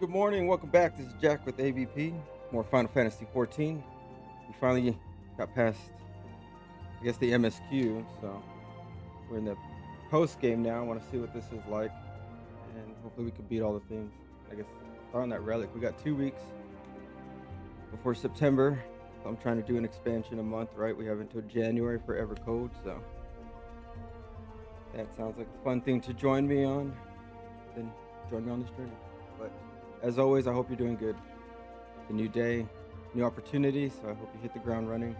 Good morning. Welcome back. This is Jack with AVP. More Final Fantasy 14. We finally got past, I guess, the MSQ. So we're in the post game now. I want to see what this is like, and hopefully we can beat all the things. I guess on that relic, we got 2 weeks before September. So I'm trying to do an expansion a month, right? We have until January for Evercode. So that sounds like a fun thing to join me on. Then join me on this journey. But as always, I hope you're doing good. It's a new day, new opportunity, so I hope you hit the ground running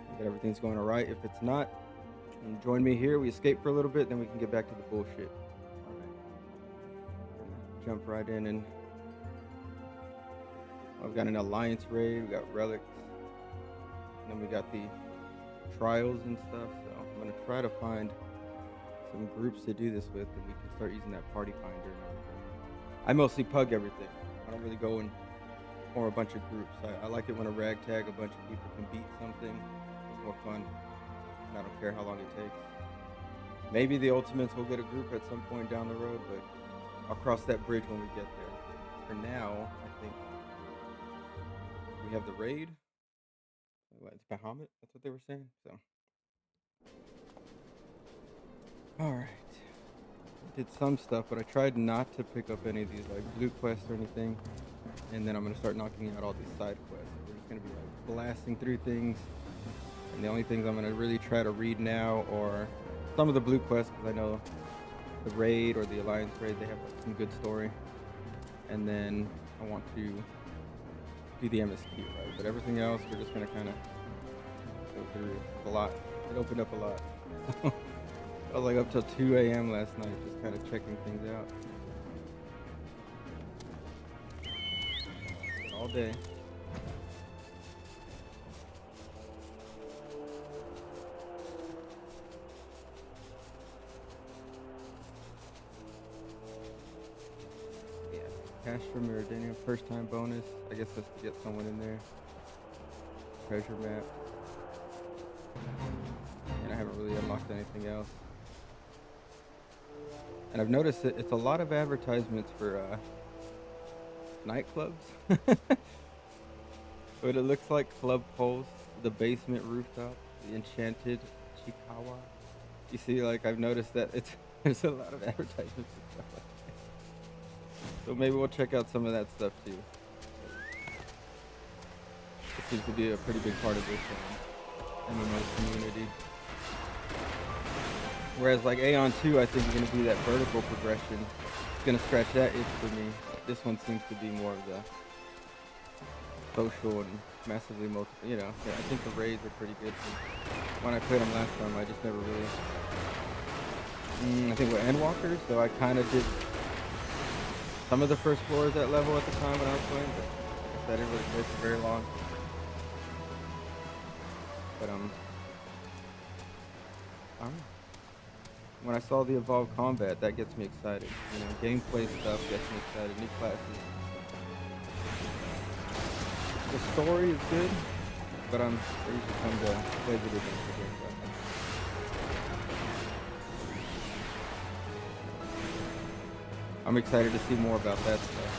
and that everything's going all right. If it's not, then join me here. We escape for a little bit, then we can get back to the bullshit. All right. Jump right in, and I've got an alliance raid, we got relics, and then we got the trials and stuff. So I'm gonna try to find some groups to do this with, and we can start using that party finder and everything. I mostly pug everything. I don't really go and form a bunch of groups. I like it when a ragtag, a bunch of people can beat something. It's more fun, and I don't care how long it takes. Maybe the Ultimates will get a group at some point down the road, but I'll cross that bridge when we get there. For now, I think we have the raid. It's Bahamut, that's what they were saying. So, all right. Did some stuff, but I tried not to pick up any of these like blue quests or anything, and then I'm gonna start knocking out all these side quests. We're just gonna be like blasting through things, and the only things I'm gonna really try to read now are some of the blue quests, because I know the raid or the alliance raid, they have like, some good story, and then I want to do the MSQ, right? But everything else we're just gonna kind of go through. A lot. It opened up a lot. I was like up till 2 a.m. last night, just kind of checking things out. All day. Yeah, cash from Meridian, first time bonus. I guess that's to get someone in there. Treasure map. And I haven't really unlocked anything else. And I've noticed that it's a lot of advertisements for nightclubs. But it looks like Club Pulse, the basement rooftop, the Enchanted Chikawa. You see, like I've noticed that there's a lot of advertisements and stuff like that. So maybe we'll check out some of that stuff too. It seems to be a pretty big part of this MMO community. Whereas like Aeon 2, I think is going to be that vertical progression. It's going to scratch that itch for me. This one seems to be more of the social and massively multiple, Yeah, I think the raids are pretty good. When I played them last time, I just never really... I think we're Endwalkers, so I kind of did some of the first floors at level at the time when I was playing, but like I said, I didn't really play for very long. But, I don't know. When I saw the evolved combat, that gets me excited. Gameplay stuff gets me excited. New classes. The story is good, but I usually come to play video games for games like that. I'm excited to see more about that stuff.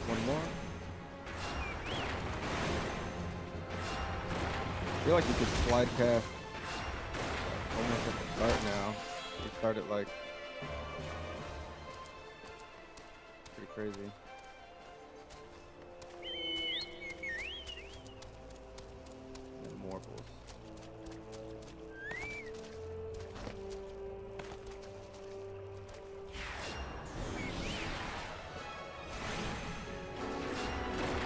One more. I feel like you could slide past almost at the start now. You start at like pretty crazy. And then Morbles.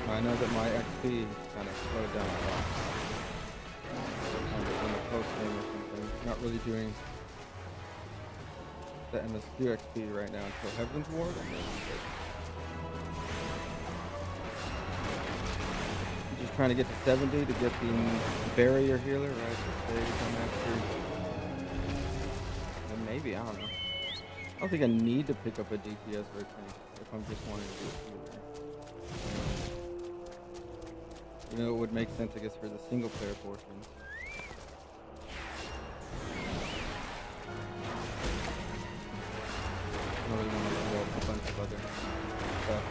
I know that my XP kind of slowed down a lot. On the post game or something. Not really doing the MSQ XP right now until Heaven's Ward. I'm just trying to get to 70 to get the barrier healer, right? To stay come after. And maybe, I don't know. I don't think I need to pick up a DPS or a tank if I'm just wanting to do a healer. It would make sense, I guess, for the single player portion. really want to level up a bunch of other stuff.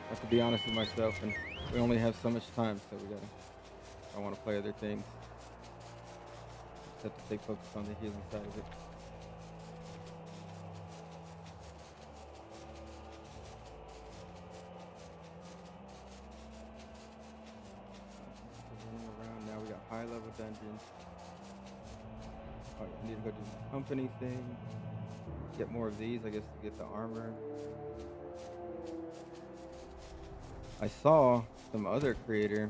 I have to be honest with myself, and we only have so much time, so I want to play other things. Just have to stay focused on the healing side of it. Running around now, we got high level dungeons. Oh, I need to go do the company thing. Get more of these, I guess, to get the armor. I saw some other creator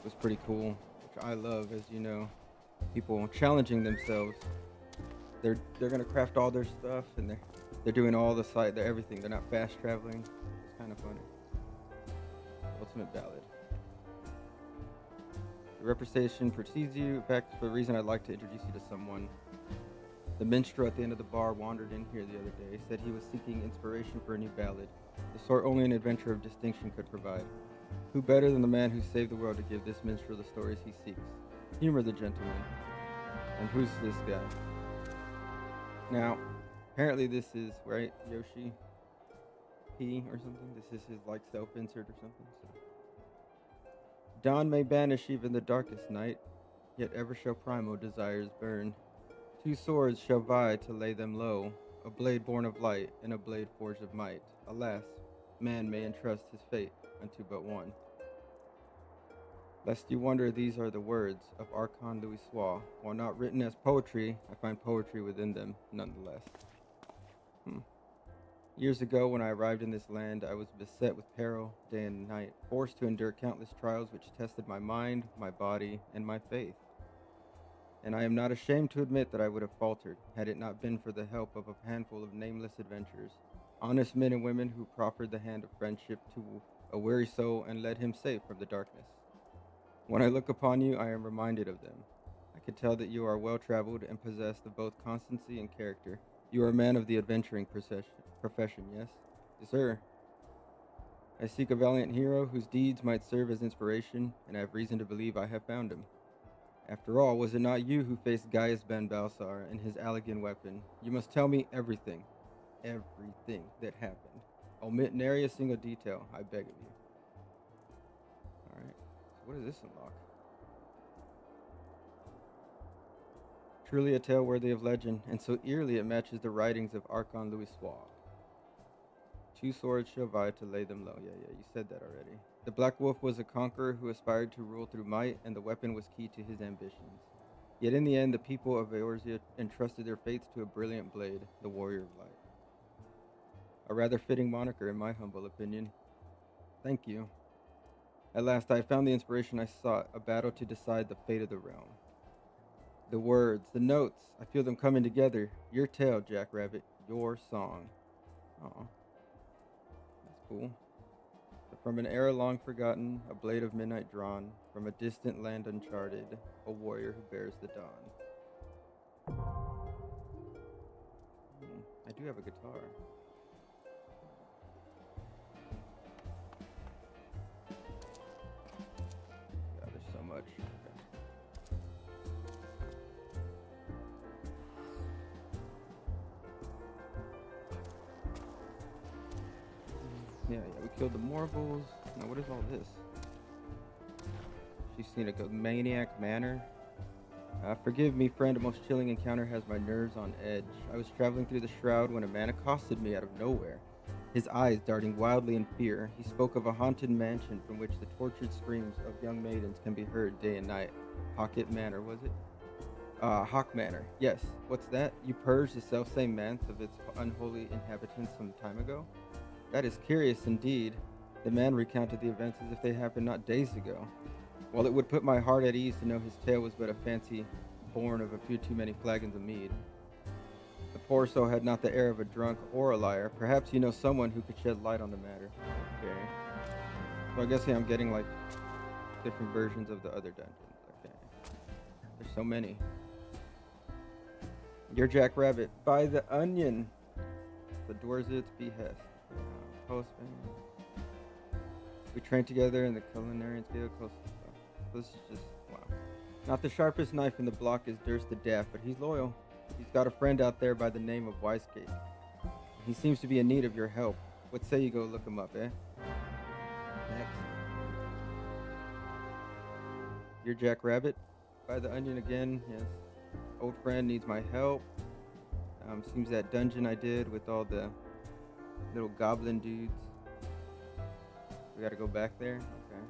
was pretty cool, which I love, as you know. People challenging themselves. They're gonna craft all their stuff, and they're doing all the site, they're everything. They're not fast traveling. It's kind of funny. Ultimate Ballad. The representation precedes you. In fact, for a reason, I'd like to introduce you to someone. The minstrel at the end of the bar wandered in here the other day. Said he was seeking inspiration for a new ballad, the sort only an adventurer of distinction could provide. Who better than the man who saved the world to give this minstrel the stories he seeks? Humor the gentleman. And who's this guy? Now, apparently this is, right, Yoshi P or something? This is his, like, self-insert or something, so. Dawn may banish even the darkest night, yet ever shall primal desires burn. Two swords shall vie to lay them low, a blade born of light and a blade forged of might. Alas, man may entrust his fate unto but one. Lest you wonder, these are the words of Archon Louis Soir. While not written as poetry, I find poetry within them nonetheless. Years ago, when I arrived in this land, I was beset with peril day and night, forced to endure countless trials which tested my mind, my body, and my faith. And I am not ashamed to admit that I would have faltered had it not been for the help of a handful of nameless adventurers, honest men and women who proffered the hand of friendship to a weary soul and led him safe from the darkness. When I look upon you, I am reminded of them. I can tell that you are well-traveled and possessed of both constancy and character. You are a man of the adventuring profession, yes? Yes, sir. I seek a valiant hero whose deeds might serve as inspiration, and I have reason to believe I have found him. After all, was it not you who faced Gaius Ben Balsar and his Allegan weapon? You must tell me everything that happened. Omit nary a single detail, I beg of you. Alright, so what does this unlock? Truly a tale worthy of legend, and so eerily it matches the writings of Archon Louis Soir. Two swords shall vie to lay them low. Yeah, you said that already. The Black Wolf was a conqueror who aspired to rule through might, and the weapon was key to his ambitions. Yet in the end, the people of Eorzea entrusted their fates to a brilliant blade, the Warrior of Light. A rather fitting moniker, in my humble opinion. Thank you. At last, I found the inspiration I sought, a battle to decide the fate of the realm. The words, the notes, I feel them coming together. Your tale, Jackrabbit, your song. Aw. That's cool. From an era long forgotten, a blade of midnight drawn, from a distant land uncharted, a warrior who bears the dawn. I do have a guitar. God, there's so much. Yeah, we killed the Morgels. Now, what is all this? She's seen a maniac manor. Forgive me, friend, a most chilling encounter has my nerves on edge. I was traveling through the shroud when a man accosted me out of nowhere, his eyes darting wildly in fear. He spoke of a haunted mansion from which the tortured screams of young maidens can be heard day and night. Hawkett Manor, was it? Hawk Manor. Yes. What's that? You purged the selfsame manse of its unholy inhabitants some time ago? That is curious indeed. The man recounted the events as if they happened not days ago. While it would put my heart at ease to know his tale was but a fancy born of a few too many flagons of mead. The poor soul had not the air of a drunk or a liar. Perhaps you know someone who could shed light on the matter. Okay. So I guess I'm getting like different versions of the other dungeons. Okay. There's so many. You're Jackrabbit. By the onion. The Dwarzit's behest. We trained together in the Culinarian's Guild. This is just, wow. Not the sharpest knife in the block is Durst the Daft, but he's loyal. He's got a friend out there by the name of Wisecake. He seems to be in need of your help. What say you go look him up, eh? Next. You're Jack Rabbit by the Onion again. Yes. Old friend needs my help. Seems that dungeon I did with all the little goblin dudes. We gotta go back there? Okay.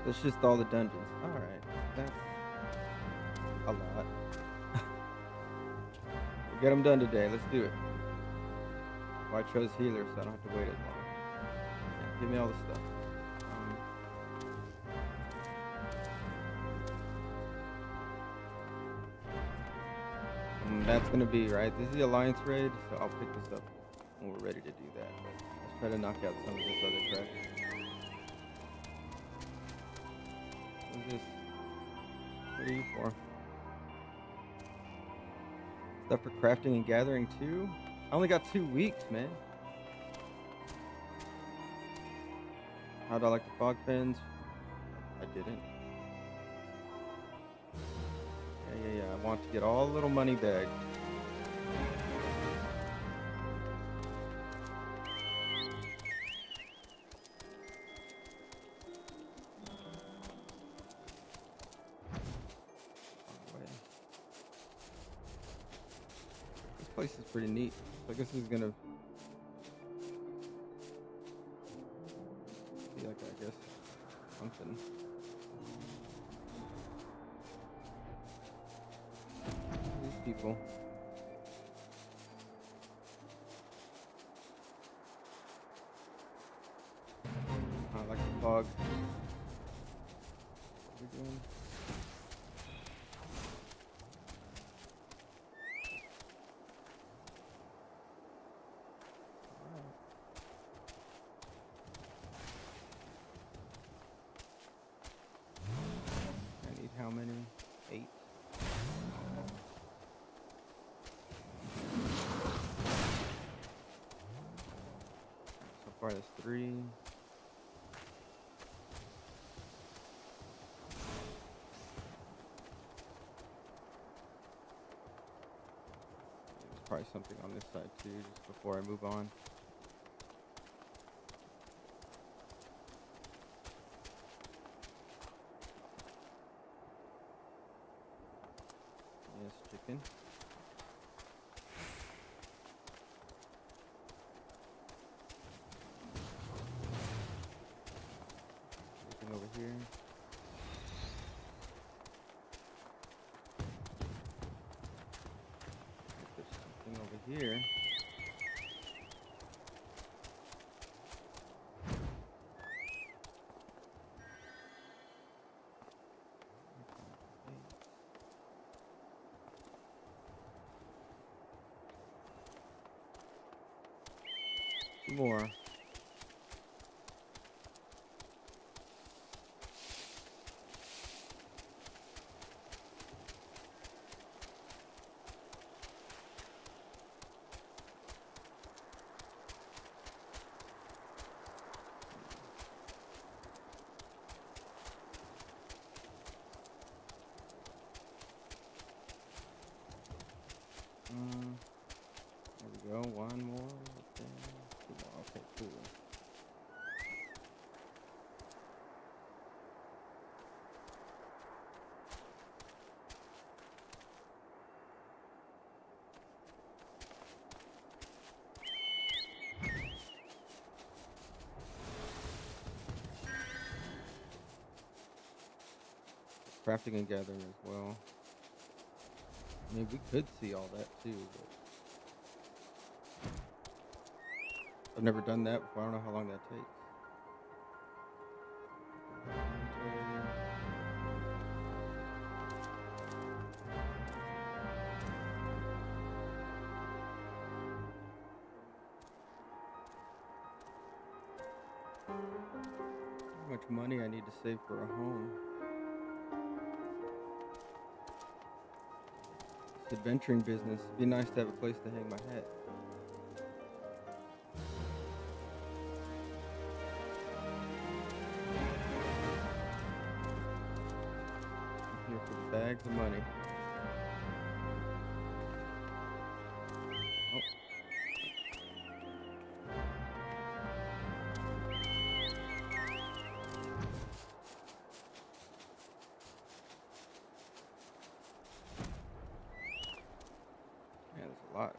That's just all the dungeons. Alright. That's a lot. We'll get them done today. Let's do it. Well, I chose healer, so I don't have to wait as long. Yeah, give me all the stuff. That's gonna be right. This is the alliance raid, so I'll pick this up when we're ready to do that. Let's try to knock out some of this other crap. What's this? What are you for? Stuff for crafting and gathering too? I only got 2 weeks, man. How'd I like the fog fins? I didn't. Yeah. I want to get all the little money bags. This place is pretty neat. So I guess this is gonna be like, I guess, something. These people. I like the fog. What are we doing? I need how many? 8. So far there's 3. There's probably something on this side too, just before I move on. Yes, chicken. Anything over here? There's something over here. Some more. There we go. One more. Okay. 2 more. Okay, cool. Crafting and gathering as well. I mean, we could see all that too, but I've never done that before. I don't know how long that takes. How much money I need to save for a home. This adventuring business. It'd be nice to have a place to hang my hat. I'm here for the bags of money. Oh, man, there's a lot.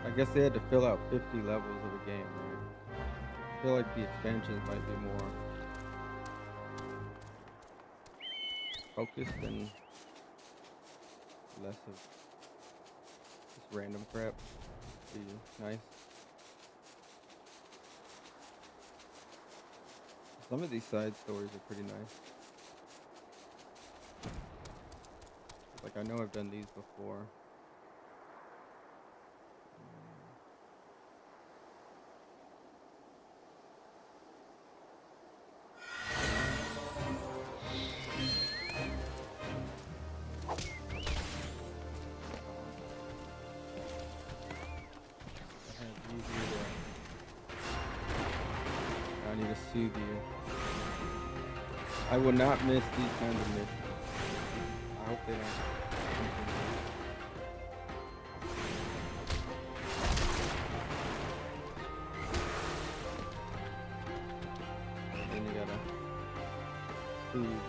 I guess they had to fill out 50 levels of a game, right? I feel like the expansions might be more focused and less of just random crap. Be nice. Some of these side stories are pretty nice. Like, I know I've done these before. I need to soothe you. I will not miss these kinds of missions. I hope they don't. Then you gotta soothe.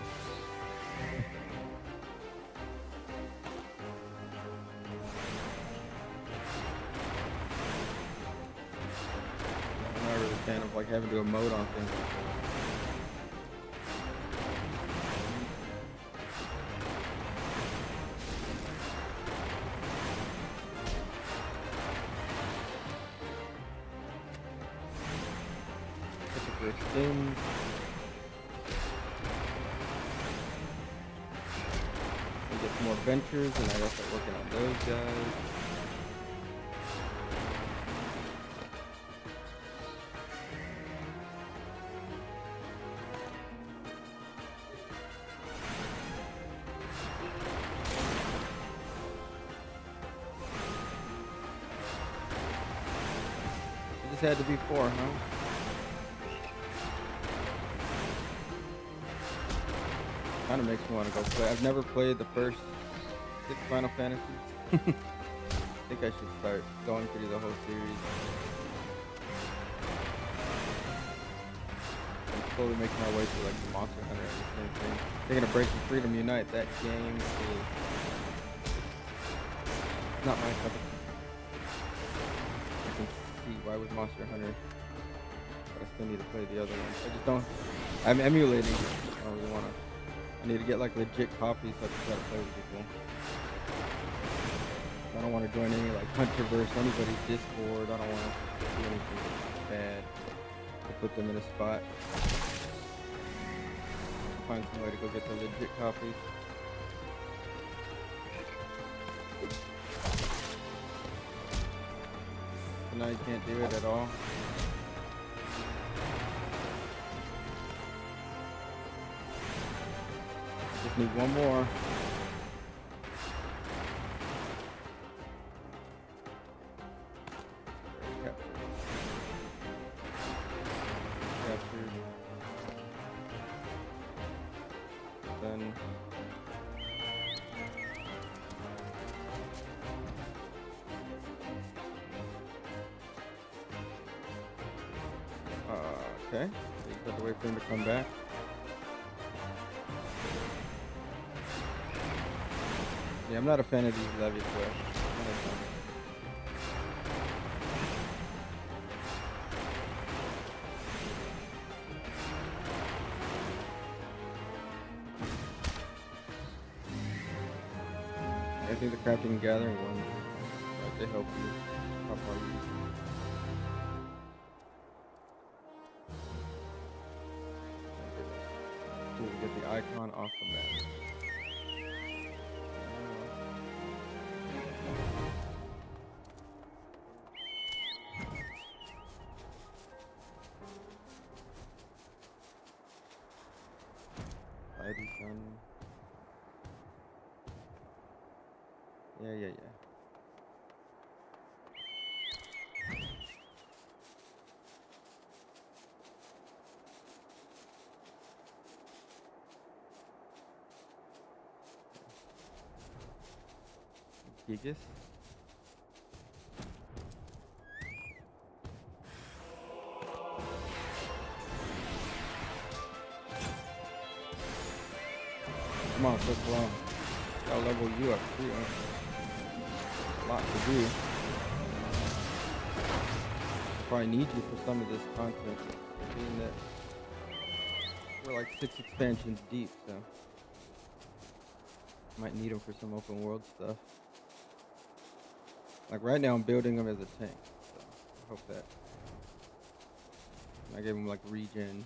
I'm not really a fan of like having to emote on things. For skins. We get some more ventures, and I gotta start working on those guys. It just had to be 4, huh? Kind of makes me want to go play. I've never played the first 6 Final Fantasies. I think I should start going through the whole series. I'm slowly making my way through like the Monster Hunter and the same thing. Taking a break from Freedom Unite. That game is not my cup of tea. I can see why with Monster Hunter, but I still need to play the other ones. I just don't. I'm emulating. I don't really want to. I need to get like legit copies so I can try to play with people. I don't want to join any like Hunterverse, anybody's Discord. I don't want to do anything bad to put them in a spot. Find some way to go get the legit copies. So now you can't do it at all. Just need one more. Captured. Then okay. So you just have to wait for him to come back. Yeah, I'm not a fan of these levy quests. I think the crafting and gathering ones they help you how far you Ooh, get the icon off the map. Mighty Sun. Yeah. Gigas. process long. Gotta level you up too. A lot to do. Probably need you for some of this content, being that we're like 6 expansions deep, so might need them for some open world stuff. Like right now I'm building them as a tank, so I hope that I gave them like regen.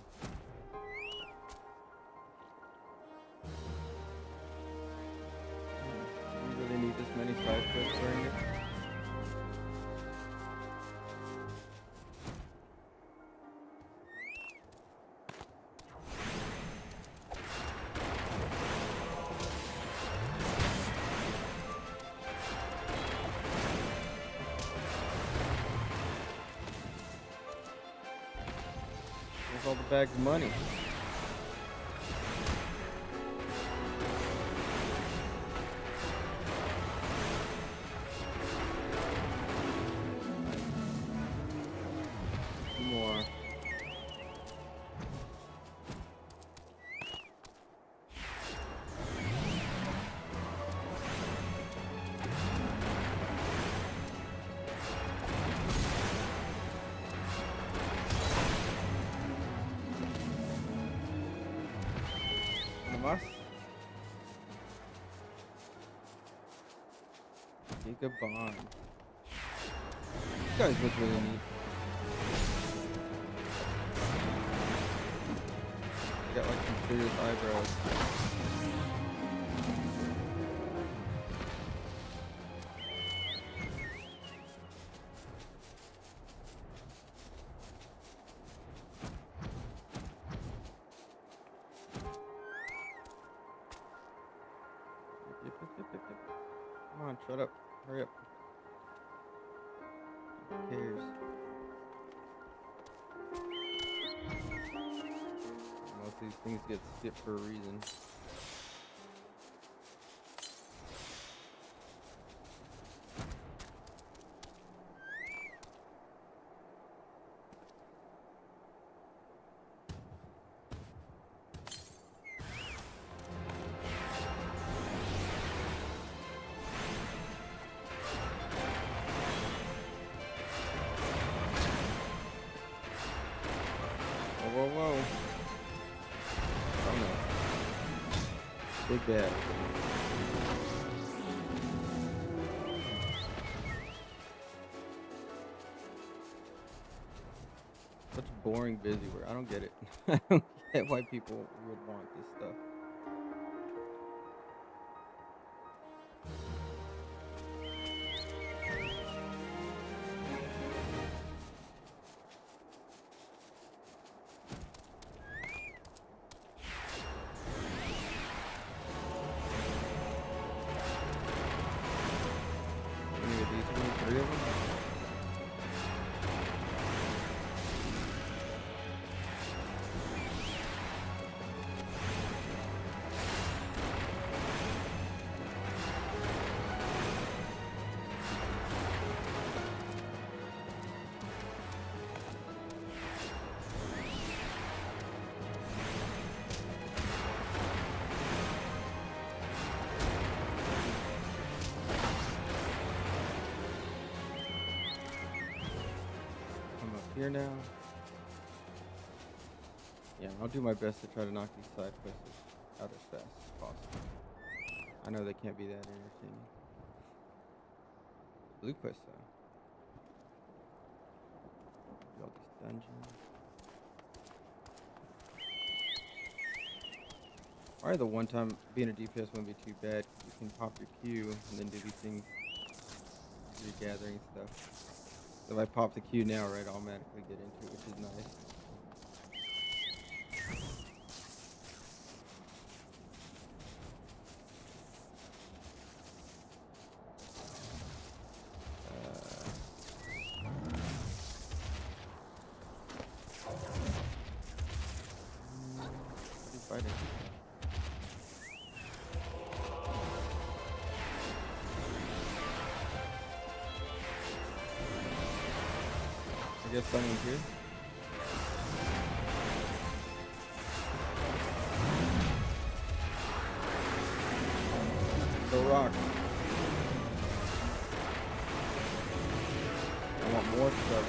Do we really need this many side quests during it? All the bags of money. More. Gigabond. You guys look really neat. Got like some serious eyebrows. Come on, shut up. Hurry up. Who cares? Most of these things get skipped for a reason. Whoa, whoa. Oh no. Big bad. Such boring busy work. I don't get it. I don't get why people would want this stuff. Three of them? Here now. Yeah, I'll do my best to try to knock these side quests out as fast as possible. I know they can't be that entertaining. Blue quest though. All these dungeons. Alright, the one time being a DPS wouldn't be too bad. You can pop your Q and then do these things, regathering stuff. If I pop the Q now, right, I'll automatically get into it, which is nice. Fighting. I guess someone's here. Throw rocks. I want more stuff.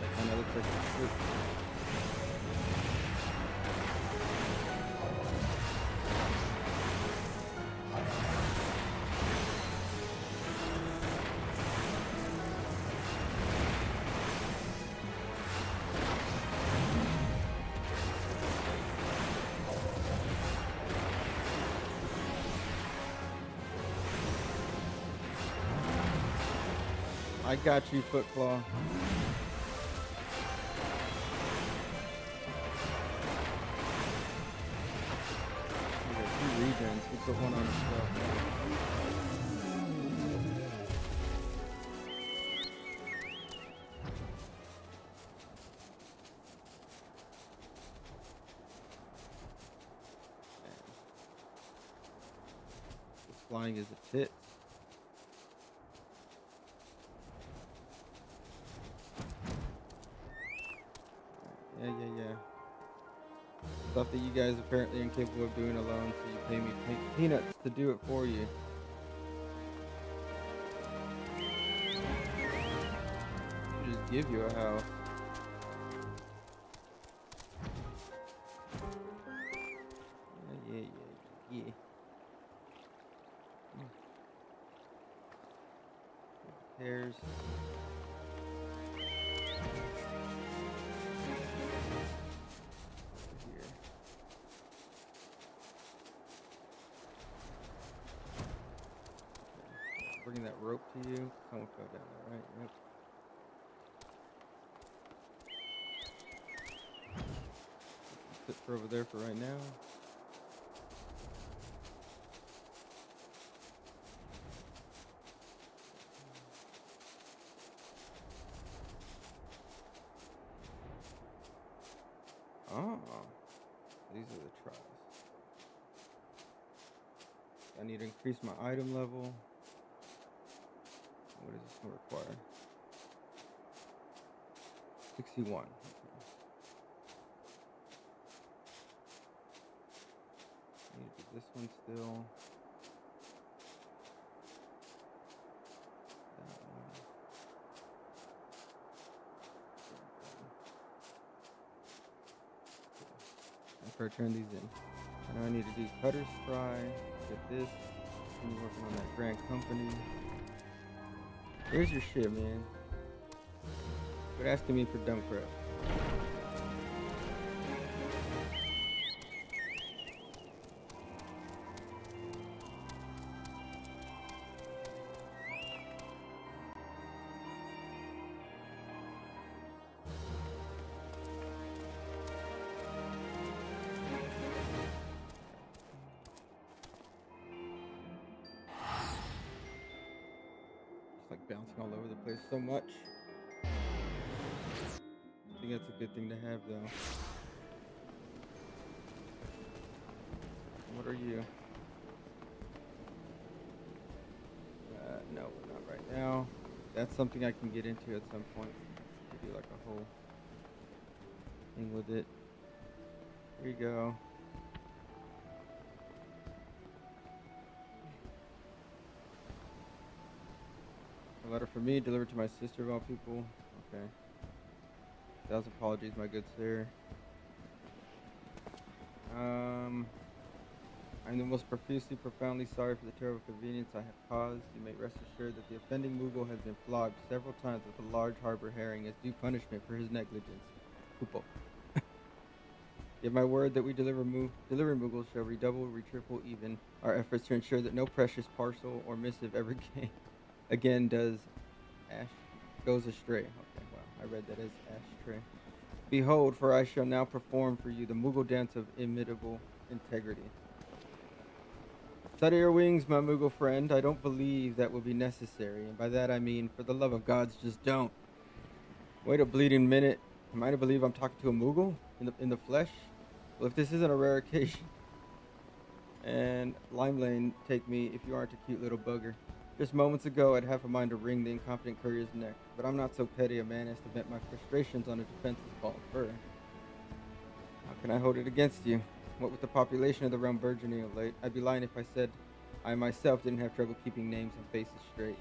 That kind of looks like a fruit. I got you, Foot Claw. We got 2 regions. We put one on itself. This flying is a tit. Yeah. Stuff that you guys apparently are incapable of doing alone, so you pay me peanuts to do it for you. I just give you a house. Yeah. Hairs. Bring that rope to you. Someone fell down there, right? Yep. Sit for over there for right now. Oh, these are the trials. I need to increase my item level. What does this one require? 61. Okay. I need to do this one still. That one. After I turn these in. I know I need to do Cutter's Fry. Get this. I'm working on that Grand Company. Here's your shit, man. Quit asking me for dumb crap. Like bouncing all over the place so much. I think that's a good thing to have, though. What are you? No, not right now. That's something I can get into at some point. Do like a whole thing with it. Here you go. A letter for me, delivered to my sister of all people. Okay. 1,000 apologies, my good sir. I'm the most profusely, profoundly sorry for the terrible inconvenience I have caused. You may rest assured that the offending Moogle has been flogged several times with a large harbor herring as due punishment for his negligence. Poopo. Give my word that we delivering Moogles shall redouble, retriple even our efforts to ensure that no precious parcel or missive ever again goes astray. Okay, wow, I read that as ashtray. Behold, for I shall now perform for you the Moogle dance of imitable integrity. Study your wings, my Moogle friend. I don't believe that will be necessary, and by that I mean, for the love of gods, just don't. Wait a bleeding minute. Am I to believe I'm talking to a Moogle in the flesh? Well, if this isn't a rare occasion, And Lime Lane, take me if you aren't a cute little bugger. Just moments ago, I'd have a mind to wring the incompetent courier's neck, but I'm not so petty a man as to vent my frustrations on a defenseless ball of fur. How can I hold it against you? What with the population of the realm burgeoning of late, I'd be lying if I said I myself didn't have trouble keeping names and faces straight.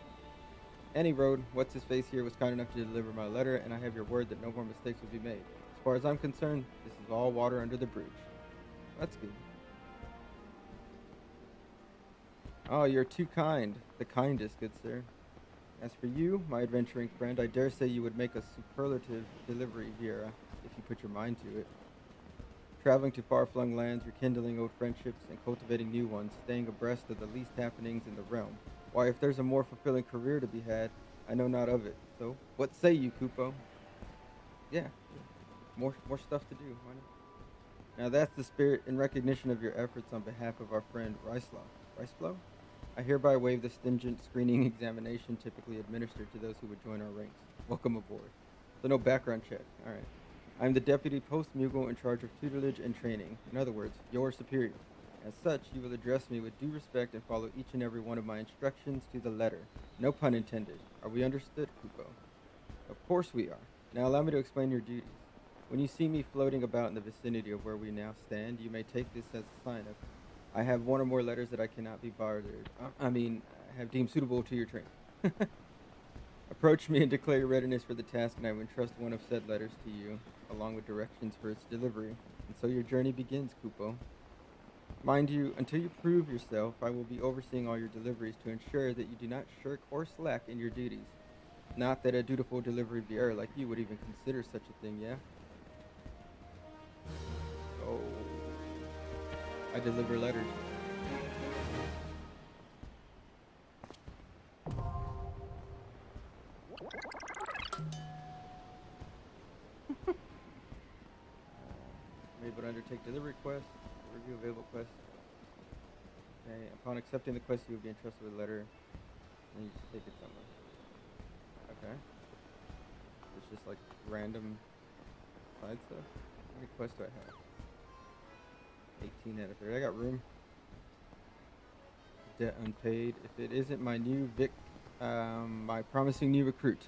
Any road, what's his face here was kind enough to deliver my letter, and I have your word that no more mistakes will be made. As far as I'm concerned, this is all water under the bridge. That's good. Oh, you're too kind. The kindest, good sir. As for you, my adventuring friend, I dare say you would make a superlative delivery, Viera, if you put your mind to it. Traveling to far-flung lands, rekindling old friendships, and cultivating new ones, staying abreast of the least happenings in the realm. Why, if there's a more fulfilling career to be had, I know not of it. So, what say you, Kupo? Yeah, more stuff to do. Why not? Now that's the spirit in recognition of your efforts on behalf of our friend Ricelaw. Ricelaw? I hereby waive the stringent screening examination typically administered to those who would join our ranks. Welcome aboard. So no background check. All right. I'm the deputy post-mughal in charge of tutelage and training. In other words, your superior. As such, you will address me with due respect and follow each and every one of my instructions to the letter. No pun intended. Are we understood, Kupo? Of course we are. Now allow me to explain your duties. When you see me floating about in the vicinity of where we now stand, you may take this as a sign of I have one or more letters that I cannot be bartered. Have deemed suitable to your training. Approach me and declare your readiness for the task, and I will entrust one of said letters to you, along with directions for its delivery. And so your journey begins, Kupo. Mind you, until you prove yourself, I will be overseeing all your deliveries to ensure that you do not shirk or slack in your duties. Not that a dutiful delivery bearer like you would even consider such a thing, yeah? Oh, I deliver letters. I'm able to undertake delivery quests, review available quests. Okay, upon accepting the quest, you will be entrusted with a letter, and you just take it somewhere. Okay. It's just like random side stuff. How many quests do I have? 18 out of 30. I got room. Debt unpaid. If it isn't my my promising new recruit.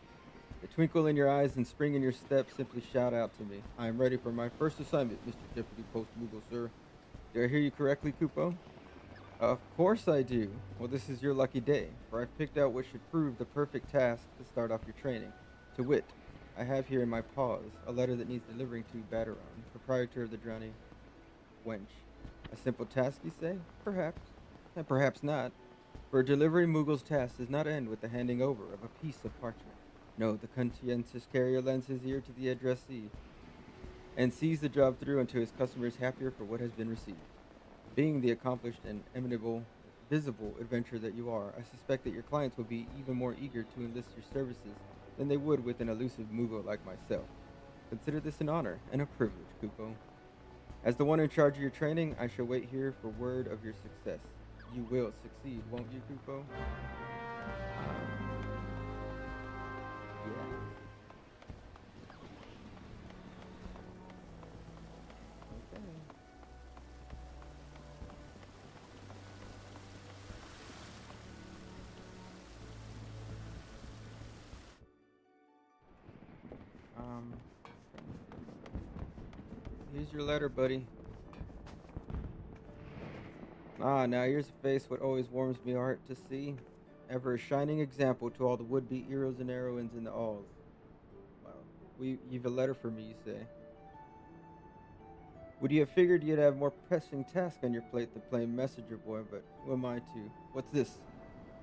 The twinkle in your eyes and spring in your step, simply shout out to me. I am ready for my first assignment, Mr. Deputy Post-Mughal, sir. Did I hear you correctly, Kupo? Of course I do. Well, this is your lucky day, for I've picked out what should prove the perfect task to start off your training. To wit, I have here in my paws a letter that needs delivering to Badaron, proprietor of the Drowning Wench. A simple task, you say? Perhaps. And perhaps not. For a delivery Mughal's task does not end with the handing over of a piece of parchment. No, the conscientious carrier lends his ear to the addressee and sees the job through until his customer is happier for what has been received. Being the accomplished and eminable, visible adventurer that you are, I suspect that your clients will be even more eager to enlist your services than they would with an elusive Mughal like myself. Consider this an honor and a privilege, Kupo. As the one in charge of your training, I shall wait here for word of your success. You will succeed, won't you, Kupo? Yeah. Okay. Um, Here's your letter, buddy. Now here's a face what always warms me heart to see. Ever a shining example to all the would-be heroes and heroines in the halls. Wow. You've a letter for me, you say. Would you have figured you'd have more pressing tasks on your plate than playing messenger boy, but who am I to? What's this?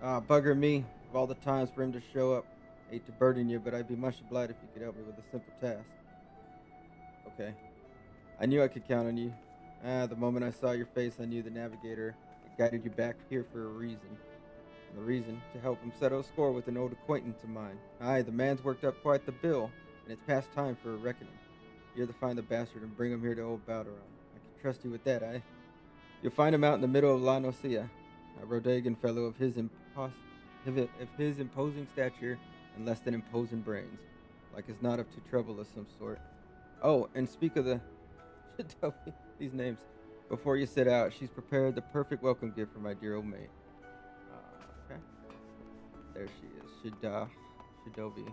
Bugger me, of all the times for him to show up. Hate to burden you, but I'd be much obliged if you could help me with a simple task. Okay. I knew I could count on you. The moment I saw your face, I knew the navigator guided you back here for a reason. And the reason, to help him settle a score with an old acquaintance of mine. Aye, the man's worked up quite the bill, and it's past time for a reckoning. You're to find the bastard and bring him here to old Balderon. I can trust you with that, eh? You'll find him out in the middle of La Nocia, a Rodagan fellow of his imposing stature and less than imposing brains, like is not up to trouble of some sort. Oh, and speak of the... Should tell me these names. Before you set out, she's prepared the perfect welcome gift for my dear old mate. Okay. There she is. Shidobi.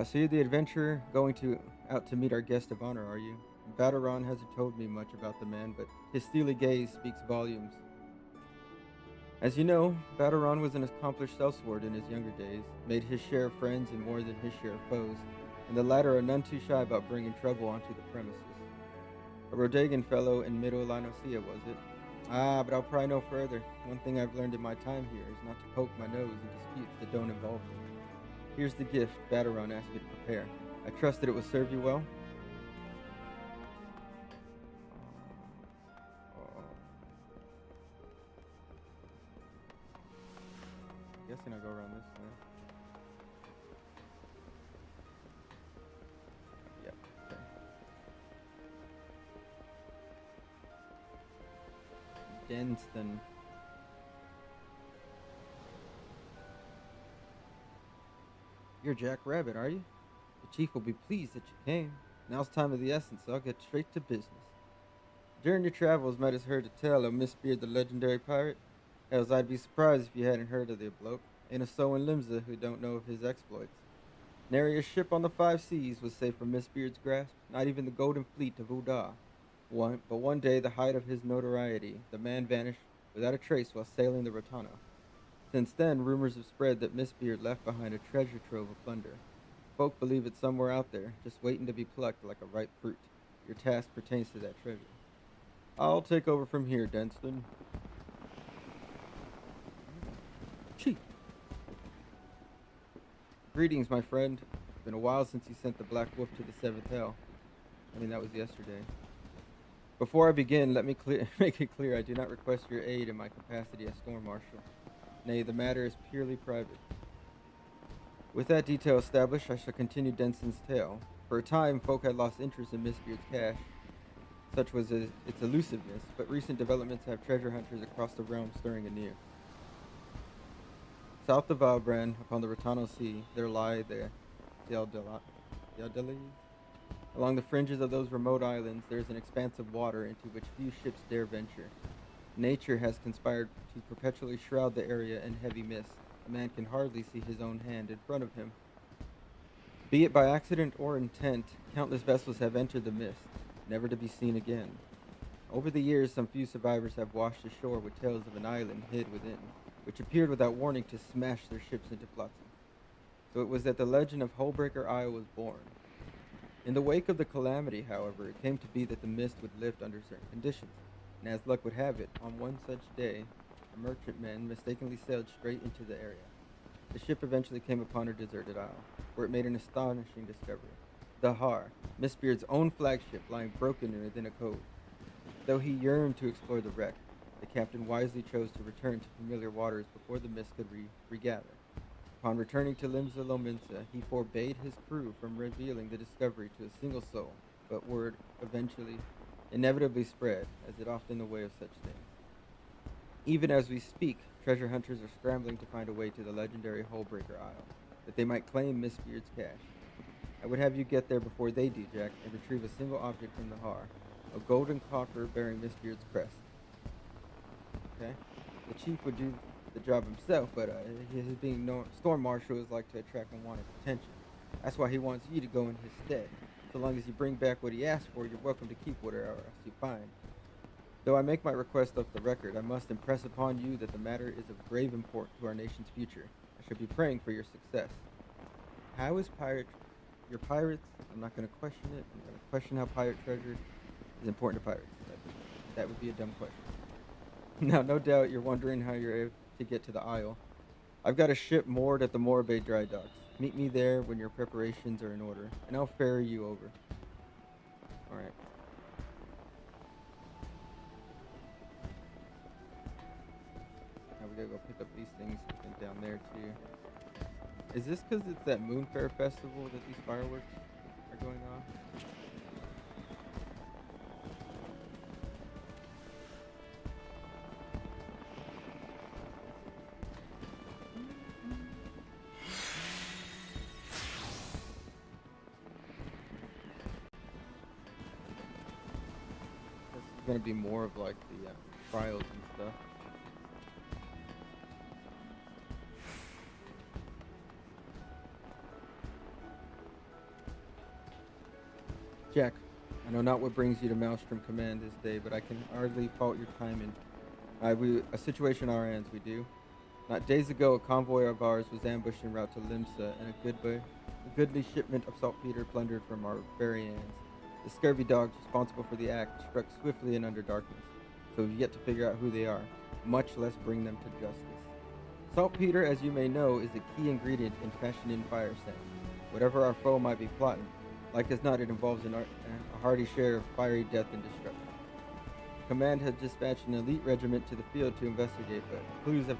So you're the adventurer out to meet our guest of honor, are you? Battaron hasn't told me much about the man, but his steely gaze speaks volumes. As you know, Battaron was an accomplished sellsword in his younger days, made his share of friends and more than his share of foes, and the latter are none too shy about bringing trouble onto the premises. A Rodagan fellow in Middle-Linosia, was it? Ah, but I'll pry no further. One thing I've learned in my time here is not to poke my nose in disputes that don't involve me. Here's the gift Battaron asked me to prepare. I trust that it will serve you well. Guessing I'll go around this way. Yep, okay. Denston. You're Jack Rabbit, are you? The chief will be pleased that you came. Now's time of the essence, so I'll get straight to business. During your travels, might have heard a tale of Mistbeard the legendary pirate. Else I'd be surprised if you hadn't heard of the bloke. Ain't a soul in Limsa who don't know of his exploits. Nary a ship on the 5 seas was safe from Mistbeard's grasp, not even the golden fleet of Uda. But one day, the height of his notoriety, the man vanished without a trace while sailing the Rotano. Since then, rumors have spread that Mistbeard left behind a treasure trove of plunder. Folk believe it's somewhere out there, just waiting to be plucked like a ripe fruit. Your task pertains to that treasure. I'll take over from here, Denston. Chief. Greetings, my friend. It's been a while since you sent the Black Wolf to the 7th Hell. That was yesterday. Before I begin, let me make it clear I do not request your aid in my capacity as Storm Marshal. Nay, the matter is purely private. With that detail established, I shall continue Denson's tale. For a time, folk had lost interest in Mistbeard's cache. Such was its elusiveness, but recent developments have treasure hunters across the realm stirring anew. South of Valbran, upon the Rotano Sea, there lie the Yaldalis. Along the fringes of those remote islands, there is an expanse of water into which few ships dare venture. Nature has conspired to perpetually shroud the area in heavy mist. A man can hardly see his own hand in front of him. Be it by accident or intent, countless vessels have entered the mist, never to be seen again. Over the years, some few survivors have washed ashore with tales of an island hid within, which appeared without warning to smash their ships into flotsam. So it was that the legend of Hullbreaker Isle was born. In the wake of the calamity, however, it came to be that the mist would lift under certain conditions, and as luck would have it, on one such day, a merchantman mistakenly sailed straight into the area. The ship eventually came upon a deserted isle, where it made an astonishing discovery. The Har, Mistbeard's own flagship, lying broken within a cove. Though he yearned to explore the wreck, the captain wisely chose to return to familiar waters before the mist could regather. Upon returning to Limsa Lominsa, he forbade his crew from revealing the discovery to a single soul, but word inevitably spread, as it often the way of such things. Even as we speak, treasure hunters are scrambling to find a way to the legendary Hullbreaker Isle, that they might claim Mistbeard's cache. I would have you get there before they do, Jack, and retrieve a single object from the Har, a golden coffer bearing Mistbeard's crest. Okay? The chief would do the job himself, but his being Storm Marshal is like to attract unwanted attention. That's why he wants you to go in his stead. So long as you bring back what he asked for, you're welcome to keep whatever else you find. Though I make my request off the record, I must impress upon you that the matter is of grave import to our nation's future. I shall be praying for your success. How is your pirates? I'm not going to question it. I'm going to question how pirate treasure is important to pirates. That would be a dumb question. Now, no doubt you're wondering how you're able to get to the Isle. I've got a ship moored at the Morabay dry docks. Meet me there when your preparations are in order, and I'll ferry you over. Alright. Now we gotta go pick up these things, I think, down there too. Is this because it's that Moonfair Festival that these fireworks are going on? going to be more of like the trials and stuff. Jack, I know not what brings you to Maelstrom Command this day, but I can hardly fault your timing. A situation on our ends, we do. Not days ago, a convoy of ours was ambushed en route to Limsa, and a goodly shipment of saltpeter plundered from our barbarians. The scurvy dogs responsible for the act struck swiftly and under darkness, so we've yet to figure out who they are, much less bring them to justice. Saltpeter, as you may know, is a key ingredient in fashioning fire sand. Whatever our foe might be plotting, like as not, it involves a hearty share of fiery death and destruction. Command has dispatched an elite regiment to the field to investigate, but clues have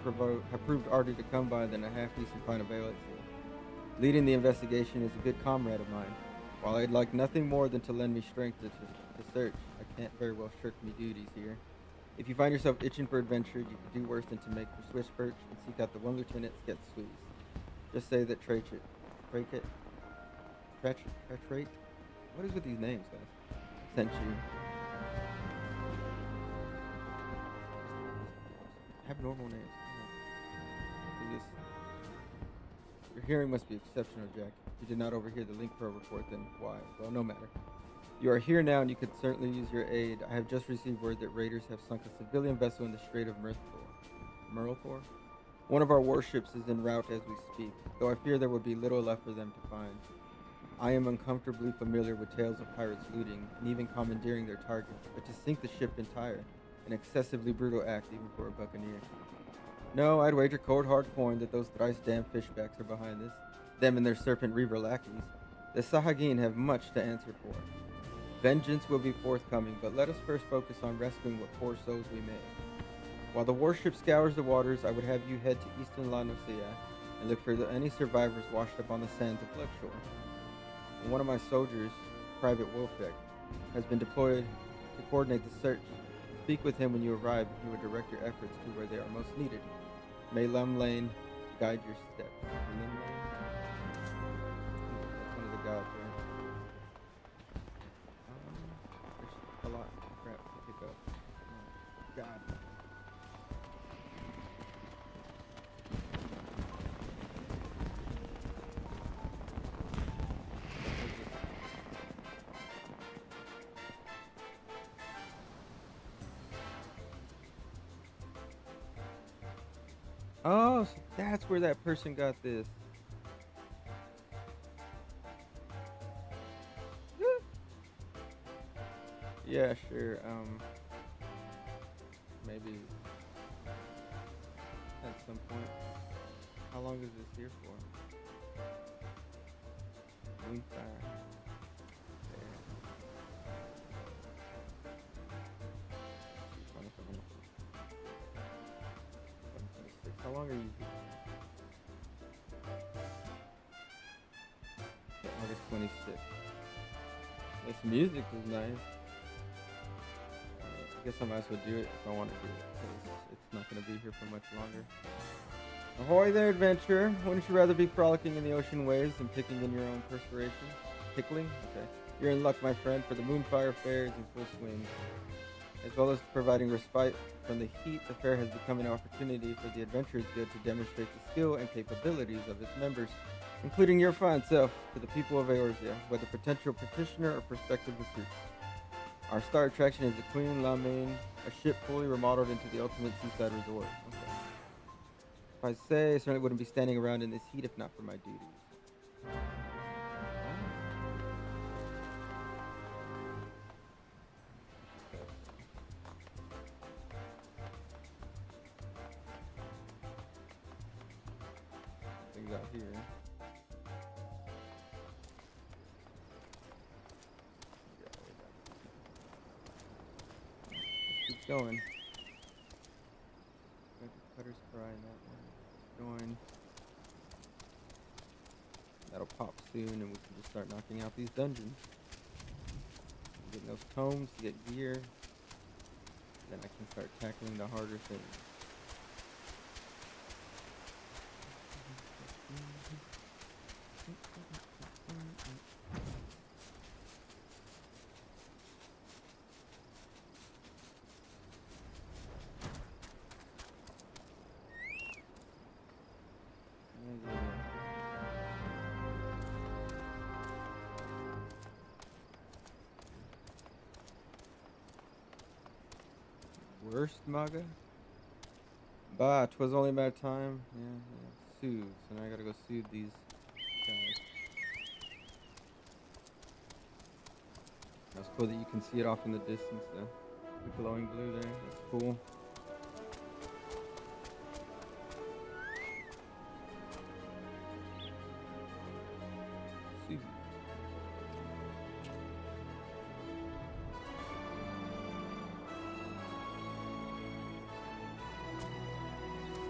proved harder to come by than a half-decent pint of ale at sea. Leading the investigation is a good comrade of mine. While I'd like nothing more than to lend me strength to search, I can't very well shirk me duties here. If you find yourself itching for adventure, you could do worse than to make for Swiss perch and seek out the one Lieutenant Sketsweez. Just say that Trachet. What is with these names, guys? Sent you. Have normal names. Your hearing must be exceptional, Jack. If you did not overhear the Link Pro report, then why? Well, no matter. You are here now, and you could certainly use your aid. I have just received word that raiders have sunk a civilian vessel in the Strait of Merlthor. One of our warships is en route as we speak, though I fear there will be little left for them to find. I am uncomfortably familiar with tales of pirates looting and even commandeering their targets, but to sink the ship entire, an excessively brutal act even for a buccaneer. No, I'd wager cold hard coin that those thrice damned fishbacks are behind this. Them and their serpent reaver lackeys. The Sahagin have much to answer for. Vengeance will be forthcoming, but let us first focus on rescuing what poor souls we may. While the warship scours the waters, I would have you head to eastern La Nosea and look for any survivors washed up on the sands of Bloodshore. And one of my soldiers, Private Wolfbeck, has been deployed to coordinate the search. Speak with him when you arrive, and he will direct your efforts to where they are most needed. May Lum Lane guide your steps. Lum Lane? That's one of the gods, right? There's a lot of crap to pick up. Oh, God. Oh, so that's where that person got this. Yeah, sure. Maybe at some point. How long is this here for? Moonfire. How long are you here? August 26th. This music is nice. I guess I might as well do it if I want to do it, because it's not going to be here for much longer. Ahoy there, adventurer. Wouldn't you rather be frolicking in the ocean waves than picking in your own perspiration? Pickling? Okay. You're in luck, my friend, for the Moonfire Fair is in full swing. As well as providing respite from the heat, the fair has become an opportunity for the Adventurers Guild to demonstrate the skill and capabilities of its members, including your fine self, to the people of Eorzea, whether potential petitioner or prospective recruit. Our star attraction is the Queen Lamaine, a ship fully remodeled into the ultimate seaside resort. Okay. If I say, I certainly wouldn't be standing around in this heat if not for my duties. Things out here. Keep going. Cutter's Cry in that one. Join. That'll pop soon, and we can just start knocking out these dungeons. Getting those tomes to get gear. Then I can start tackling the harder things. Worst Maga? Bah, 'twas only a matter of time. Yeah, yeah. Soothe. So now I gotta go soothe these guys. That's cool that you can see it off in the distance, though. The glowing blue there. That's cool. Soothe.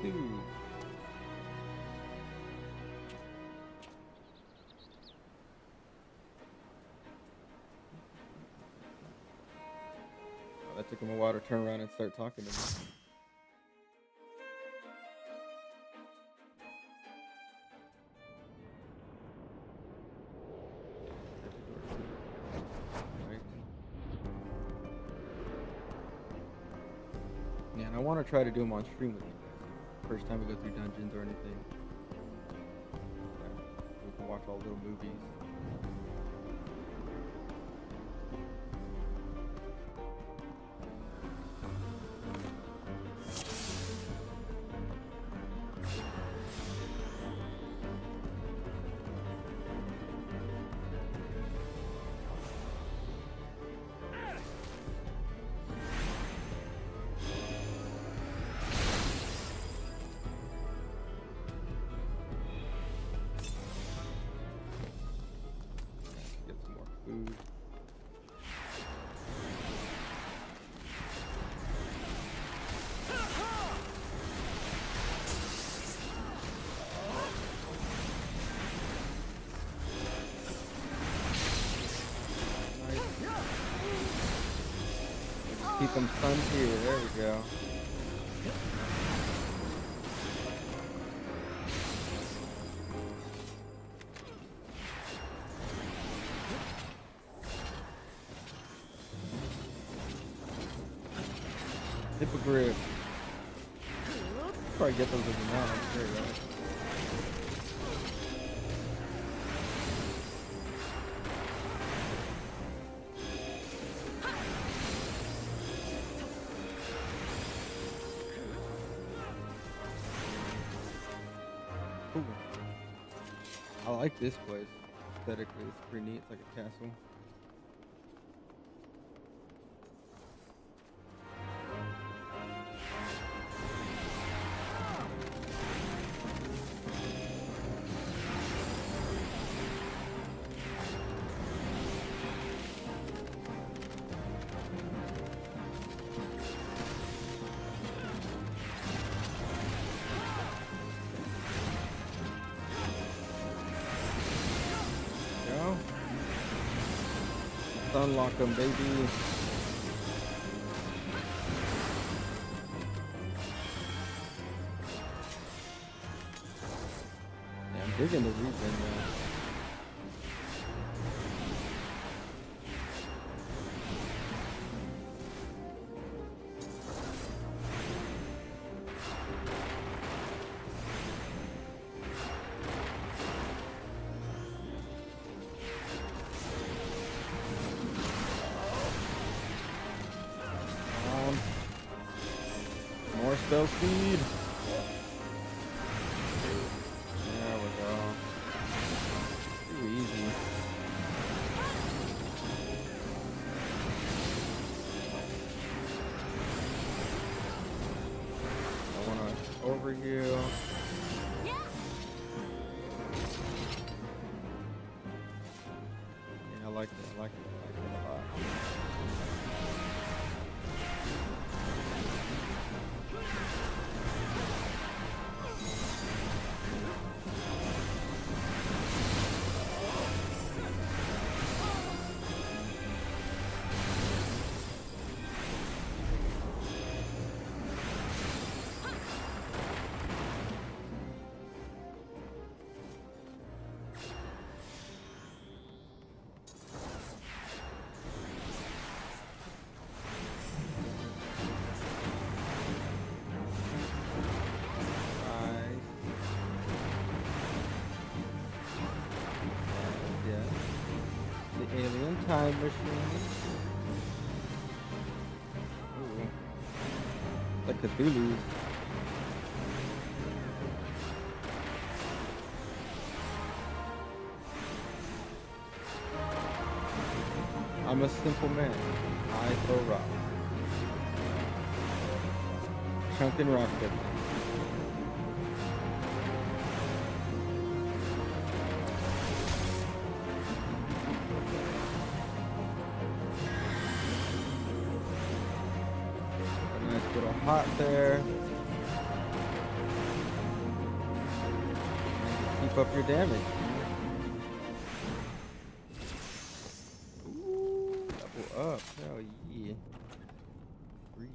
Soothe. Oh, that took him a while to turn around and start talking to me. Right. Yeah, and I want to try to do them on stream with you guys. First time we go through dungeons or anything. Yeah, we can watch all little movies. Get some more food. Keep them stunned here. There we go. Hippogriff. Probably get those every now and then, right? Cool. I like this place. Aesthetically, it's pretty neat. It's like a castle. Go. Unlock them, baby. Yeah, I'm digging the region, man. More spell speed. There we go. Too easy. I want to overheal. Yeah, I like it. I like it. I like it a lot. Alien time machine. Ooh. Cthulhu's. I'm a simple man. I throw rocks. Chunkin' rock pit. A nice little hot there. Keep up your damage. Ooh, double up. Hell yeah. Read.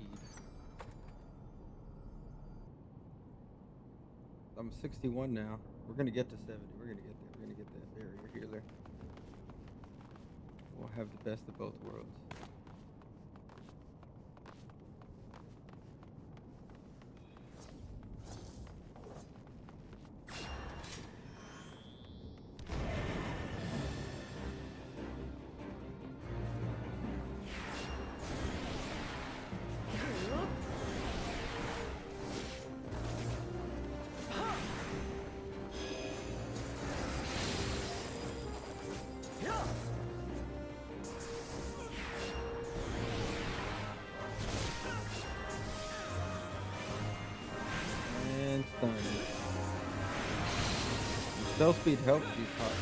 I'm 61 now. We're gonna get to 70. We're gonna get there. We're gonna get that barrier healer. We'll have the best of both worlds. And stunned. Spell speed helps these pots.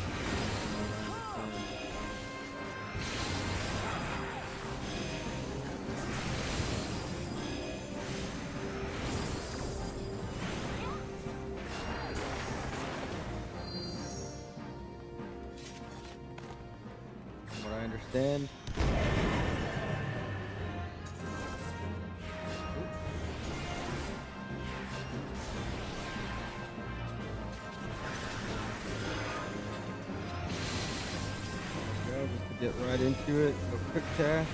From what I understand. Just to get right into it, a quick cast.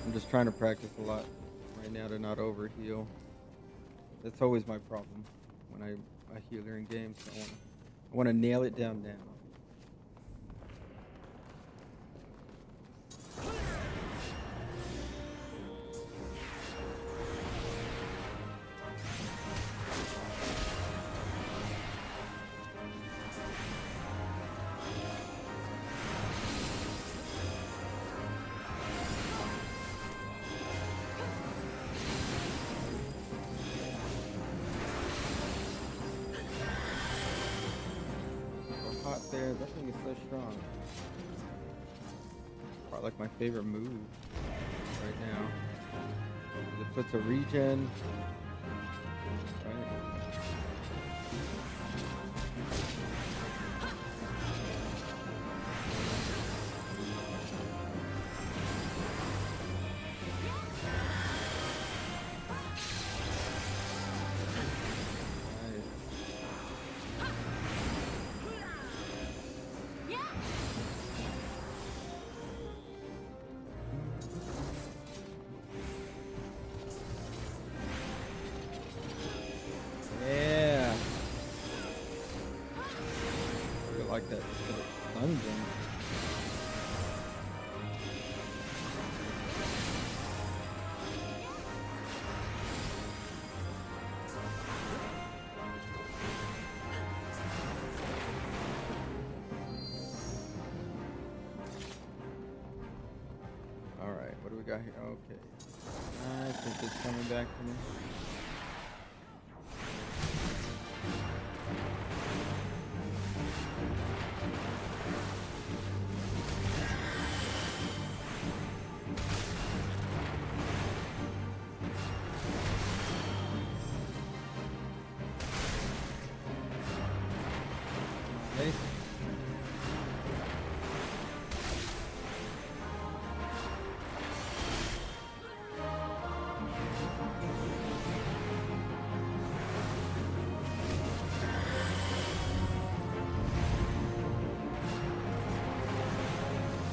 I'm just trying to practice a lot right now to not overheal. That's always my problem when I healer in games. I want to nail it down now. There, that thing is so strong. Probably like my favorite move right now. It puts a regen. Right. Like that dungeon. All right, what do we got here? Okay, I think it's coming back to me. Okay.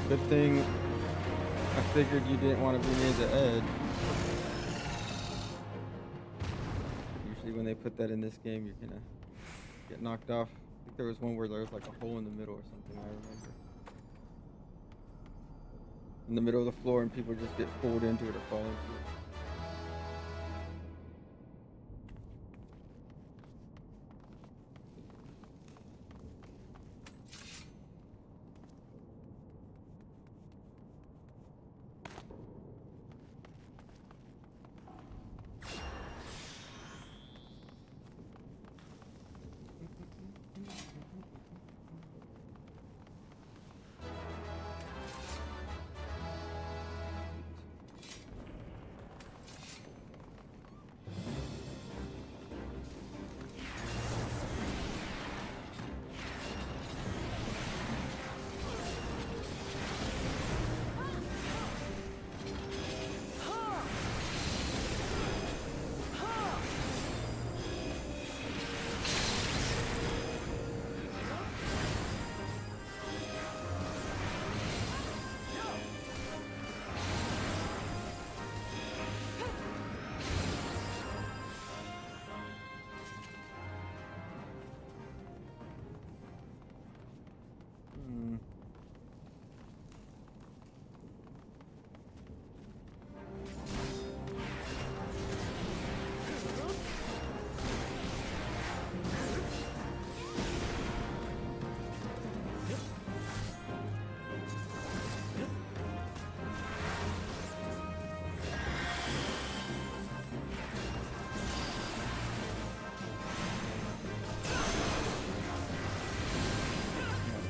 Good thing I figured you didn't want to be near the edge. Usually when they put that in this game, you're gonna get knocked off. I think there was one where there was like a hole in the middle or something, I remember. In the middle of the floor and people just get pulled into it or fall into it.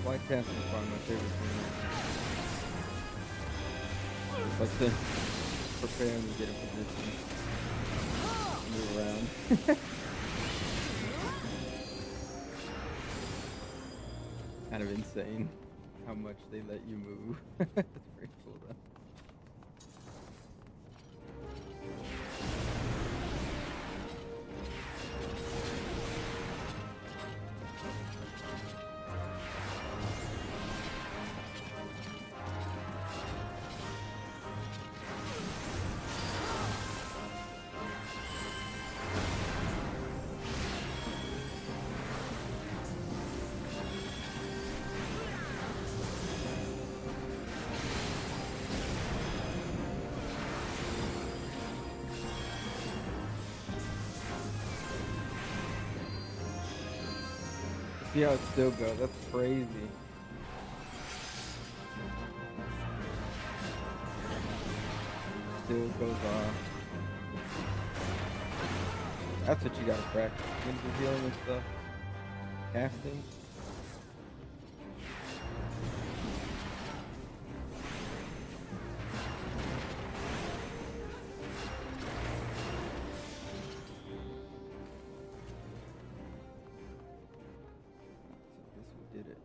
Flight casting is probably my favorite thing. Just like to prepare and get in position, move around. Kind of insane how much they let you move. That's pretty cool though. See how it still goes. That's crazy. Still goes off. That's what you gotta practice. Ninja healing and stuff. Casting. Did it.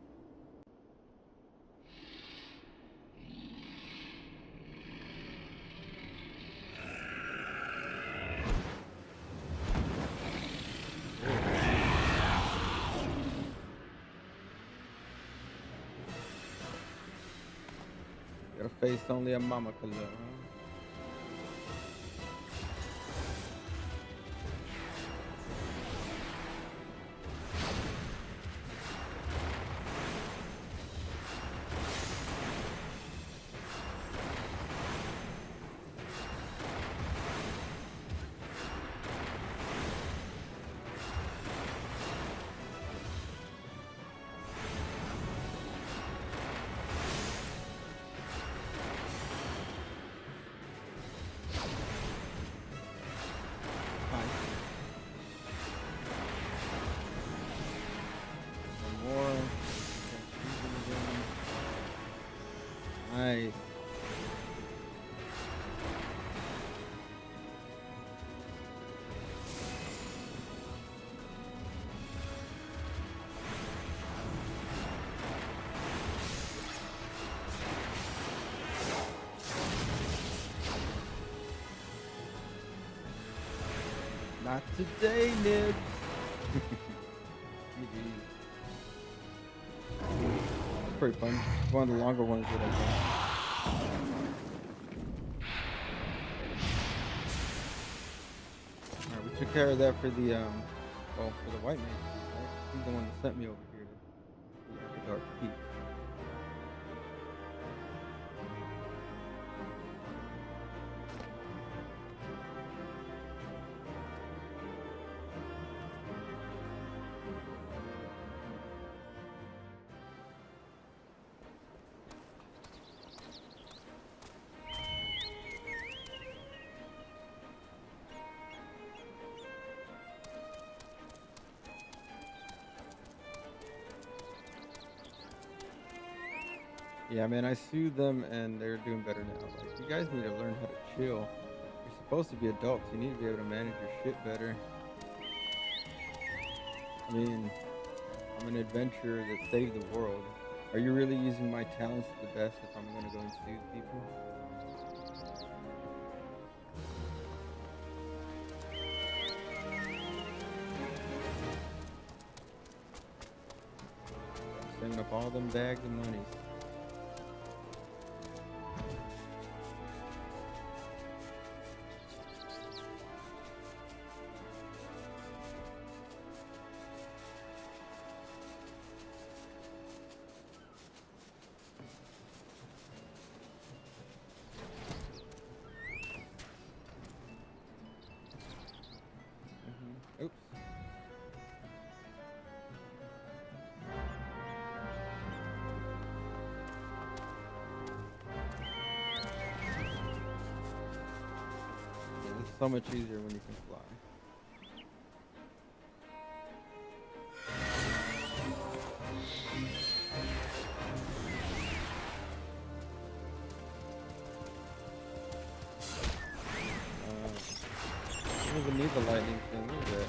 Got a face only a mama could love, huh? Nice. Not today, Nibs. It's pretty fun. It's one of the longer ones that I've done. Alright, we took care of that for the, well, for the white mage, right? He's the one that sent me over here to the Dark Peak. Yeah, man, I sued them and they're doing better now. Like, you guys need to learn how to chill. You're supposed to be adults. You need to be able to manage your shit better. I mean, I'm an adventurer that saved the world. Are you really using my talents to the best if I'm gonna go and sue people? Saving up all them bags of money. Oops. Yeah, it's so much easier when you can fly. I don't even need the lightning thing, look at that.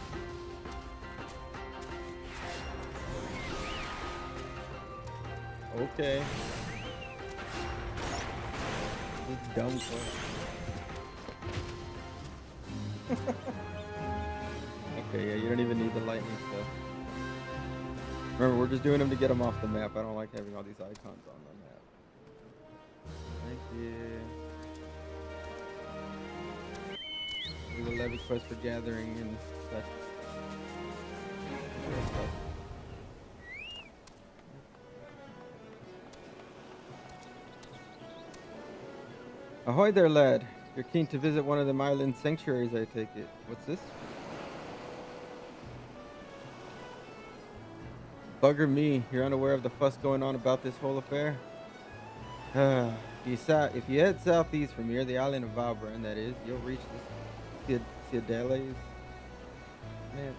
Okay. This dumb quest. Okay, yeah, you don't even need the lightning stuff. Remember, we're just doing them to get them off the map. I don't like having all these icons on the map. Thank you. Do the levy quest for gathering and such. Ahoy there, lad. You're keen to visit one of them island sanctuaries, I take it. What's this? Bugger me. You're unaware of the fuss going on about this whole affair? If you head southeast from here, the island of Valbrand, that is, you'll reach the Citadelles. Man.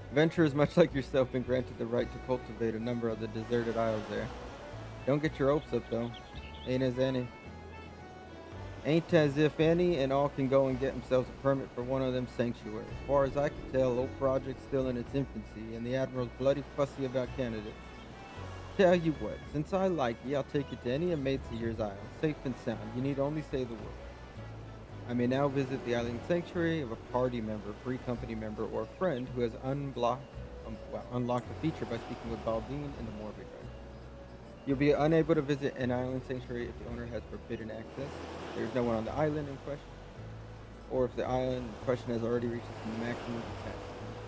Adventurers much like yourself been granted the right to cultivate a number of the deserted isles there. Don't get your hopes up, though. Ain't as if any and all can go and get themselves a permit for one of them sanctuaries. As far as I can tell, old project's still in its infancy, and the Admiral's bloody fussy about candidates. Tell you what, since I like ye, I'll take you to any of mates of yours isle, safe and sound. You need only say the word. I may now visit the island sanctuary of a party member, free company member, or a friend who has unlocked the feature by speaking with Baldine in the Morbid Garden. You'll be unable to visit an island sanctuary if the owner has forbidden access. There's no one on the island in question, or if the island in question has already reached its maximum capacity.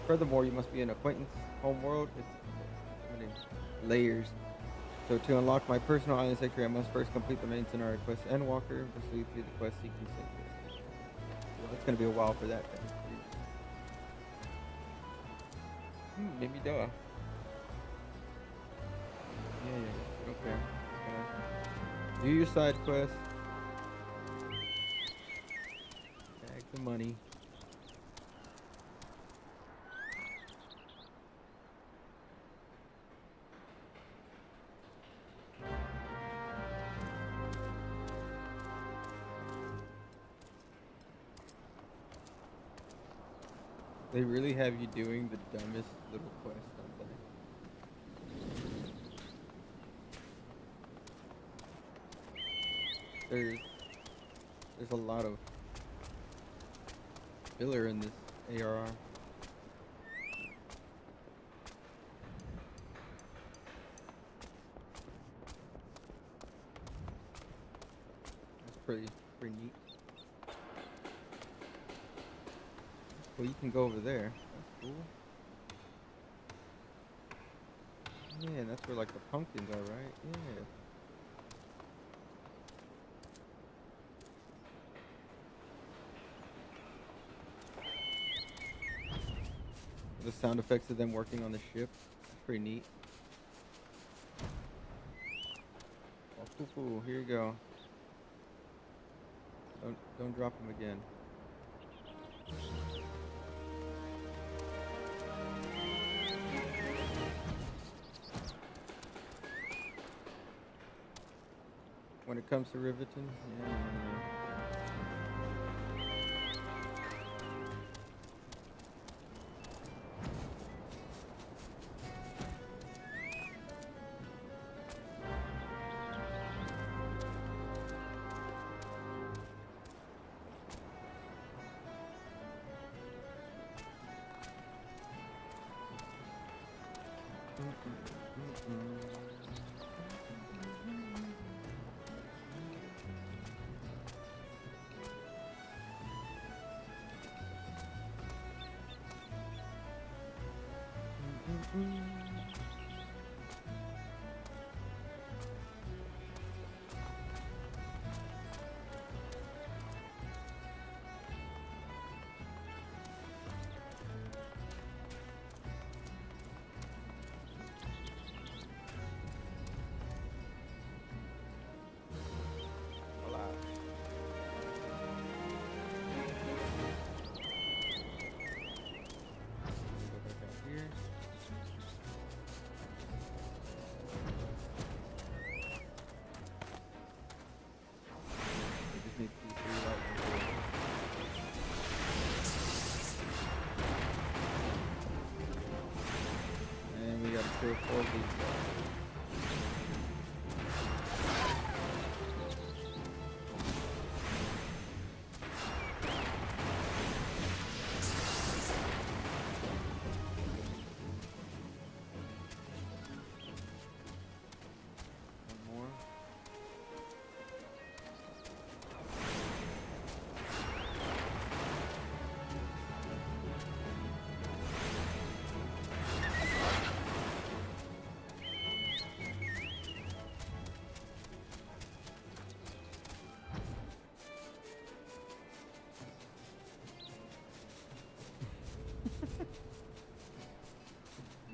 Furthermore, you must be an acquaintance homeworld. It's many layers. So to unlock my personal island sanctuary, I must first complete the main scenario quest and Walker, proceed through the quest seeking sanctuary. Well, it's gonna be a while for that then. Maybe duh. Yeah. Okay. Do your side quest. Bag the money. They really have you doing the dumbest little quest, don't they? There's a lot of filler in this ARR. That's pretty neat. Well, you can go over there. That's cool. Yeah, that's where like the pumpkins are, right? Yeah. The sound effects of them working on the ship. That's pretty neat. Oh, poo-poo, here you go. Don't drop him again. When it comes to Riverton, yeah. And we gotta kill 4 of these guys. One more.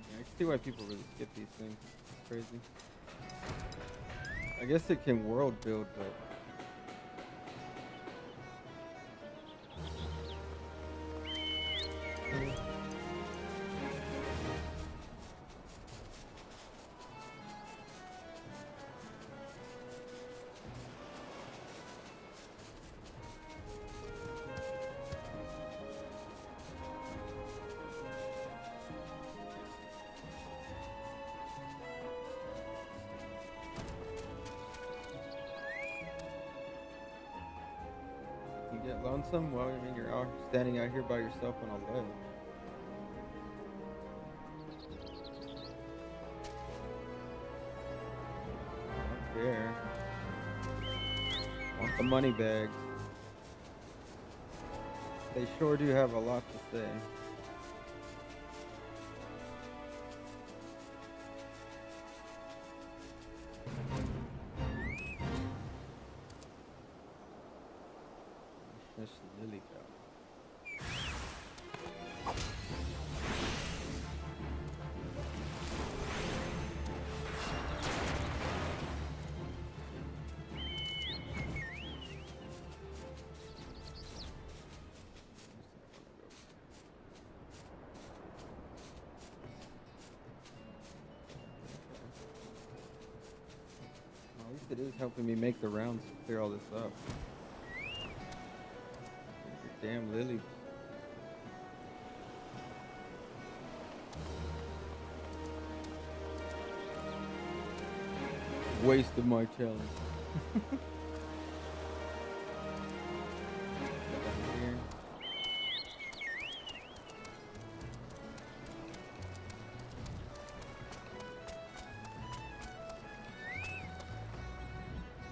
I can see why people really skip these things. It's crazy. I guess it can world build, but you get lonesome. Well, I mean, you're out standing out here by yourself on a ledge. Not fair. Want the money bags. They sure do have a lot to say. This lily cow. At least it is helping me make the rounds to clear all this up. Damn lilies. Waste of my challenge.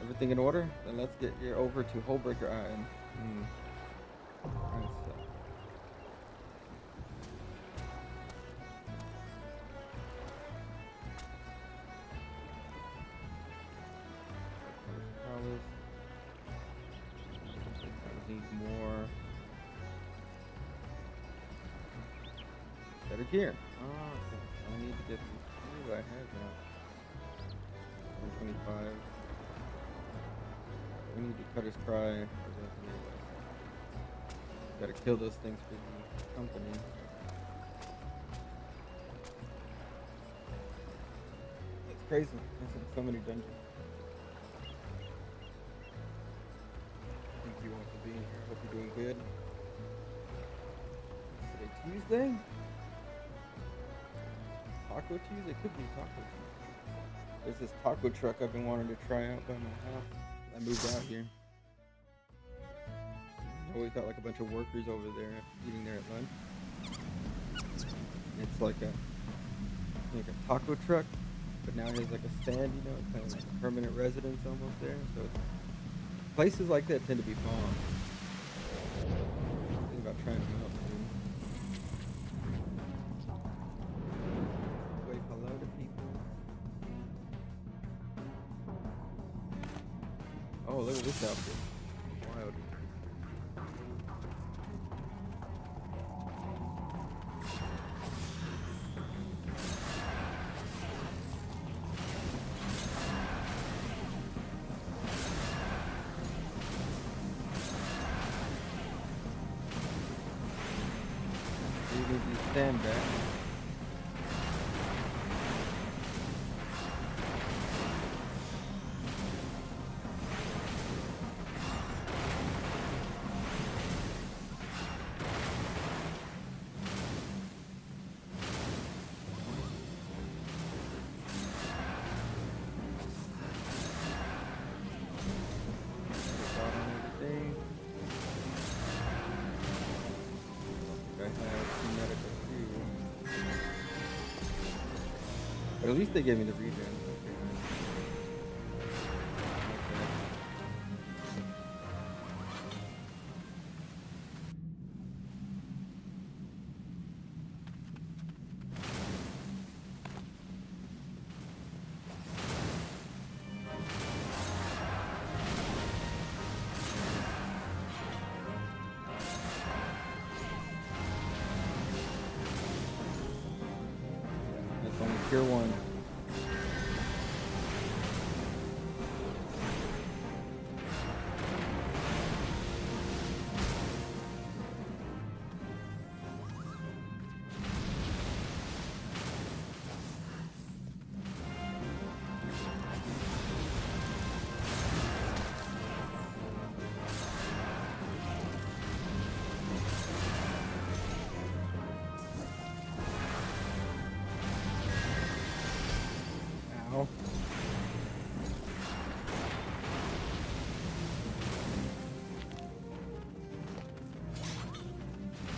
Everything in order? Then let's get you over to Hullbreaker Island. gear. Oh, okay. I need to get these. What do I have now? 125. We need to cut his cry. Gotta kill those things for the company. It's crazy. There's so many dungeons. Thank you all for being here. Hope you're doing good. Today Tuesday? Taco Tuesday? Could be Taco Tuesday. There's this taco truck I've been wanting to try out by my house. I moved out here. I always got like a bunch of workers over there eating there at lunch. It's like a taco truck, but now it has like a stand, you know, it's kind of like a permanent residence almost there. So places like that tend to be bomb. Think about trying them out soon. Wave hello to people. Oh, look at this outfit. Wild. You need to stand back. But at least they gave me the regen. That's only tier 1. Ow.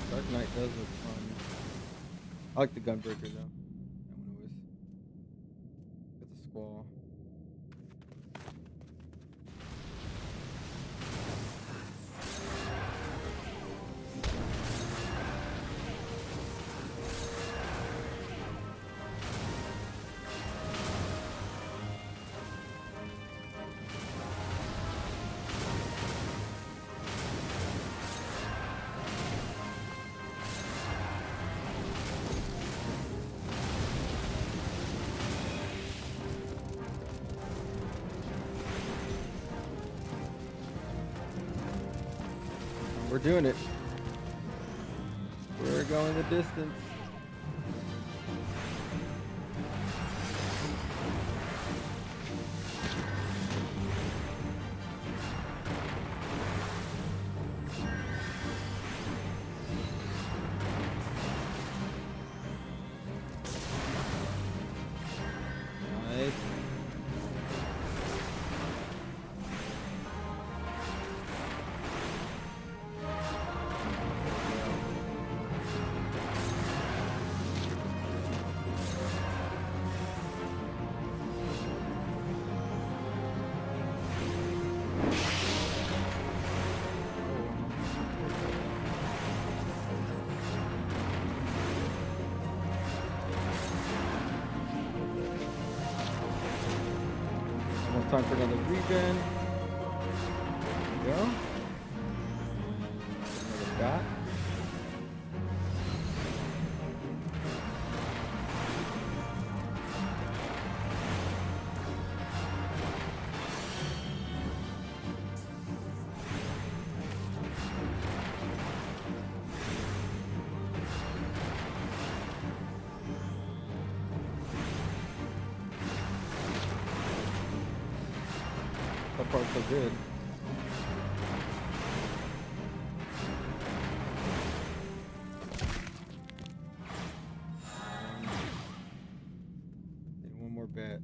Dark Knight does look fun. I like the Gunbreaker though. That one was. Got the Squall. We're doing it. We're going the distance. Nice. Almost time for another regen. There we go. Another dot. far so good. And one more bet.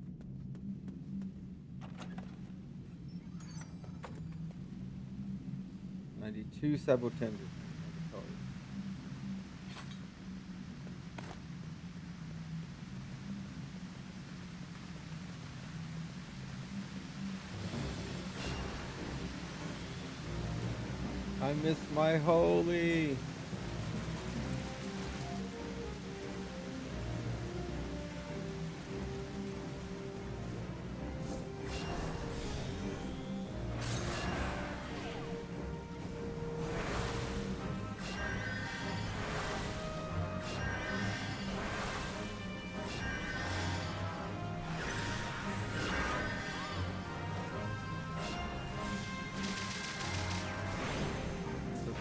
92 sabo tenders. I missed my holy.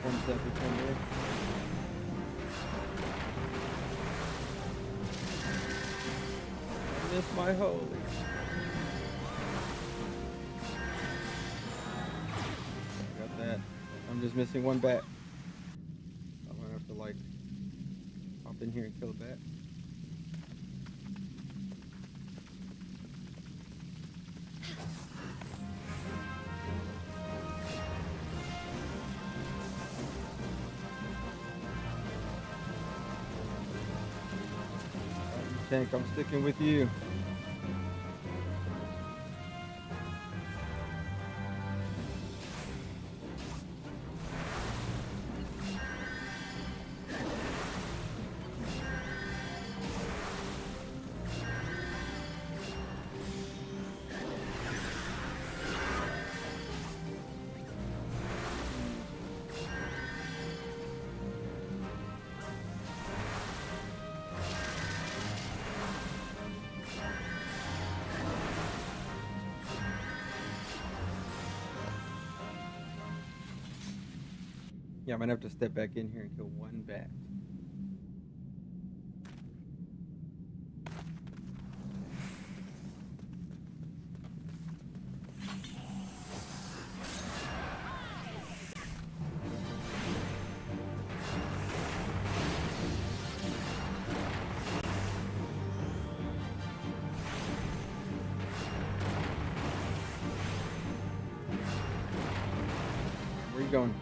One second tender. I missed my holy. Got that. I'm just missing one bat. I'm gonna have to like hop in here and kill a bat. Tank, I'm sticking with you. Yeah, I'm gonna have to step back in here and kill one bat. Where you going?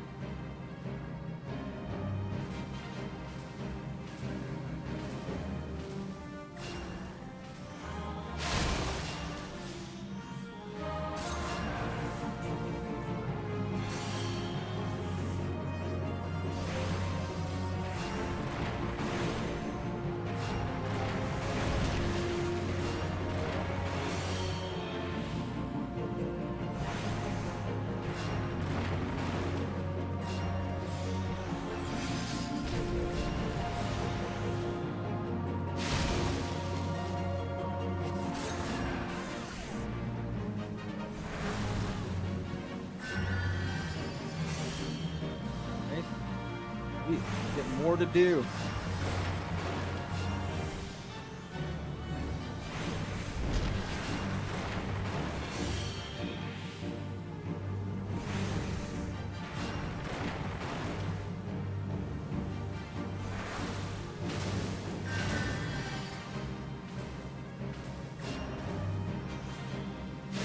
Get more to do.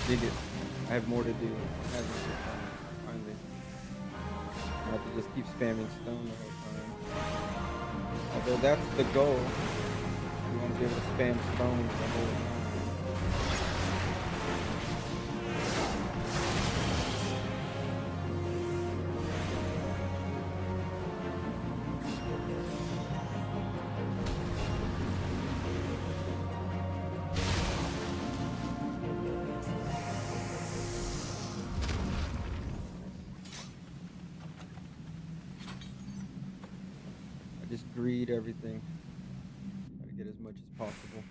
Dig it. I have more to do. Finally. I have to just keep spamming stone the whole time. Although that's the goal. You want to be able to spam stone the whole time. Just greed everything. Try to get as much as possible.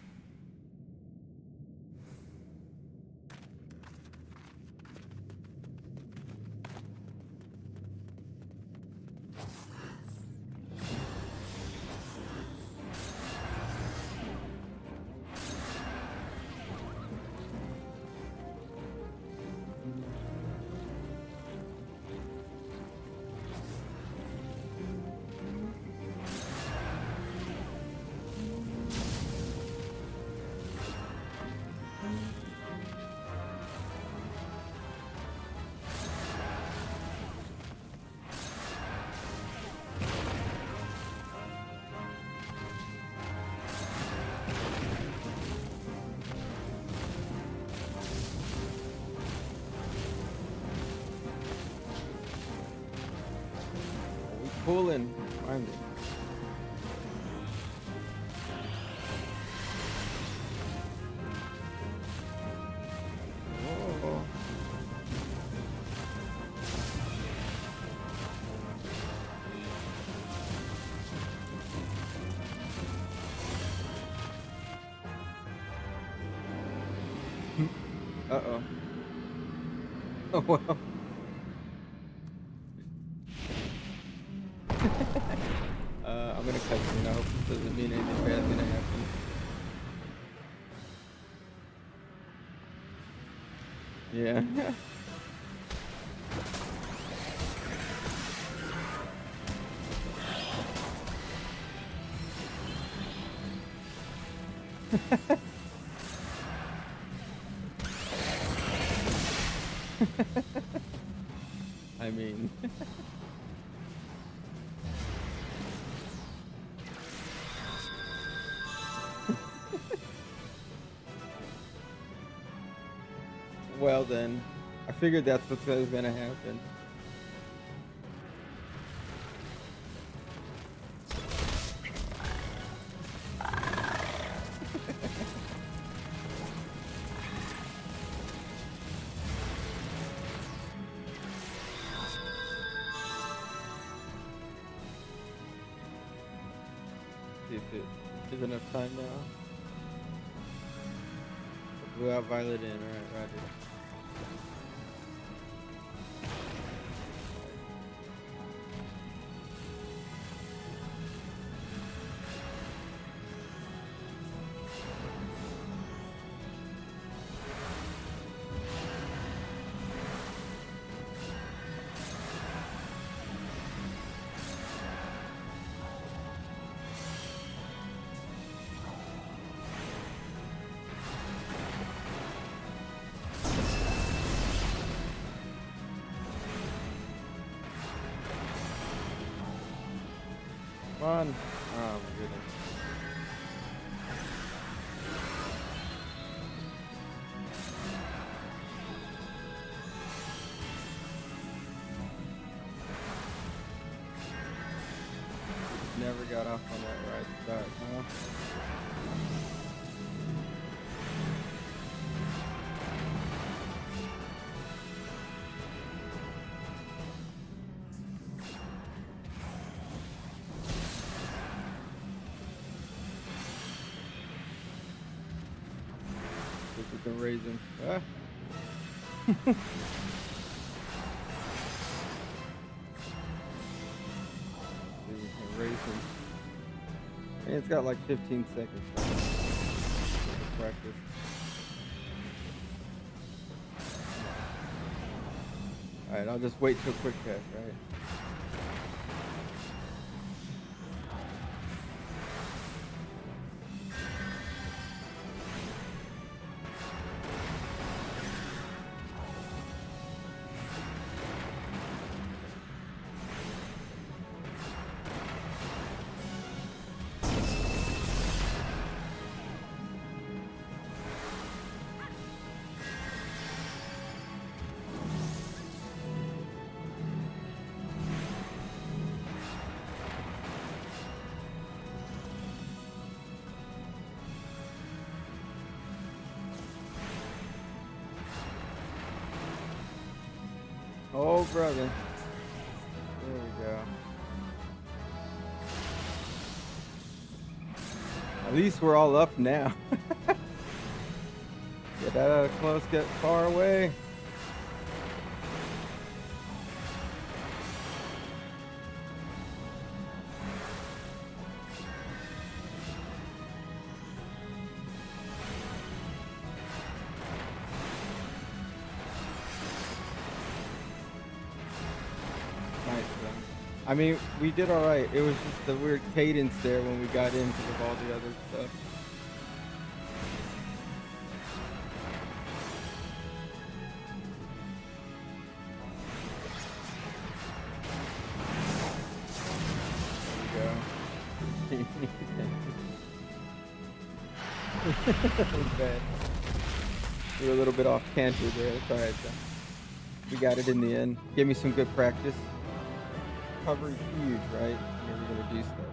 pulling. Find it. Whoa. Uh-oh. Oh, well. I'm gonna cut you now. Doesn't mean anything bad's gonna happen. Yeah. I mean, well then, I figured that's what's gonna happen. See if it is enough time now. Blue out, violet in. Alright, roger. Come on. Oh my goodness. Never got off on that right start, huh? If we can raise him. Ah. See if we can raise him. And it's got like 15 seconds to practice. Alright, I'll just wait till quick cast, right? Oh, brother. There we go. At least we're all up now. Get out of close, get far away. I mean, we did all right. It was just the weird cadence there when we got into all the other stuff. There we go. That was bad. We were a little bit off canter there. It's all right, though. We got it in the end. Gave me some good practice. recovery huge, right? Whenever you're gonna do stuff. So.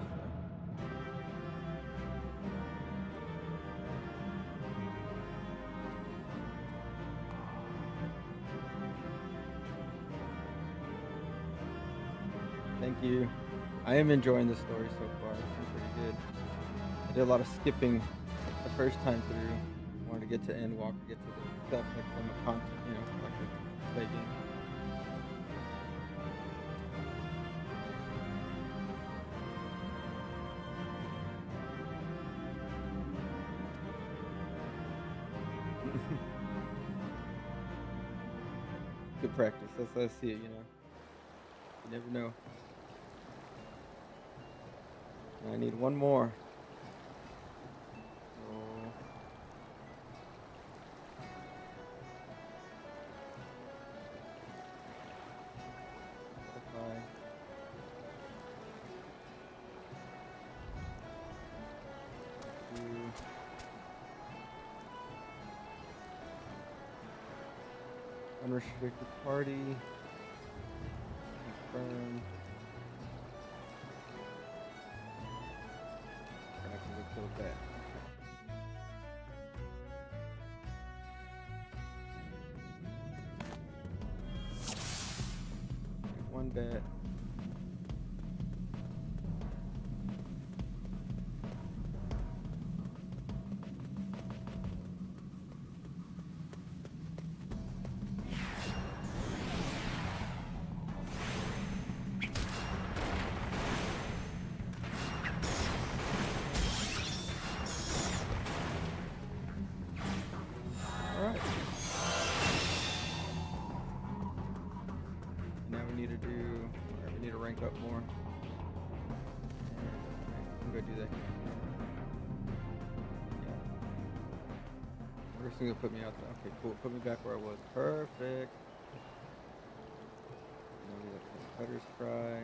Thank you. I am enjoying the story so far. It's been pretty good. I did a lot of skipping the first time through. I wanted to get to Endwalker, get to the stuff like from a content, like a play game. Good practice. That's how I see it, You never know. I need one more. Oh. Butterfly. Unrestricted party. Confirm. I can go kill that. One bat. We need to rank up more. I'm gonna do that. Yeah. First thing will put me out there. Okay, cool. Put me back where I was. Perfect. Now we got the Cutter's Cry.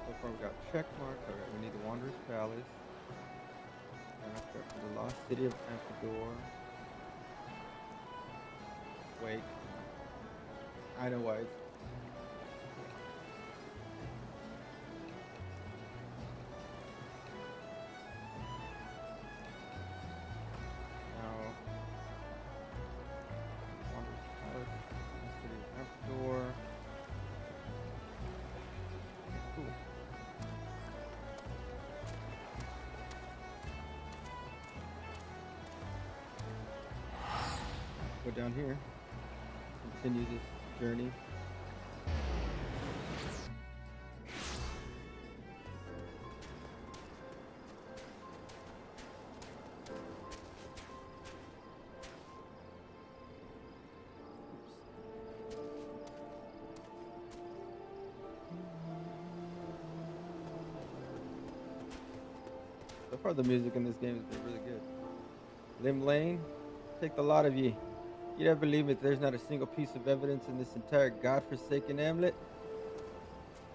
So far we got check mark. Alright, we need the Wanderer's Palace. The Lost City of Amphior. Wait. I know why. Now, Wanderer's Palace, Lost City of Amphior. Cool. Go down here, continue this journey. So far the music in this game has been really good. Lim Lane, take the lot of ye. You don't believe it, there's not a single piece of evidence in this entire godforsaken hamlet?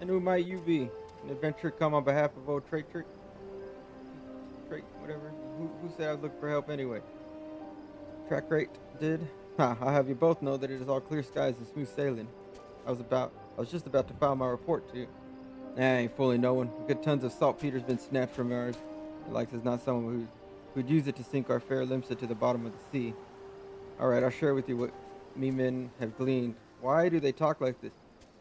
And who might you be? An adventurer come on behalf of old Trait, whatever. Who said I was looking for help anyway? Track rate did? Ha, I'll have you both know that it is all clear skies and smooth sailing. I was just about to file my report to you. Nah, I ain't fooling no one. Good tons of saltpeter's been snatched from ours. It likes is not someone who'd use it to sink our fair Limsa to the bottom of the sea. Alright, I'll share with you what me men have gleaned. Why do they talk like this?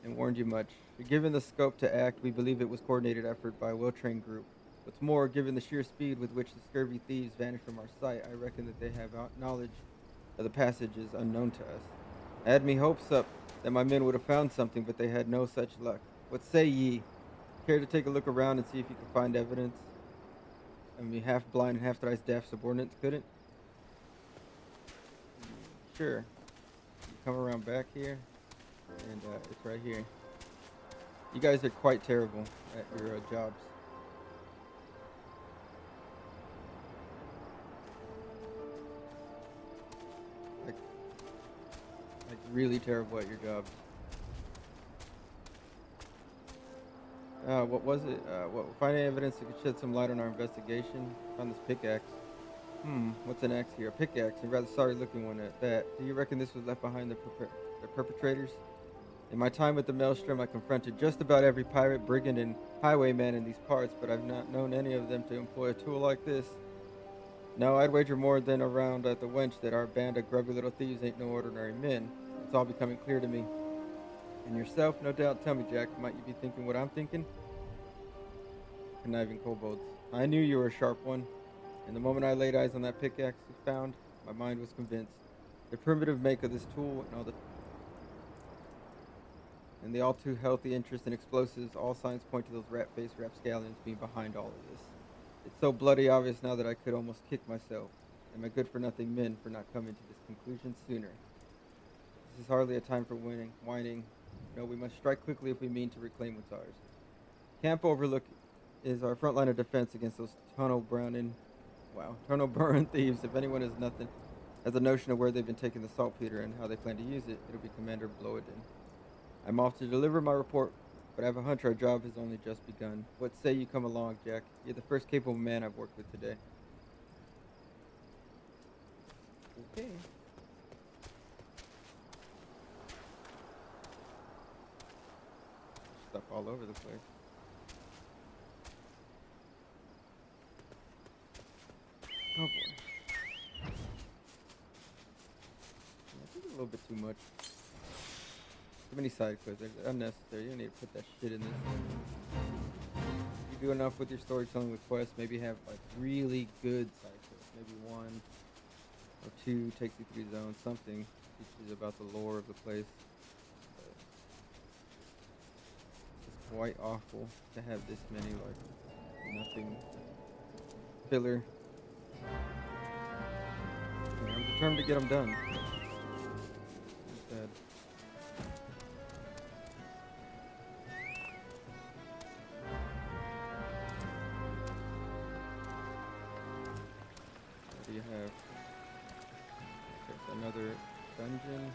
And warned you much. Given the scope to act, we believe it was coordinated effort by a well-trained group. What's more, given the sheer speed with which the scurvy thieves vanish from our sight, I reckon that they have knowledge of the passages unknown to us. I had me hopes up that my men would have found something, but they had no such luck. What say ye? Care to take a look around and see if you can find evidence? I mean, half-blind and half-thrice deaf subordinates couldn't? Sure. You come around back here, and it's right here. You guys are quite terrible at your jobs. Like really terrible at your jobs. What was it? Finding evidence that could shed some light on our investigation. Found this pickaxe. What's an axe here? A pickaxe, a rather sorry looking one at that. Do you reckon this was left behind the perpetrators? In my time with the Maelstrom, I confronted just about every pirate, brigand, and highwayman in these parts, but I've not known any of them to employ a tool like this. No, I'd wager more than a round at the wench that our band of grubby little thieves ain't no ordinary men. It's all becoming clear to me. And yourself, no doubt. Tell me, Jack, might you be thinking what I'm thinking? Conniving kobolds. I knew you were a sharp one, and the moment I laid eyes on that pickaxe you found, my mind was convinced. The primitive make of this tool and the all too healthy interest in explosives, all signs point to those rat-faced rapscallions being behind all of this. It's so bloody obvious now that I could almost kick myself, and my good-for-nothing men for not coming to this conclusion sooner. This is hardly a time for whining. No, we must strike quickly if we mean to reclaim what's ours. Camp Overlook is our front line of defense against those tunnel burning thieves. If anyone has a notion of where they've been taking the saltpeter and how they plan to use it, it'll be Commander Bloedin. I'm off to deliver my report, but I have a hunch our job has only just begun. What say you come along, Jack? You're the first capable man I've worked with today. Okay. Stuff all over the place. Oh boy. I think a little bit too much. Too many side quests. They're unnecessary. You don't need to put that shit in this. You do enough with your storytelling with quests. Maybe have like really good side quests. Maybe one or two takes you through zones. Something teaches you about the lore of the place. But it's quite awful to have this many like nothing filler. I'm determined to get them done. Instead. What do you have? There's another dungeon.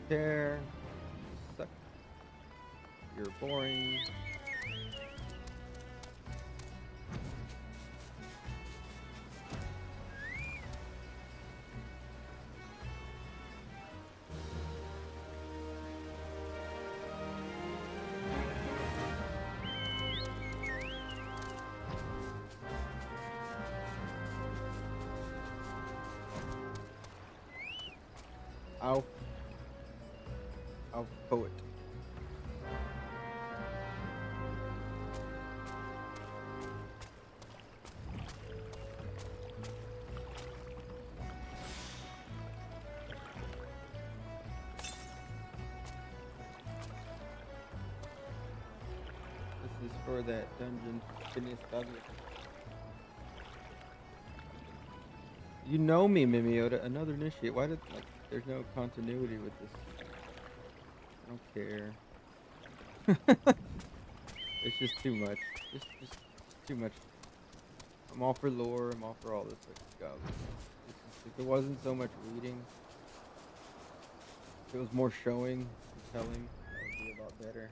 Care. Suck. You're boring. I'll poet. This is for that dungeon. You know me, Mimiota, another initiate. Why did there's no continuity with this? I don't care. It's just too much. Just too much. I'm all for lore. I'm all for all this stuff. If it wasn't so much reading, if it was more showing and telling, that would be a lot better.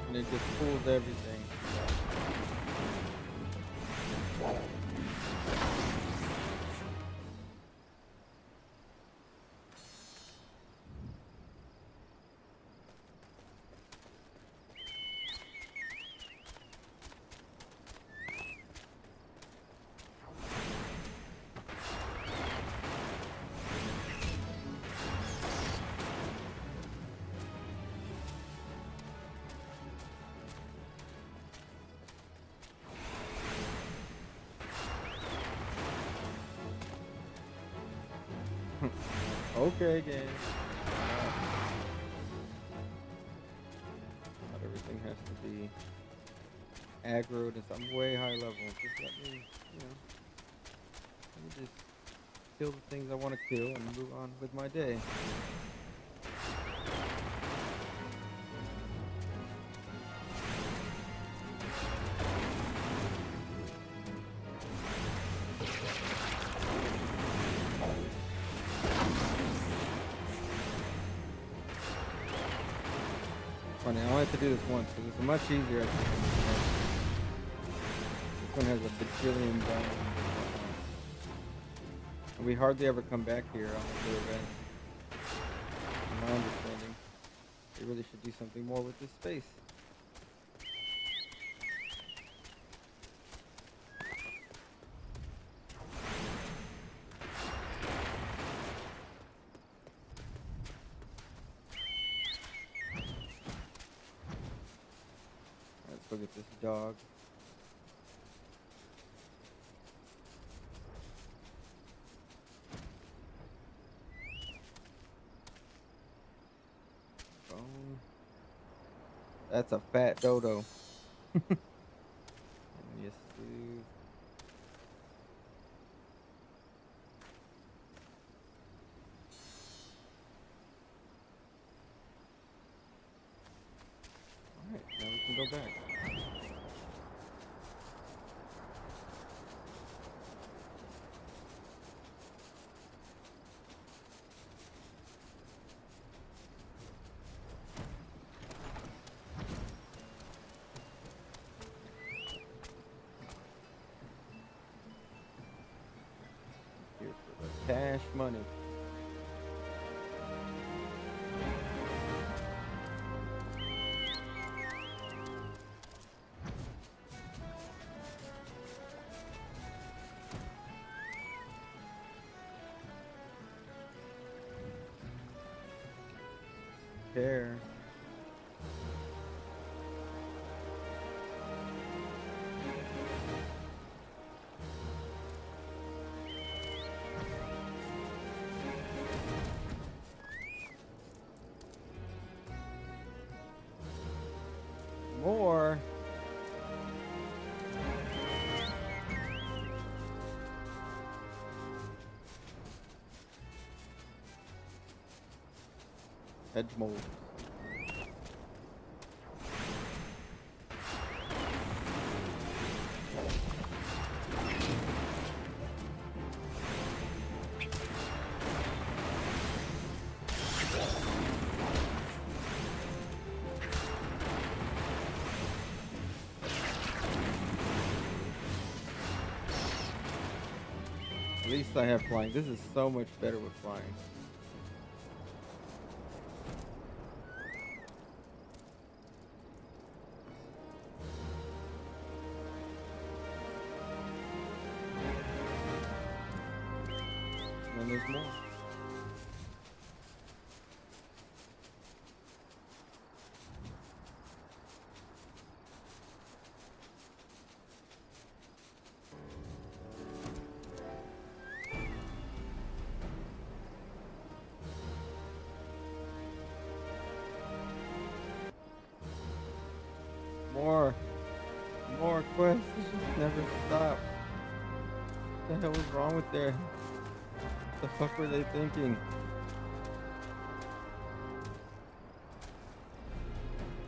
And it just pulls everything. Okay, game. Not everything has to be aggroed at some way high level. Just let me, let me just kill the things I want to kill and move on with my day. Funny, I only have to do this once because it's much easier. This one has a bajillion diamonds. And we hardly ever come back here on the event. In my understanding, they really should do something more with this space. Let's look at this dog. Bone. That's a fat dodo. Yes, dude. Alright, now we can go back. Here for the cash money. Care. More. Hedge mold. At least I have flying. This is so much better with flying. And there's more. More quests. It just never stop. What the hell was wrong with there? What the fuck were they thinking?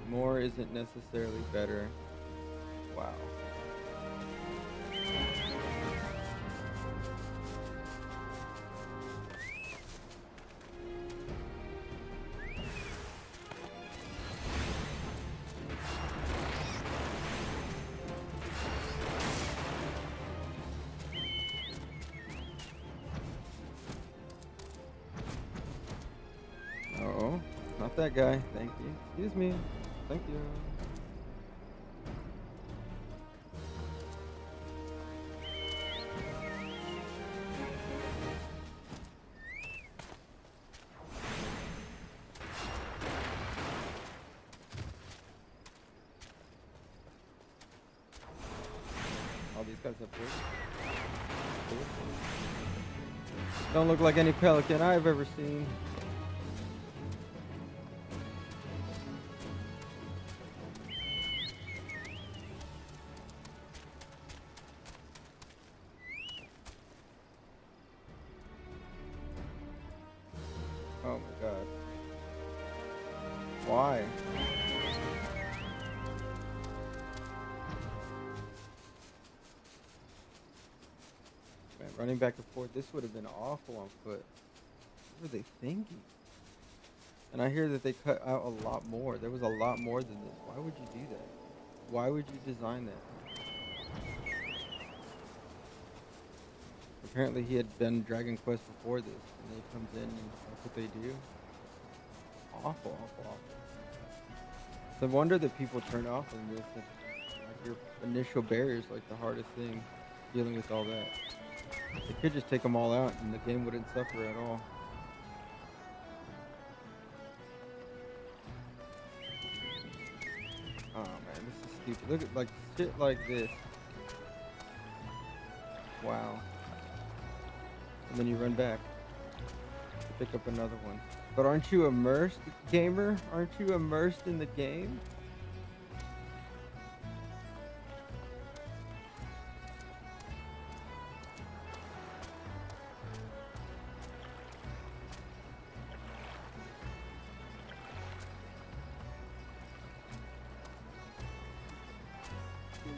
More isn't necessarily better. Wow. Uh-oh. Not that guy. Thank you. Excuse me. Thank you. All these guys have wood. Don't look like any pelican I've ever seen. Oh my god. Why? Man, running back and forth, this would have been awful on foot. What were they thinking? And I hear that they cut out a lot more. There was a lot more than this. Why would you do that? Why would you design that? Apparently he had done Dragon Quest before this, and he comes in and that's what they do. Awful, awful, awful. It's a wonder that people turn off on this. Like your initial barrier is like the hardest thing, dealing with all that. They could just take them all out and the game wouldn't suffer at all. Oh man, this is stupid. Look at like shit like this. Wow. And then you run back to pick up another one. But aren't you immersed, gamer? Aren't you immersed in the game?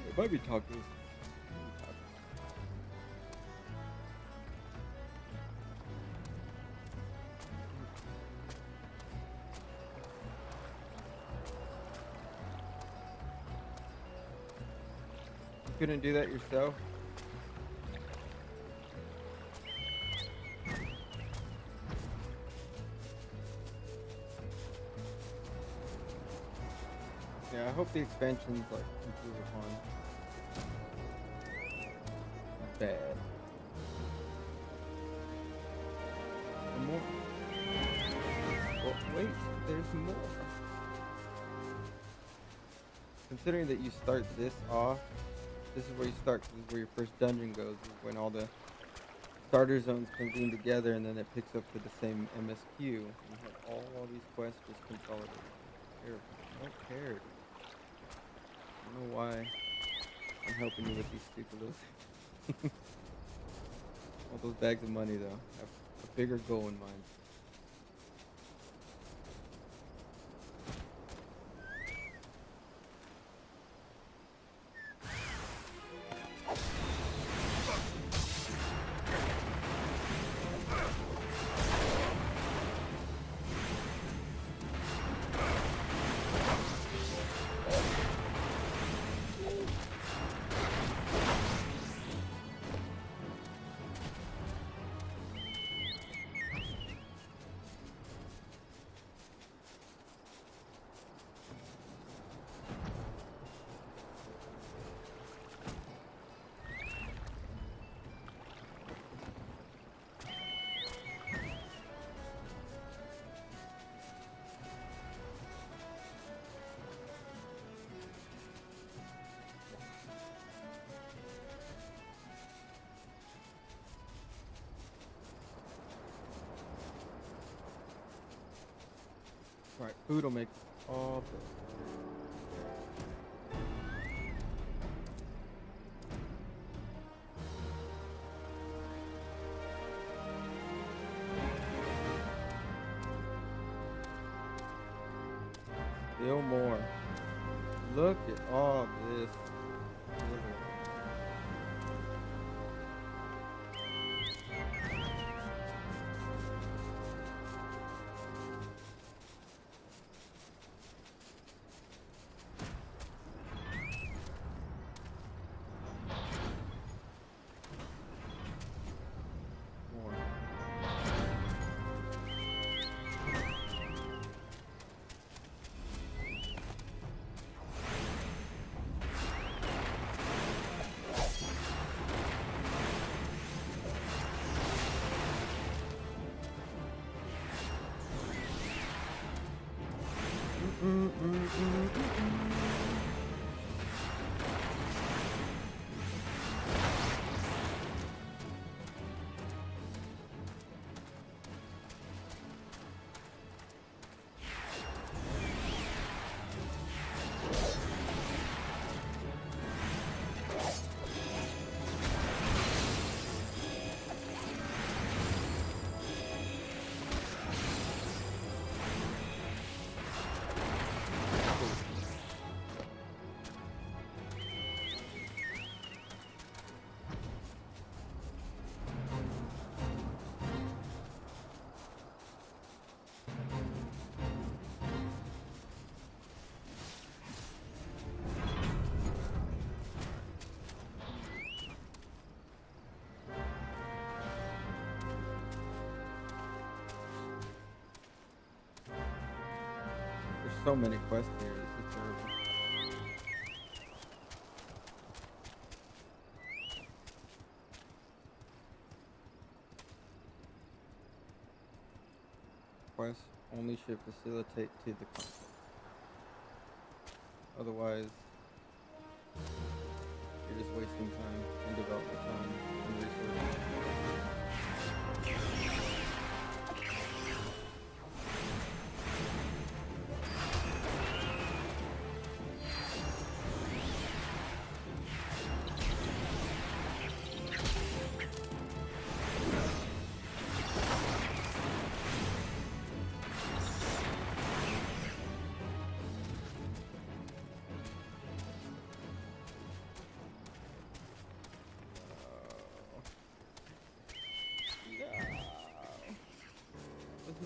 It might be tacos. You couldn't do that yourself? Yeah, I hope the expansions like improve upon bad. And more. Well, wait, there's more. Considering that you start this off, this is where you start. This is where your first dungeon goes. Is when all the starter zones convene together, and then it picks up to the same MSQ. And you have all these quests just consolidated. I don't care. I don't know why I'm helping you with these stupid little things. All those bags of money, though. I have a bigger goal in mind. Right, food will make all the... Still more. Look at all this. so many quests here. This is terrible. Quests only should facilitate to the content. Otherwise, you're just wasting time and development time and resources.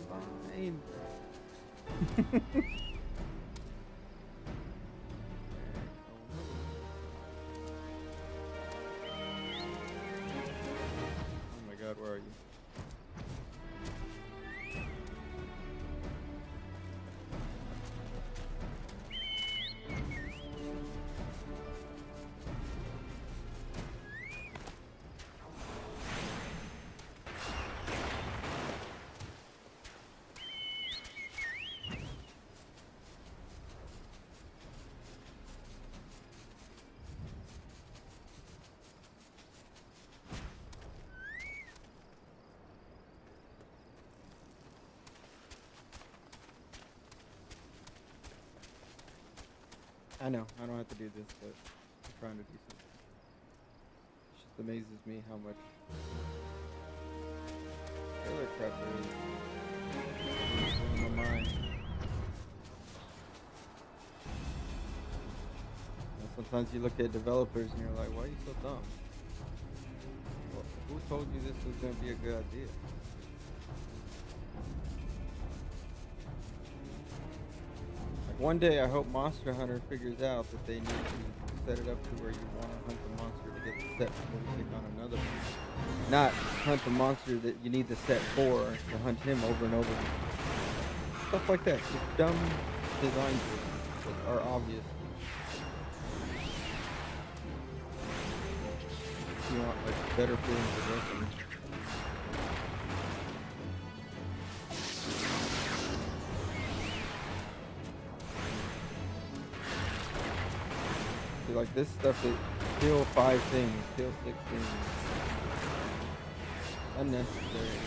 Mine. Oh my god, where are you? I know, I don't have to do this, but I'm trying to do something. It just amazes me how much trailer crap there is in my mind. And sometimes you look at developers and you're like, why are you so dumb? Well, who told you this was going to be a good idea? One day, I hope Monster Hunter figures out that they need to set it up to where you want to hunt the monster to get the set before you take on another one. Not hunt the monster that you need the set for to hunt him over and over again. Stuff like that. Just dumb design choices that are obvious. You want like better feeling progression. Like this stuff that kill 5 things, kill 6 things. Unnecessary.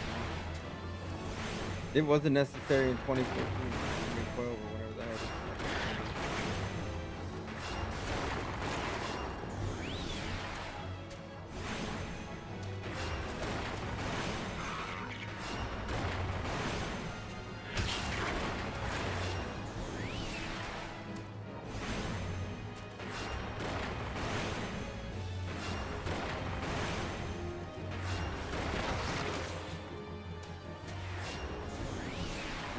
It wasn't necessary in 2014, 2012, or whatever the hell it is.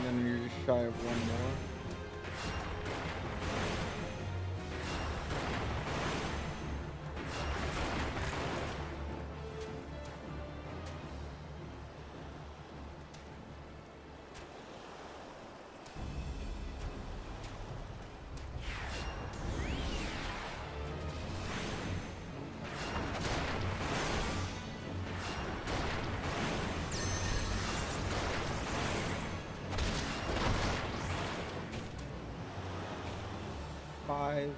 And then you're just shy of one more. Five.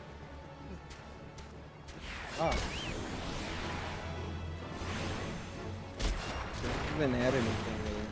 Ah. This doesn't add anything really.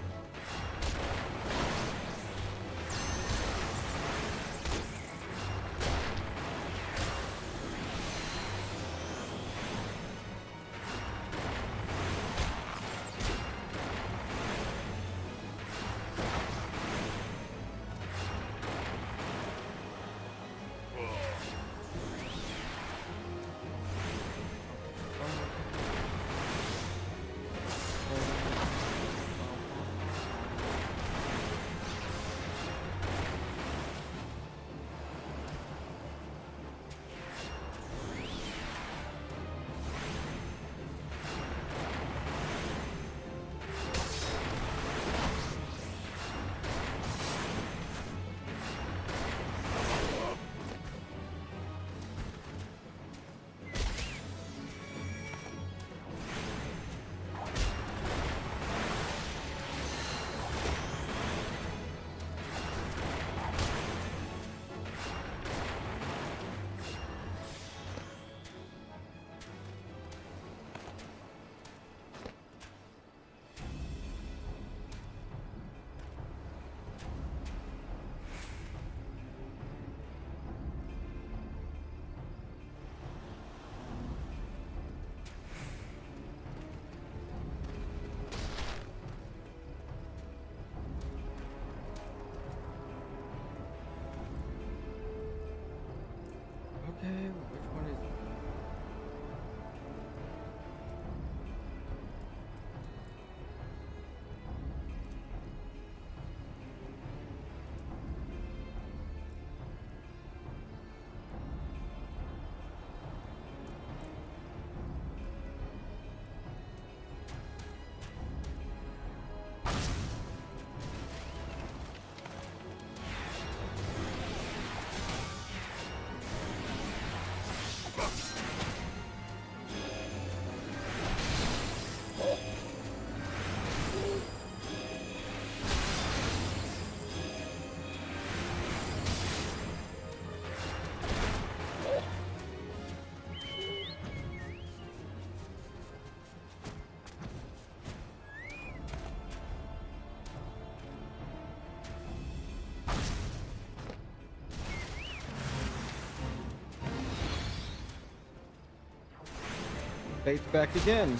Bait's back again.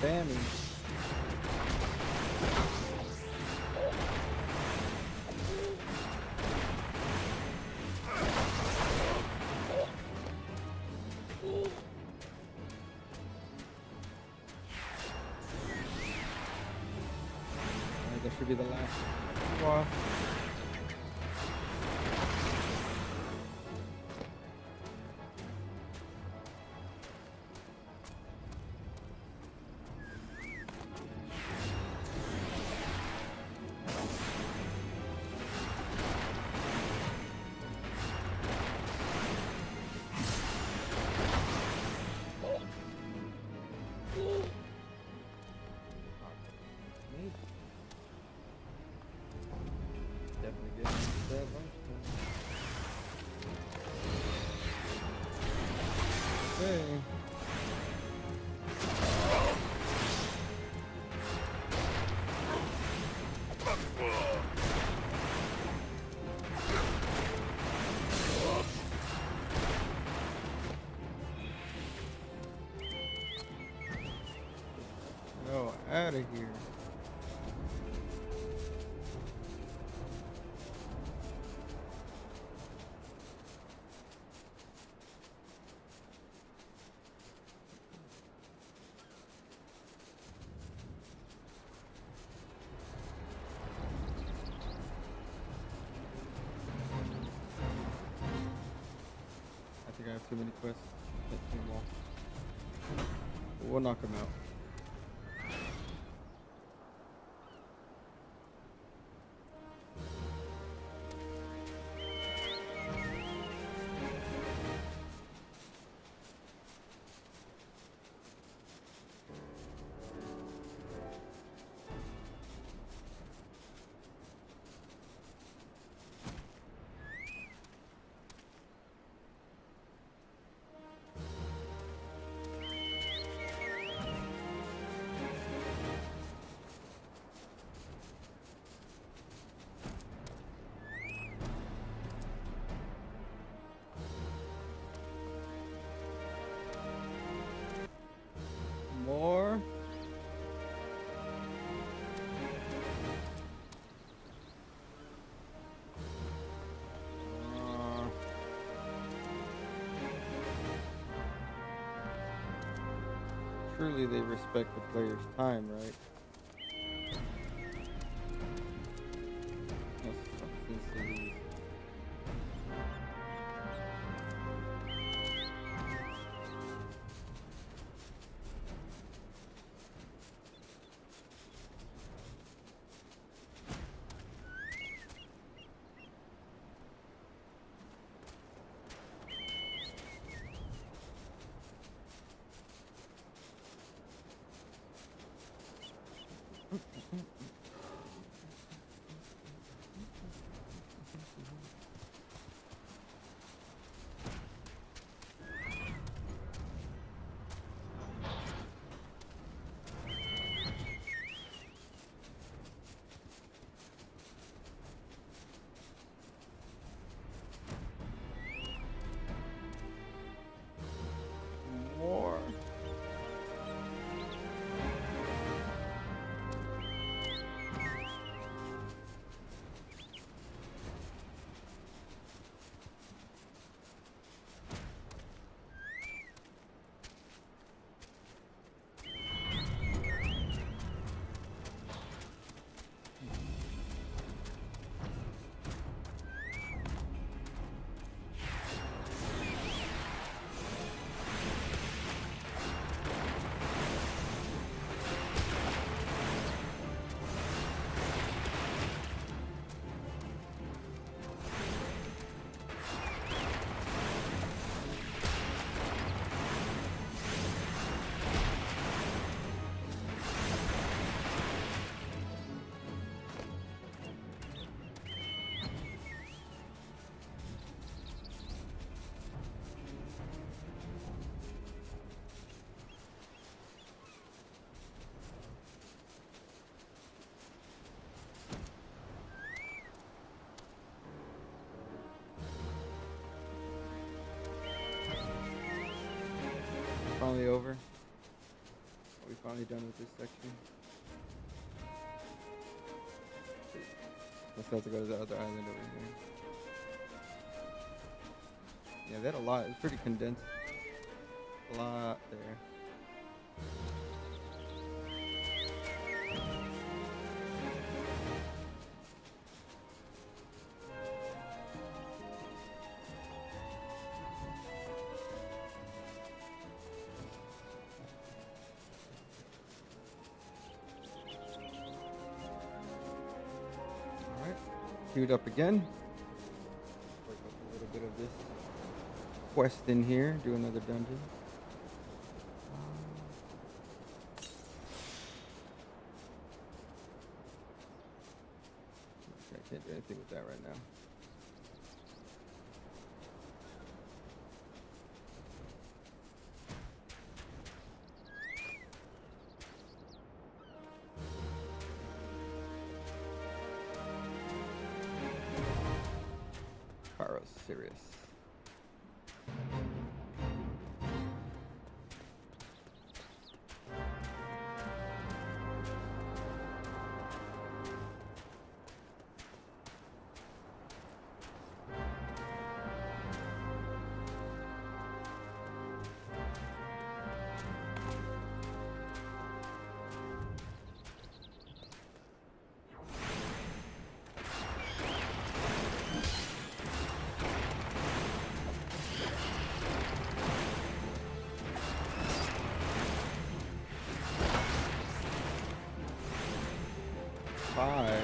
Bammy. Alright, that should be the last one. Definitely getting into that lunchtime. Okay. Oh, out of here. I think I have too many quests. Can't do them all. But we'll knock them out. More. Surely they respect the player's time, right? That's something silly. More. Finally over. finally done with this section. Let's have to go to the other island over here. Yeah, that a lot. It's pretty condensed. A lot there. Alright, queued up again. Work up a little bit of this quest in here, do another dungeon. Okay, I can't do anything with that right now. Pyro's serious. Five.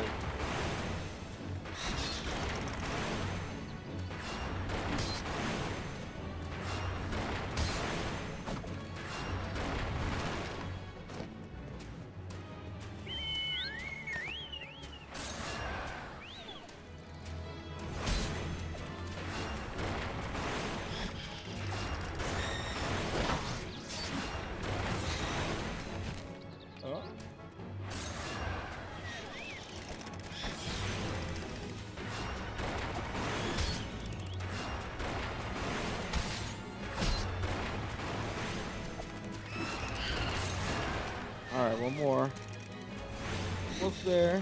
Oh. Alright, one more. Almost there.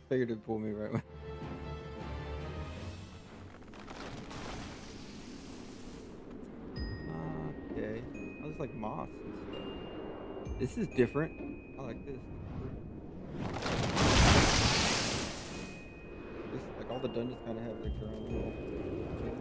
Figured it'd pull me right when. Okay. Oh, it's like moss and stuff. This is different. I like this. This, like all the dungeons kind of have like their own little things and stuff.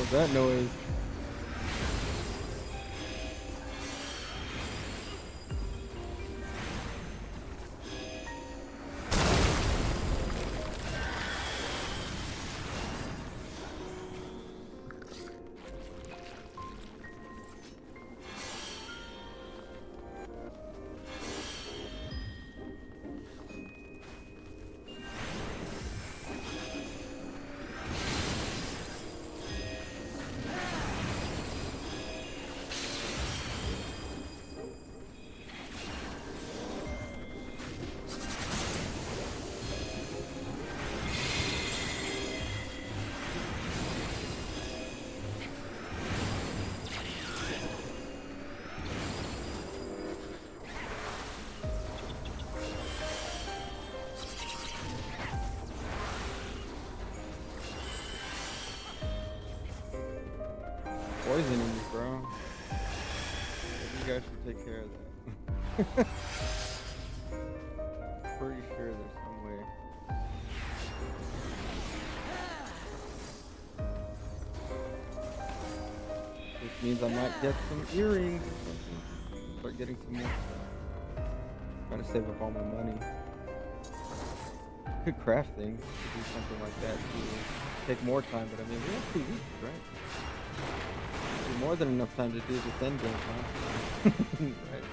was that noise? Poisoning you, bro. Maybe you guys should take care of that. Pretty sure there's some way. Which means I might get some earrings or something. Start getting some more stuff. Trying to save up all my money. Could craft things. Could do something like that too. Take more time, but I mean, we have 2 weeks, right? More than enough time to do this end game, huh? Right.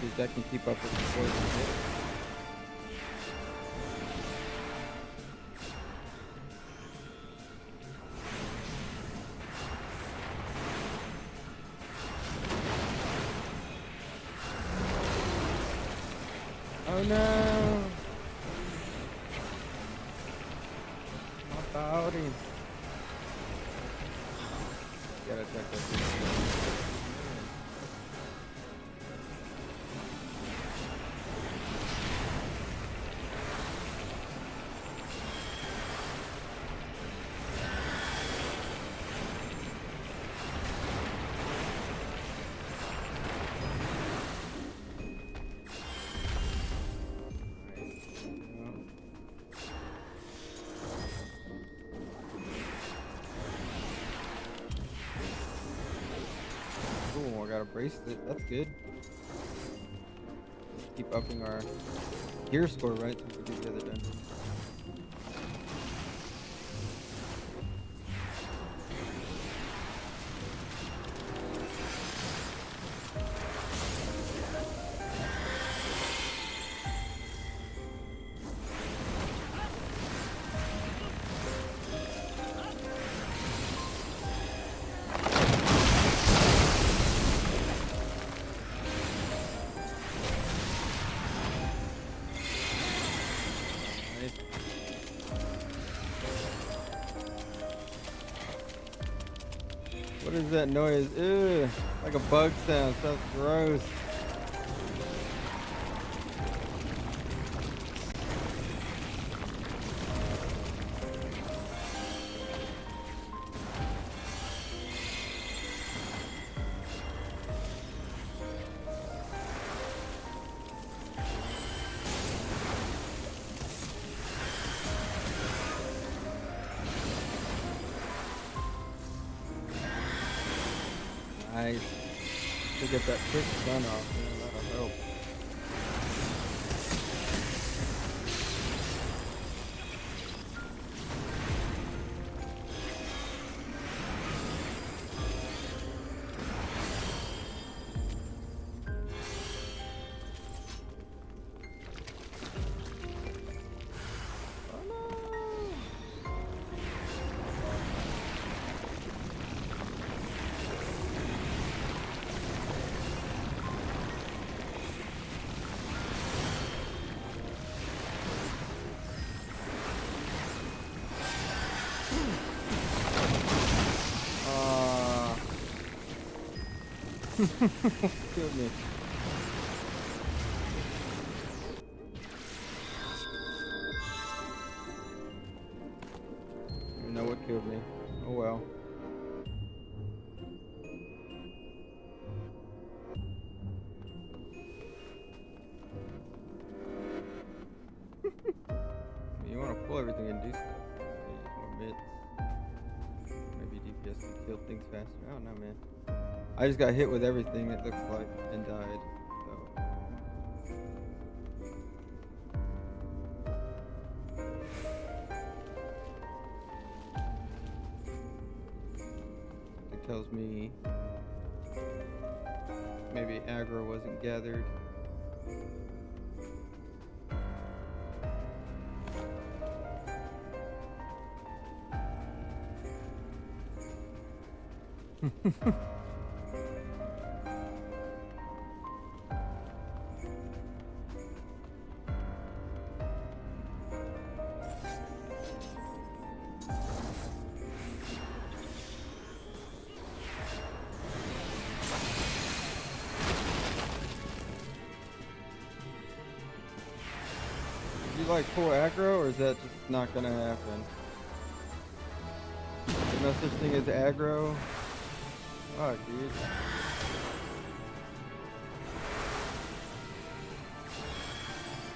See if that can keep up with the poison hit. Oh no! My body. Gotta check that thing. Cool, I got a bracelet. That's good. Keep upping our gear score, right? Since we do the other dungeon. What is that noise? Ew, like a bug sound. Sounds gross. Nice. To get that quick stun off, man, that'll help. Killed me. You know what killed me. Oh well. You want to pull everything and do stuff. Use more bits. Maybe DPS can kill things faster. I don't know, man. I just got hit with everything, it looks like, and died. It tells me maybe aggro wasn't gathered. You like full aggro, or is that just not gonna happen? There's no such thing as aggro. Fuck, dude.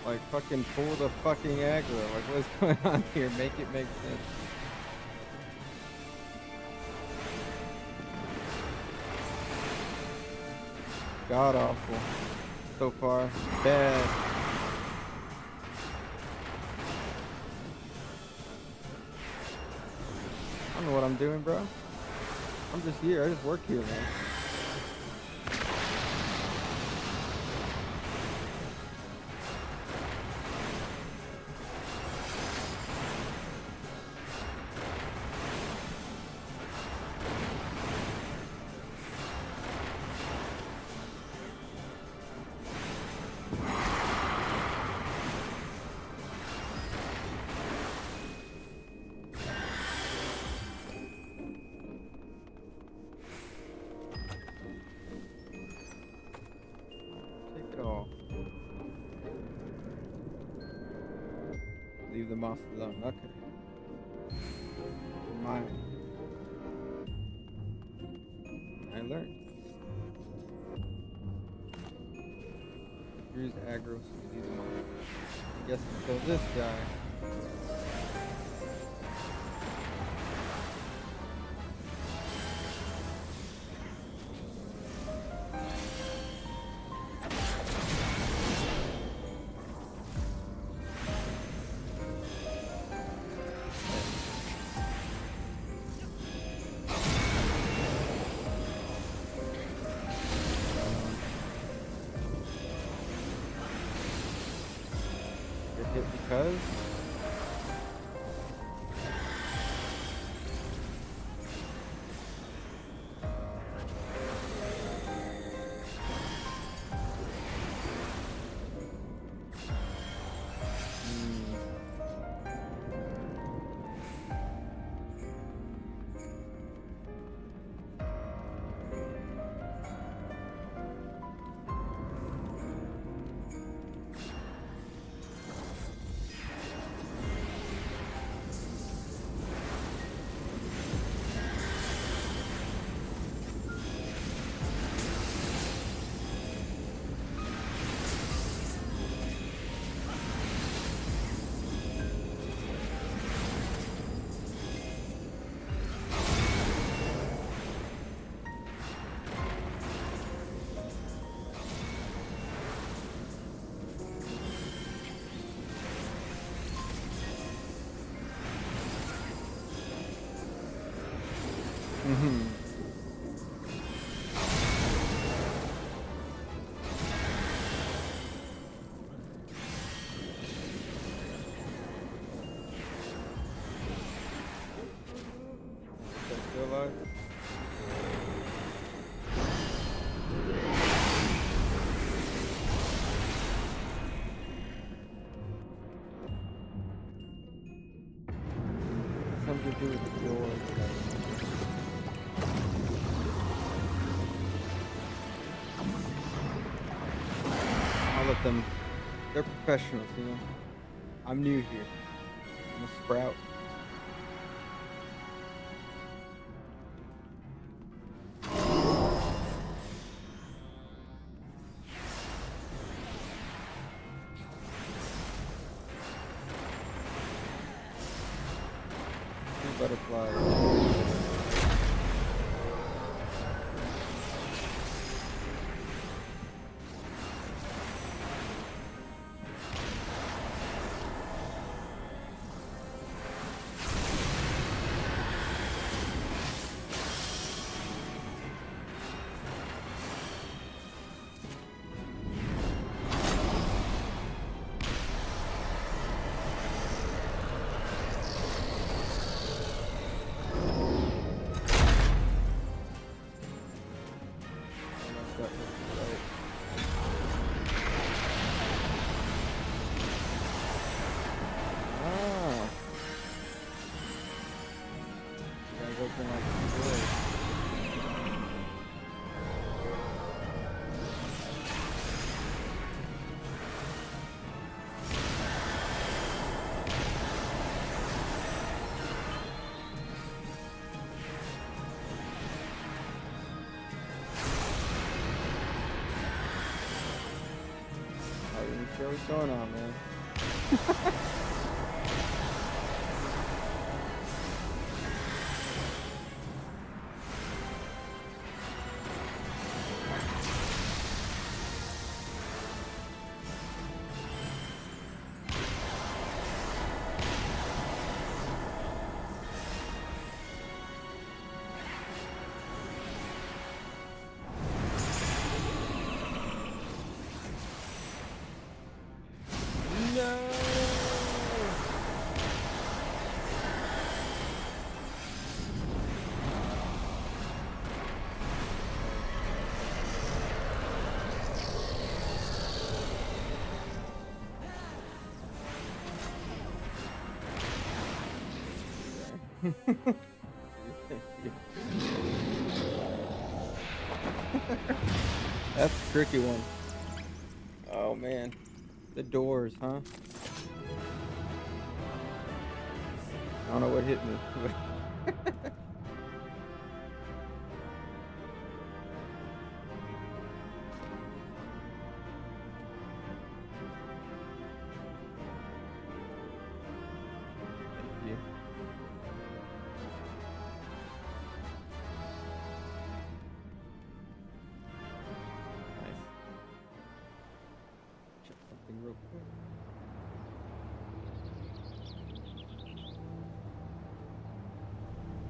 Like, fucking pull the fucking aggro. Like, what's going on here? Make it make sense. God awful. So far. Bad. I don't know what I'm doing, bro. I'm just here. I just work here, man. Leave the moss alone. Okay. Mine. I learned. Here's aggro, so leave the moss. I guess until this guy. Because still alive. Something to do with the door. I'll let them. They're professionals, you know. I'm new here. I'm a sprout. butterflies. What's going on, man? That's a tricky one. Oh man, the doors, huh? I don't know what hit me. Thank you. Check something real quick.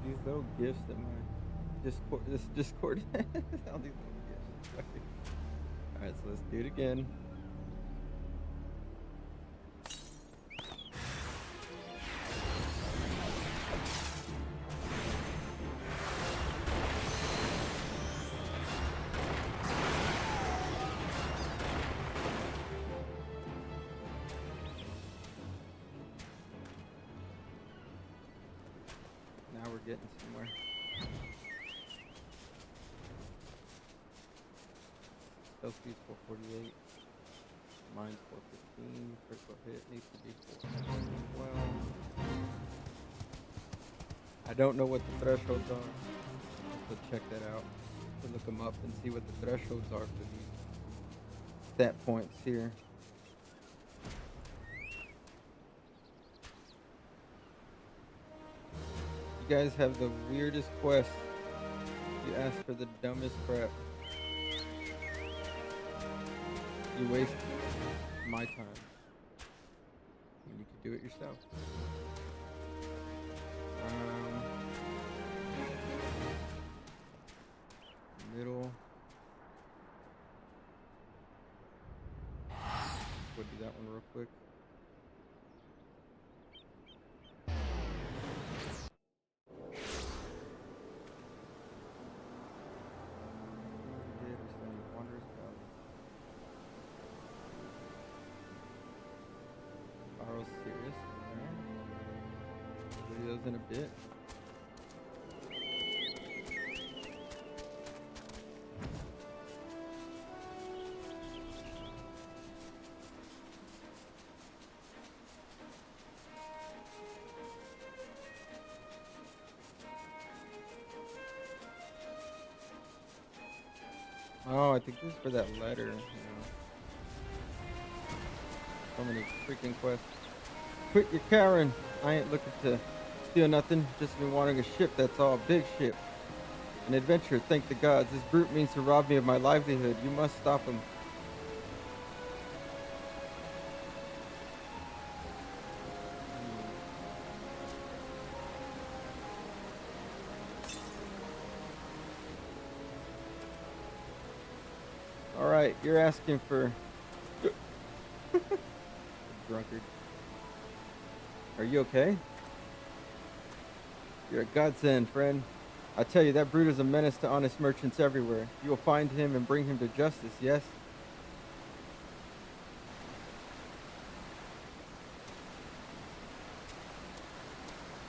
These little gifts that my Discord has. All these little gifts. Alright, so let's do it again. Now we're getting somewhere. Stealth speed's 448. Mine's 415. Critical hit needs to be 412. I don't know what the thresholds are. I'll have to check that out. To look them up and see what the thresholds are for these stat points here. You guys have the weirdest quest. You ask for the dumbest crap. You waste my time when you could do it yourself. Middle. We'll do that one real quick. Serious. Videos in a bit. Oh, I think this is for that letter. You know. So many freaking quests. Quit your Karen. I ain't looking to Steal nothing, just me wanting a ship, that's all. Big ship. An adventure, thank the gods. This brute means to rob me of my livelihood. You must stop him. Alright, you're asking for... drunkard. Are you okay? You're a godsend, friend. I tell you, that brute is a menace to honest merchants everywhere. You will find him and bring him to justice, yes?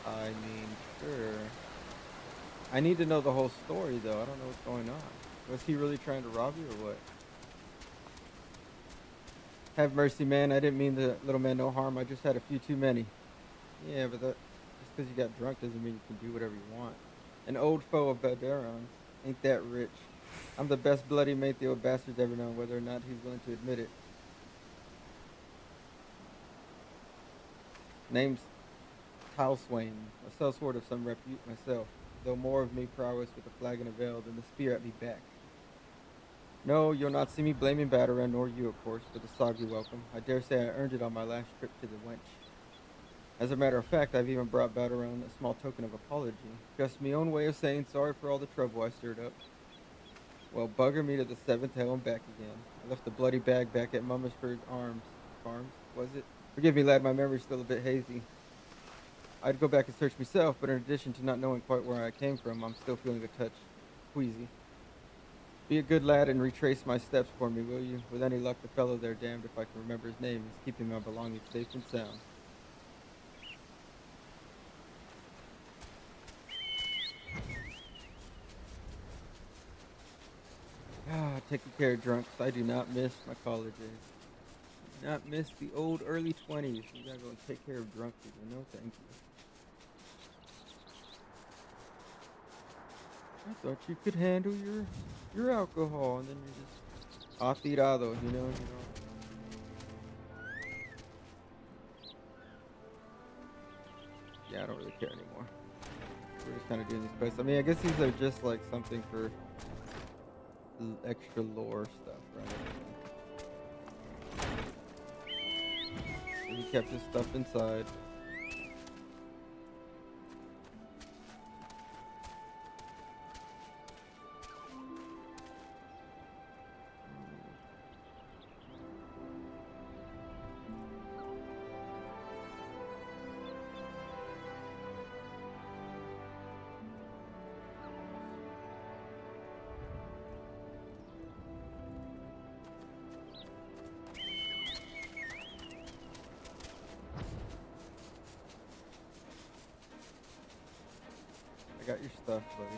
I mean, sure. I need to know the whole story, though. I don't know what's going on. Was he really trying to rob you or what? Have mercy, man. I didn't mean the little man no harm. I just had a few too many. Yeah, but just because you got drunk doesn't mean you can do whatever you want. An old foe of Balderon's. Ain't that rich? I'm the best bloody mate the old bastard's ever known, whether or not he's willing to admit it. Name's Talswain, a sellsword of some repute myself, though more of me prowess with the flagon of ale than the spear at me back. No, you'll not see me blaming Battera, nor you, of course, for the soggy welcome. I dare say I earned it on my last trip to the wench. As a matter of fact, I've even brought Battera a small token of apology. Just me own way of saying sorry for all the trouble I stirred up. Well, bugger me to the seventh hell and back again. I left the bloody bag back at Mummersford Farms, was it? Forgive me, lad, my memory's still a bit hazy. I'd go back and search myself, but in addition to not knowing quite where I came from, I'm still feeling a touch queasy. Be a good lad and retrace my steps for me, will you? With any luck, the fellow there, damned if I can remember his name, is keeping my belongings safe and sound. Taking care of drunks. I do not miss my college days. Do not miss the old early 20s. You gotta go and take care of drunk people. No, thank you. I thought you could handle your alcohol, and then you're just atirado, you know. Yeah, I don't really care anymore. We're just kind of doing these quests. I mean, I guess these are just like something for extra lore stuff, right? So he kept his stuff inside. Got your stuff, buddy.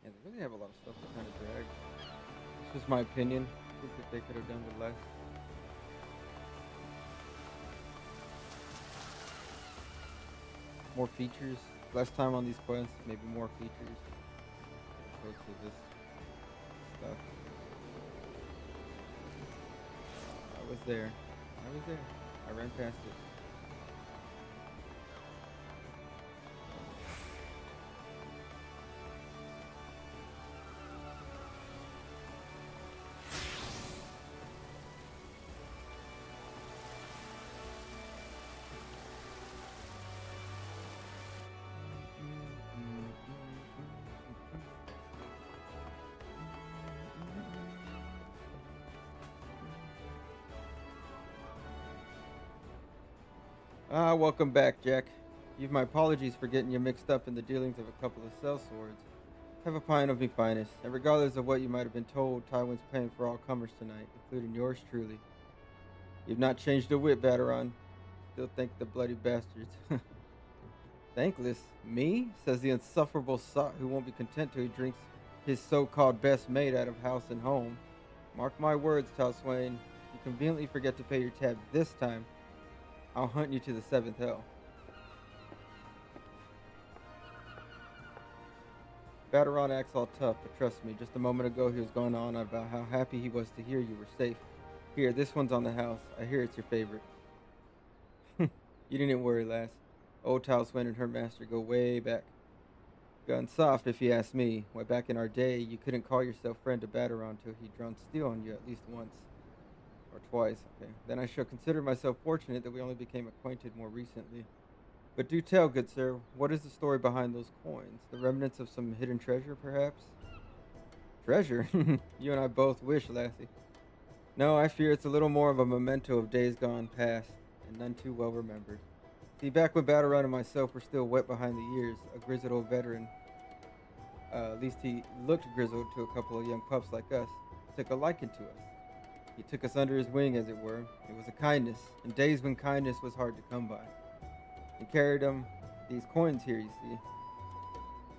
Yeah, they really have a lot of stuff to kind of drag. It's just my opinion. I think that they could have done with less. More features. Less time on these quests, maybe more features. As opposed to this stuff. I was there. I ran past it. Welcome back, Jack. You've my apologies for getting you mixed up in the dealings of a couple of sellswords. Have a pint of me finest, and regardless of what you might have been told, Tywin's paying for all comers tonight, including yours truly. You've not changed a whit, Battera. still thank the bloody bastards. Thankless? Me? Says the insufferable sot who won't be content till he drinks his so-called best mate out of house and home. Mark my words, Tal Swain. If you conveniently forget to pay your tab this time, I'll hunt you to the seventh hell. Baderon acts all tough, but trust me, just a moment ago he was going on about how happy he was to hear you were safe. Here, this one's on the house. I hear it's your favorite. You needn't worry, lass. Old Tal Swain and her master go way back. Gun soft, if you ask me. Why, back in our day, you couldn't call yourself friend to Baderon till he'd drawn steel on you at least once. Or twice, okay. Then I shall consider myself fortunate that we only became acquainted more recently. But do tell, good sir, what is the story behind those coins? The remnants of some hidden treasure, perhaps? Treasure? You and I both wish, lassie. No, I fear it's a little more of a memento of days gone past, and none too well remembered. See, back when Baderon and myself were still wet behind the ears, a grizzled old veteran, at least he looked grizzled to a couple of young pups like us, took a liking to us. He took us under his wing, as it were. It was a kindness, in days when kindness was hard to come by. He carried these coins here, you see.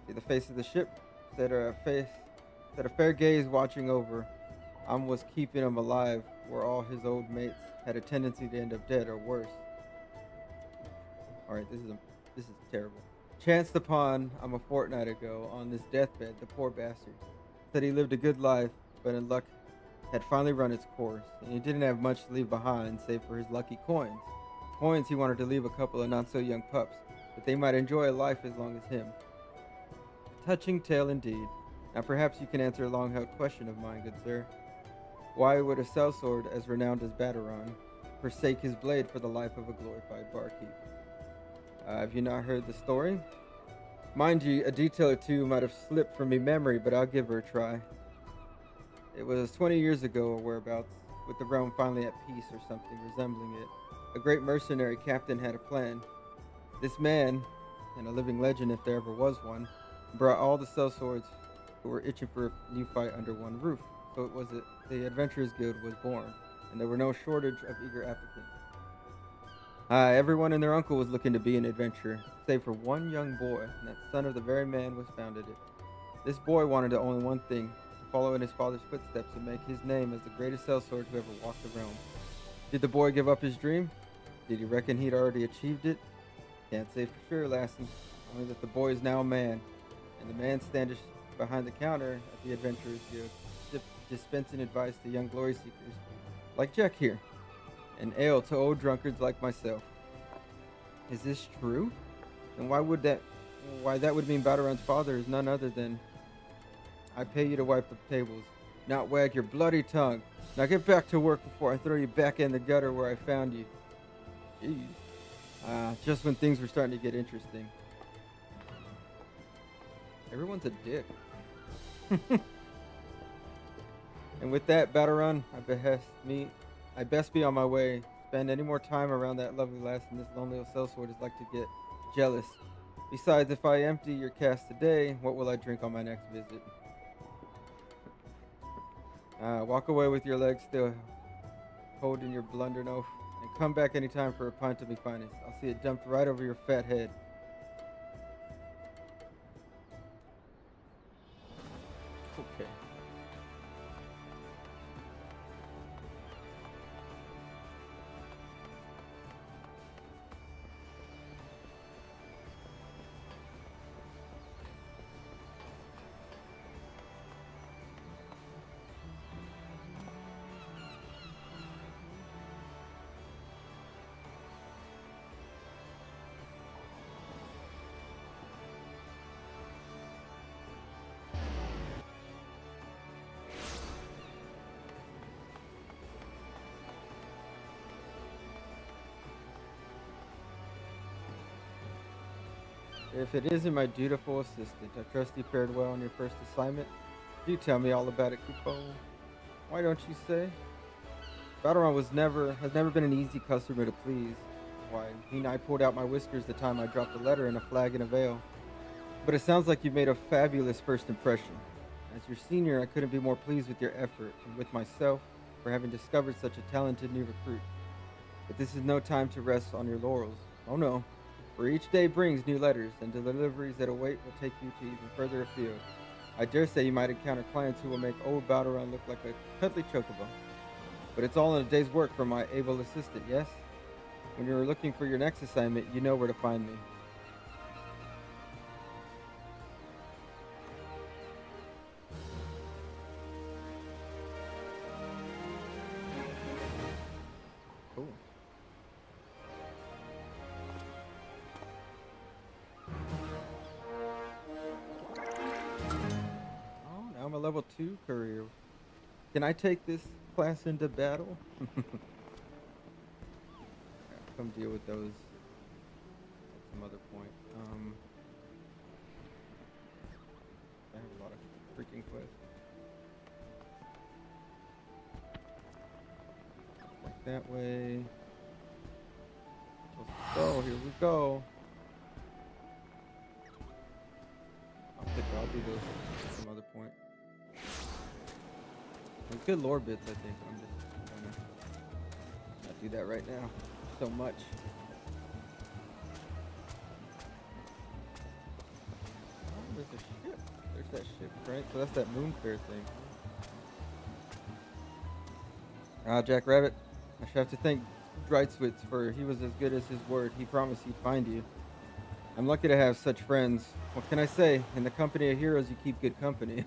See the face of the ship? Set a fair gaze watching over. Was keeping him alive, where all his old mates had a tendency to end up dead or worse. Alright, this is terrible. Chanced upon a fortnight ago on this deathbed, the poor bastard. Said he lived a good life, but in luck had finally run its course, and he didn't have much to leave behind save for his lucky coins. Coins he wanted to leave a couple of not-so-young pups, that they might enjoy a life as long as him. A touching tale indeed. Now perhaps you can answer a long-held question of mine, good sir. Why would a sellsword as renowned as Baderon forsake his blade for the life of a glorified barkeep? Have you not heard the story? Mind you, a detail or two might have slipped from me memory, but I'll give her a try. It was 20 years ago or whereabouts, with the realm finally at peace or something resembling it. A great mercenary captain had a plan. This man, and a living legend if there ever was one, brought all the sellswords who were itching for a new fight under one roof. So it was that the Adventurers Guild was born, and there were no shortage of eager applicants. Everyone and their uncle was looking to be an adventurer, save for one young boy, and that son of the very man who founded it. This boy wanted only one thing, to follow in his father's footsteps and make his name as the greatest sellsword who ever walked the realm. Did the boy give up his dream? Did he reckon he'd already achieved it? Can't say for sure, lassie. Only that the boy is now a man, and the man standeth behind the counter at the Adventurers Guild, dispensing advice to young glory seekers, like Jack here, and ale to old drunkards like myself. Is this true? And why that would mean Baderon's father is none other than... I pay you to wipe the tables, not wag your bloody tongue. Now get back to work before I throw you back in the gutter where I found you. Jeez. Just when things were starting to get interesting. Everyone's a dick. And with that, Baderon, I best be on my way. Spend any more time around that lovely lass and this lonely old sellsword is like to get jealous. Besides, if I empty your cask today, what will I drink on my next visit? Walk away with your legs still holding your blunder oaf, and come back anytime for a pint of me finest. I'll see it dumped right over your fat head. Okay. If it isn't my dutiful assistant, I trust you fared well on your first assignment. Do tell me all about it, Coupeau. Why don't you say? Baderon has never been an easy customer to please. Why, he and I pulled out my whiskers the time I dropped a letter and a flagon of ale. But it sounds like you made a fabulous first impression. As your senior, I couldn't be more pleased with your effort and with myself for having discovered such a talented new recruit. But this is no time to rest on your laurels. Oh no, for each day brings new letters, and the deliveries that await will take you to even further afield. I dare say you might encounter clients who will make old Balderon look like a cuddly chocobo. But it's all in a day's work from my able assistant, yes? When you're looking for your next assignment, you know where to find me. Cool. Oh, now I'm a level 2 courier. Can I take this class into battle? Come deal with those at some other point. I have a lot of freaking quests. Like that way. Let's go. Here we go. I'll do those at some other point. There's good lore bits, I think. I'm just gonna not do that right now. So much. Oh, there's a ship. There's that ship, right? So that's that moon fair thing. Jack Rabbit, I should have to thank Dreitzwitz for he was as good as his word. He promised he'd find you. I'm lucky to have such friends. What can I say? In the company of heroes, you keep good company.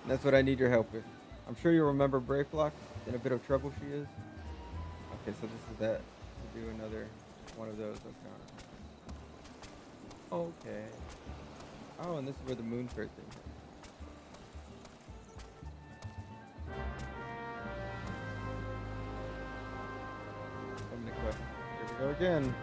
That's what I need your help with. I'm sure you'll remember Brayflock. In a bit of trouble she is. Okay, so this is that. To do another one of those. Okay. Oh, and this is where the moon fair thing is. So many questions. Here we go again.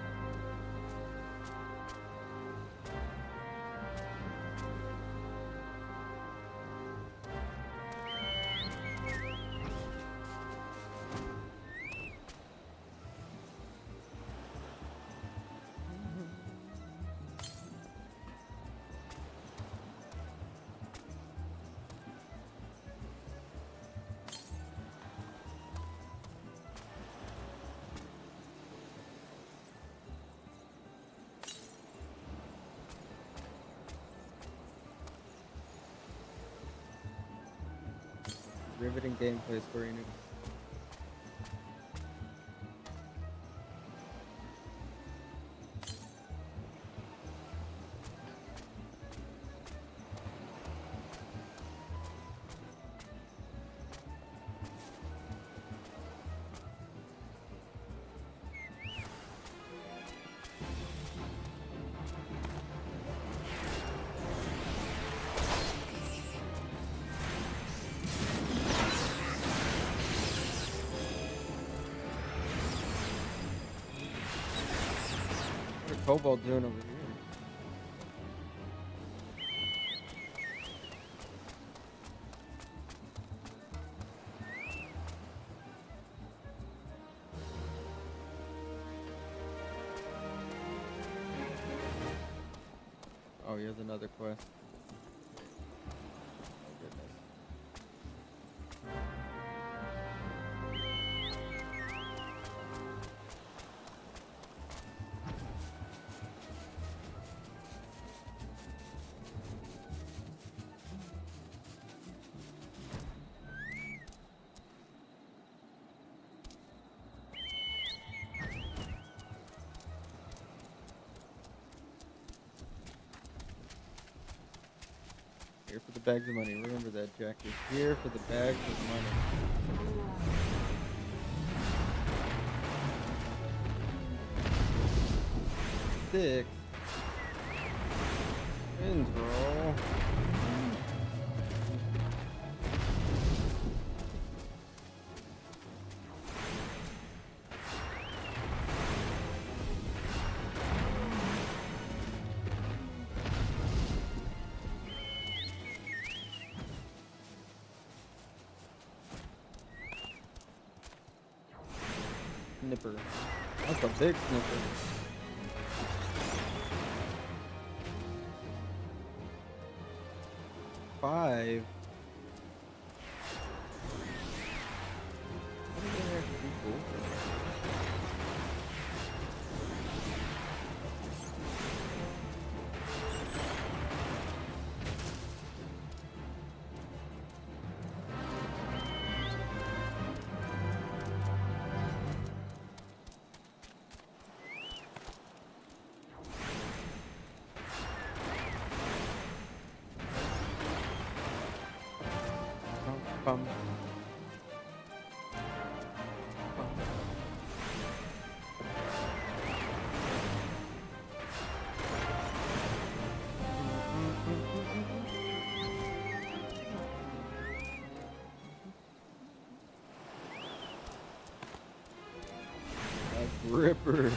Riveting gameplay, Square Enix. What are Cobalt doing over here? Oh, here's another quest. Oh, goodness. Here for the bags of money. Remember that, Jack. You're here for the bags of money. 6. Spins, bro. Snipper. That's a big snipper. Five. What do they have to do for? Bum. Bum. That's Ripper.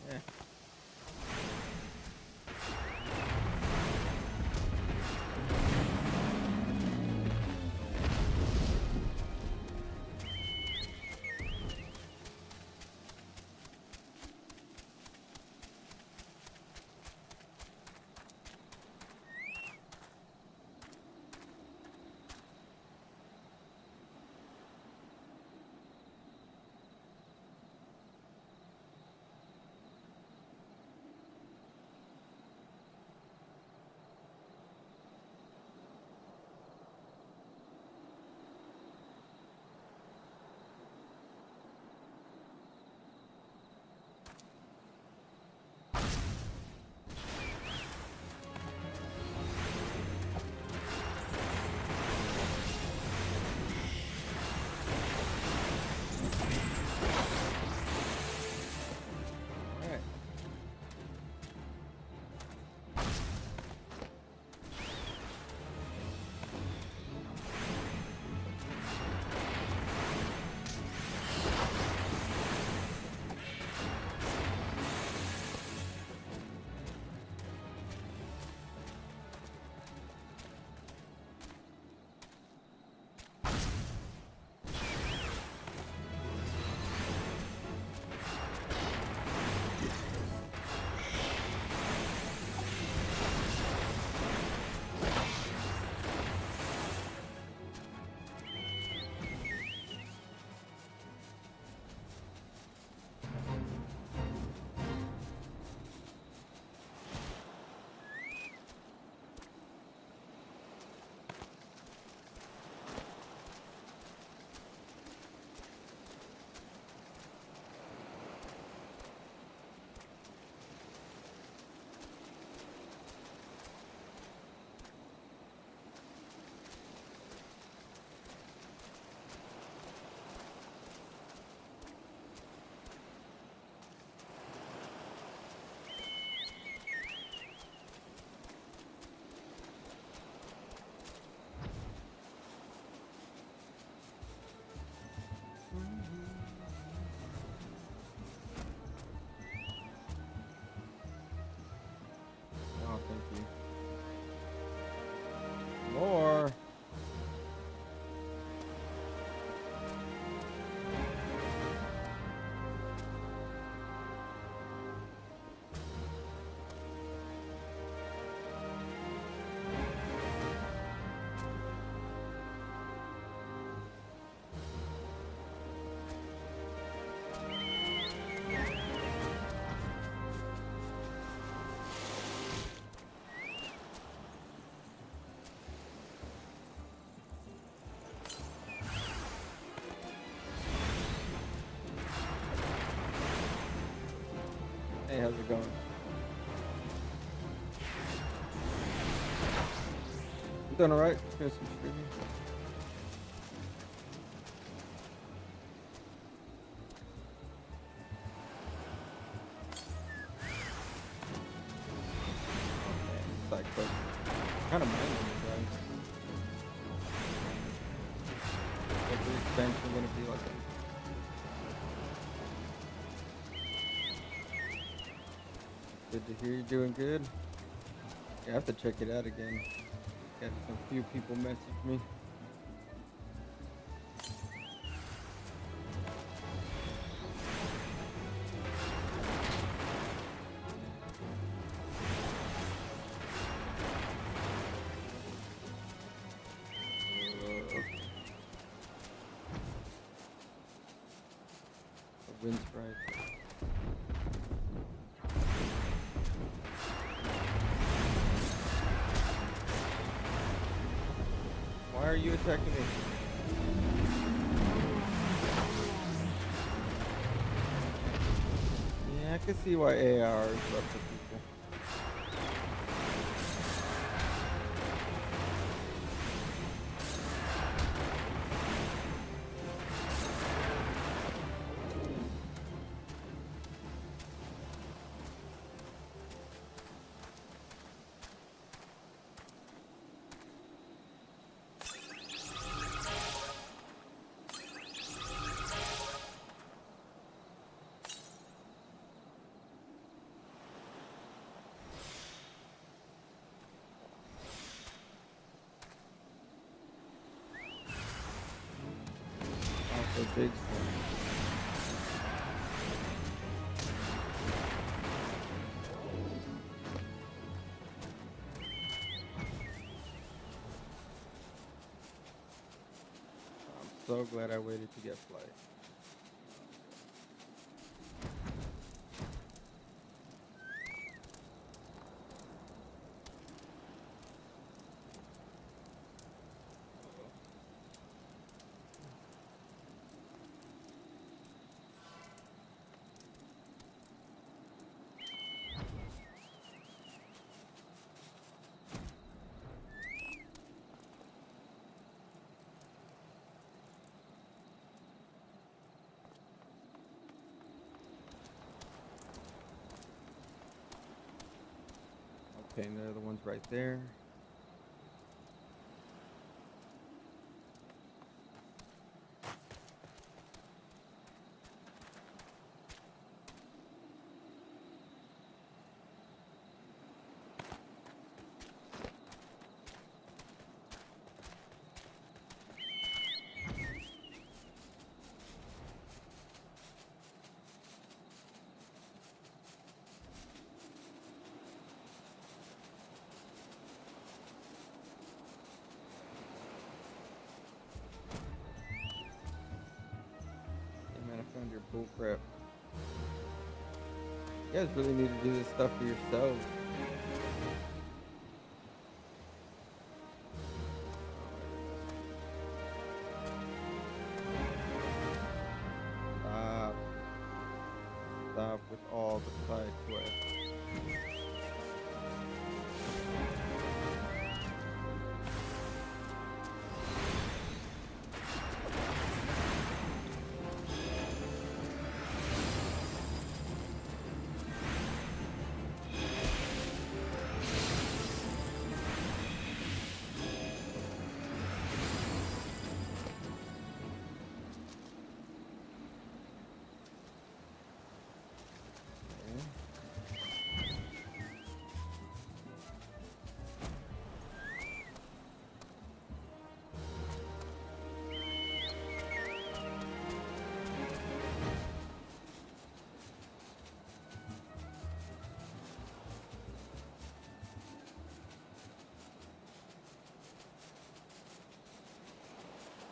Yeah. All right. Oh, thank you. More. Hey, how's it going? You doing all right? Just doing some streaming. Kind of mind them, guys. What's the expansion gonna be like? Good to hear you're doing good. Yeah, I have to check it out again. Got some few people message me. Wind strike. Why are you attacking me? Yeah, I can see why AR is rough for people. Also big stuff. I'm so glad I waited to get flight. Okay, and they're the ones right there. Hey man, I found your bull crap. You guys really need to do this stuff for yourselves. Stop. Stop with all the side quests.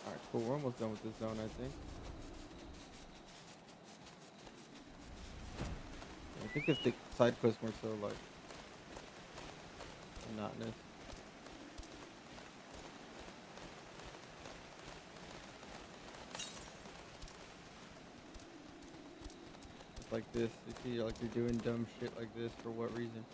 Alright, cool. We're almost done with this zone, I think. I think if the side quests weren't so, like, monotonous. It's like this. You see, like, you're doing dumb shit like this for what reason?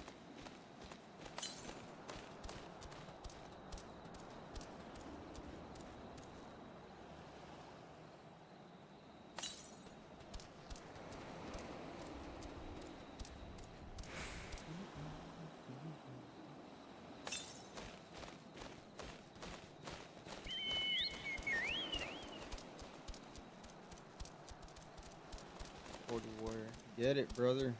Get it, brother.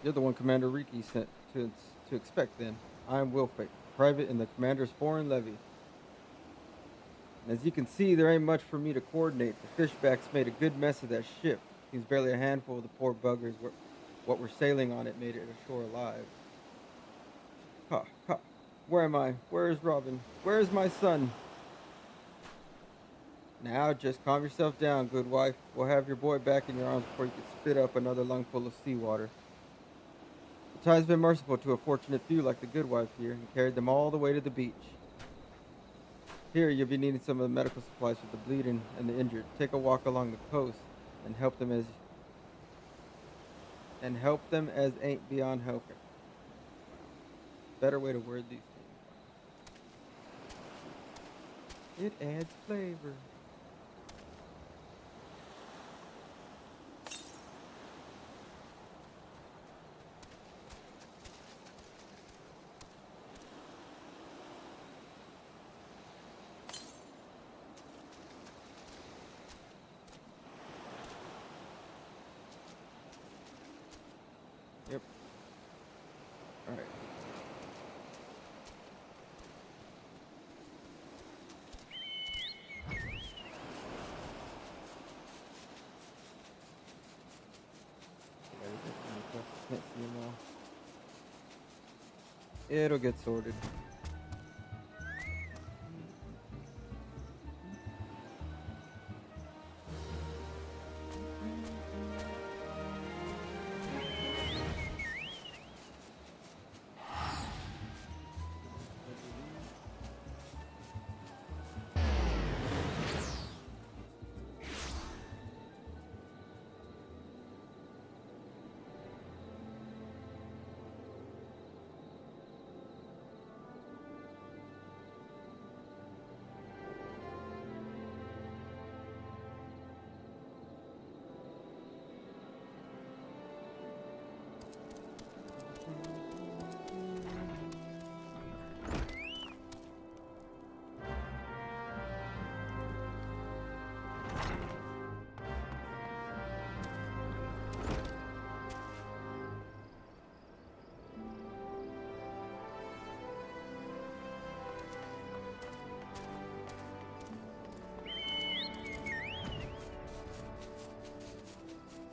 You're the one Commander Riki sent to expect then. I am Wilfake, private in the Commander's Foreign Levy. And as you can see, there ain't much for me to coordinate. The fishbacks made a good mess of that ship. Seems barely a handful of the poor buggers what were sailing on it made it ashore alive. Ha. Where am I? Where is Robin? Where is my son? Now, just calm yourself down, good wife. We'll have your boy back in your arms before you can spit up another lungful of seawater. The tide's been merciful to a fortunate few like the good wife here and carried them all the way to the beach. Here, you'll be needing some of the medical supplies for the bleeding and the injured. Take a walk along the coast and help them as ain't beyond helping. Better way to word these things. It adds flavor. Yep. All right. Can't see them all. It'll get sorted.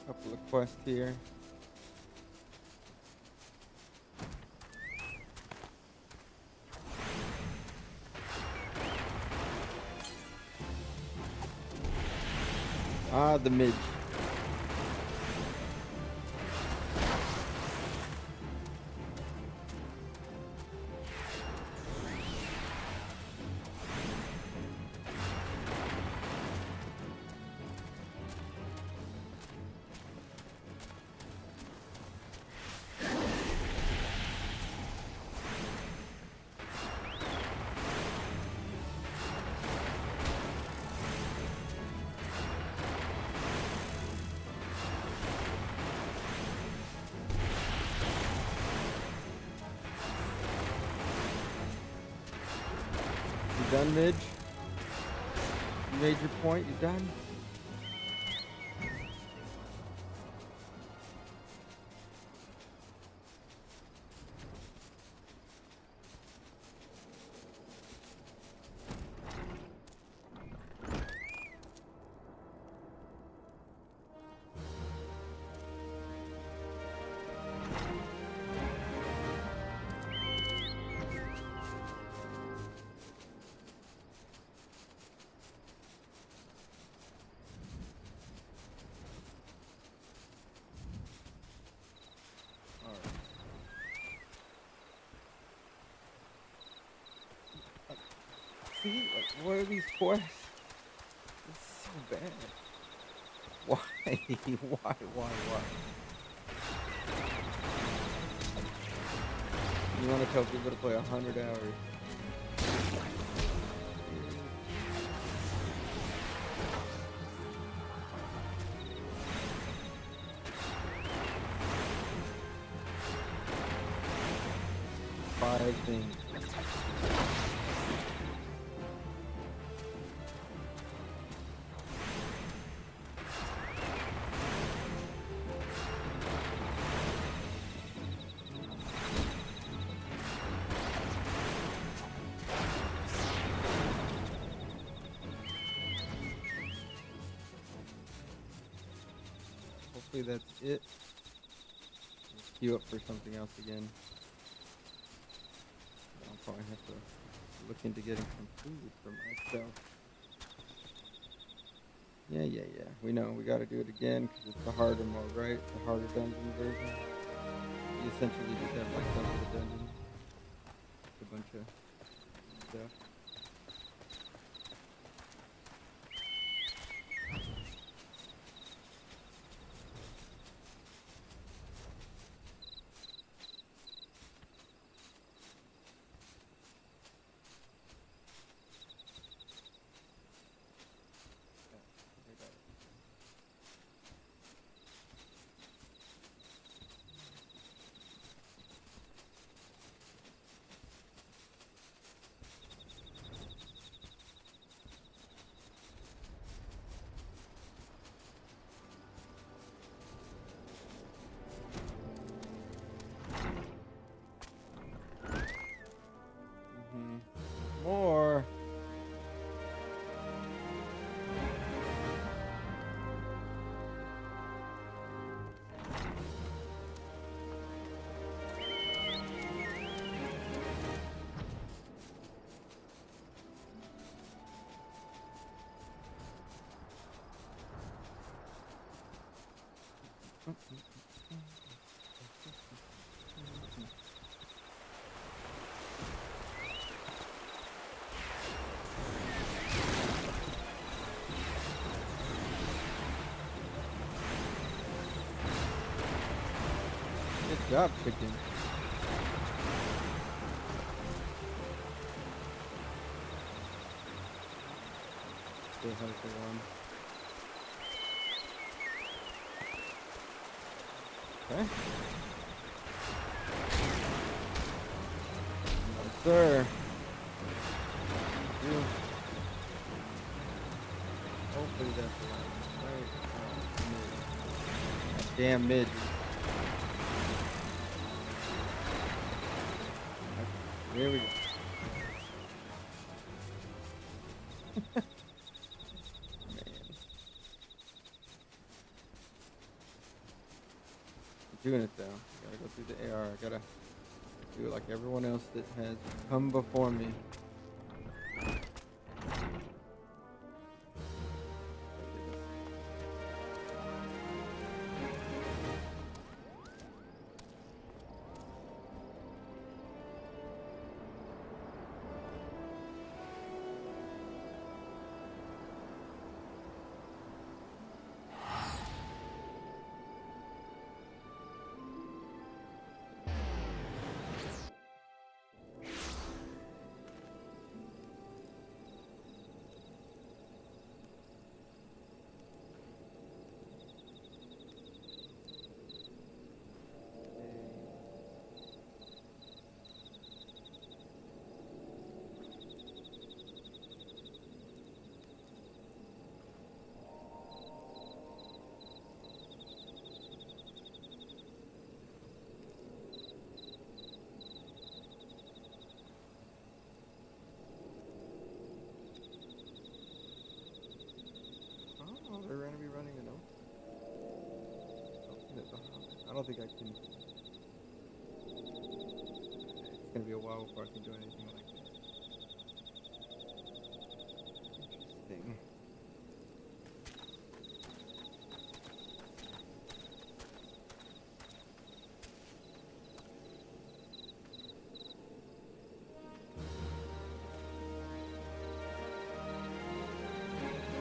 Couple of quests here. The midge. You done, Midge? You made your point? You done? See, like, what are these quests? It's so bad. Why? Why? You want to tell people to play 100 hours. 5 things. Hopefully that's it. Let's queue up for something else again. I'll probably have to look into getting some food for myself. Yeah. We know we gotta do it again because it's the harder mode, right? It's the harder dungeon version. You essentially just have like some of the dungeon. A bunch of stuff. More. Good job, chicken. Still has the one. Okay. No, sir. You. Hopefully that's the one. Right. That damn midget. Here we go. Man. I'm doing it though. Gotta go through the AR. I gotta do it like everyone else that has come before me. Oh, they're gonna be running a note. I don't think I can. It's gonna be a while before I can do anything like that. Interesting.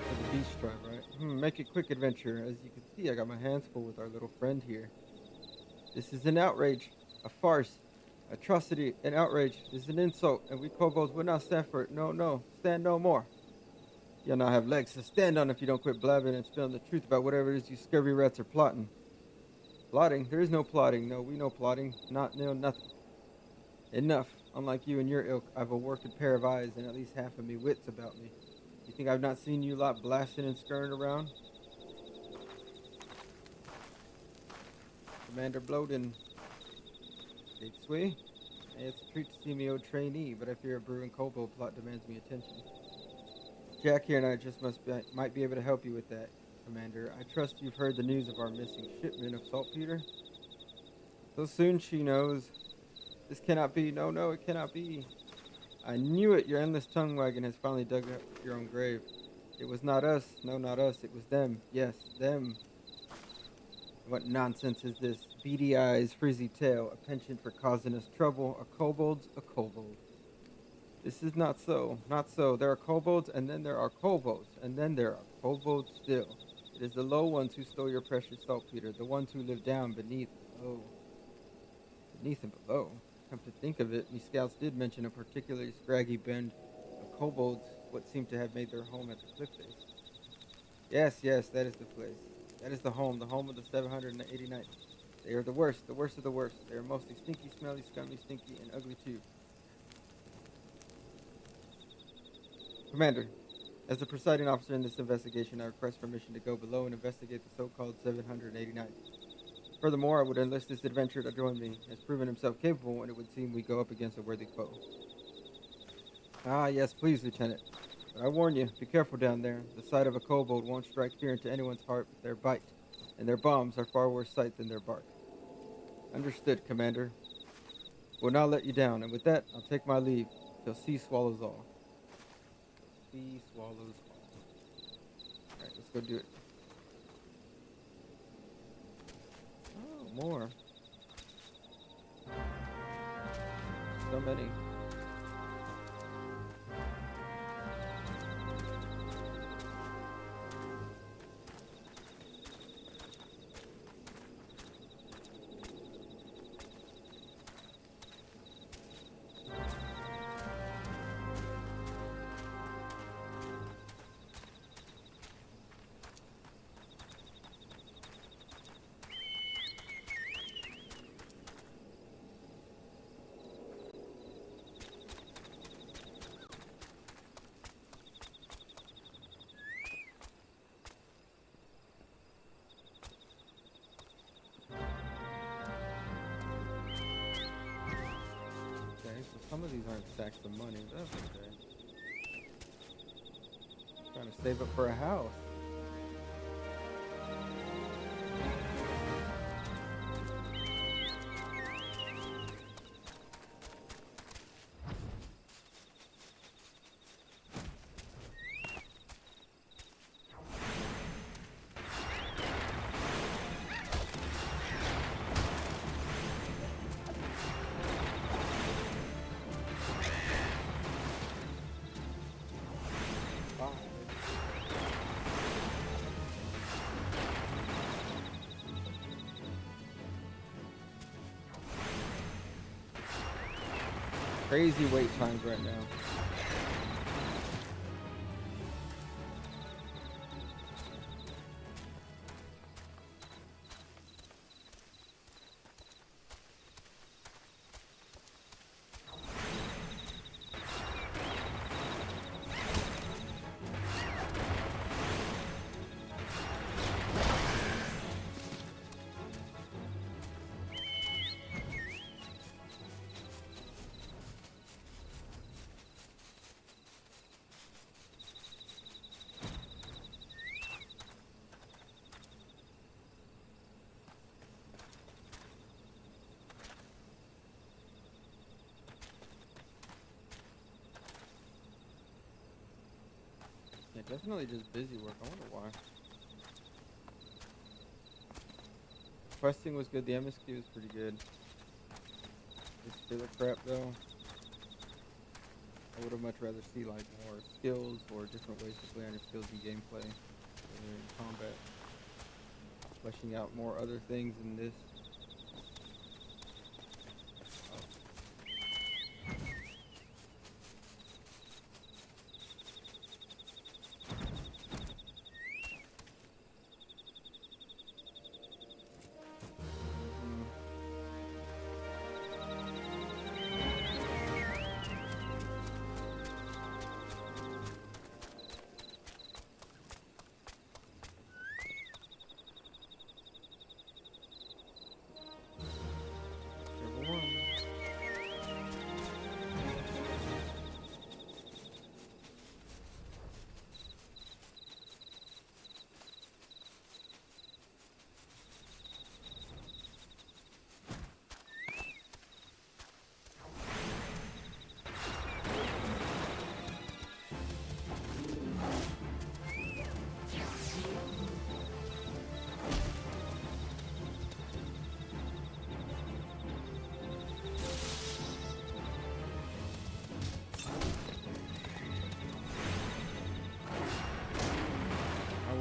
The beach drive, right? Make a quick adventure. As you can see, I got my hands full with our little friend here. This is an outrage, a farce, atrocity, an outrage. This is an insult, and we kobolds will not stand for it. No, stand no more. You'll not have legs to stand on if you don't quit blabbing and spilling the truth about whatever it is you scurvy rats are plotting. Plotting? There is no plotting. No, we know plotting. Nothing. Enough. Unlike you and your ilk, I've a working pair of eyes and at least half of me wits about me. You think I've not seen you lot blasting and scurrying around? Commander Bloden. Sui? It's a treat to see me old trainee, but I fear a brewing kobold plot demands me attention. Jack here and I just might be able to help you with that, Commander. I trust you've heard the news of our missing shipment of saltpeter. So soon she knows. This cannot be. No, no, it cannot be. I knew it. Your endless tongue wagging has finally dug up your own grave. It was not us. No, not us. It was them. Yes, them. What nonsense is this? Beady eyes, frizzy tail, a penchant for causing us trouble. A kobold's a kobold. This is not so. Not so. There are kobolds, and then there are kobolds, and then there are kobolds still. It is the low ones who stole your precious saltpeter, the ones who live down beneath, below. Beneath and below. Come to think of it, me scouts did mention a particularly scraggy band of kobolds, what seemed to have made their home at the cliff face. Yes, yes, that is the place. That is the home of the 789th. They are the worst of the worst. They are mostly stinky, smelly, scummy, stinky, and ugly too. Commander, as the presiding officer in this investigation, I request permission to go below and investigate the so-called 789th. Furthermore, I would enlist this adventurer to join me. He has proven himself capable, and it would seem we go up against a worthy foe. Ah, yes, please, Lieutenant. But I warn you, be careful down there. The sight of a kobold won't strike fear into anyone's heart with their bite, and their bombs are far worse sight than their bark. Understood, Commander. We'll not let you down, and with that, I'll take my leave, till sea swallows all. Sea swallows all. Alright, let's go do it. Oh, more. So many. Okay, so some of these aren't stacks of money, but that's okay. Trying to save up for a house. Crazy wait times right now. Yeah, definitely just busy work. I wonder why. Questing was good. The MSQ was pretty good. This filler crap though. I would have much rather see like more skills or different ways to play on your skills in gameplay, whether in combat, fleshing out more other things in this.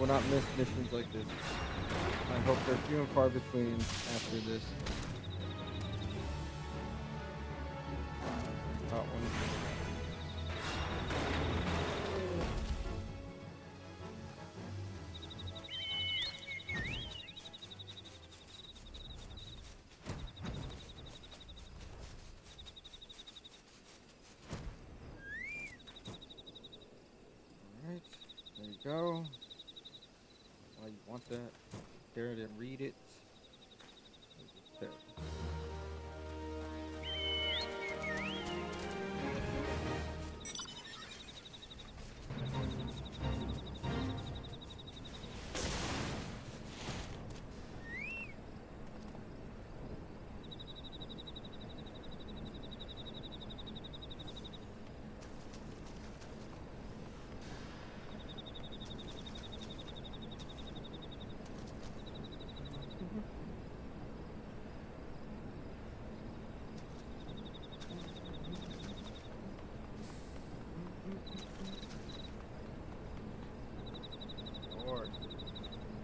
will not miss missions like this. I hope they're few and far between after this. Caught one. Alright, there you go. Why you want that? There it and read it. There.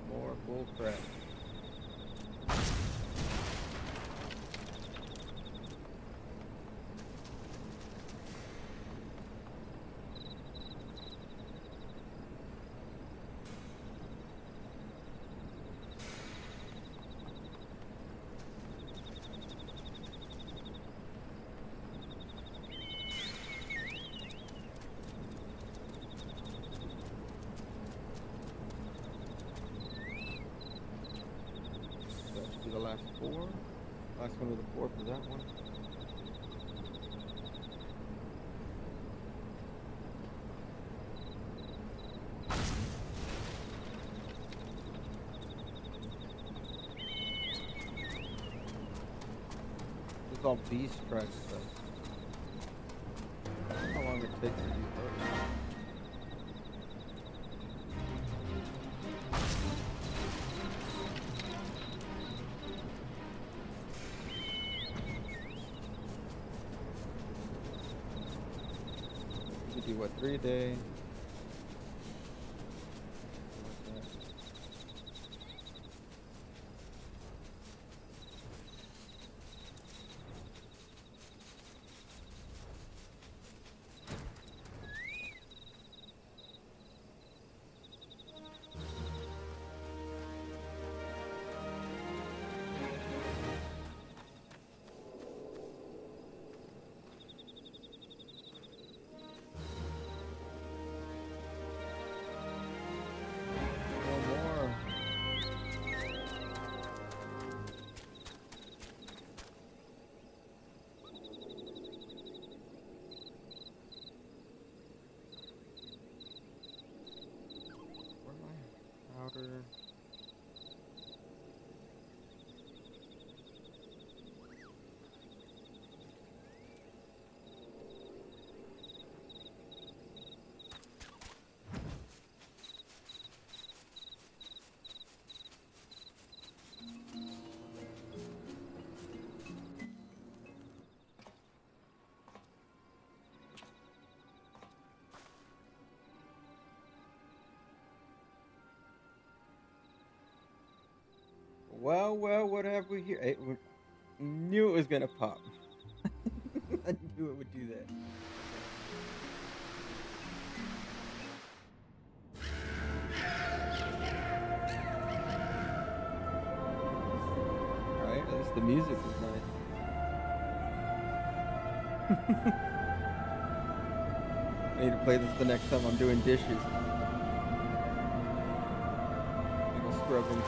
More bull crap. The last four. Last one of the four for that one. This is all beast track stuff. How long it takes to do those. Do what, 3 a day? Powder. Well, what have we here? Knew it was gonna pop. I knew it would do that. Alright, at least the music was nice. I need to play this the next time I'm doing dishes. Maybe scrubbing.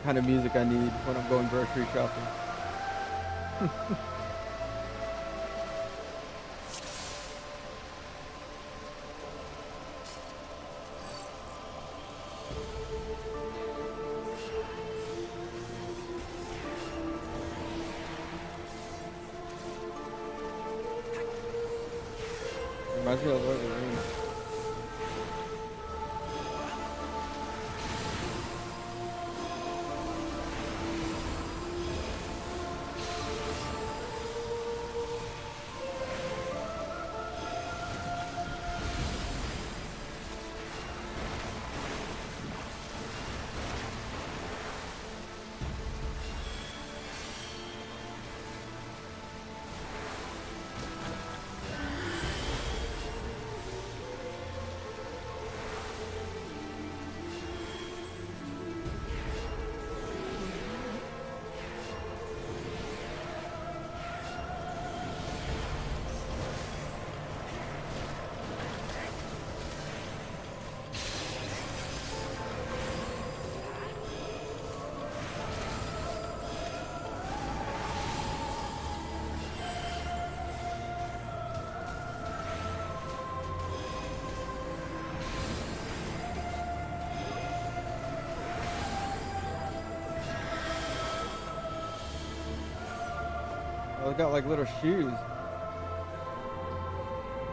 Kind of music I need when I'm going grocery shopping. Reminds me of Lord of the Rings. Oh, they got like little shoes,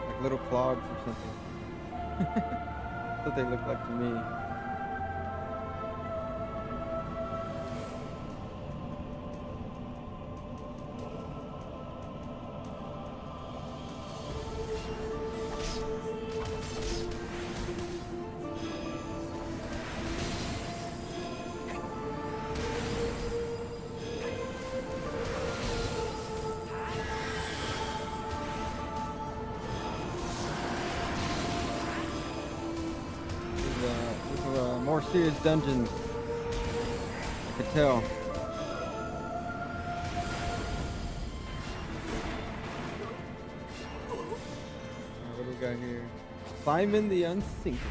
like little clogs or something. That's what they look like to me. This is a more serious dungeon. I could tell. What do we got here? Simon the Unsinkable.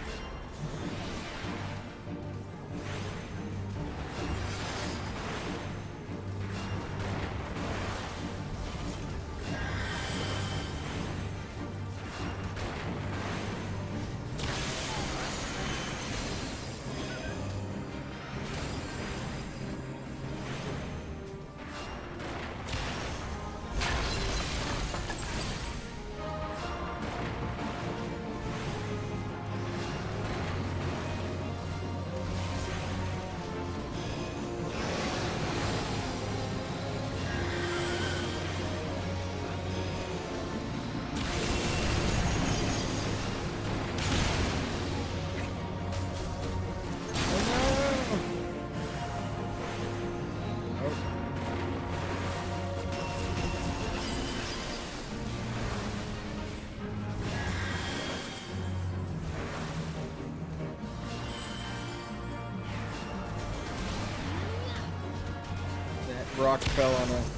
Rock fell on us.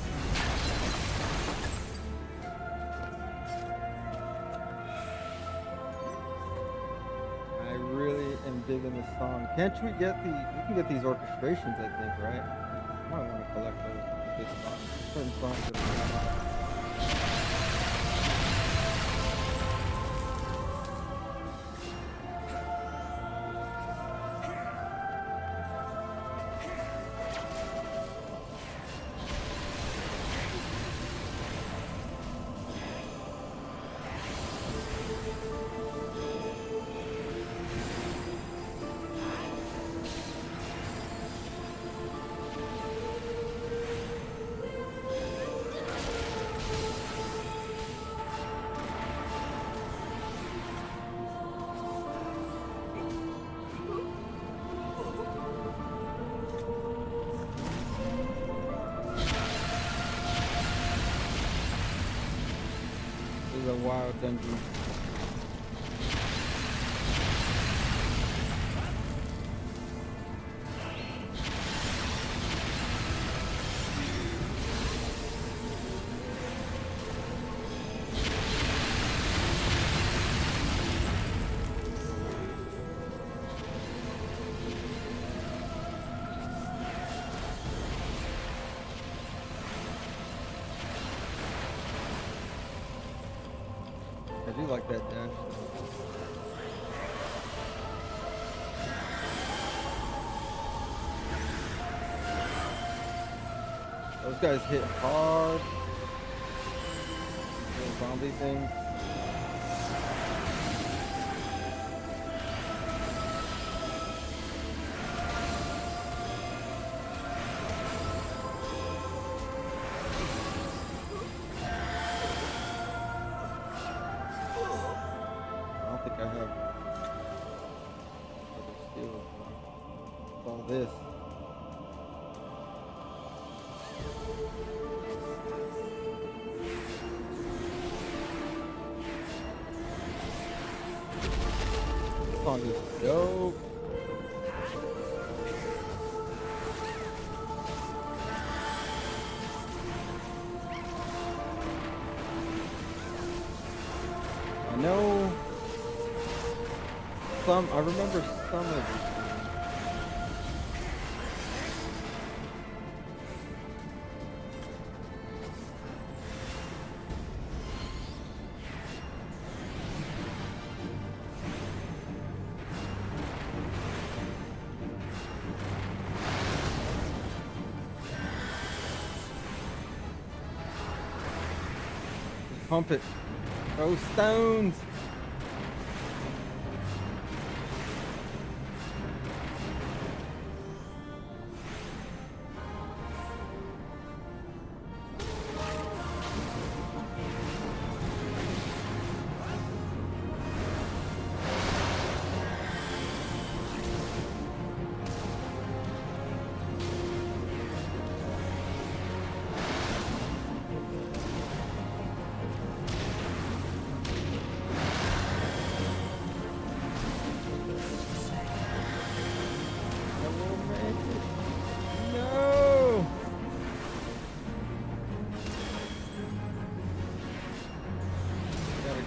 I really am digging this song. Can't we get we can get these orchestrations, I think, right? I might want to collect those. Good songs. Certain songs that are a wild dungeon. I do like that dash. Those guys hit hard. Little zombie things. I have other skills with all this. This song is dope. I know. I remember some of these. Pump it. Throw stones.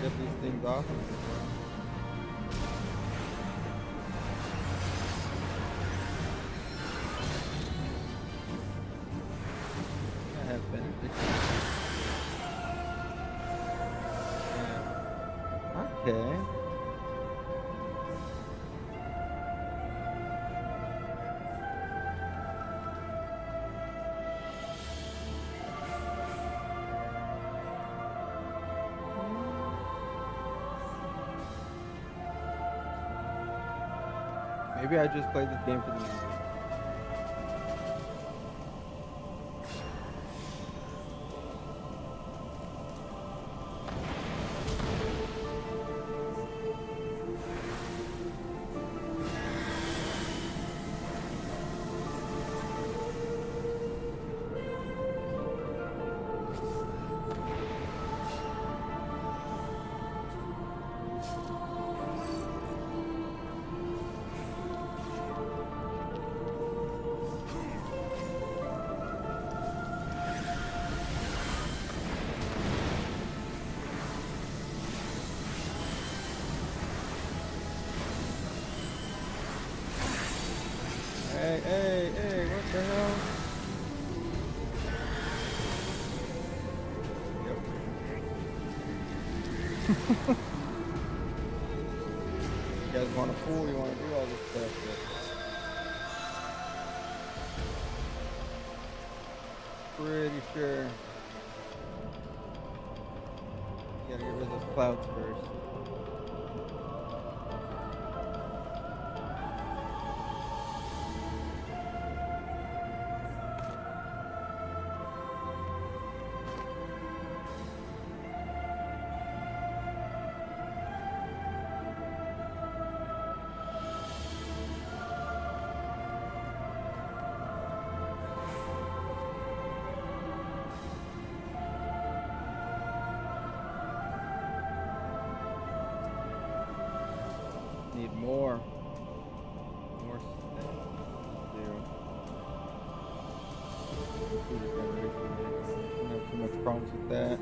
Get these things off. I have benefits. Yeah. Okay. Maybe I just played this game for the music. Hey, what the hell? Yep. You guys want to fool, you want to do all this stuff, but pretty sure you gotta get rid of those clouds first. Need more stuff. Food generation. Don't have too much problems with that.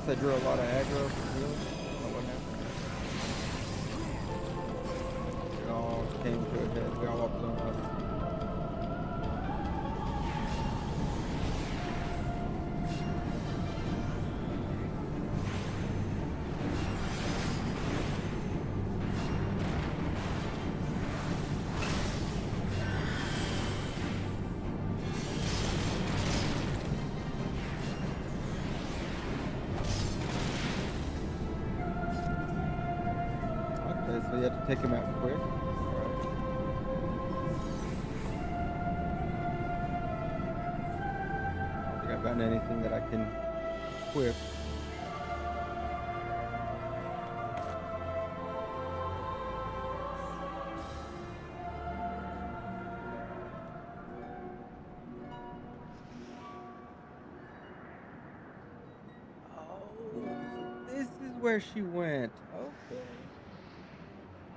I drew a lot of aggro for real. What happened? It all came to a head. We all blew up. So you have to take him out quick. Right. I don't think I've gotten anything that I can equip. where she went. Okay.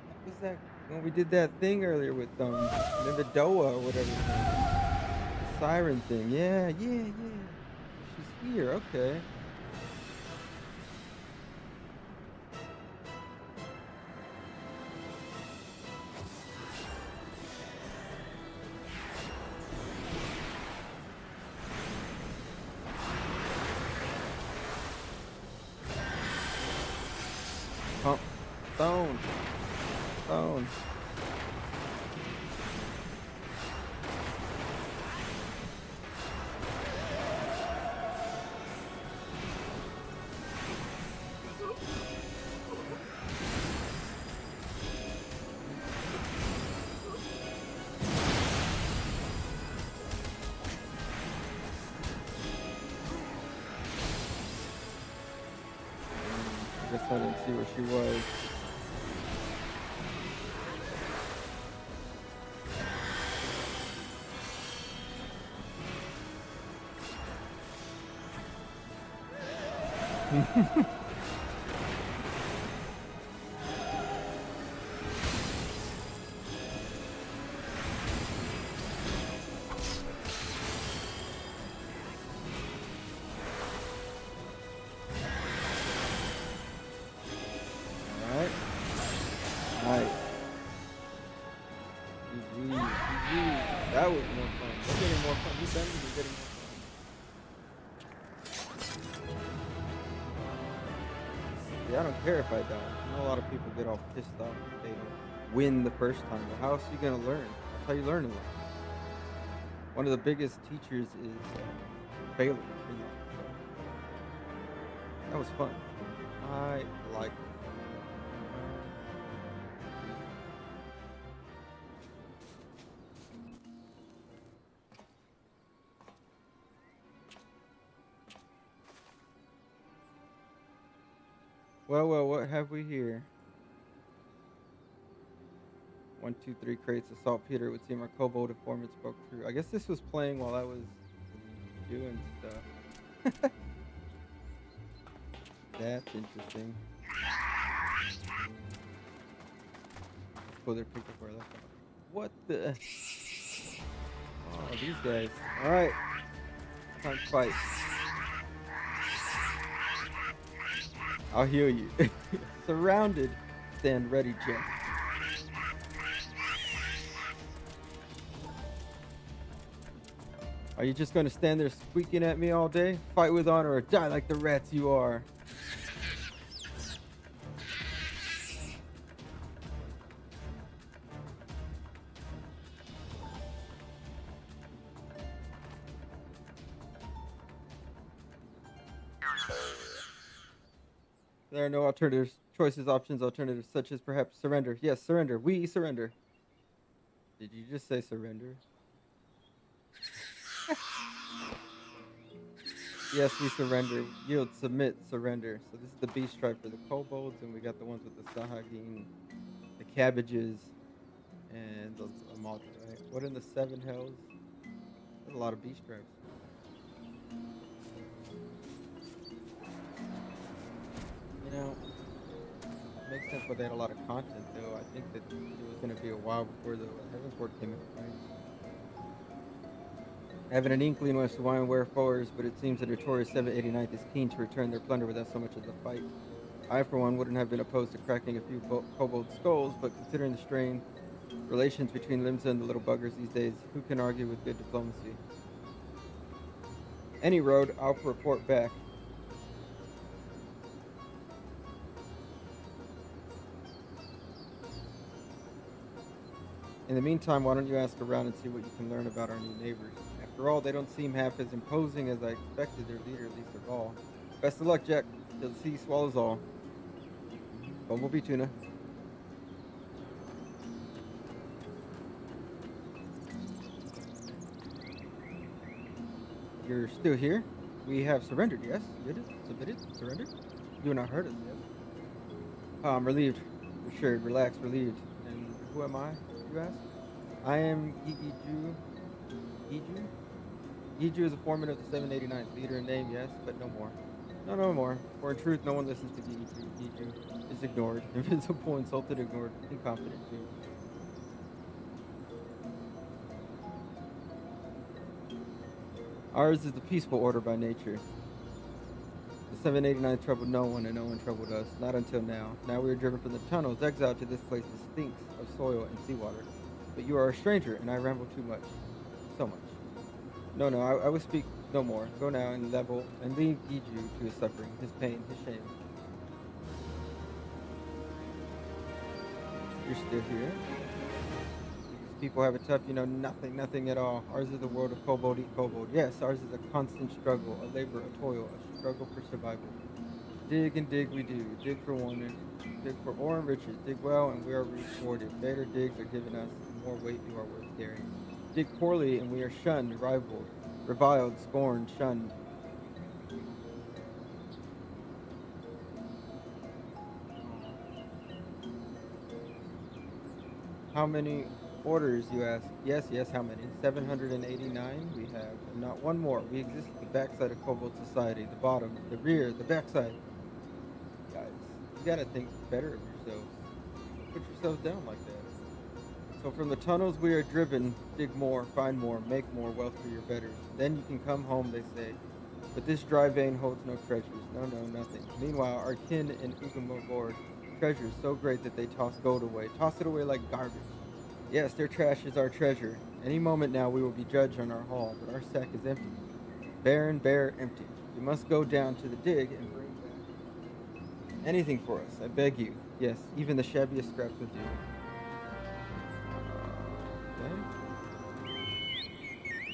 That was that when we did that thing earlier with the Doa or whatever his name is. The siren thing. Yeah, yeah, yeah. So she's here. Okay. Pump. Stone. Stone. I guess I didn't see where she was. Alright. Nice. GG. GG. That was more fun. We're getting more fun. You done? We're getting more fun. Yeah, I don't care if I die. I know a lot of people get all pissed off if they don't win the first time. But how else are you going to learn? That's how you learn in life. One of the biggest teachers is failure in life. So that was fun. I like it. Well, what have we here? 1, 2, 3 crates of saltpeter. It would seem our kobold informant spoke through. I guess this was playing while I was doing stuff. That's interesting. Oh, they're picked up where I left off. What the? Oh, these guys. Alright. Time to fight. I'll heal you. Surrounded. Stand ready, Jack. Are you just going to stand there squeaking at me all day? Fight with honor or die like the rats you are. There are no alternatives, choices, options, alternatives, such as perhaps surrender. Yes, surrender. We surrender. Did you just say surrender? Yes, we surrender. Yield, submit, surrender. So this is the beast tribe for the kobolds, and we got the ones with the sahagin, the cabbages, and the amalta, right? What in the seven hells? There's a lot of beast tribes. You know, it makes sense why they had a lot of content, though. I think that it was going to be a while before the Heaven's Ward came out, right? Having an inkling as to why and wherefores, but it seems the notorious 789th is keen to return their plunder without so much as a fight. I, for one, wouldn't have been opposed to cracking a few kobold skulls, but considering the strained relations between Limsa and the little buggers these days, who can argue with good diplomacy? Any road, I'll report back. In the meantime, why don't you ask around and see what you can learn about our new neighbors? After all, they don't seem half as imposing as I expected, their leader, at least of all. Best of luck, Jack. Till the sea swallows all. Bumblebee tuna. You're still here? We have surrendered, yes? Submitted? Submitted? Surrendered? You have not heard us, yes? Oh, I'm relieved. Assured, relaxed, relieved. And who am I, you ask? I am Gigiju. Giju? Giju is a foreman of the 789th. Leader in name, yes, but no more. No, no more. For in truth, no one listens to Giju. Giju is ignored, invincible, insulted, ignored, incompetent too. Ours is the peaceful order by nature. The 789 troubled no one, and no one troubled us. Not until now. Now we are driven from the tunnels, exiled to this place that stinks of soil and seawater. But you are a stranger, and I ramble too much. So much. No, no, I will speak no more. Go now and leave Giju to his suffering, his pain, his shame. You're still here? These people have it tough, you know nothing at all. Ours is the world of kobold eat kobold. Yes, ours is a constant struggle, a labor, a toil, a struggle for survival. Dig and dig we do. Dig for wonder, dig for ore and riches. Dig well and we are rewarded. Better digs are given us, more weight do our worth carry. Dig poorly and we are shunned, rivaled, reviled, scorned, shunned. How many orders, you ask? Yes, yes, how many? 789 we have, and not one more. We exist at the backside of Kobold Society, the bottom, the rear, the backside. Guys, you gotta think better of yourselves. Put yourselves down like that. So from the tunnels we are driven, dig more, find more, make more wealth for your betters. Then you can come home, they say. But this dry vein holds no treasures. No, no, nothing. Meanwhile, our kin in Ugamo board treasures so great that they toss gold away. Toss it away like garbage. Yes, their trash is our treasure. Any moment now we will be judged on our haul, but our sack is empty. Barren, bare, empty. You must go down to the dig and bring back anything for us, I beg you. Yes, even the shabbiest scraps would do. Okay.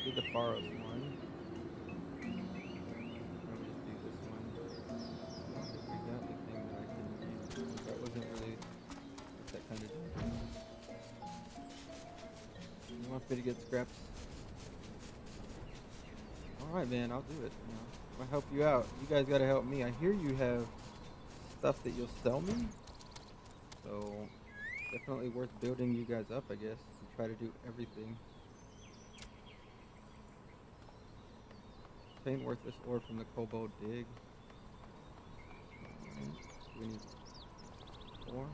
Did the Faros one. Let me just do this one. I don't think we got anything that I can use. That wasn't really that kind of thing. You want me to get scraps? Alright, man, I'll do it. You know, I'll help you out. You guys gotta help me. I hear you have stuff that you'll sell me. So, definitely worth building you guys up, I guess. And try to do everything. Obtain worthless ore from the kobold dig. We need 4.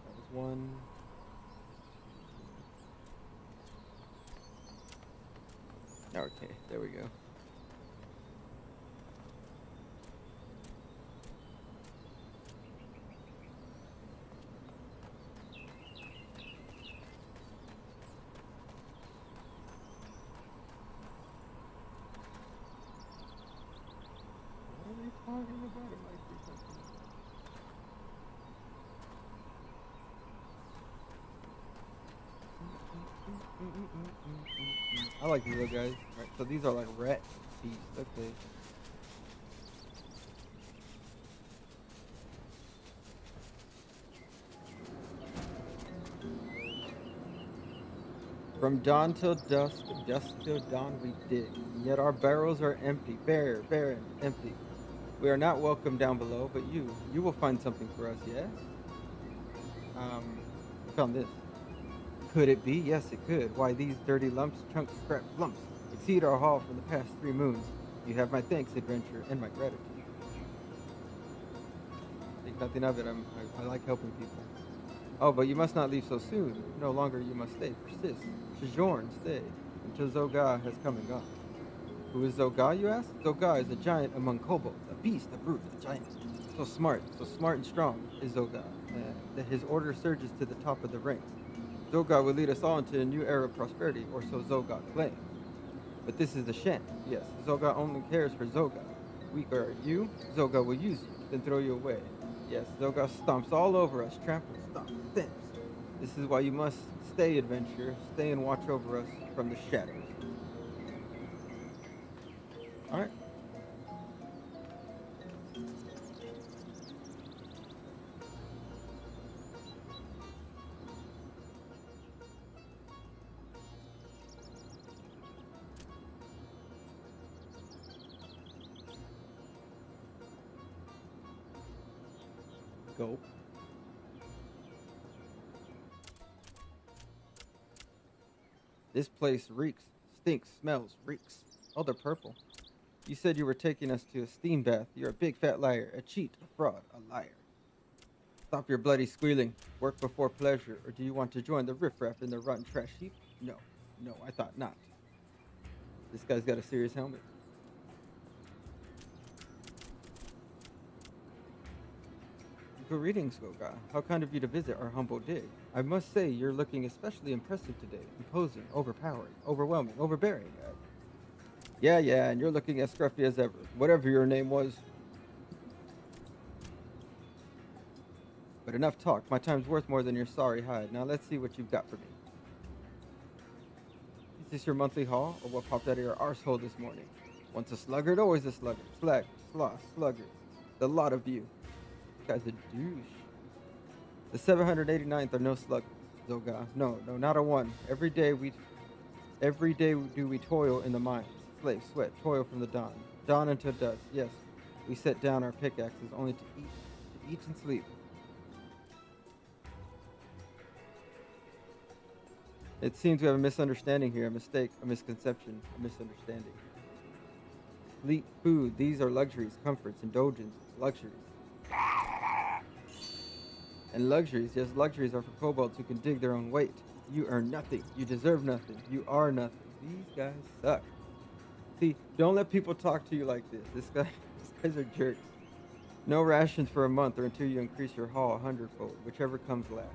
That was 1. Okay, there we go. What are they talking about? It might be something. I like these little guys. Right, so these are like rat beasts. Okay. From dawn till dusk, dusk till dawn we dig. Yet our barrels are empty, bare, barren, empty. We are not welcome down below, but you will find something for us, yes? I found this. Could it be? Yes, it could. Why, these dirty lumps, chunks, scraps, lumps, exceed our haul from the past 3 moons. You have my thanks, adventure, and my gratitude. Think nothing of it. I like helping people. Oh, but you must not leave so soon. No longer you must stay. Persist. Sojourn, stay, until Zoga has come and gone. Who is Zoga, you ask? Zoga is a giant among kobolds, a beast, a brute, a giant. So smart and strong is Zoga, that his order surges to the top of the ranks. Zoga will lead us all into a new era of prosperity, or so Zoga claims. But this is the sham. Yes, Zoga only cares for Zoga. Weak are you, Zoga will use you, then throw you away. Yes, Zoga stomps all over us, tramples, stomps, stamps. This is why you must stay, adventure, stay and watch over us from the shadows. Alright. Go. This place reeks, stinks, smells, reeks. Oh, they're purple. You said you were taking us to a steam bath. You're a big fat liar, a cheat, a fraud, a liar. Stop your bloody squealing. Work before pleasure, or do you want to join the riffraff in the rotten trash heap? No, no, I thought not. This guy's got a serious helmet. Greetings, Goga. How kind of you to visit our humble dig. I must say, you're looking especially impressive today. Imposing, overpowering, overwhelming, overbearing. Yeah, and you're looking as scruffy as ever. Whatever your name was. But enough talk. My time's worth more than your sorry hide. Now let's see what you've got for me. Is this your monthly haul, or what popped out of your arsehole this morning? Once a sluggard, always a sluggard. Slag, sloth, sluggard. The lot of you. This guy's a douche. The 789th are no sluggards, Zoga. No, not a one. Every day do we toil in the mines. Slave, sweat, toil from the dawn until dusk. Yes, we set down our pickaxes only to eat and sleep. It seems we have a misunderstanding here, a mistake, a misconception, a misunderstanding. Sleep, food, these are luxuries, comforts, indulgences, luxuries. And luxuries, yes, luxuries are for kobolds who can dig their own weight. You earn nothing. You deserve nothing. You are nothing. These guys suck. See, don't let people talk to you like this. These guys are jerks. No rations for a month or until you increase your haul 100-fold, whichever comes last.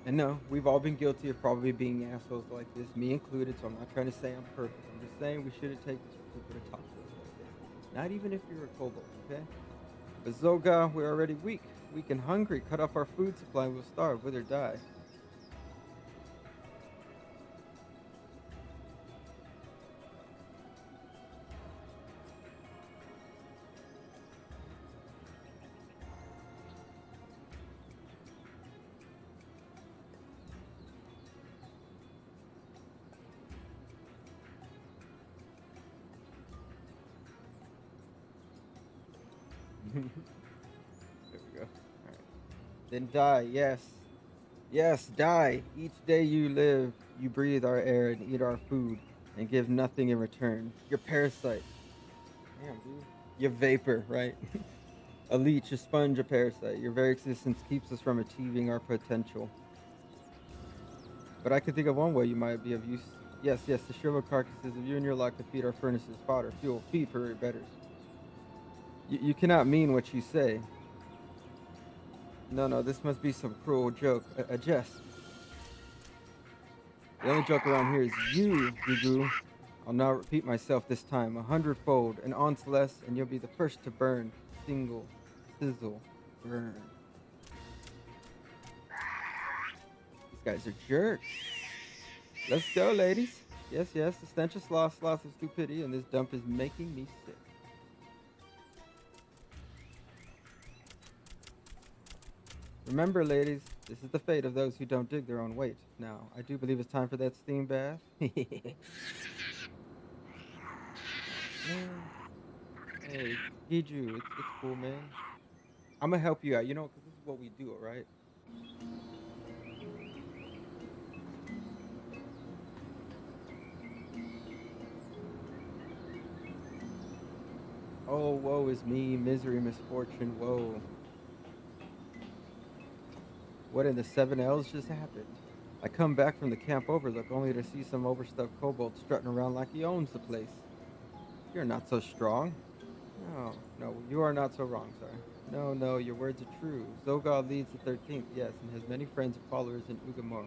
And no, we've all been guilty of probably being assholes like this, me included, so I'm not trying to say I'm perfect. I'm just saying we shouldn't take people to talk to us like this. Not even if you're a kobold, okay? But Zoga, we're already weak and hungry. Cut off our food supply and we'll starve, wither, die. There we go. All right. Then die, yes. Yes, die. Each day you live, you breathe our air and eat our food and give nothing in return. You're parasite. Damn, dude. You're vapor, right? A leech, a sponge, a parasite. Your very existence keeps us from achieving our potential. But I could think of one way you might be of use. Yes, the shriveled carcasses of you and your lot could feed our furnaces, fodder, fuel, feed for your betters. You cannot mean what you say. No, this must be some cruel joke, a jest. The only joke around here is you, Gugu. I'll now repeat myself this time, 100-fold, an ounce less, and you'll be the first to burn. Single, sizzle, burn. These guys are jerks. Let's go, ladies. Yes, the stench of sloth of stupidity, and this dump is making me sick. Remember, ladies, this is the fate of those who don't dig their own weight. Now, I do believe it's time for that steam bath. Hey, Giju, it's cool, man. I'm gonna help you out, because this is what we do, alright? Oh, woe is me, misery, misfortune, woe. What in the 7 L's just happened? I come back from the camp overlook only to see some overstuffed kobold strutting around like he owns the place. You're not so strong. No, you are not so wrong, sir. No, your words are true. Zoga leads the 13th, yes, and has many friends and followers in Ugamor.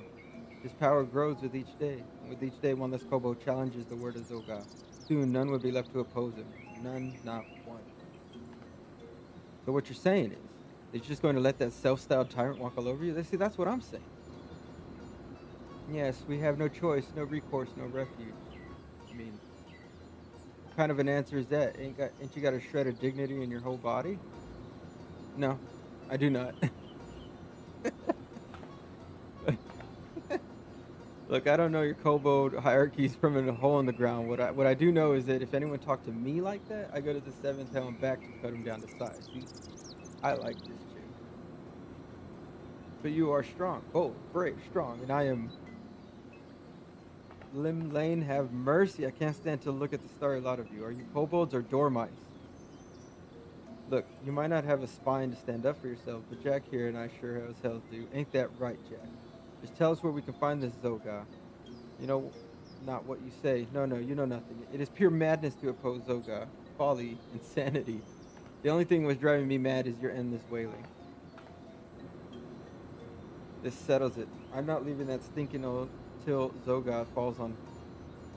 His power grows with each day, and with each day one less kobold challenges the word of Zoga. Soon none would be left to oppose him. None, not one. So what you're saying is, you're just going to let that self-styled tyrant walk all over you? See, that's what I'm saying. Yes, we have no choice, no recourse, no refuge. I mean, what kind of an answer is that? Ain't you got a shred of dignity in your whole body? No, I do not. Look, I don't know your kobold hierarchies from a hole in the ground. What I do know is that if anyone talked to me like that, I go to the 7th hell and back to cut him down to size. See, I like this chick. But you are strong, bold, brave, strong, and I am Lim Lane, have mercy. I can't stand to look at the starry lot of you. Are you kobolds or dormice? Look, you might not have a spine to stand up for yourself, but Jack here and I sure as hell do. Ain't that right, Jack? Just tell us where we can find this Zoga. You know, not what you say. No, no, you know nothing. It is pure madness to oppose Zoga. Folly, insanity. The only thing that was driving me mad is your endless wailing. This settles it. I'm not leaving that stinking old till Zoga falls on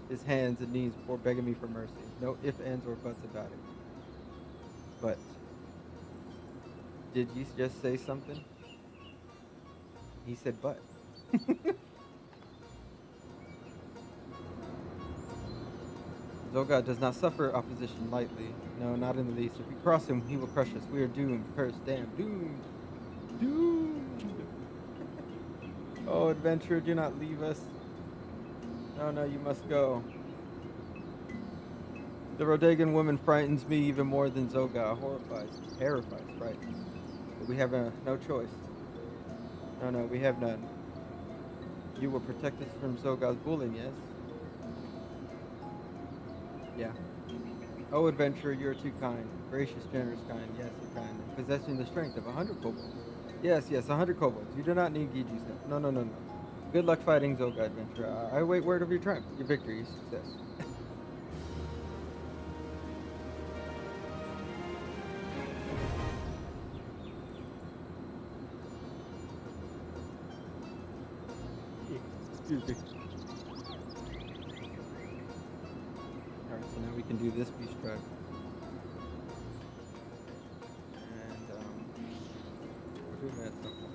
his hands and knees before begging me for mercy. No ifs, ands, or buts about it. But, did you just say something? He said but. Zoga does not suffer opposition lightly. No, not in the least. If we cross him, he will crush us. We are doomed. Cursed, damned, doomed. Doomed. Oh, adventurer, do not leave us. No, no, you must go. The Rodagan woman frightens me even more than Zoga. Horrifies, terrifies, frightens. But we have no choice. No, no, we have none. You will protect us from Zoga's bullying, yes? Yeah. Oh, adventurer, you are too kind. Gracious, generous, kind. Yes, you're kind. Possessing the strength of 100 kobolds. Yes, yes, 100 kobolds. You do not need Gigi's help. No, no, no, no. Good luck fighting Zoga, adventurer. I await word of your triumph, your victory, your success. Excuse me. Alright, so now we can do this beast tribe. And, we're doing that at some point.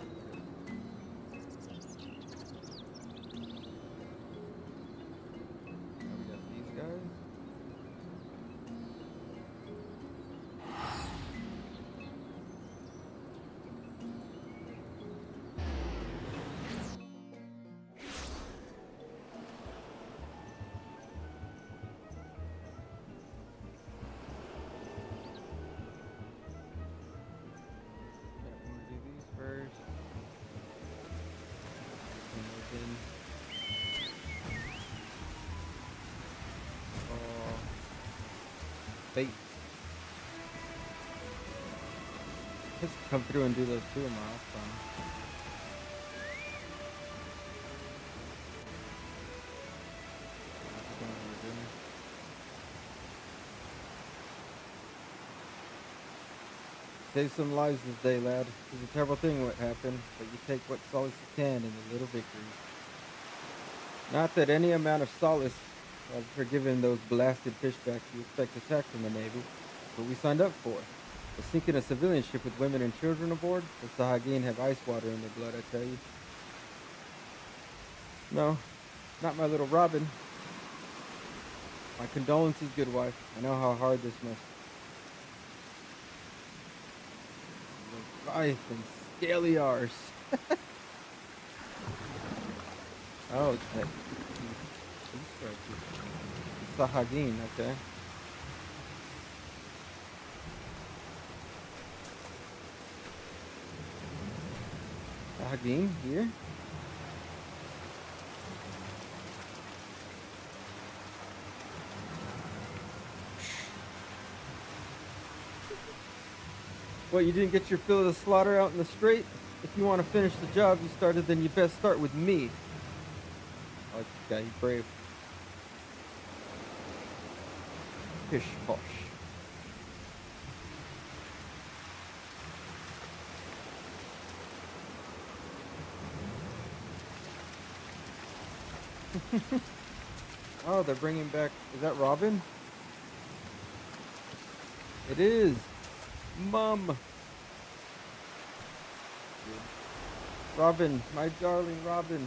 Now we got these guys. First, bait. Just come through and do those 2 miles. Save some lives this day, lad. It's a terrible thing what happened, but you take what solace you can in the little victories. Not that any amount of solace has forgiven those blasted fishbacks you expect to tax in the Navy. That's what we signed up for. But sinking a civilian ship with women and children aboard? The Sahagin have ice water in their blood, I tell you. No, not my little Robin. My condolences, good wife. I know how hard this must be. Life and scaly arse. Oh, it's that. Sahagin, okay. Sahagin here? What, you didn't get your fill of the slaughter out in the strait? If you want to finish the job you started, then you best start with me. I like this guy, he's brave. Pish posh. Oh, they're bringing back, is that Robin? It is. Mom. Robin, my darling Robin.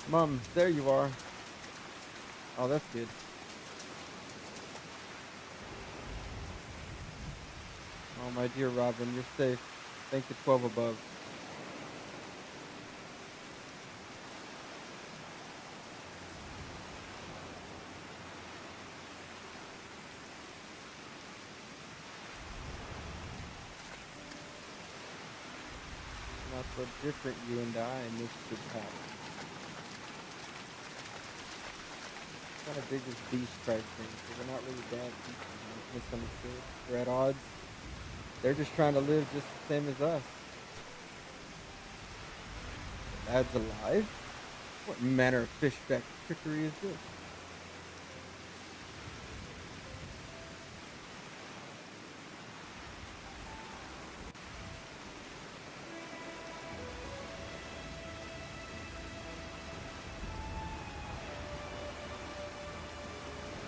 Mom, there you are. Oh, that's good. Oh, my dear Robin, you're safe. Thank the 12 above. Not so different, you and I, Mr. Pop. Kind of dig this beast tribe thing, because they're not really bad people, you know, it's misunderstood. They're at odds. They're just trying to live just the same as us. Lad's alive? What manner of fishback trickery is this?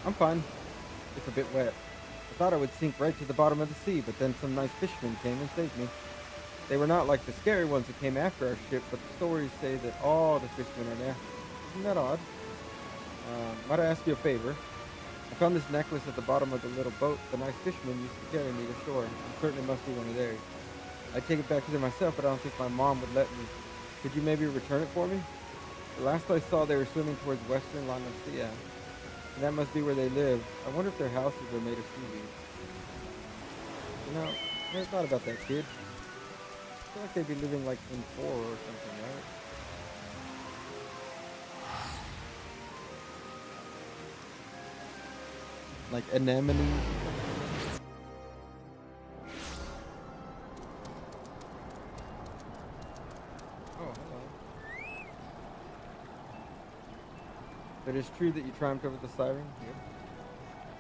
I'm fine. It's a bit wet. I thought I would sink right to the bottom of the sea, but then some nice fishermen came and saved me. They were not like the scary ones that came after our ship, but the stories say that all the fishermen are nasty. Isn't that odd? Might I ask you a favor? I found this necklace at the bottom of the little boat the nice fisherman used to carry me to shore. It certainly must be one of theirs. I'd take it back to them myself, but I don't think my mom would let me. Could you maybe return it for me? The last I saw, they were swimming towards western La Nacia, and that must be where they live. I wonder if their houses are made of seaweed. You know, I never thought about that, kid. I feel like they'd be living like in four or something, right? Like anemone. Oh, hello. But it's true that you triumphed over the siren? Yep.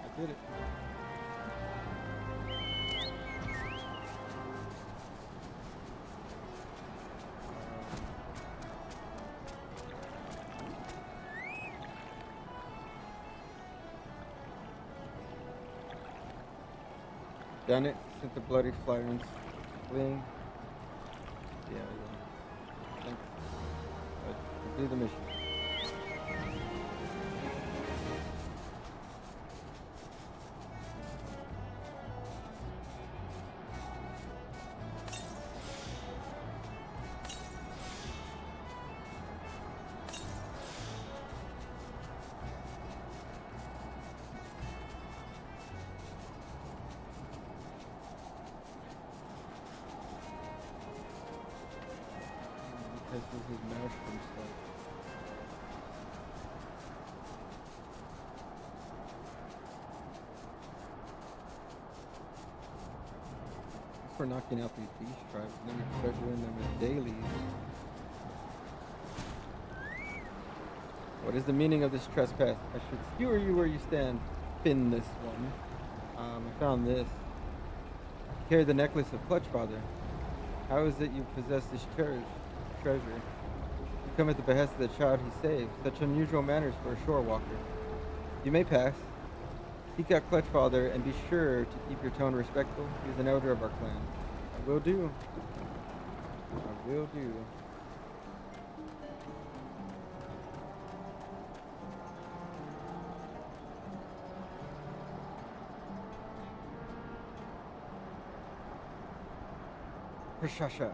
I did it. Done it. Sent the bloody flirens fleeing. Yeah. Thanks. Do the mission. This is his mushroom stuff. Guess we're knocking out these beast tribes, and then we can start doing them as dailies. What is the meaning of this trespass? I should skewer you where you stand. Pin this one. I found this. You carry the necklace of Clutch Father. How is it you possess this treasure? You come at the behest of the child he saved. Such unusual manners for a shore walker. You may pass. Seek out Clutch Father and be sure to keep your tone respectful. He is an elder of our clan. I will do. I will do. Prashasha.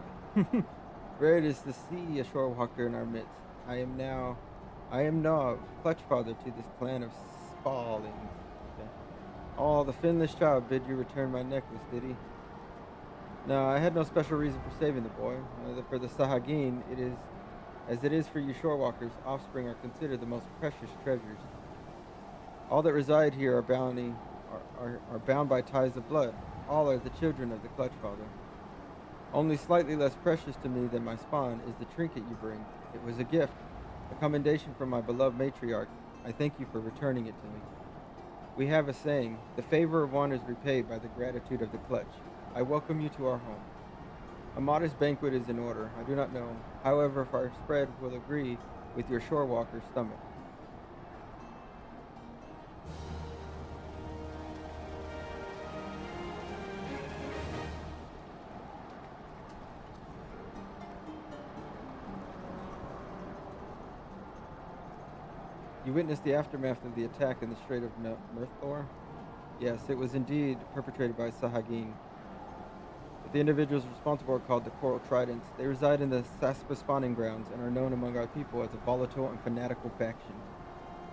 Rare is to see a shore walker in our midst. I am Nov, Clutch Father to this clan of Spallings. Okay. Oh, the finless child bid you return my necklace, did he? No, I had no special reason for saving the boy. For the Sahagin, it is as it is for you shore walkers. Offspring are considered the most precious treasures. All that reside here are bound by ties of blood. All are the children of the Clutch Father. Only slightly less precious to me than my spawn is the trinket you bring. It was a gift, a commendation from my beloved matriarch. I thank you for returning it to me. We have a saying, the favor of one is repaid by the gratitude of the Clutch. I welcome you to our home. A modest banquet is in order. I do not know, however, if our spread will agree with your shore walker's stomach. You witnessed the aftermath of the attack in the Strait of Mirthor? Yes, it was indeed perpetrated by Sahagin. The individuals responsible are called the Coral Tridents. They reside in the Saspa spawning grounds and are known among our people as a volatile and fanatical faction.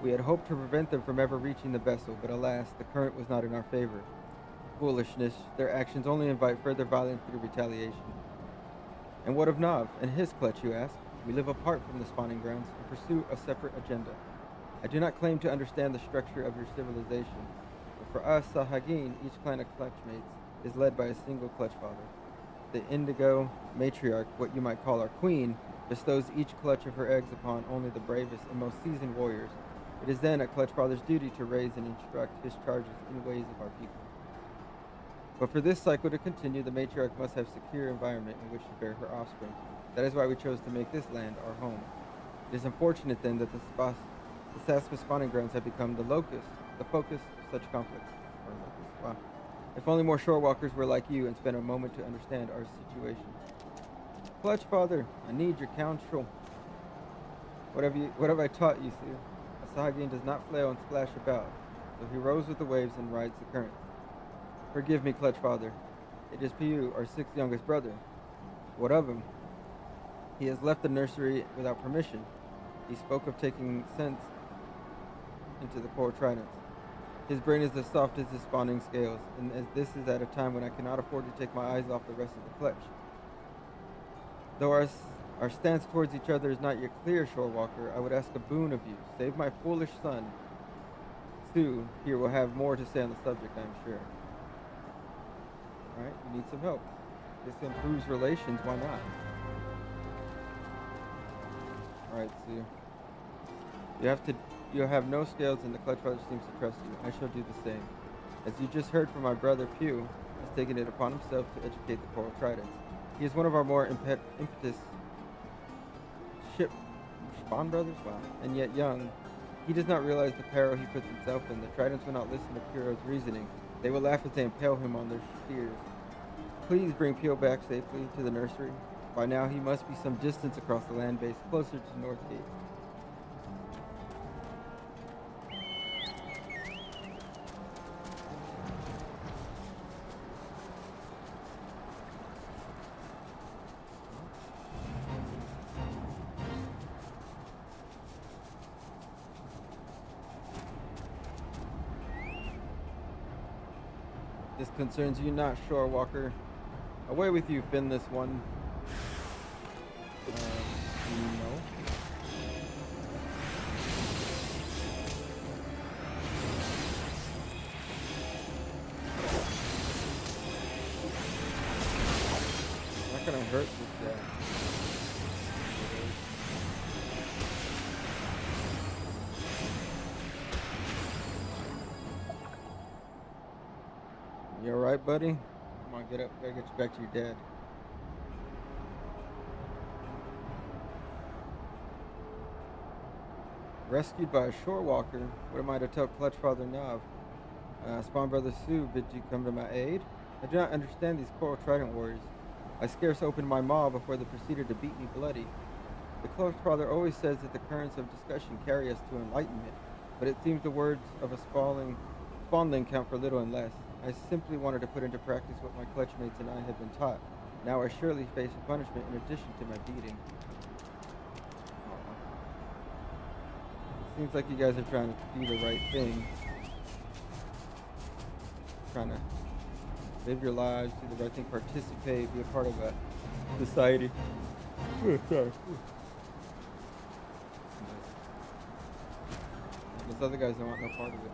We had hoped to prevent them from ever reaching the vessel, but alas, the current was not in our favor. Foolishness, their actions only invite further violence through retaliation. And what of Nav and his clutch, you ask? We live apart from the spawning grounds and pursue a separate agenda. I do not claim to understand the structure of your civilization, but for us Sahagin, each clan of clutchmates is led by a single clutch father. The indigo matriarch, what you might call our queen, bestows each clutch of her eggs upon only the bravest and most seasoned warriors. It is then a clutch father's duty to raise and instruct his charges in ways of our people. But for this cycle to continue, the matriarch must have secure environment in which to bear her offspring. That is why we chose to make this land our home. It is unfortunate then that the Saspa spawning grounds have become the focus of such conflicts. Wow. If only more shorewalkers were like you and spent a moment to understand our situation. Clutch father, I need your counsel. What have I taught you, Sue? A Sahagin does not flail and splash about, so he rows with the waves and rides the currents. Forgive me, clutch father. It is Piu, our sixth youngest brother. What of him? He has left the nursery without permission. He spoke of taking sense into the coral tridents. His brain is as soft as his spawning scales, and as this is at a time when I cannot afford to take my eyes off the rest of the clutch. Though our stance towards each other is not yet clear, Shorewalker, I would ask a boon of you. Save my foolish son. Sue here will have more to say on the subject, I am sure. Alright, you need some help. This improves relations, why not? Alright, Sue. You have no scales, and the clutch father seems to trust you. I shall do the same. As you just heard from my brother Pew, has taken it upon himself to educate the coral tridents. He is one of our more impetuous spawn brothers, wow, and yet young. He does not realize the peril he puts himself in. The tridents will not listen to Piero's reasoning. They will laugh as they impale him on their spears. Please bring Pio back safely to the nursery. By now he must be some distance across the land base, closer to North Gate. This concerns you not, Shorewalker. Away with you, finless one. No. Not gonna hurt this guy. You alright, buddy? Come on, get up. Gotta get you back to your dad. Rescued by a shorewalker. What am I to tell Clutch Father Nav? Spawn Brother Sue bid you come to my aid? I do not understand these coral trident warriors. I scarce opened my maw before they proceeded to beat me bloody. The Clutch Father always says that the currents of discussion carry us to enlightenment, but it seems the words of a spawnling count for little and less. I simply wanted to put into practice what my clutchmates and I had been taught. Now I surely face a punishment in addition to my beating. Seems like you guys are trying to do the right thing. Trying to live your lives, do the right thing, participate, be a part of a society. Sorry. Those other guys don't want no part of it.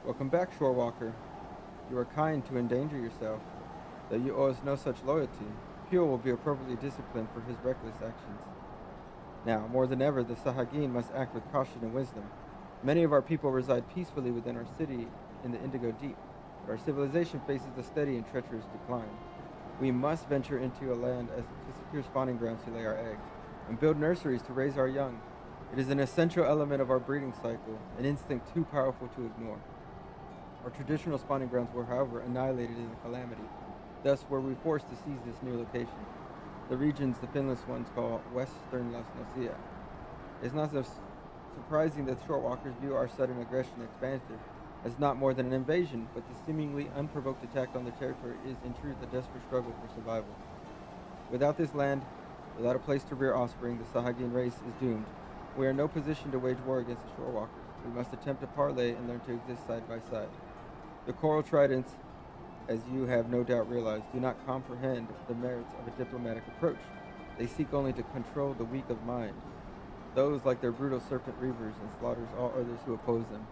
Welcome back, Shorewalker. You are kind to endanger yourself, though you owe us no such loyalty. Pure will be appropriately disciplined for his reckless actions. Now, more than ever, the Sahagin must act with caution and wisdom. Many of our people reside peacefully within our city in the Indigo Deep, but our civilization faces a steady and treacherous decline. We must venture into a land to secure spawning grounds to lay our eggs, and build nurseries to raise our young. It is an essential element of our breeding cycle, an instinct too powerful to ignore. Our traditional spawning grounds were, however, annihilated in a calamity. Thus were we forced to seize this new location. The regions the finless ones call Western Las Nocia. It is not so surprising that shortwalkers view our sudden aggression expansive as not more than an invasion, but the seemingly unprovoked attack on their territory is in truth a desperate struggle for survival. Without this land, without a place to rear offspring, the Sahagin race is doomed. We are in no position to wage war against the shorewalkers. We must attempt to parley and learn to exist side by side. The coral tridents, as you have no doubt realized, do not comprehend the merits of a diplomatic approach. They seek only to control the weak of mind, those like their brutal serpent reavers, and slaughters all others who oppose them.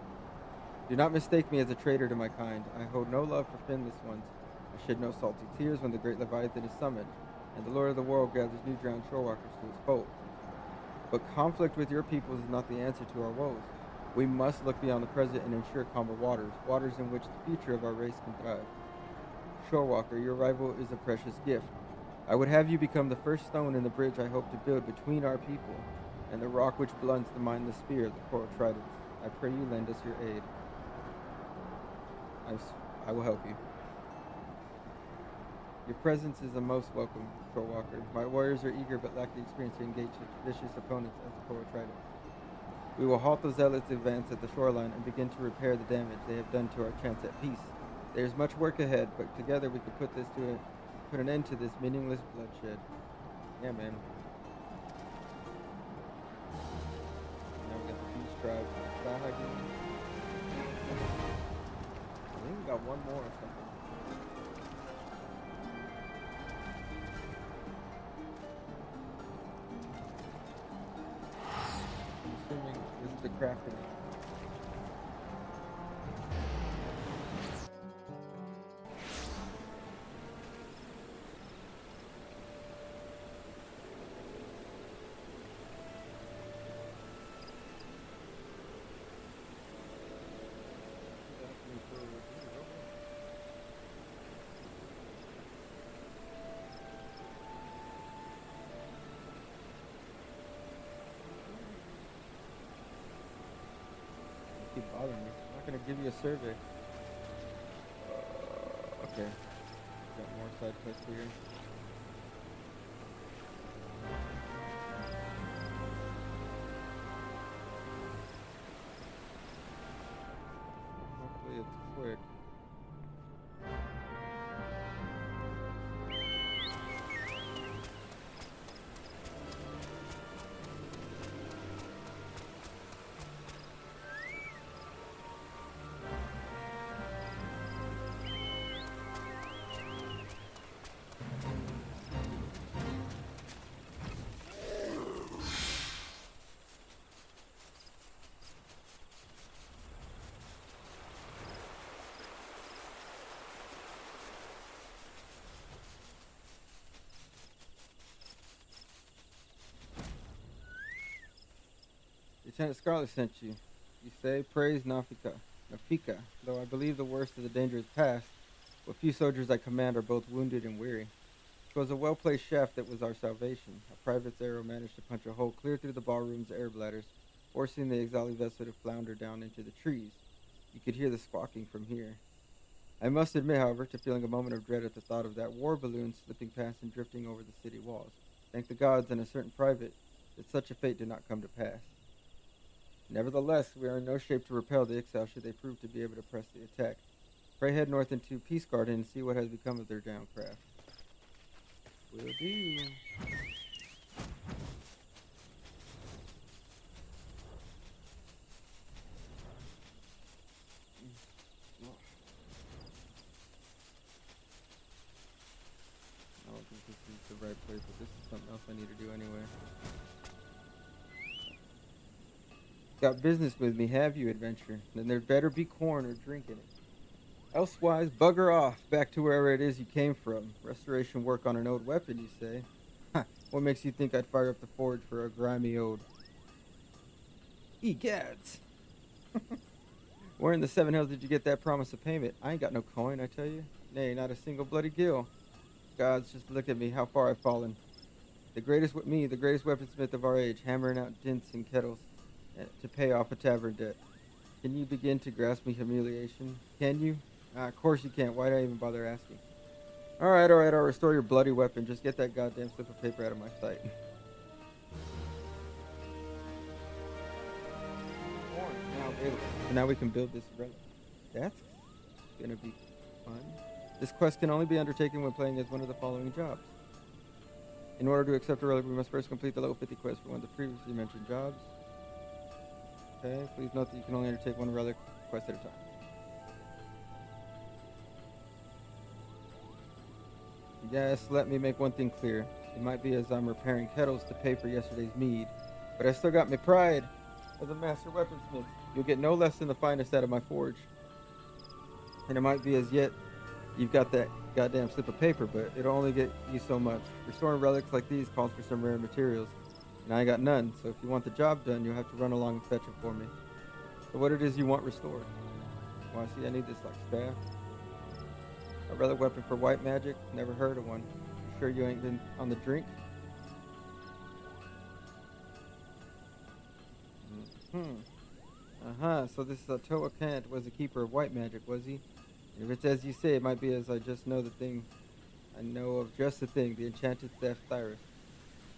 Do not mistake me as a traitor to my kind. I hold no love for finless ones. I shed no salty tears when the great Leviathan is summoned, and the Lord of the world gathers new drowned shorewalkers to his fold. But conflict with your peoples is not the answer to our woes. We must look beyond the present and ensure calmer waters, waters in which the future of our race can thrive. Shorewalker, your arrival is a precious gift. I would have you become the first stone in the bridge I hope to build between our people and the rock which blunts the mindless spear of the coral tridents. I pray you lend us your aid. I will help you. Your presence is a most welcome, Shorewalker. My warriors are eager but lack the experience to engage such vicious opponents as the coral tridents. We will halt the zealots' advance at the shoreline and begin to repair the damage they have done to our chance at peace. There is much work ahead, but together we can put an end to this meaningless bloodshed. Yeah, man. Now we got the Beast Tribe. I think we got one more or something. I'm assuming this is the crafting. Keep bothering me. I'm not gonna give you a survey. Okay. Got more side quests here. Hopefully it's quick. Lieutenant Scarlet sent you. You say, praise Nafika, though I believe the worst of the danger is past. What few soldiers I command are both wounded and weary. 'Twas a well-placed shaft that was our salvation. A private's arrow managed to punch a hole clear through the ballroom's air bladders, forcing the exiled vessel to flounder down into the trees. You could hear the squawking from here. I must admit, however, to feeling a moment of dread at the thought of that war balloon slipping past and drifting over the city walls. Thank the gods and a certain private that such a fate did not come to pass. Nevertheless, we are in no shape to repel the Ixal should they prove to be able to press the attack. Pray head north into Peace Garden and see what has become of their downed craft. Will do. I don't think this is the right place, but this is something else I need to do anyway. Got business with me, have you, adventure? Then there better be corn or drink in it. Elsewise, bugger off, back to wherever it is you came from. Restoration work on an old weapon, you say? Ha, what makes you think I'd fire up the forge for a grimy old... Egads! Where in the Seven Hills did you get that promise of payment? I ain't got no coin, I tell you. Nay, not a single bloody gill. Gods, just look at me, how far I've fallen. The greatest weaponsmith of our age, hammering out dints and kettles to pay off a tavern debt. Can you begin to grasp me humiliation? Can you? Of course you can't. Why'd I even bother asking? Alright, I'll restore your bloody weapon. Just get that goddamn slip of paper out of my sight. Now available. So now we can build this relic. That's gonna be fun. This quest can only be undertaken when playing as one of the following jobs. In order to accept a relic, we must first complete the level 50 quest for one of the previously mentioned jobs. Okay, please note that you can only undertake one relic quest at a time. Yes, let me make one thing clear. It might be as I'm repairing kettles to pay for yesterday's mead, but I still got my pride as a master weaponsmith. You'll get no less than the finest out of my forge. And it might be as yet you've got that goddamn slip of paper, but it'll only get you so much. Restoring relics like these calls for some rare materials, and I got none, so if you want the job done, you'll have to run along and fetch it for me. So what it is you want restored? Well, I see I need this, like, staff. A relic weapon for white magic? Never heard of one. You sure you ain't been on the drink? So this Toa Kant was a keeper of white magic, was he? And if it's as you say, it might be as I just know the thing. I know of just the thing, the enchanted staff Thyrus.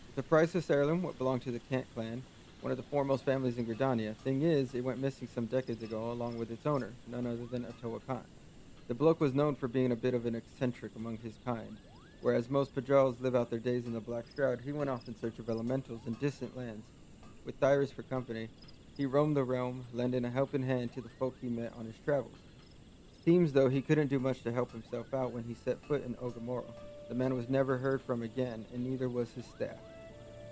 It's a priceless heirloom, what belonged to the Kant clan, one of the foremost families in Gridania. Thing is, it went missing some decades ago, along with its owner, none other than Toa Kant. The bloke was known for being a bit of an eccentric among his kind. Whereas most Pajals live out their days in the Black Shroud, he went off in search of elementals in distant lands. With Thyrus for company, he roamed the realm, lending a helping hand to the folk he met on his travels. Seems though he couldn't do much to help himself out when he set foot in Ogamoro. The man was never heard from again, and neither was his staff.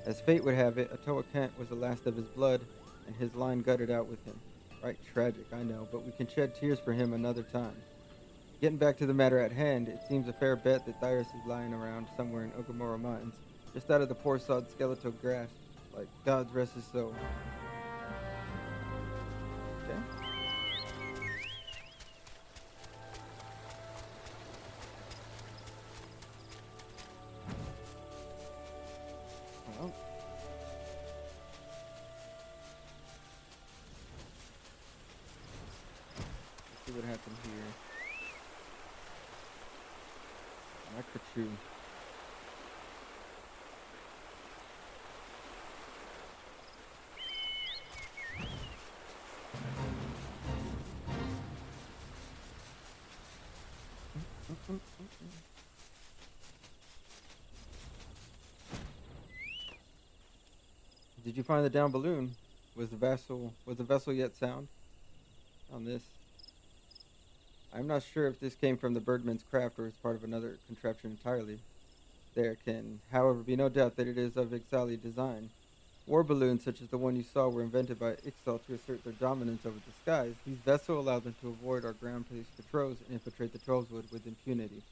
As fate would have it, Atoa Kent was the last of his blood, and his line gutted out with him. Right tragic, I know, but we can shed tears for him another time. Getting back to the matter at hand, it seems a fair bet that Thyrus is lying around somewhere in Ogamoro Mines, just out of the poor sod skeletal grasp, like God's rest his soul. Okay. Well. Let's see what happened here. Microchew. Did you find the down balloon? Was the vessel yet sound? On this, I'm not sure if this came from the birdman's craft or is part of another contraption entirely. There can, however, be no doubt that it is of Ixali design. War balloons such as the one you saw were invented by Ixal to assert their dominance over the skies. These vessels allowed them to avoid our ground-based patrols and infiltrate the Trollswood with impunity.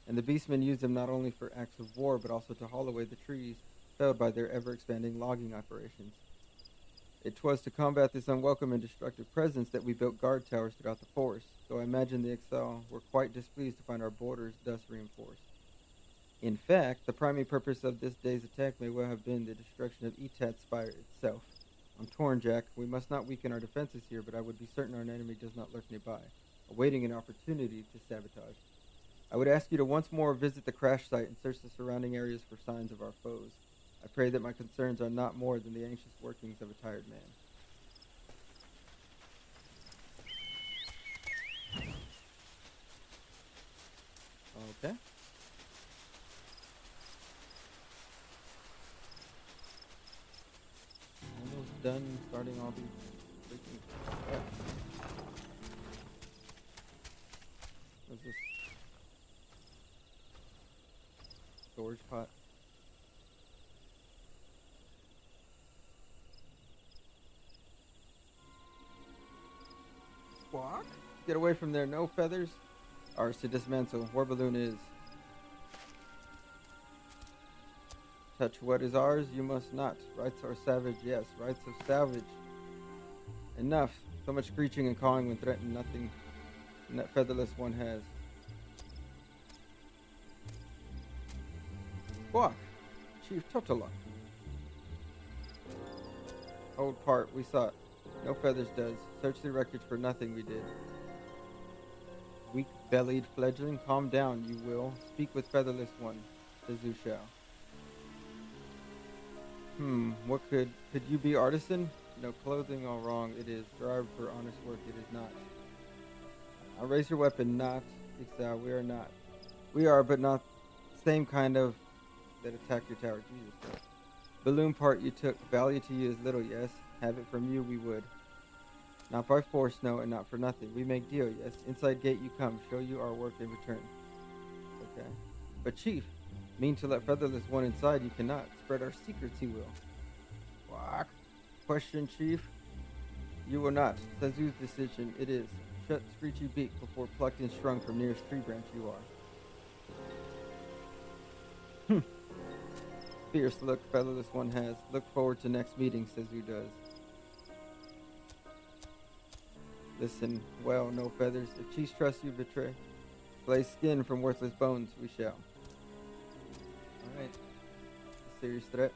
And the beastmen used them not only for acts of war, but also to haul away the trees felled by their ever-expanding logging operations. It was to combat this unwelcome and destructive presence that we built guard towers throughout the forest, though I imagine the Ixal were quite displeased to find our borders thus reinforced. In fact, the primary purpose of this day's attack may well have been the destruction of Etat's spire itself. I'm torn, Jack. We must not weaken our defenses here, but I would be certain our enemy does not lurk nearby, awaiting an opportunity to sabotage. I would ask you to once more visit the crash site and search the surrounding areas for signs of our foes. I pray that my concerns are not more than the anxious workings of a tired man. Okay. Almost done starting all these freaking stuff. What's this? Storage pot. Squawk? Get away from there, no feathers. Ours to dismantle. War balloon is. Touch what is ours, you must not. Rights are savage, yes. Rights of salvage. Enough. So much screeching and cawing when threatened nothing that featherless one has. Squawk. Chief Totala. Old part, we saw it. No feathers does. Search the records for nothing we did. Weak-bellied fledgling, calm down, you will. Speak with featherless one, says Zushao. What could you be artisan? No clothing, all wrong, it is. Drive for honest work, it is not. I'll raise your weapon, not. Ixal, we are not. We are, but not same kind of that attacked your tower. Jesus Christ. Balloon part you took, value to you is little, yes. Have it from you, we would. Not by force, no, and not for nothing. We make deal, yes. Inside gate you come, show you our work in return. Okay. But Chief, Mean to let Featherless One inside, you cannot. Spread our secrets, he will. Quack. Question, Chief. You will not. Senzu's decision, it is. Shut screechy beak before plucked and strung from nearest tree branch you are. Fierce look Featherless One has. Look forward to next meeting, Senzu does. Listen, well, no feathers. If Chiefs trust you, betray. Flay skin from worthless bones, we shall. Alright. Serious threat.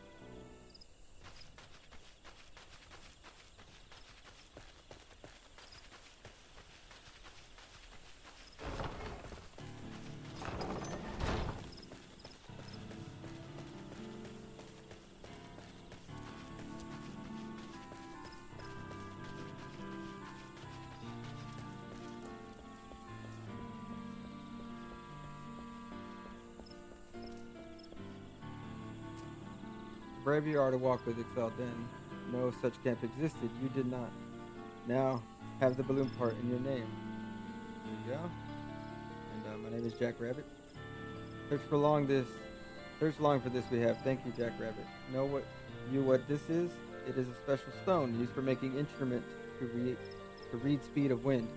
Brave you are to walk with Excel Den. No such camp existed. You did not. Now, have the balloon part in your name. There you go. And my name is Jack Rabbit. Search long for this we have. Thank you, Jack Rabbit. Know what this is? It is a special stone used for making instruments to read speed of wind.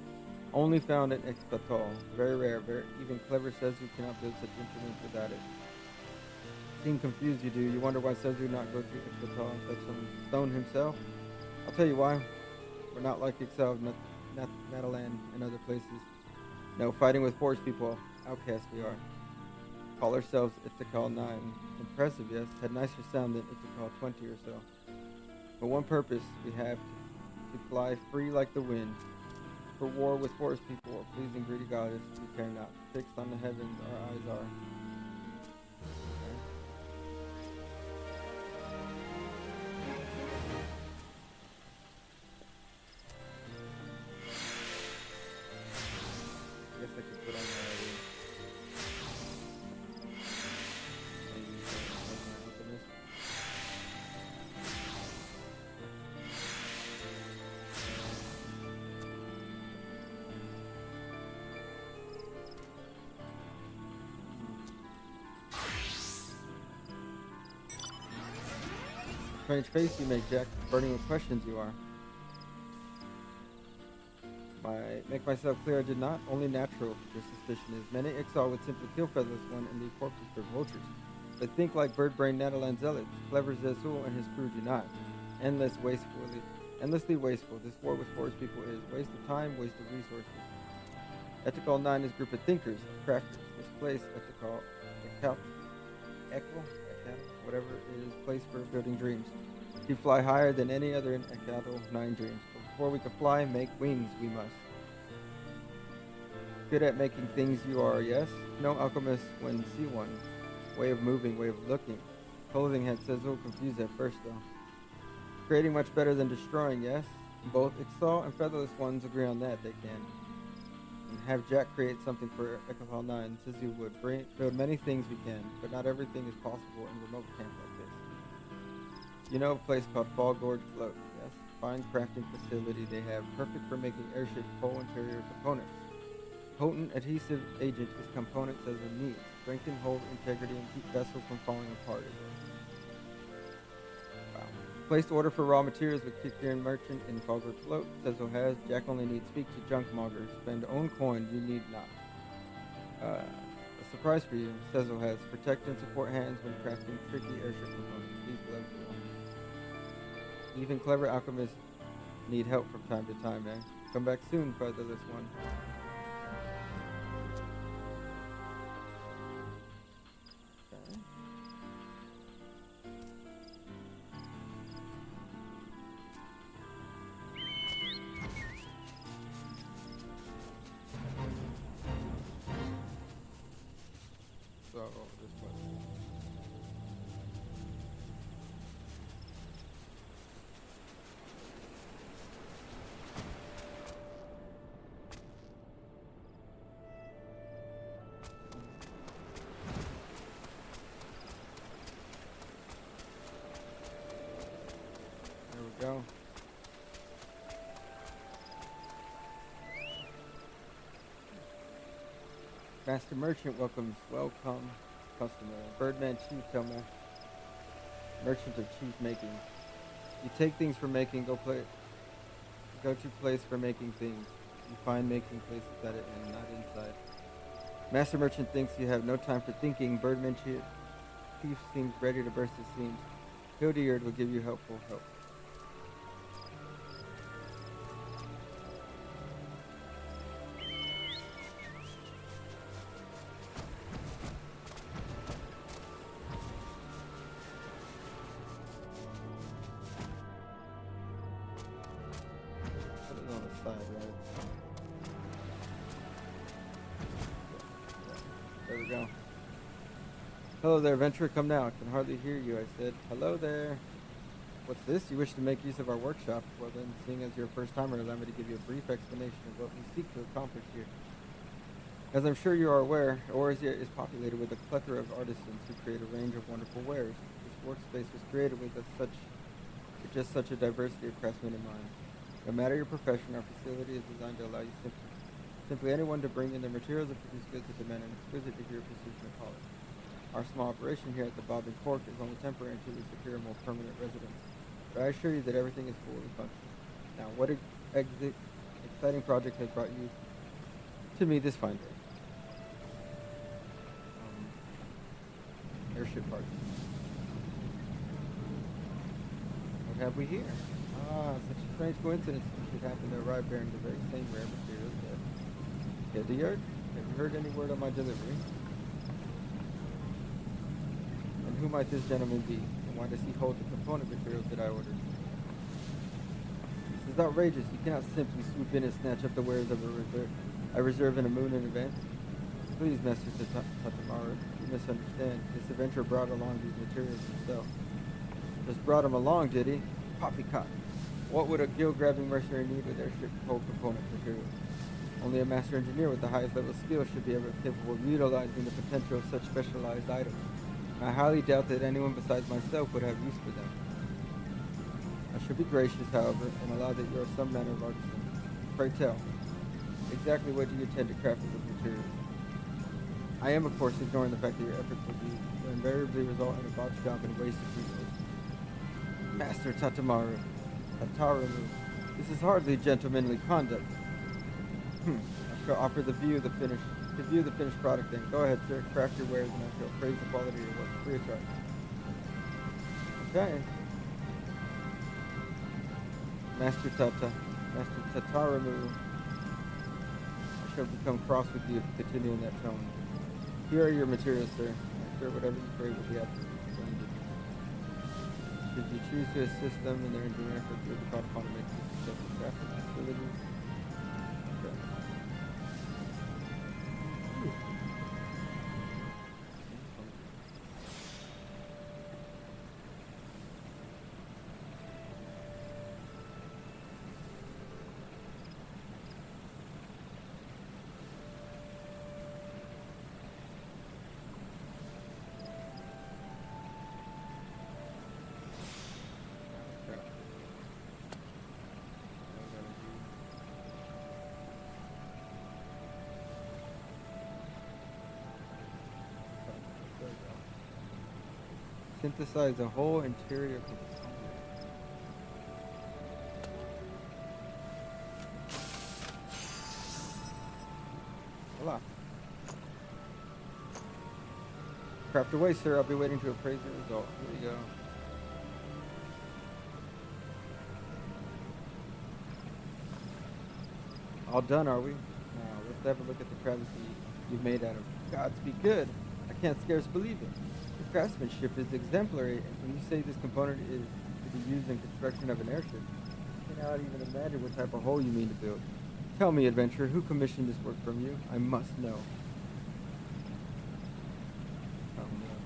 Only found at Expatal. Very rare. Even clever says you cannot build such instruments without it. Seem confused you do. You wonder why Senzu not go to Expatal and fetch some stone himself? I'll tell you why. We're not like Excel, Natalan, and other places. No, fighting with forest people, outcasts we are. Call ourselves Ithacal 9. Impressive, yes. Had nicer sound than Ithacal 20 or so. For one purpose, we have to fly free like the wind. For war with forest people, or pleasing greedy goddess, we care not. Fixed on the heavens, our eyes are. I guess I could put on my strange face you make, Jack. Burning with questions you are. Make myself clear, I did not. Only natural, your suspicion is. Many Ixal would simply kill Featherless One and leave corpses for vultures. But think like bird-brained Natalan zealots. Clever Zezul and his crew do not. Endlessly wasteful. This war with forest people is. Waste of time, waste of resources. Ethical 9 is a group of thinkers, crafters. This place, whatever it is, place for building dreams. You fly higher than any other in Ekato 9 dreams. But before we can fly, make wings we must. Good at making things you are, yes? No alchemist when see one. Way of moving, way of looking. Clothing had Sezzle confused at first though. Creating much better than destroying, yes? Both Ixal and Featherless Ones agree on that, they can. And have Jack create something for Ecafal 9, says you would. Build many things we can, but not everything is possible in remote camp like this. You know a place called Fall Gorge Float, yes? Fine crafting facility they have, perfect for making airship hull interior components. Potent adhesive agent is components as it needs. Strengthen hull integrity and keep vessel from falling apart. Wow. Placed order for raw materials with Kikiran Merchant in Fogger Float. Sezzle has. Jack only needs speak to Junk Mogger. Spend own coin, you need not. A surprise for you. Sezzle has. Protect and support hands when crafting tricky airship components. These gloves will. Even clever alchemists need help from time to time, eh? Come back soon, Featherless One. So, this one. There we go. Master Merchant welcome. customer. Birdman Chief, tell me. Merchant of chief making. You take things for making, go to place for making things. You find making places at it and not inside. Master merchant thinks you have no time for thinking. Birdman Chief seems ready to burst his seams. Hildyard will give you helpful help. Put it on the side, right? There we go. Hello there, Venture. Come now. I can hardly hear you, I said. Hello there. What's this? You wish to make use of our workshop? Well then, seeing as you're a first-timer, allow me to give you a brief explanation of what we seek to accomplish here. As I'm sure you are aware, Orzia is populated with a plethora of artisans who create a range of wonderful wares. This workspace was created with just such a diversity of craftsmen in mind. No matter your profession, our facility is designed to allow you simply anyone to bring in their materials and produce goods that demand an exquisite degree of precision and polish. Our small operation here at the Bob and Cork is only temporary until we secure a more permanent residence. But I assure you that everything is fully functional. Now, what exciting project has brought you to me this fine day? Airship parts. What have we here? Ah, such a strange coincidence. It happened to arrive bearing the very same rare materials that Hildyard? Have you heard any word on my delivery? And who might this gentleman be? And why does he hold the component materials that I ordered? This is outrageous. You cannot simply swoop in and snatch up the wares of I reserve in a moon in advance. Please, Master Tatamaru, you misunderstand. This adventurer brought along these materials himself. Just brought them along, did he? Poppycock. What would a gill-grabbing mercenary need with airship hold component materials? Only a master engineer with the highest level of skill should be capable of utilizing the potential of such specialized items. I highly doubt that anyone besides myself would have use for them. I should be gracious, however, and allow that you are some manner of artisan. Pray tell, exactly what do you intend to craft with this material? I am, of course, ignoring the fact that your efforts will invariably result in a botched job and waste of resources. Master Tatamaru, this is hardly gentlemanly conduct. I shall offer to view the finished product then. Go ahead, sir. Craft your wares and I shall praise the quality of your work free of charge. Okay. Master Tataramu, I shall become cross with you if you continue in that tone. Here are your materials, sir. I'm sure whatever you crave will be absolutely splendid. Should you choose to assist them in their engineering efforts, you'll be called upon to make successful crafting facilities. Okay. Synthesize the whole interior component. Voila. Craft away, sir. I'll be waiting to appraise the result. Here we go. All done, are we? Now, let's have a look at the travesty you've made out of gods be good. I can't scarce believe it. Your craftsmanship is exemplary, and when you say this component is to be used in construction of an airship, I cannot even imagine what type of hull you mean to build. Tell me, adventurer, who commissioned this work from you? I must know.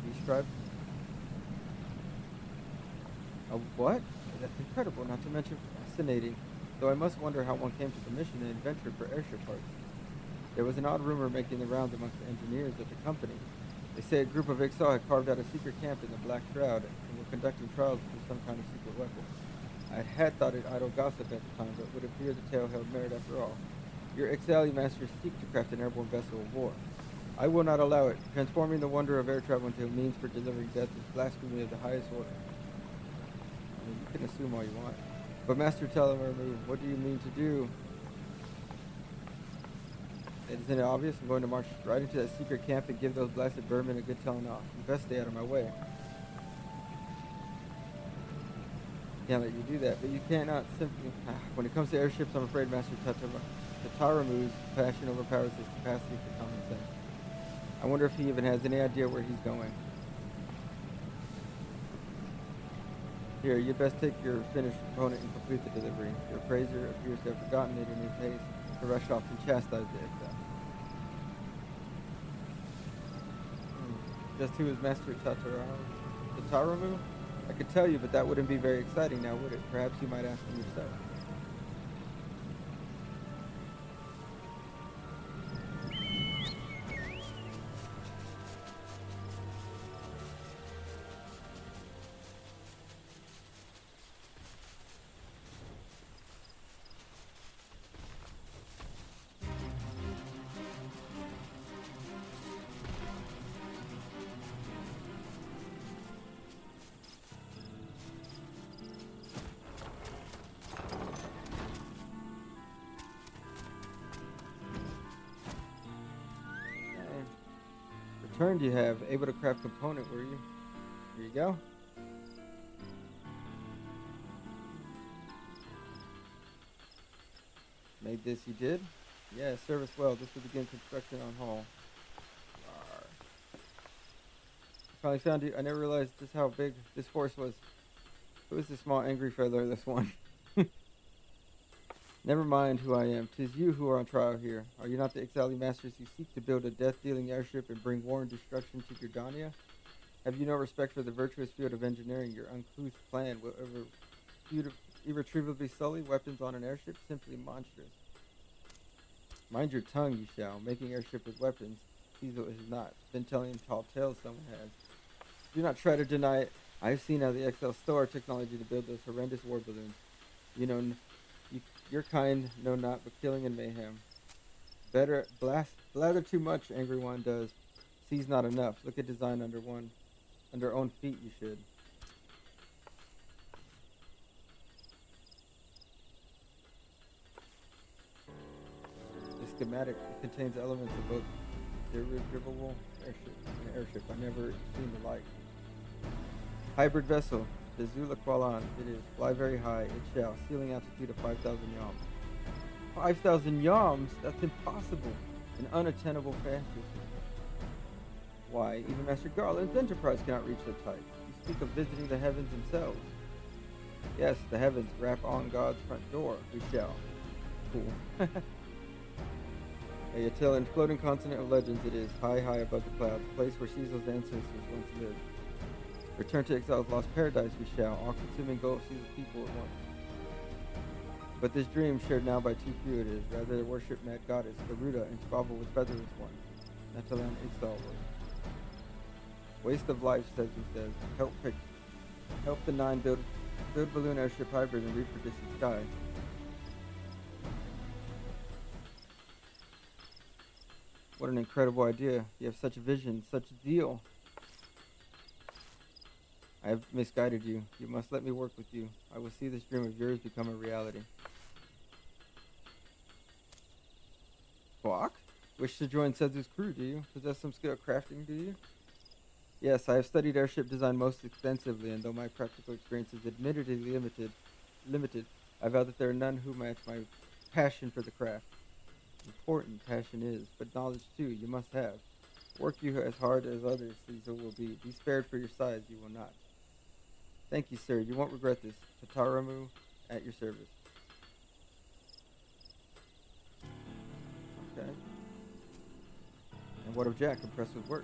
These stripes? A what? That's incredible, not to mention fascinating. Though I must wonder how one came to commission an adventure for airship parts. There was an odd rumor making the rounds amongst the engineers at the company. They say a group of Ixal had carved out a secret camp in the Black Shroud and were conducting trials with some kind of secret weapon. I had thought it idle gossip at the time, but would appear the tale held merit after all. Your Ixali masters seek to craft an airborne vessel of war. I will not allow it. Transforming the wonder of air travel into a means for delivering death is blasphemy of the highest order. I mean, you can assume all you want. But Master Telemaru, what do you mean to do? Isn't it obvious? I'm going to march right into that secret camp and give those blasted vermin a good telling off. You best stay out of my way. Can't let you do that, but you cannot simply... When it comes to airships, I'm afraid Master Tataramu's passion overpowers his capacity for common sense. I wonder if he even has any idea where he's going. Here, you'd best take your finished component and complete the delivery. Your appraiser appears to have forgotten it in his haste to rush off and chastise the exile. Just who is Master Tataramu? I could tell you, but that wouldn't be very exciting now, would it? Perhaps you might ask him yourself. Turned you have, able to craft component, were you? Here you go. Made this, you did? Yeah, service well. This will begin construction on Hall. Finally found you. I never realized just how big this force was. Who is this small angry feather, this one? Never mind who I am. 'Tis you who are on trial here. Are you not the Ixali masters who seek to build a death-dealing airship and bring war and destruction to Gridania? Have you no respect for the virtuous field of engineering? Your uncouth plan will irretrievably sully weapons on an airship? Simply monstrous. Mind your tongue, you shall. Making airship with weapons. Cecil is not. Been telling tall tales, someone has. Do not try to deny it. I have seen how the XL store technology to build those horrendous war balloons. You know... Your kind know not but killing and mayhem. Better blather too much, angry one does. Sees not enough. Look at design under own feet you should. The schematic contains elements of both dirigible airship and airship. I never seen the like. Hybrid vessel. The Zula Qualan, it is. Fly very high, it shall. Ceiling altitude of 5,000 yams. 5,000 yams? That's impossible. An unattainable fantasy. Why, even Master Garland's enterprise cannot reach such heights. You speak of visiting the heavens themselves. Yes, the heavens. Rap on God's front door. We shall. Cool. A Attilan floating continent of legends it is. High, high above the clouds. Place where Caesar's ancestors once lived. Return to exile's lost paradise we shall, all-consuming goal of Caesar's people at once. But this dream shared now by too few it is, rather worship mad goddess, Garuda, and squabble with featherless one. Natalan Ixal was. Waste of life, says he says. Help the nine build balloon airship hybrid and reproduce the sky. What an incredible idea. You have such a vision, such zeal. I have misguided you. You must let me work with you. I will see this dream of yours become a reality. Bach? Wish to join Sezu's crew, do you? Possess some skill at crafting, do you? Yes, I have studied airship design most extensively, and though my practical experience is admittedly limited, I vow that there are none who match my passion for the craft. Important passion is, but knowledge too, you must have. Work you as hard as others, Caesar will be. Be spared for your size, you will not. Thank you, sir. You won't regret this. Tataramu, at your service. Okay. And what of Jack? Impressed with work.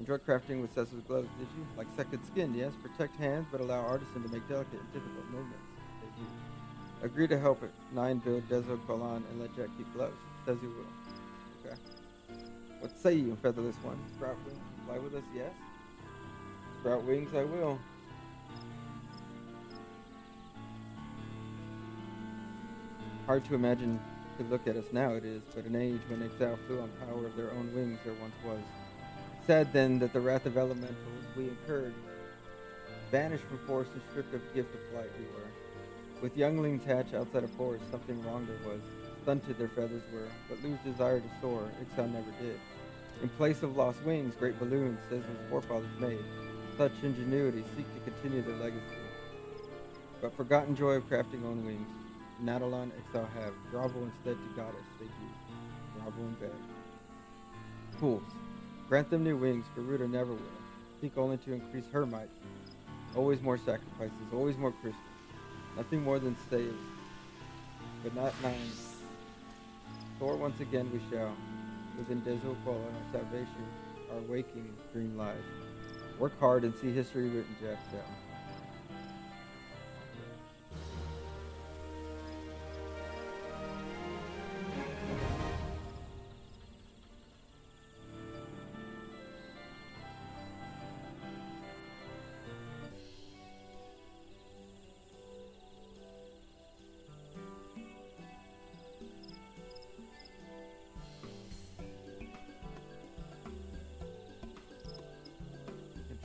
Enjoyed crafting with Cecil's gloves, did you? Like second skin, yes. Protect hands, but allow artisan to make delicate and difficult movements. They do. Agree to help at 9 build Dezo Kolan and let Jack keep gloves. Says you will. Okay. What say you, featherless one? Sprout wings, fly with us, yes? Sprout wings, I will. Hard to imagine could look at us now, it is, but an age when exile flew on power of their own wings there once was. Sad then that the wrath of elementals we incurred, banished from force and stripped of gift of flight we were. With younglings hatch outside a forest, something wrong there was. Stunted their feathers were, but lose desire to soar, exile never did. In place of lost wings, great balloons, says his forefathers made. Such ingenuity seek to continue their legacy. But forgotten joy of crafting own wings, Nadalon exile have, grovel instead to goddess they do, grovel and beg. Fools, grant them new wings, for Ruta never will, seek only to increase her might. Always more sacrifices, always more crystals, nothing more than saves, but not nine. Soar once again we shall, within Desil Qual and our salvation, our waking dream lies. Work hard and see history written, Jack shall.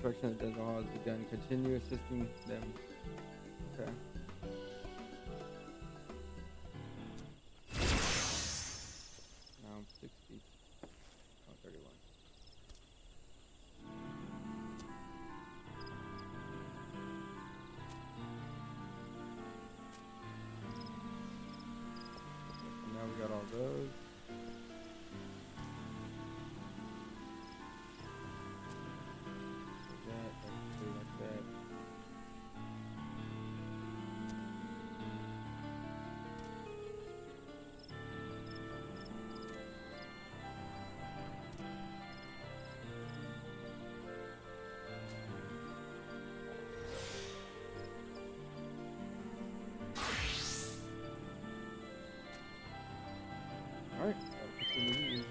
Construction of Desert Hall has begun. Continue assisting them. Okay. Now I'm 60. Oh, 31. So now we got all those. Alright, gotta continue these.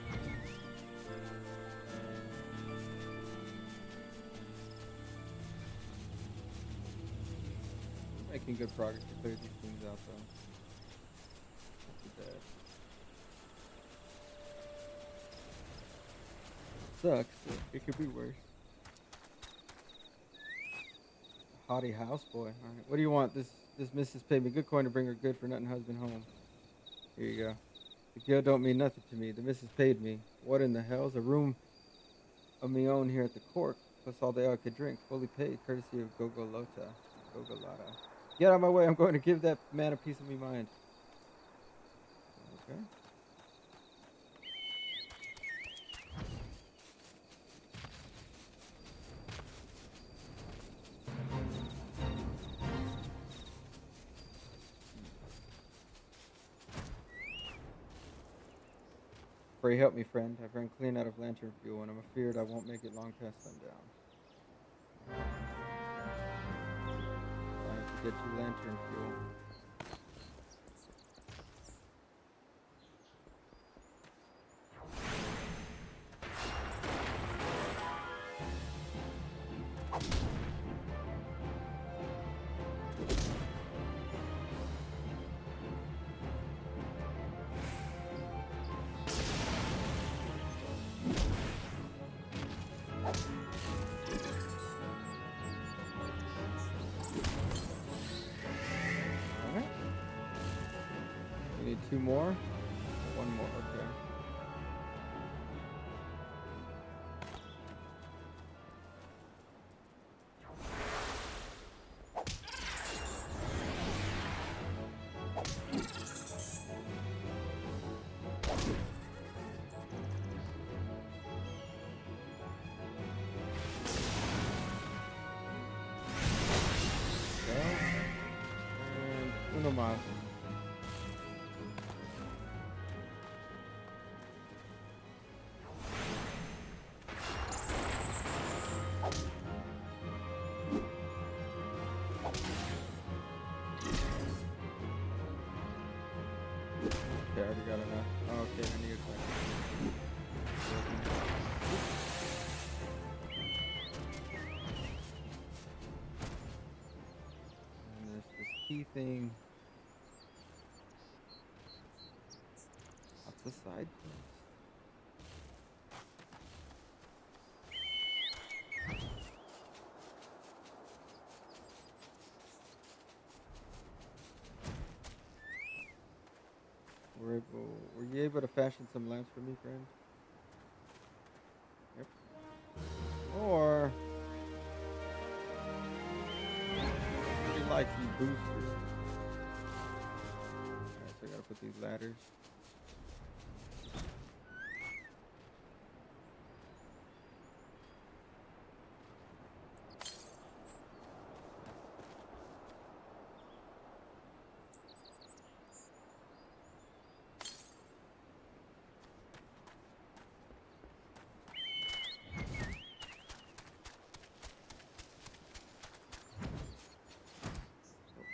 Making good progress to clear these things out though. Not too bad. Sucks, but it could be worse. Haughty houseboy. Alright, what do you want? This missus paid me good coin to bring her good for nothing husband home. Here you go. The guild don't mean nothing to me. The missus paid me. What in the hell's a room of me own here at the court, plus all they all could drink, fully paid, courtesy of Gogolota. Gogolata. Get out of my way, I'm going to give that man a piece of me mind. Okay. Pray help me, friend. I've run clean out of lantern fuel, and I'm afeared I won't make it long past sundown. I have to get you lantern fuel. Two more? One more, okay. And uno más. Okay, I already got enough. Oh, okay, I need a second. And there's this key thing. It's a side quest. Were you able to fashion some lamps for me, friend? Yep. Or would you like some boosters? Alright, so I gotta put these ladders.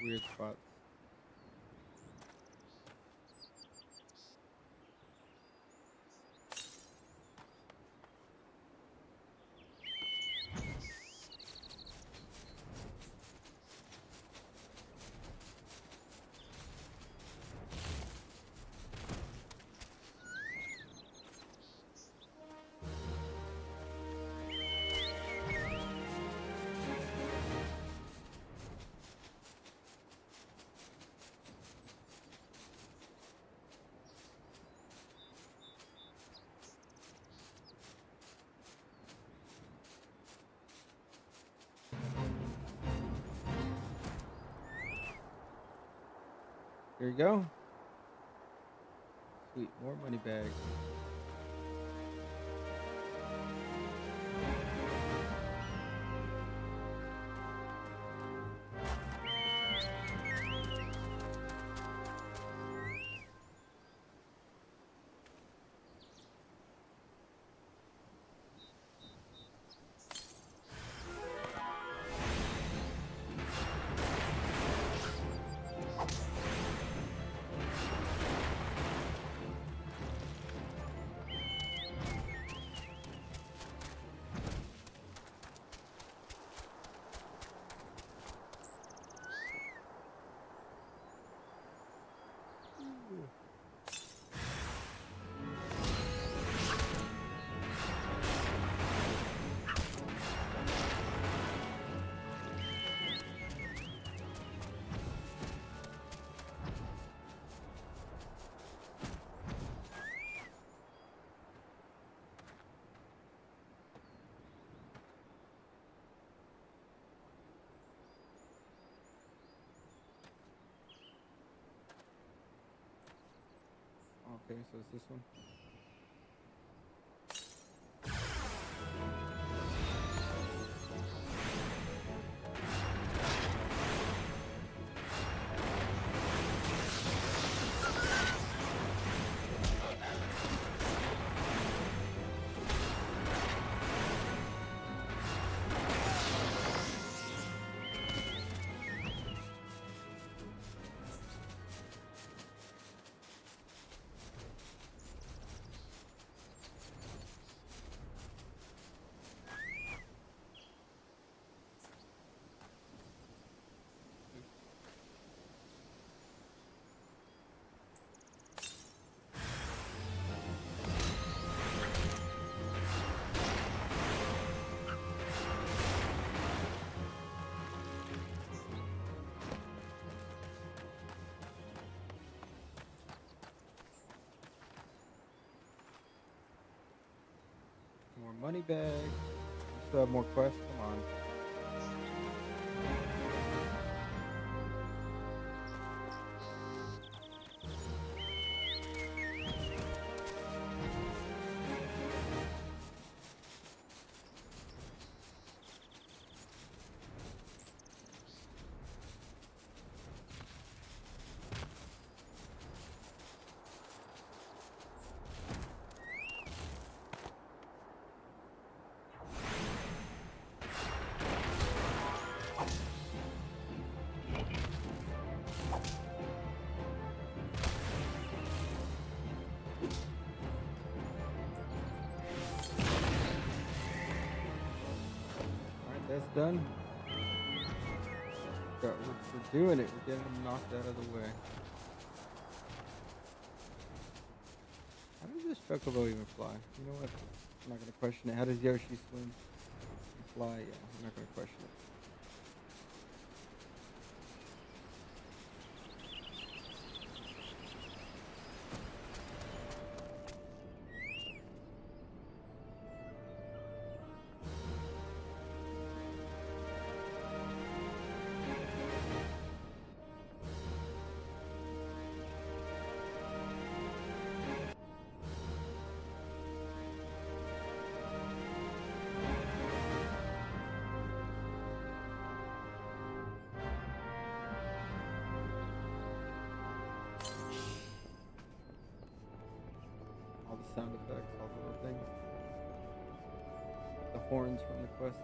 Weird spots. There you go. Sweet, more money bags. Okay, so it's this one. More money bags. We still have more quests. Come on. That's done. We're doing it. We're getting them knocked out of the way. Chocobo even fly? You know what? I'm not gonna question it. How does Yoshi swim and fly? Yeah, I'm not gonna question it. All the sound effects, all the little things. The horns from the quest.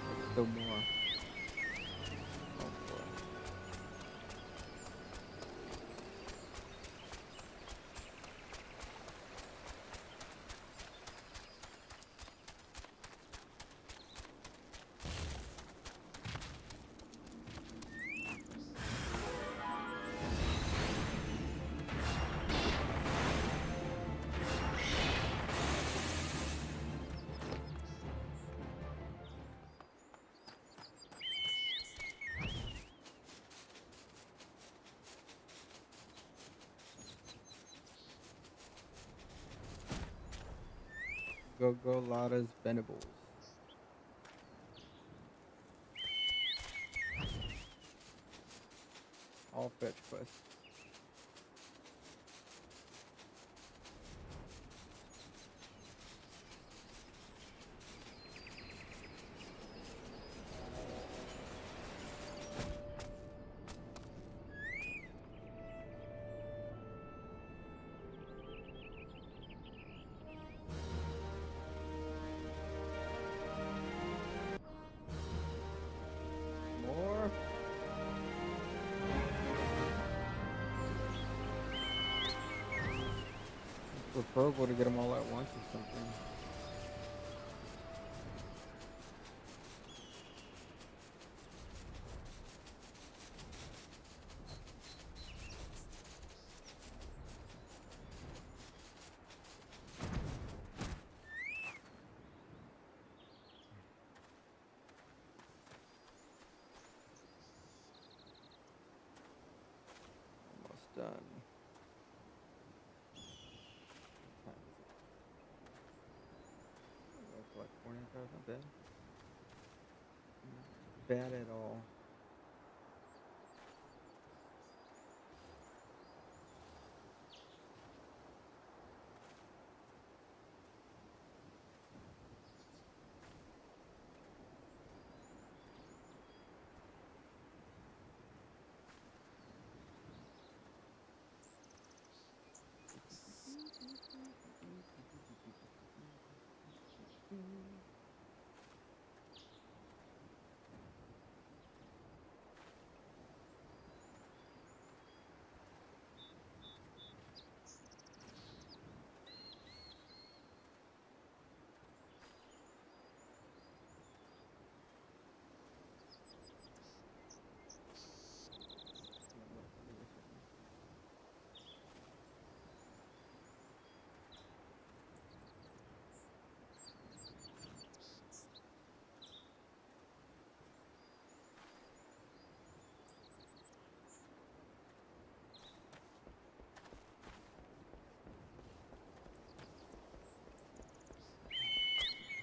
There's still more. Oh boy. Go Lada's Venables. All fetch quests. More. It's preferable to get them all at once or something. Almost done. What time is it? Oh, for like 4.5 hours, not bad. Not bad at all.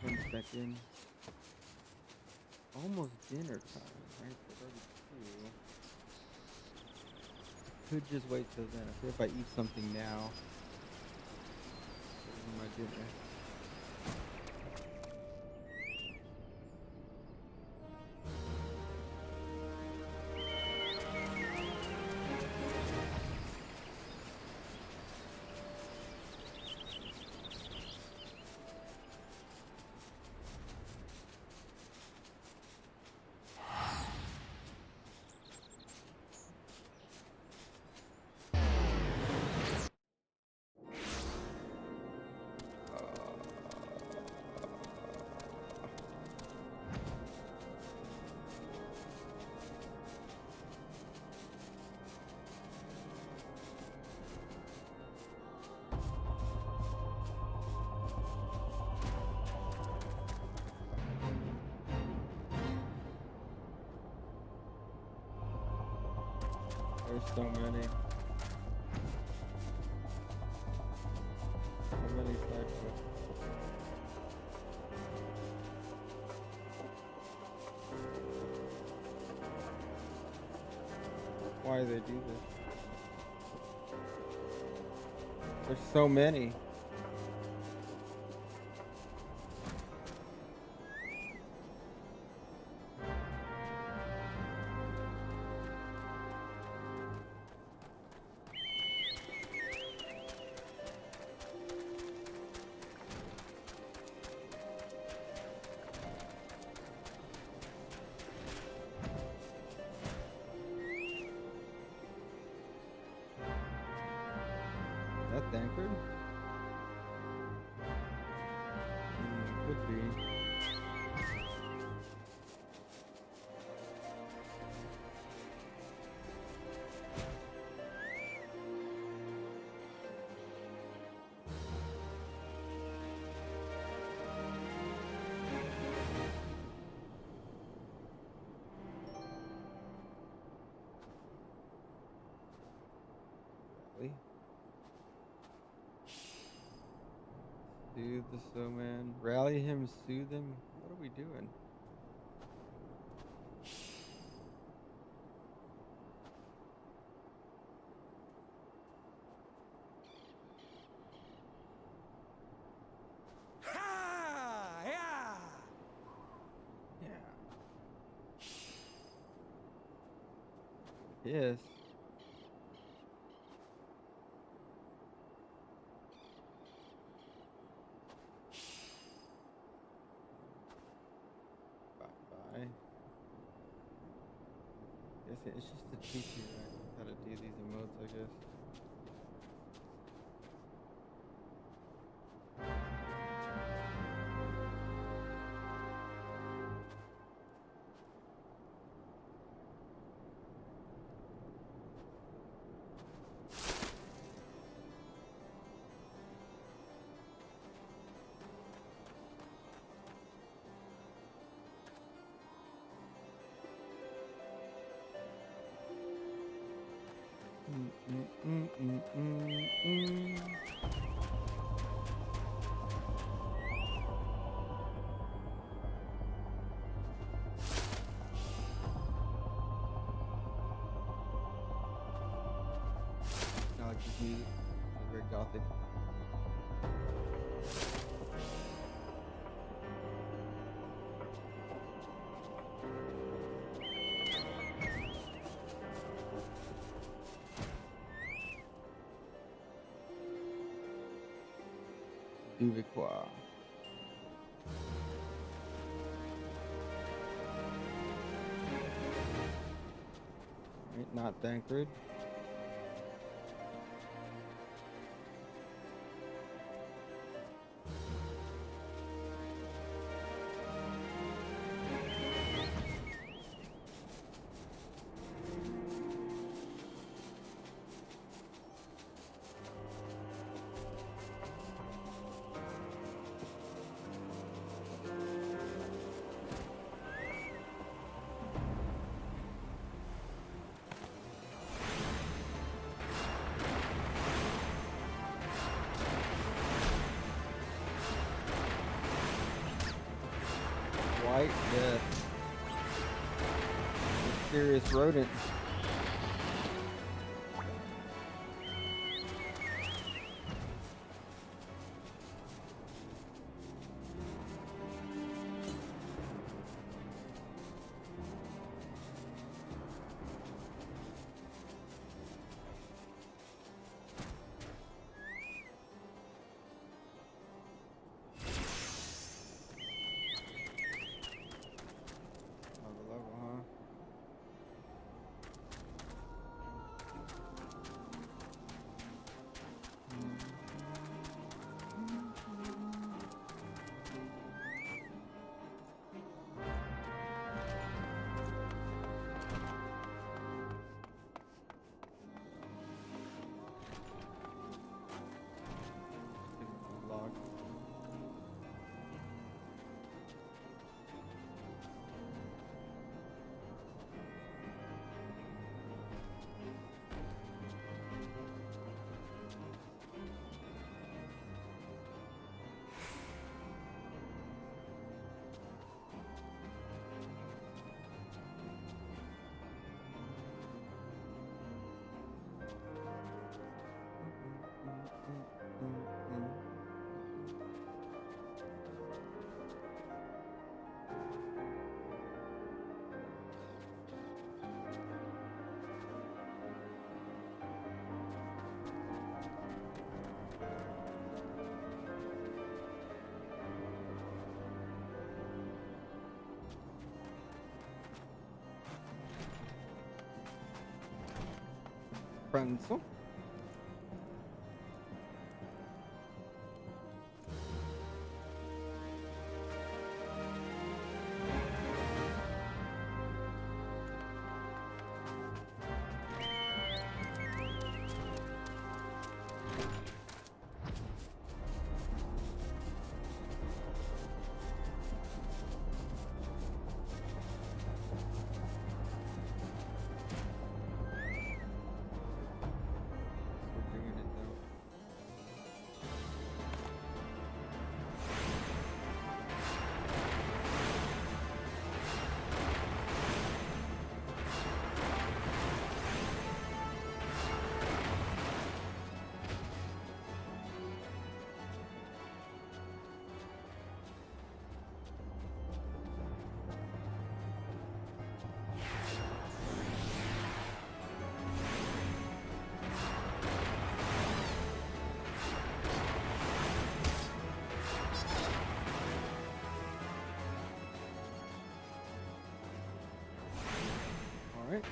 Comes back in. Almost dinner time, right? It's already 2. I could just wait till then. I feel if I eat something now, it'll be my dinner. There's so many. So many side quests. Why they do this? There's so many. Is that Thancred? Could be. Really? Soothe the Snowman. Rally him, soothe him. What are we doing? Ha! Yeah! Yeah. Yes. Bye. Guess it's just to teach you how to do these emotes, I guess. I like this music. It's very gothic. Duviquois. Right, not Thancred. White Death. Mysterious rodent. Level, huh? Pranzo. We're doing it though. All right.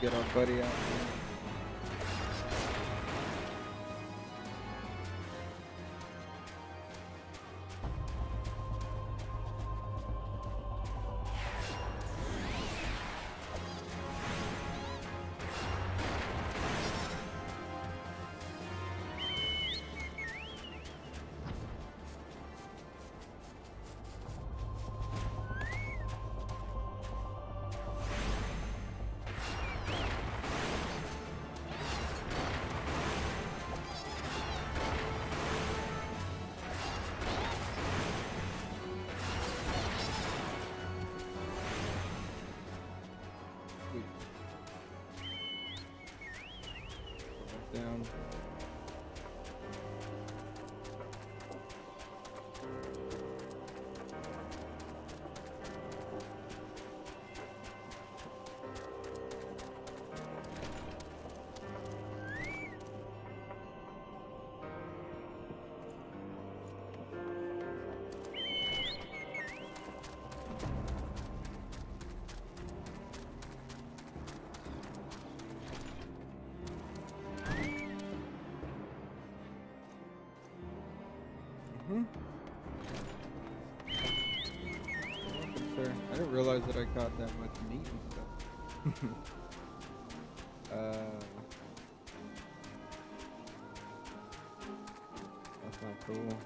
Get our buddy out here. Sweet. Put that down. Welcome, sir. I didn't realize that I got that much meat and stuff. That's not cool.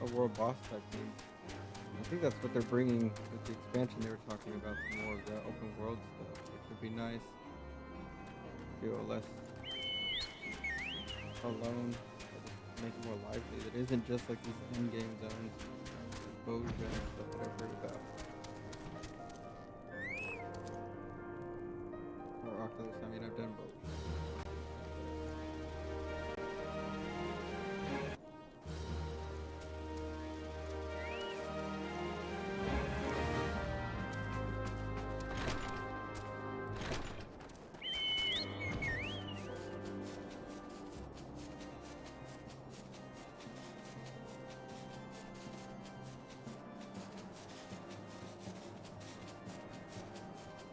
A world boss type thing. I think that's what they're bringing with the expansion. They were talking about some more of the open world stuff, which would be nice. Feel less alone, make it more lively. It isn't just like these in-game zones, exposure and stuff that I've heard about. Or Oculus, I mean, I've done both.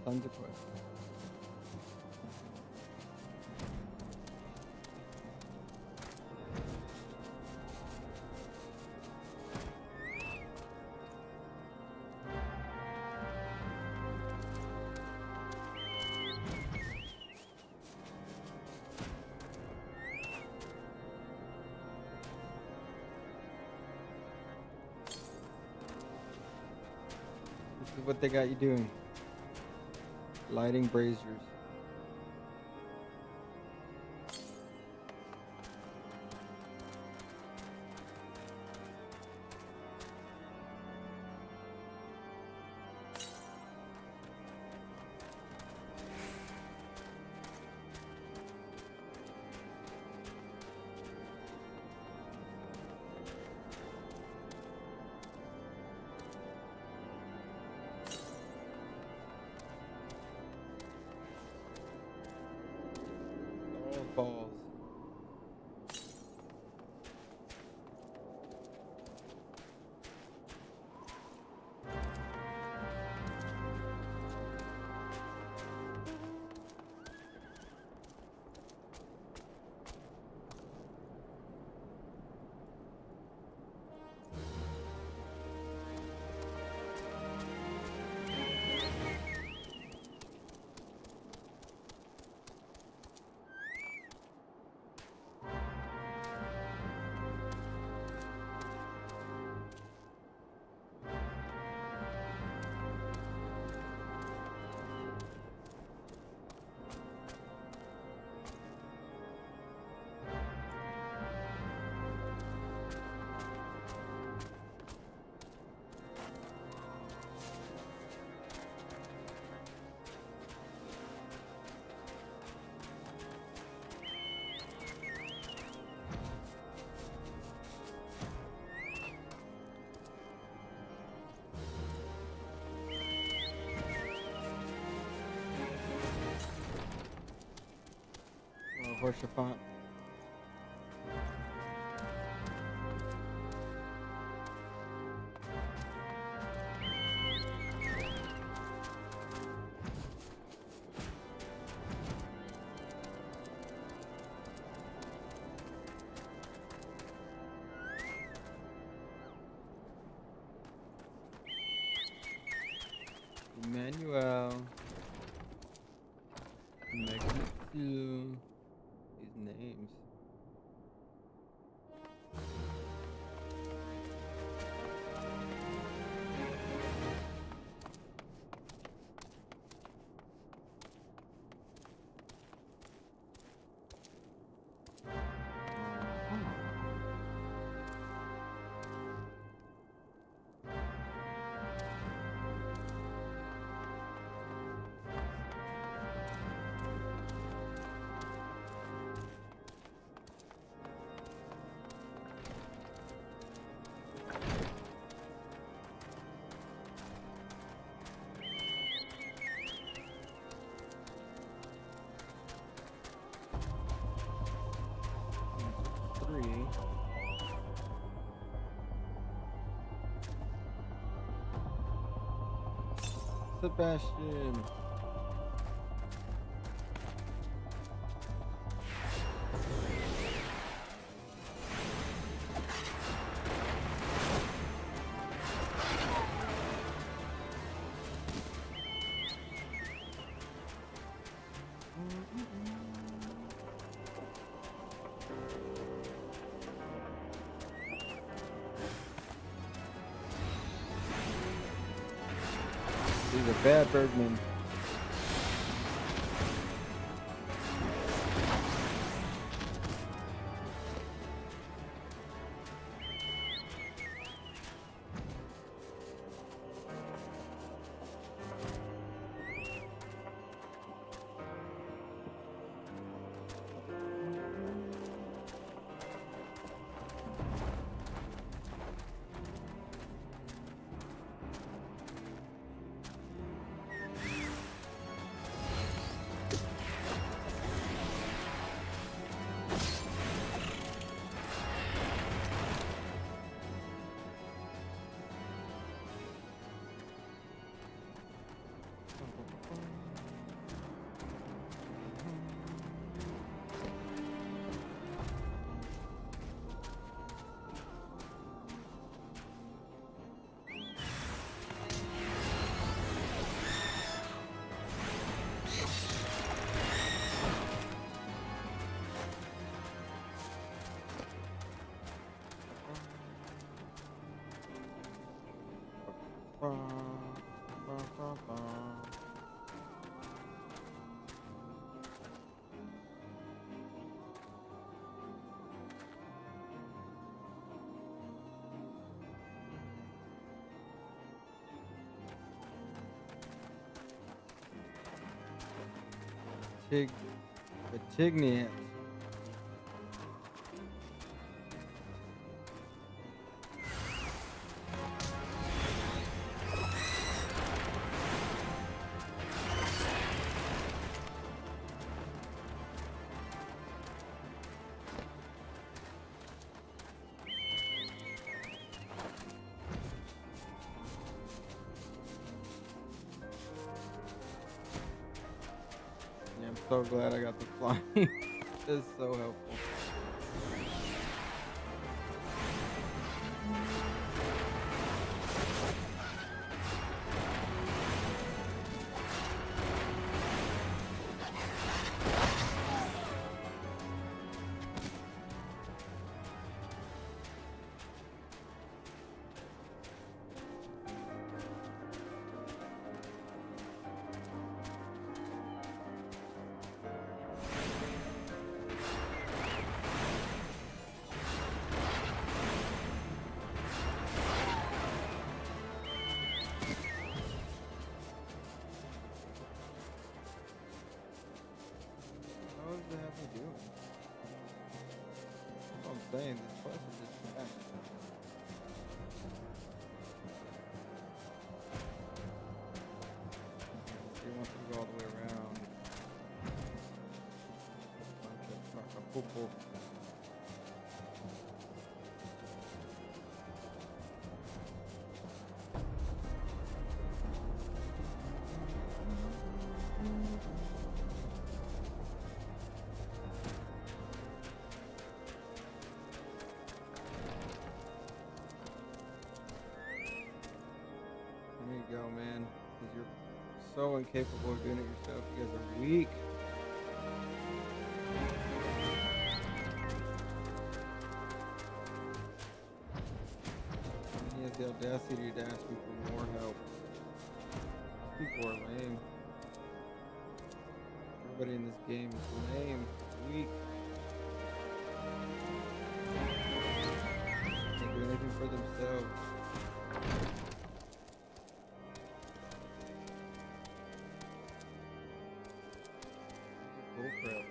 Tons of questions. This is what they got you doing. Lighting braziers. Porsche font. Emmanuel. Magnifico. These names. Three. Sebastian. He's a bad Bergman. Tigniant. I'm so glad I got the flying. It's so helpful. capable. There you go, man. Because you're so incapable of doing it yourself. You guys are weak. And he has the audacity to ask me for more help. These people are lame. Everybody in this game is lame, weak. Can't do anything for themselves. Bullcrap.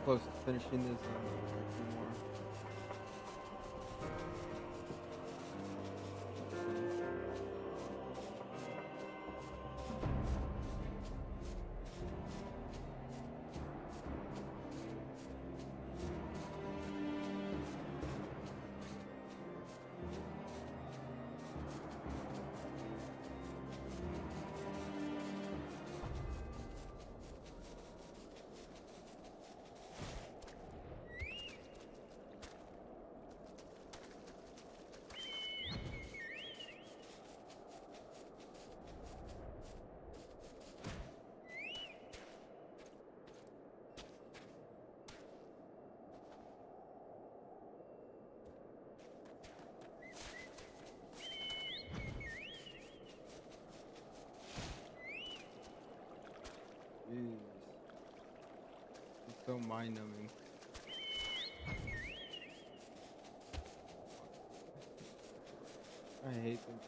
Close to finishing this. A few more. Jeez. It's so mind-numbing. I hate them.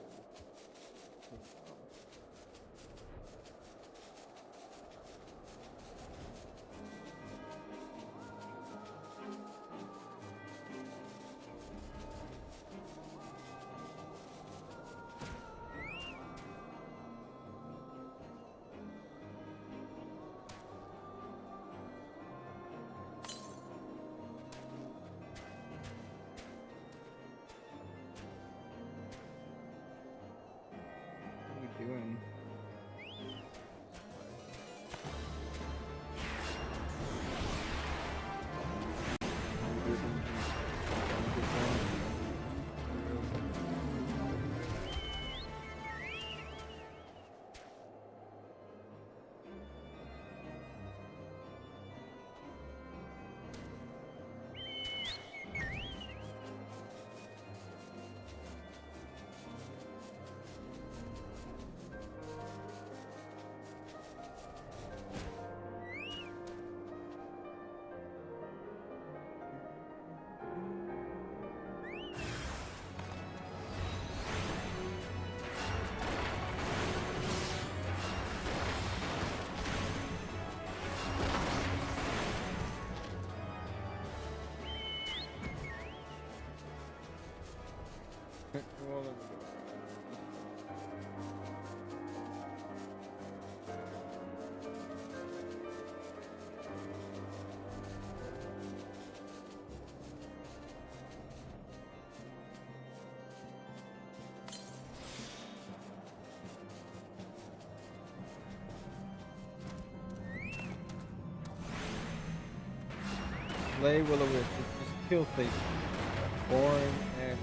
What are we doing? Well, Slay Will-O-Wisp. Just kill Satan. Boring ass.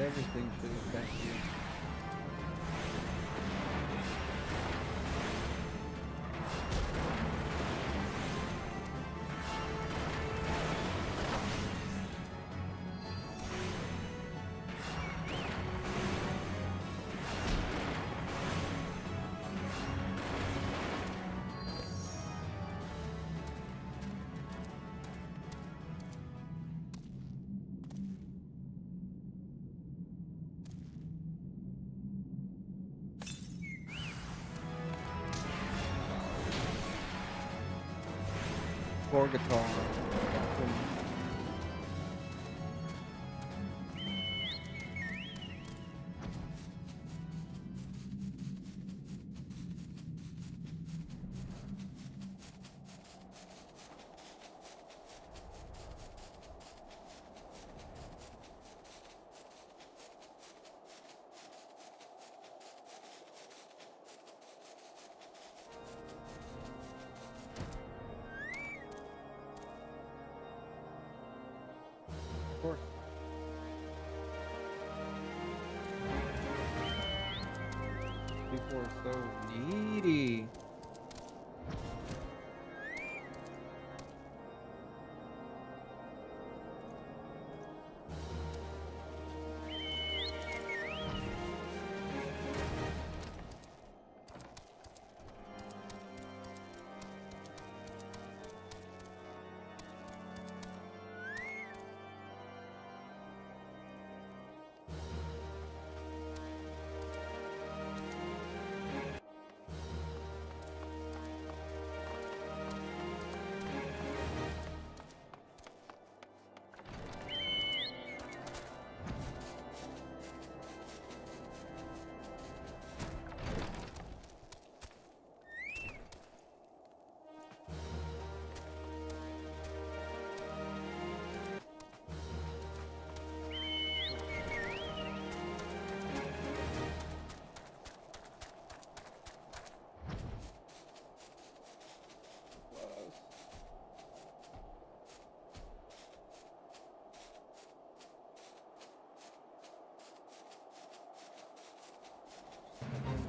Everything should attack you. Gorgatar. Of course. People are so needy.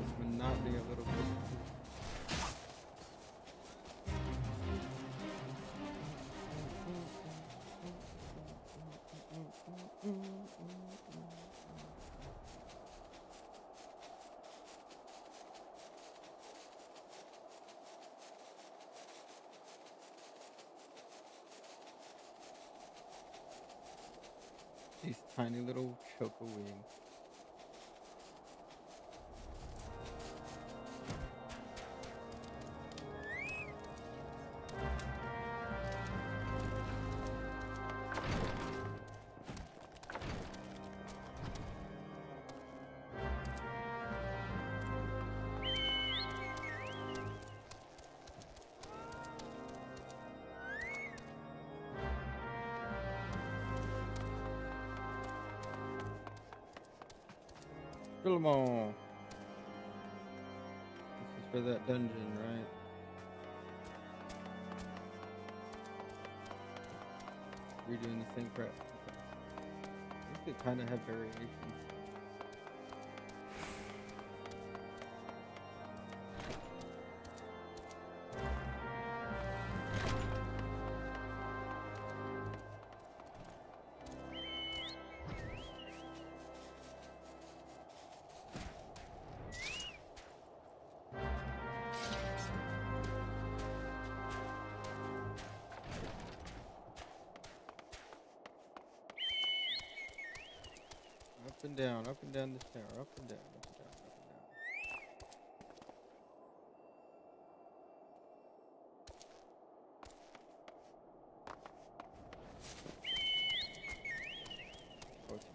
This monotony a little bit. These tiny little choco wings. Philemon. This is for that dungeon, right? You're doing the same crap. Okay. I think they kind of have variations. Up and down this tower, up and down, up and down, up and down.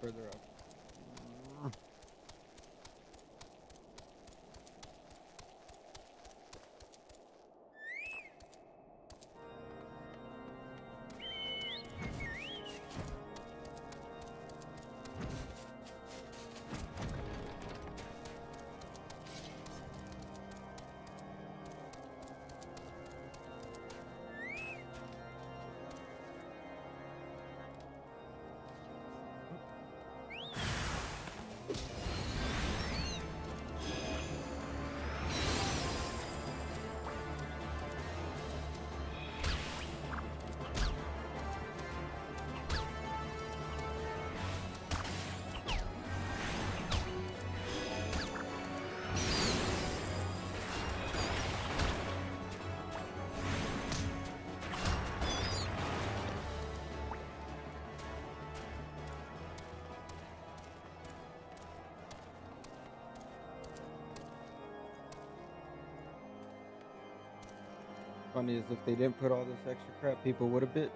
further up. Funny is if they didn't put all this extra crap, people would have bitched.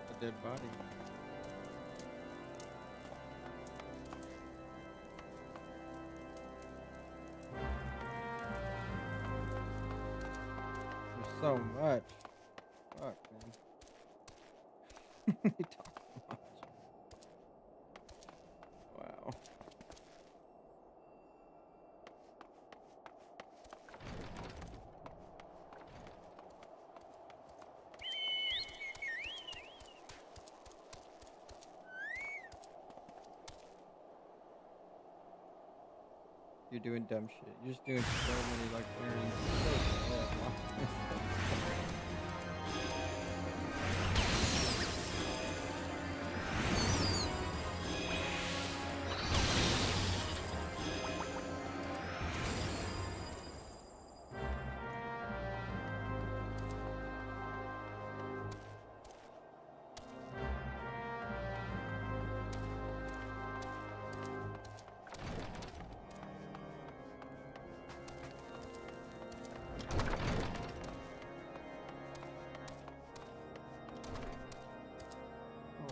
A dead body. There's so much. Fuck, man. They talk so much. Wow. You're doing dumb shit. You're just doing so many like errands.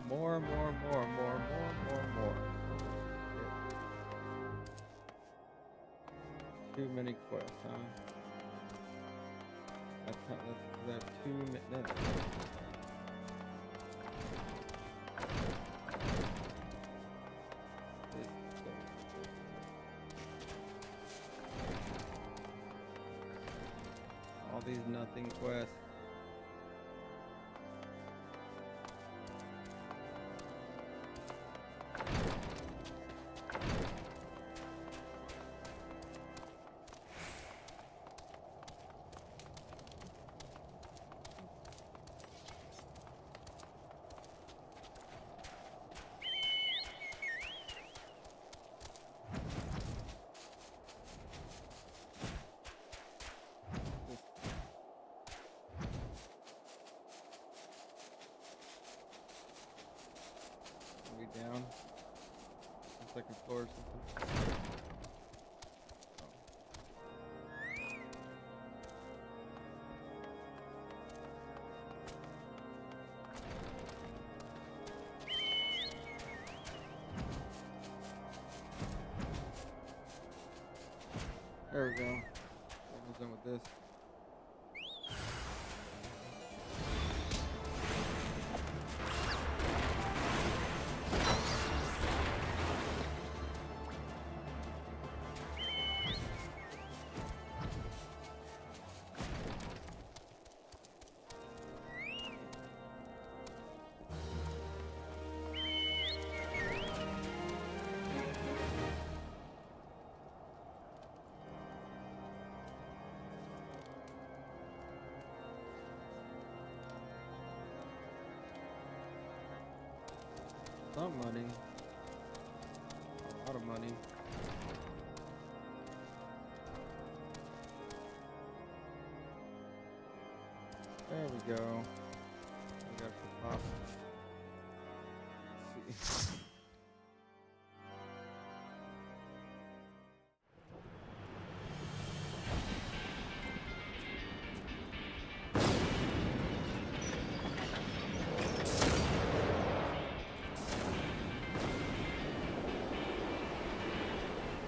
More. Too many quests, huh? That's too many. All these nothing quests. Down. Second floor or something. There we go. Almost done with this. some money. A lot of money. There we go. I got the top. Let's see.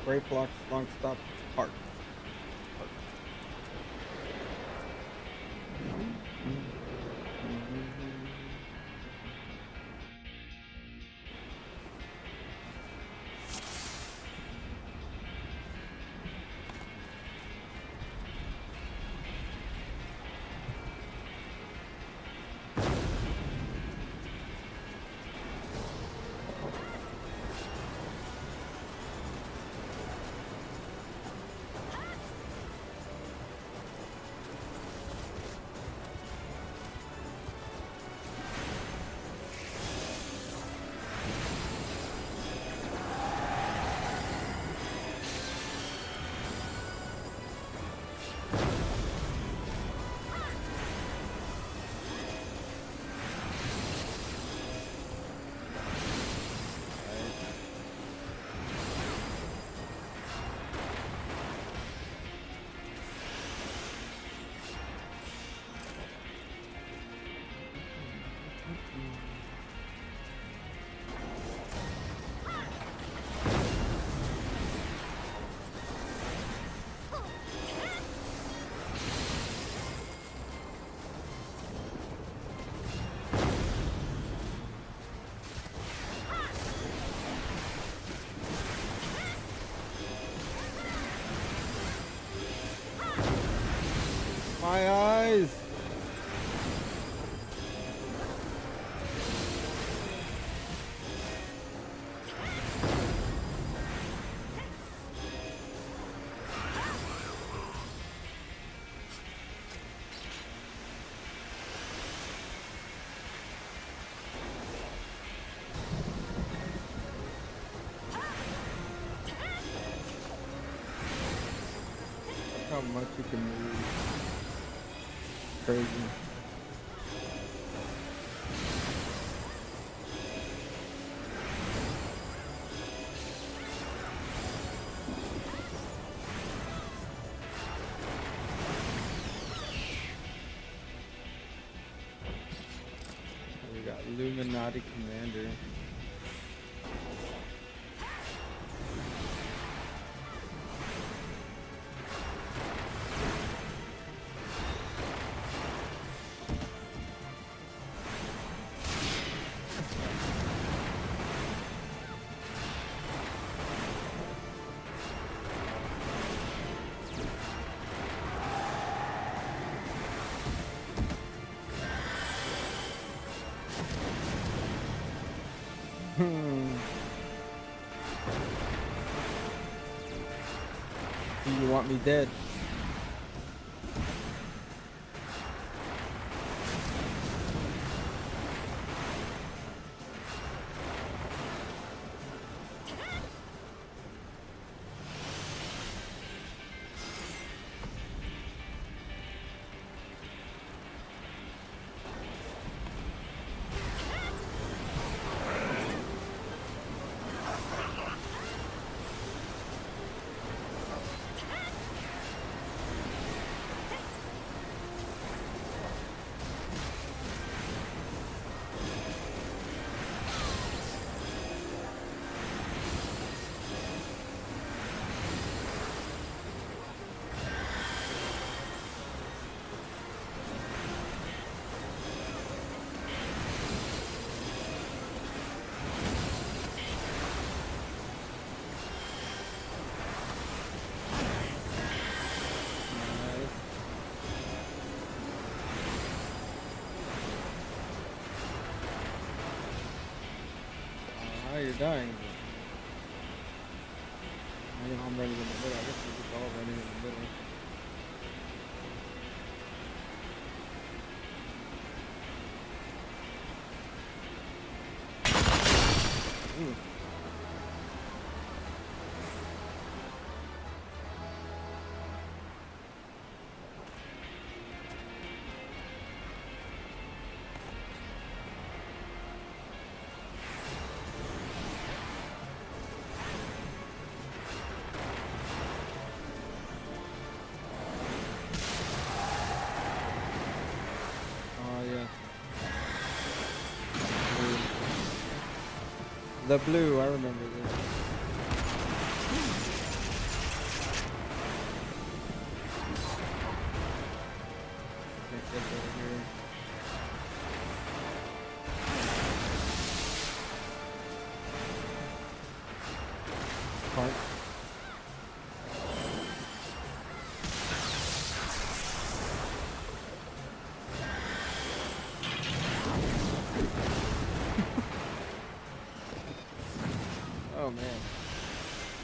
Brake blocks, long stop, park. My eyes! Look how much you can move. Crazy. We got Illuminati Commander. Do you want me dead? You're dying. I know I'm running in the middle. I guess we're just all running in the middle. Mm. Oh yeah. The blue, I remember this. Can't get over here. Park. Oh man.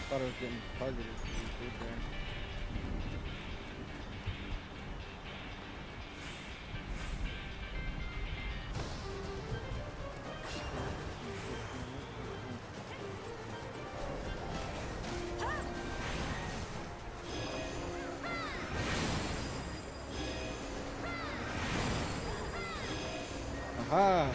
Thought I was getting targeted pretty good there. Aha!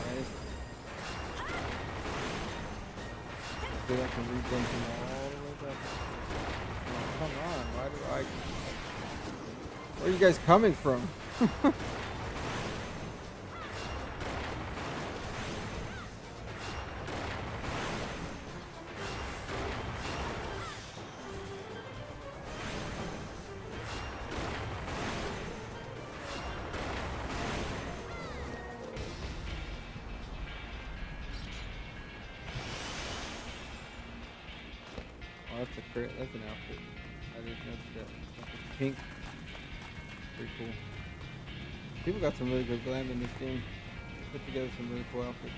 Nice. See, I can regen him all the way back. Oh, come on, why do I... Where are you guys coming from? Oh, that's a crit. That's an outfit. I didn't notice that. That's pink. Pretty cool. People got some really good glam in this game. Put together some really cool outfits.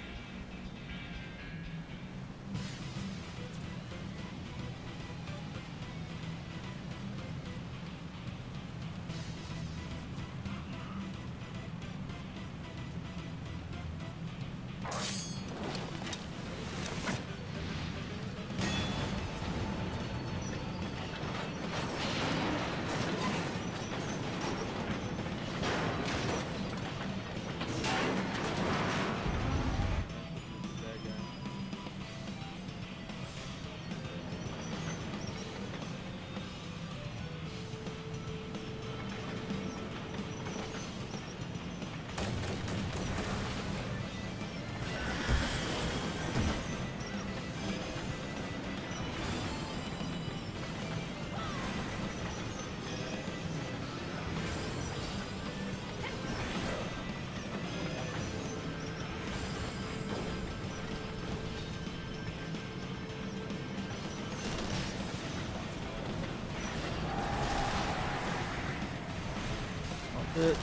It.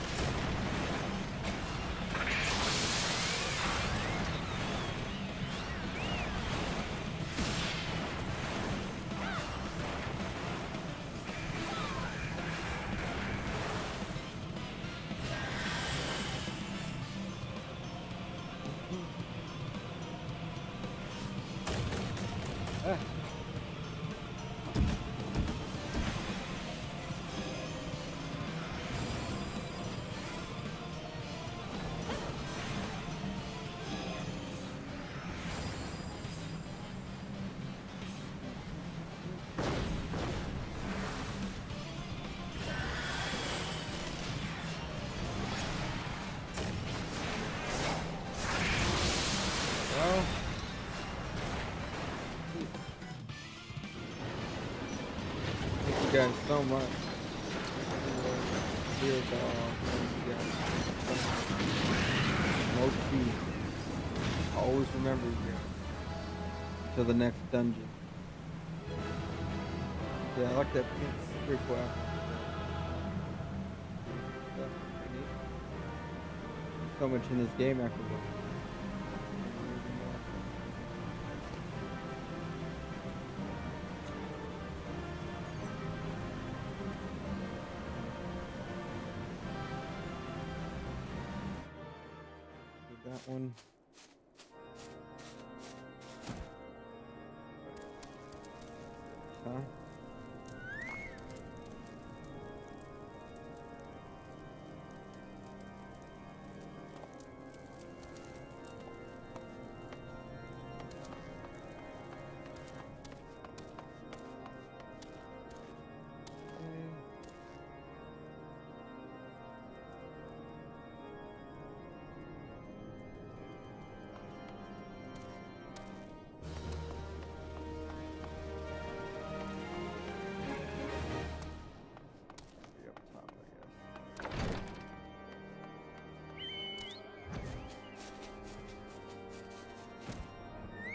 Ah. Well, thank you guys so much. Dear dog, thank you guys. Mochi, always remember you until the next dungeon. Yeah, I like that pink. Pretty cool. Stuff, pretty neat. So much in this game afterwards. That one. Huh?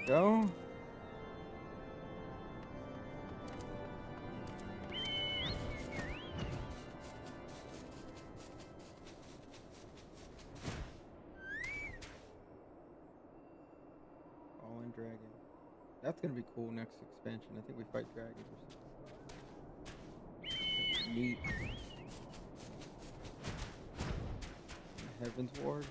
Go. Fallen Dragon. That's gonna be cool next expansion. I think we fight dragons or something. Neat. Heaven's Ward.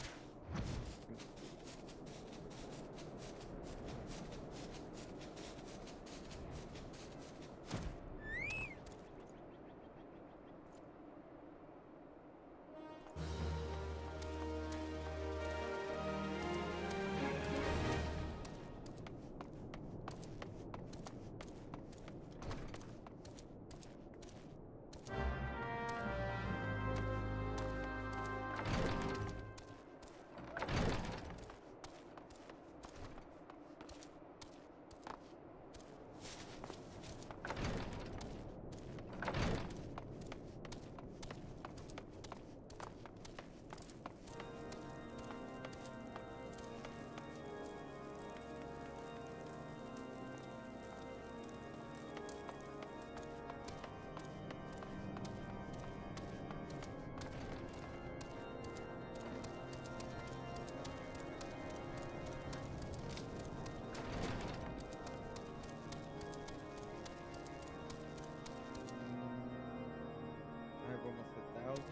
Almost 1,000.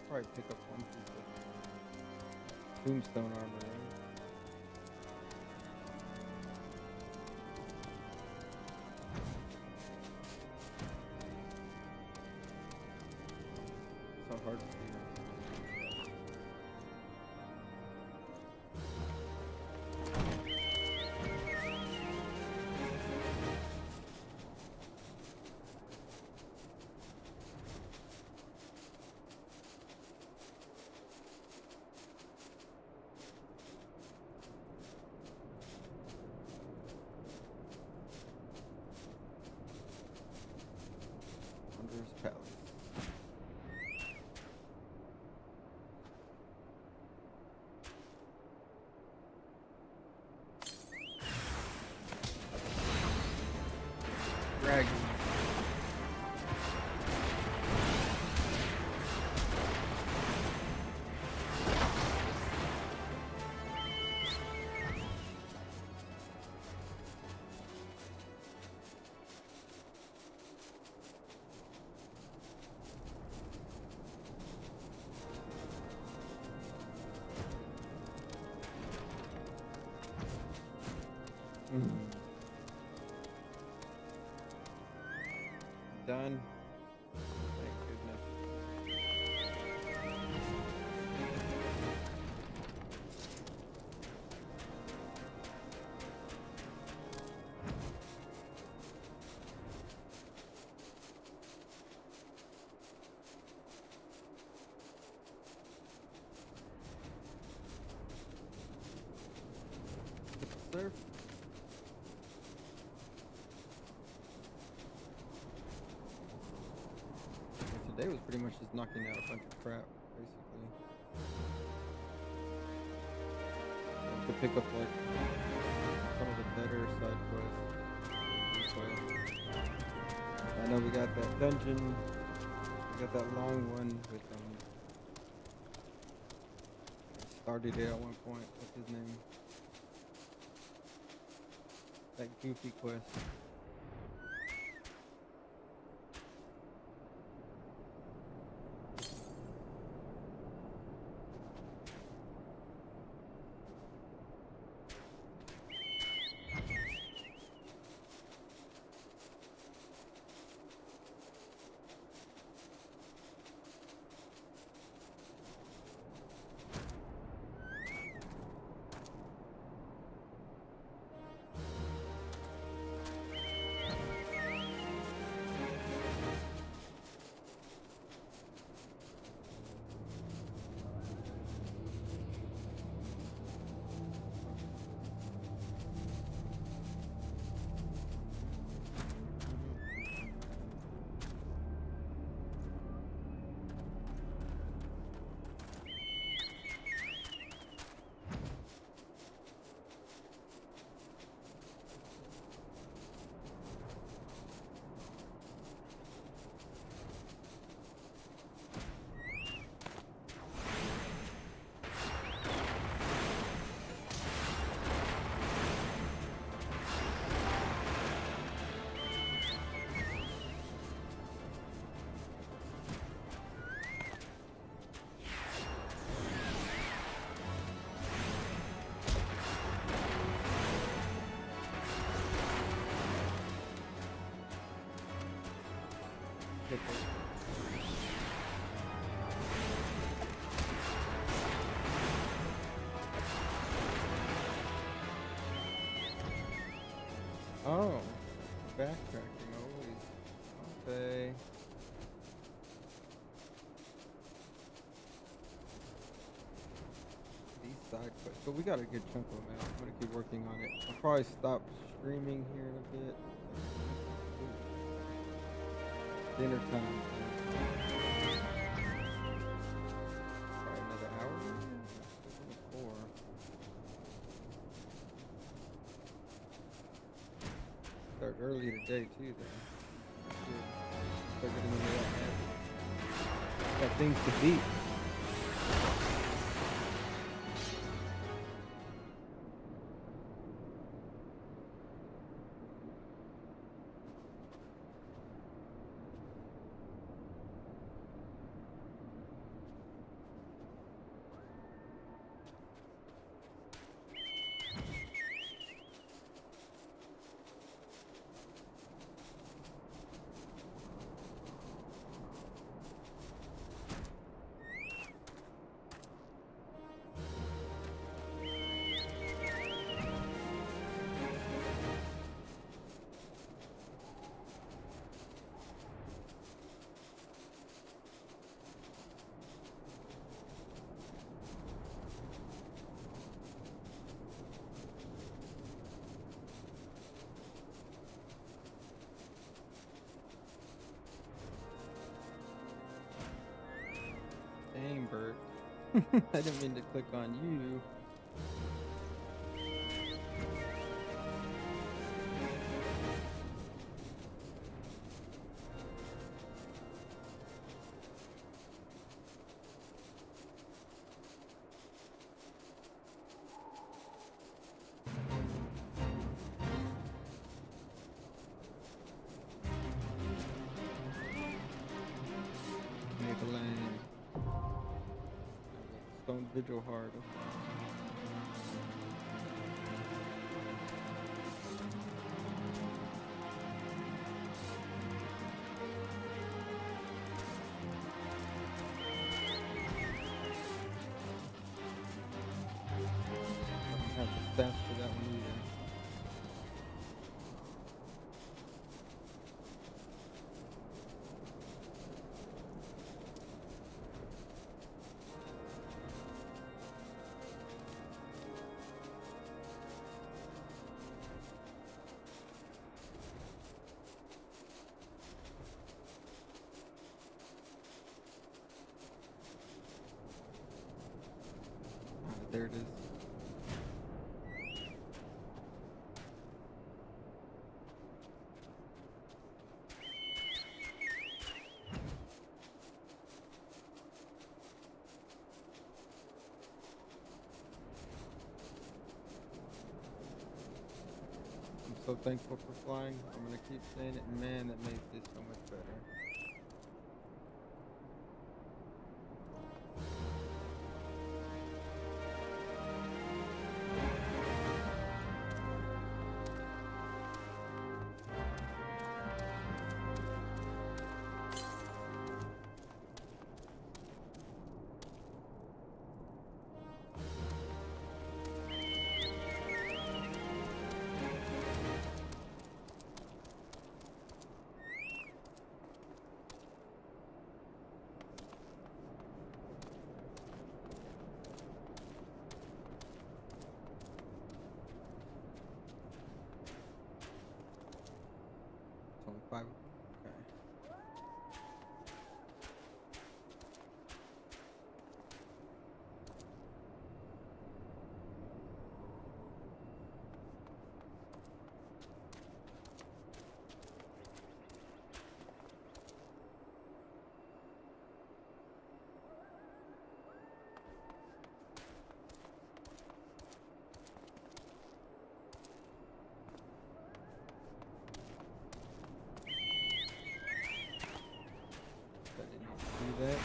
Probably pick up one piece of tombstone armor. Right? So hard to see. Palace. Dragon. Done. Thank goodness. sir. And today was pretty much just knocking out a bunch of crap, basically. To pick up like some of the better side quests. I know we got that dungeon. We got that long one with started it at one point. What's his name? That goofy quest. Oh, backtracking always. Okay. These side quests. But we got a good chunk of them out. I'm gonna keep working on it. I'll probably stop streaming here in a bit. Dinner time. Probably another hour. Four. Start early today too, then. Start getting into that habit. Got things to beat. Dang, Bert. I didn't mean to click on you. Make a lane. Stone Vigil hard. Have the stats for that one either. there it is. I'm so thankful for flying. I'm gonna keep saying it. Man, that makes this so much better. It's only 5. Okay. I didn't need to do that.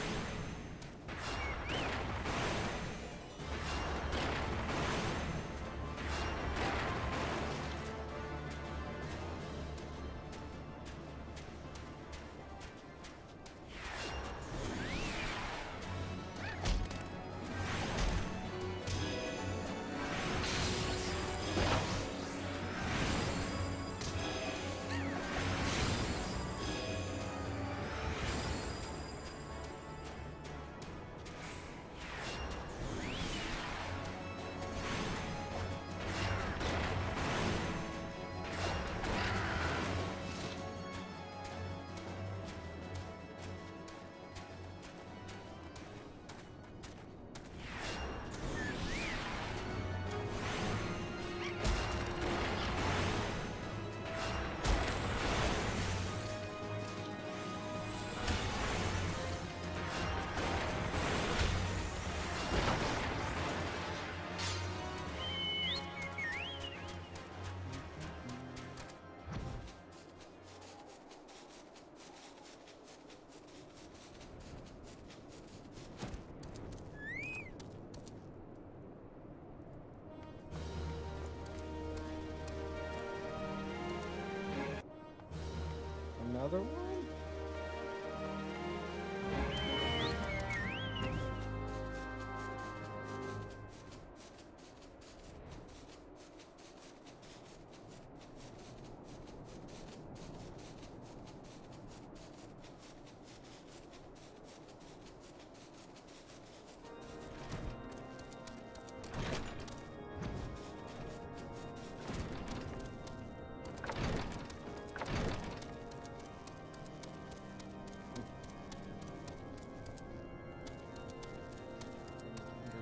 Another one?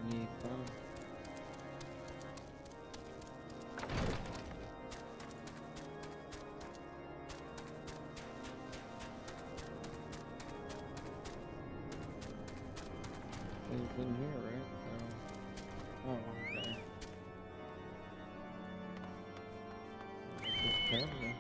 Underneath, huh? It's in here, right? So, oh, okay. Just careful.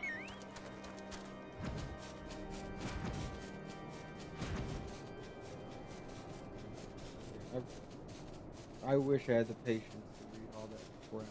I wish I had the patience to read all that crap.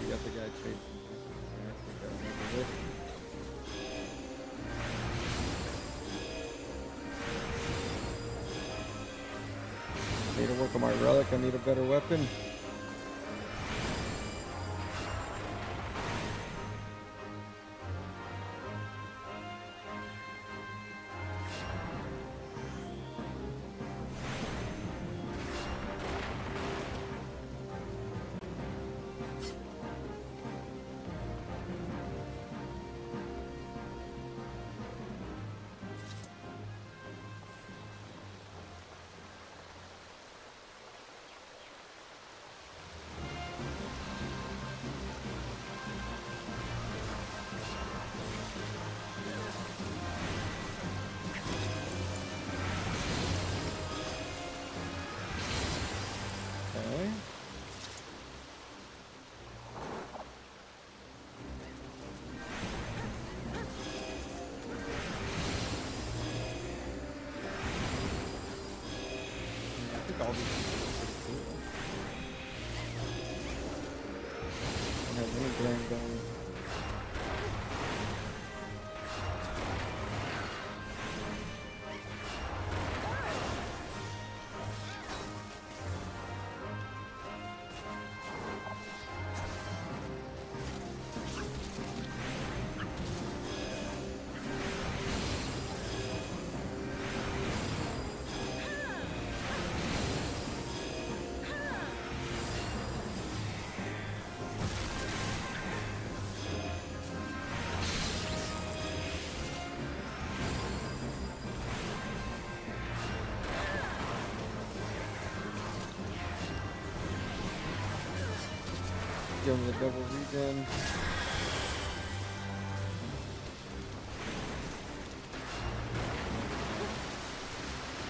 We got the guy chasing me. Yeah, I think I remember this. I need to work on my relic. I need a better weapon. Okay. I think all these things are pretty cool. I don't have any grand going. Give him the double regen.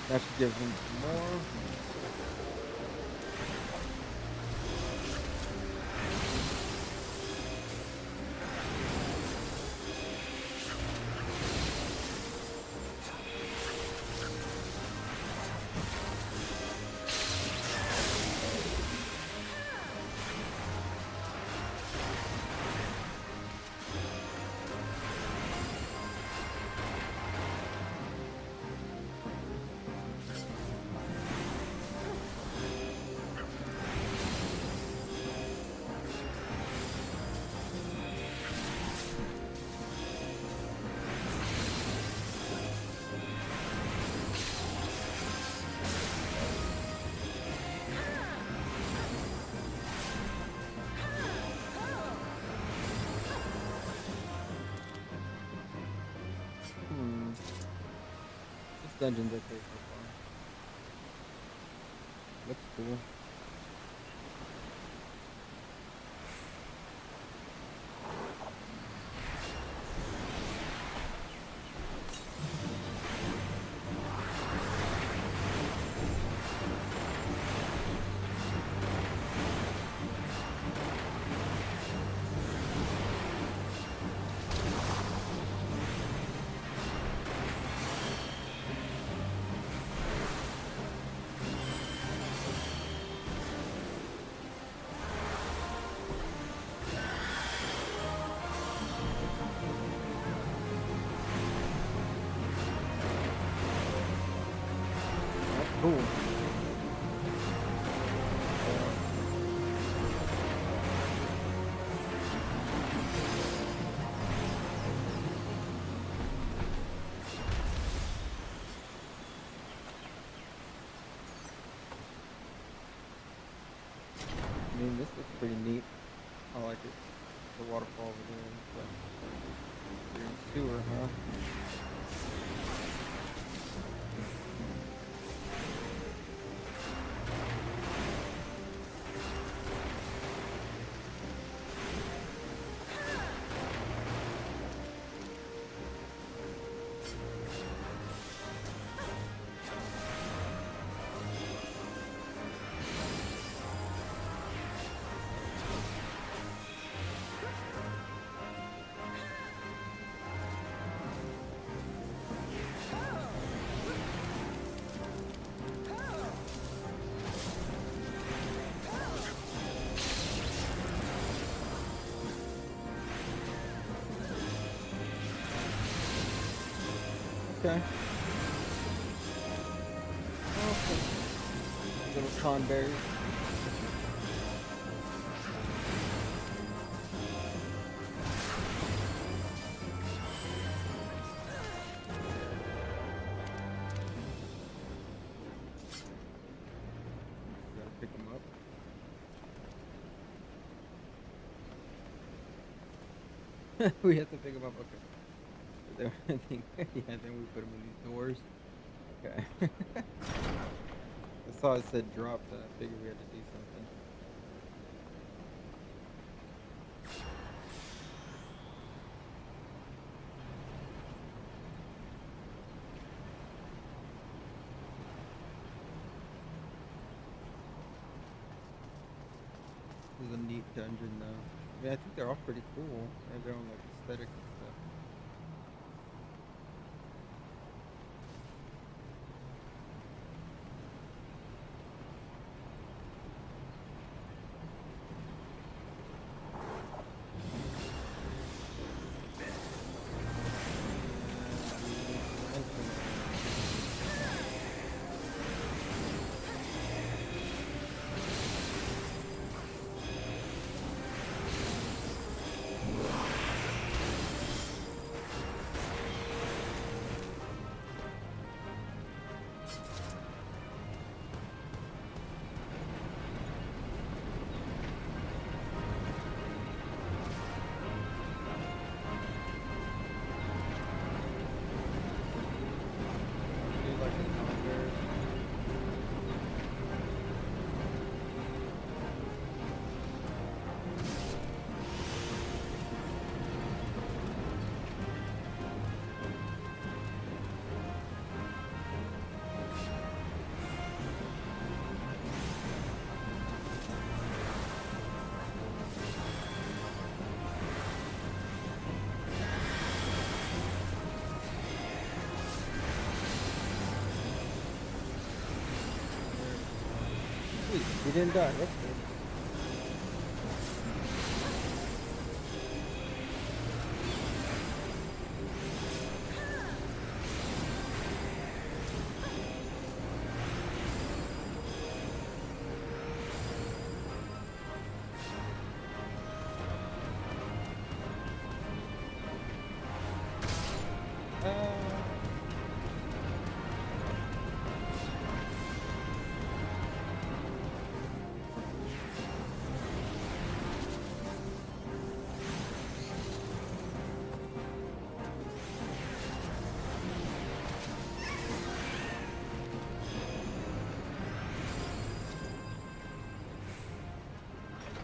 That should give him some more. This dungeon's okay so far. Looks cool. That's cool. I mean, this looks pretty neat. I like it. The waterfall over there. But you're in sewer, huh? Okay. Okay. Little conberries. We gotta pick them up. We have to pick them up. Okay. But then I think, yeah, then we put them in these doors. Okay. I saw it said drop, so I figured we had to do something. This is a neat dungeon, though. I mean, I think they're all pretty cool. They have their own like aesthetic and stuff. Do you like the converse? Sweet, he didn't die. That's good.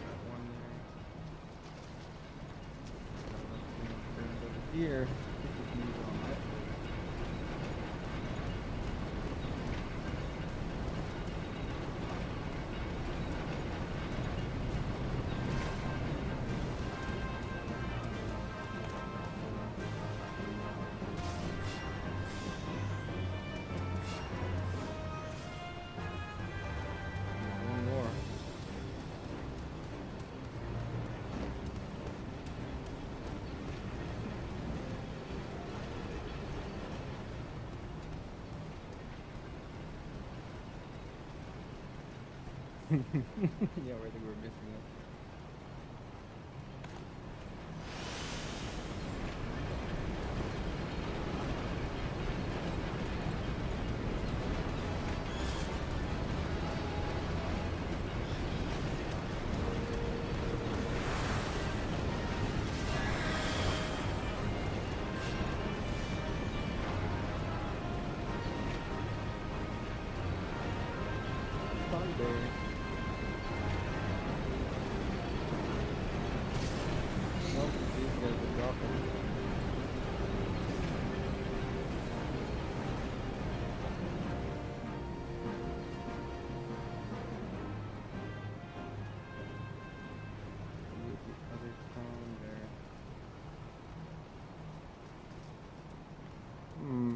Got one there. Over here. We can use it on that. There's one more. Yeah, I think we're missing it. Conberry. Nope, these guys are dropping. Use the other conberry. Hmm.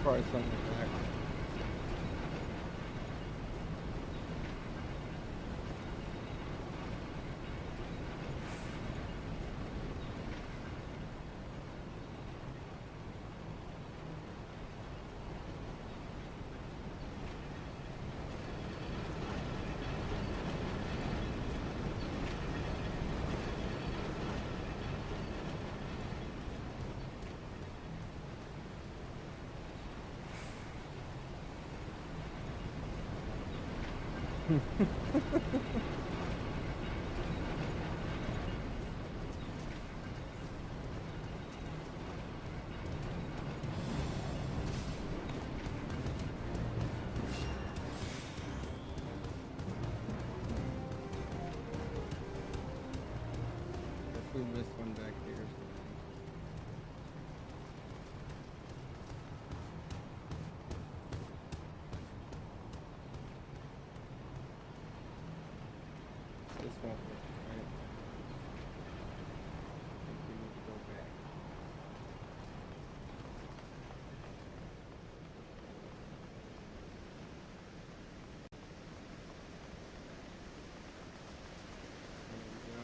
probably something like that. Guess we missed one back here or something. This won't work, right? I think we need to go back. There we go.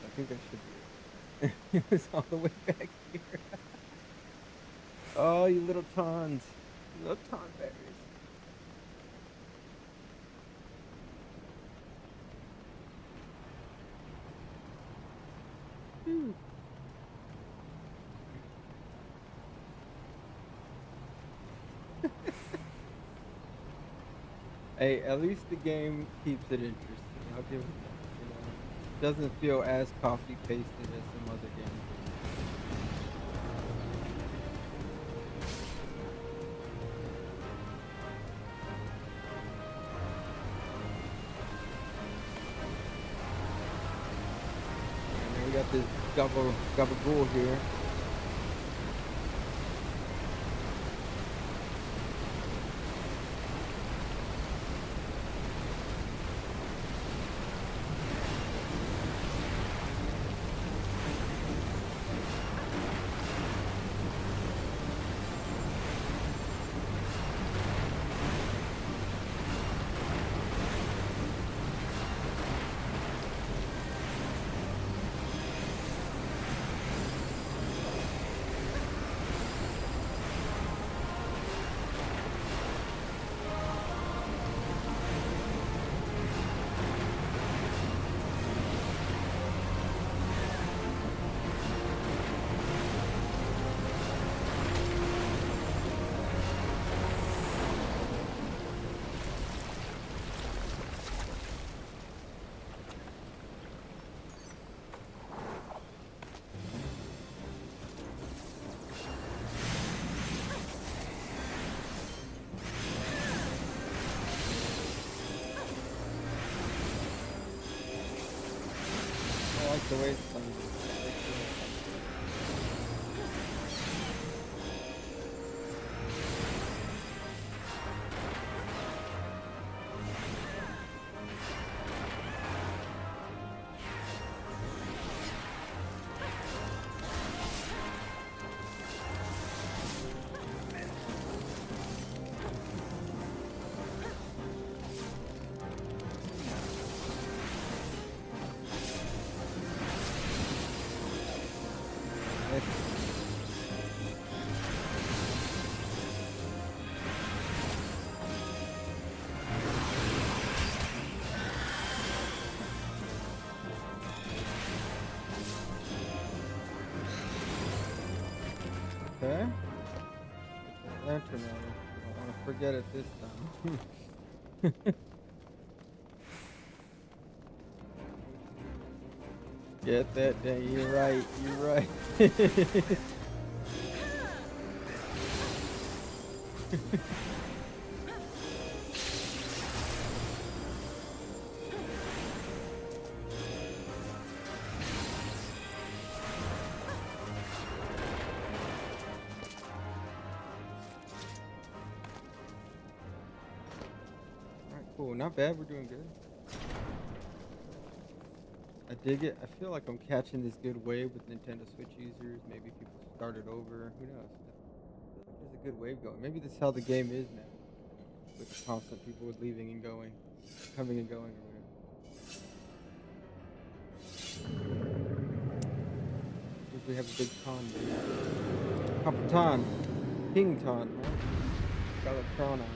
I think that should be it. It was all the way back here. Oh, you little tawns. You little tawn berries. Whew. Hey, at least the game keeps it interesting. I'll give it that, you know. Doesn't feel as copy pasted as some other games. And then we got this gabagool here. I like the way it's done. Okay. Get that lantern on it. I don't want to forget it this time. Get that dang. You're right. You're right. Cool. Not bad. We're doing good. I dig it. I feel like I'm catching this good wave with Nintendo Switch users. Maybe people started over. Who knows? But I feel like there's a good wave going. Maybe this is how the game is now, with the constant people with leaving and going, coming and going, or whatever. Usually have a big ton. Papa Ton. King Ton, huh? Got a crown on.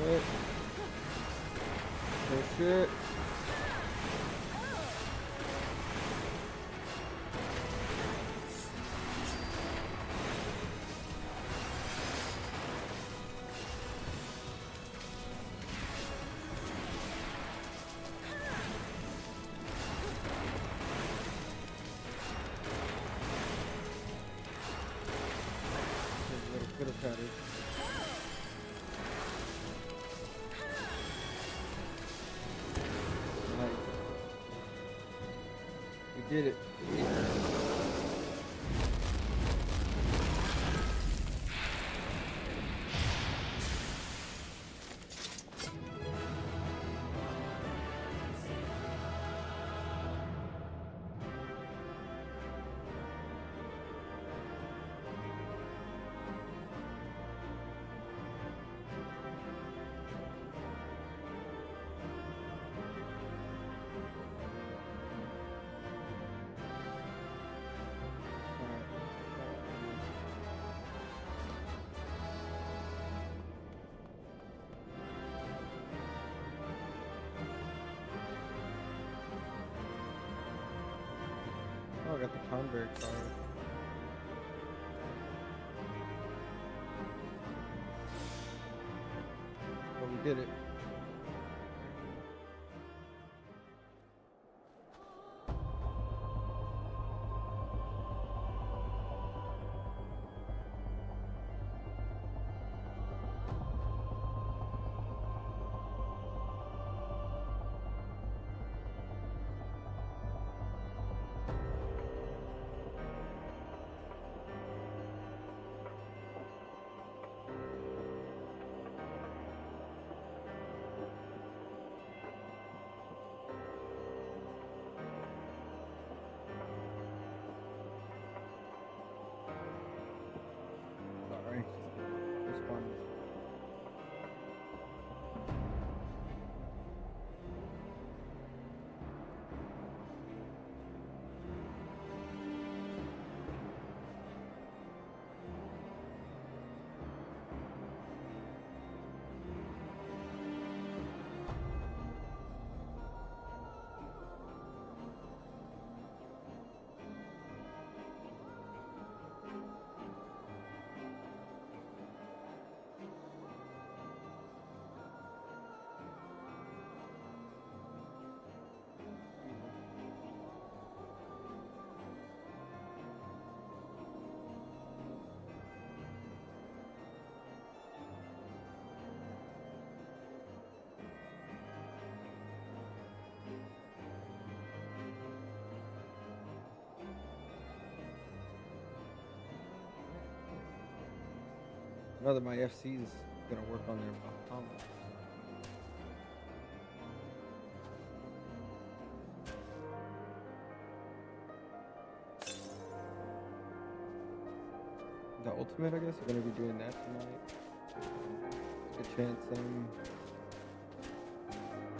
Shit. Oh shit. There's a little fiddle pattern. Nice. We did it. Oh, I got the Convert card. But we did it. Sorry. Respond. Now that my FC is gonna work on their Bahamas. The ultimate, I guess, we're gonna be doing that tonight. Good chance.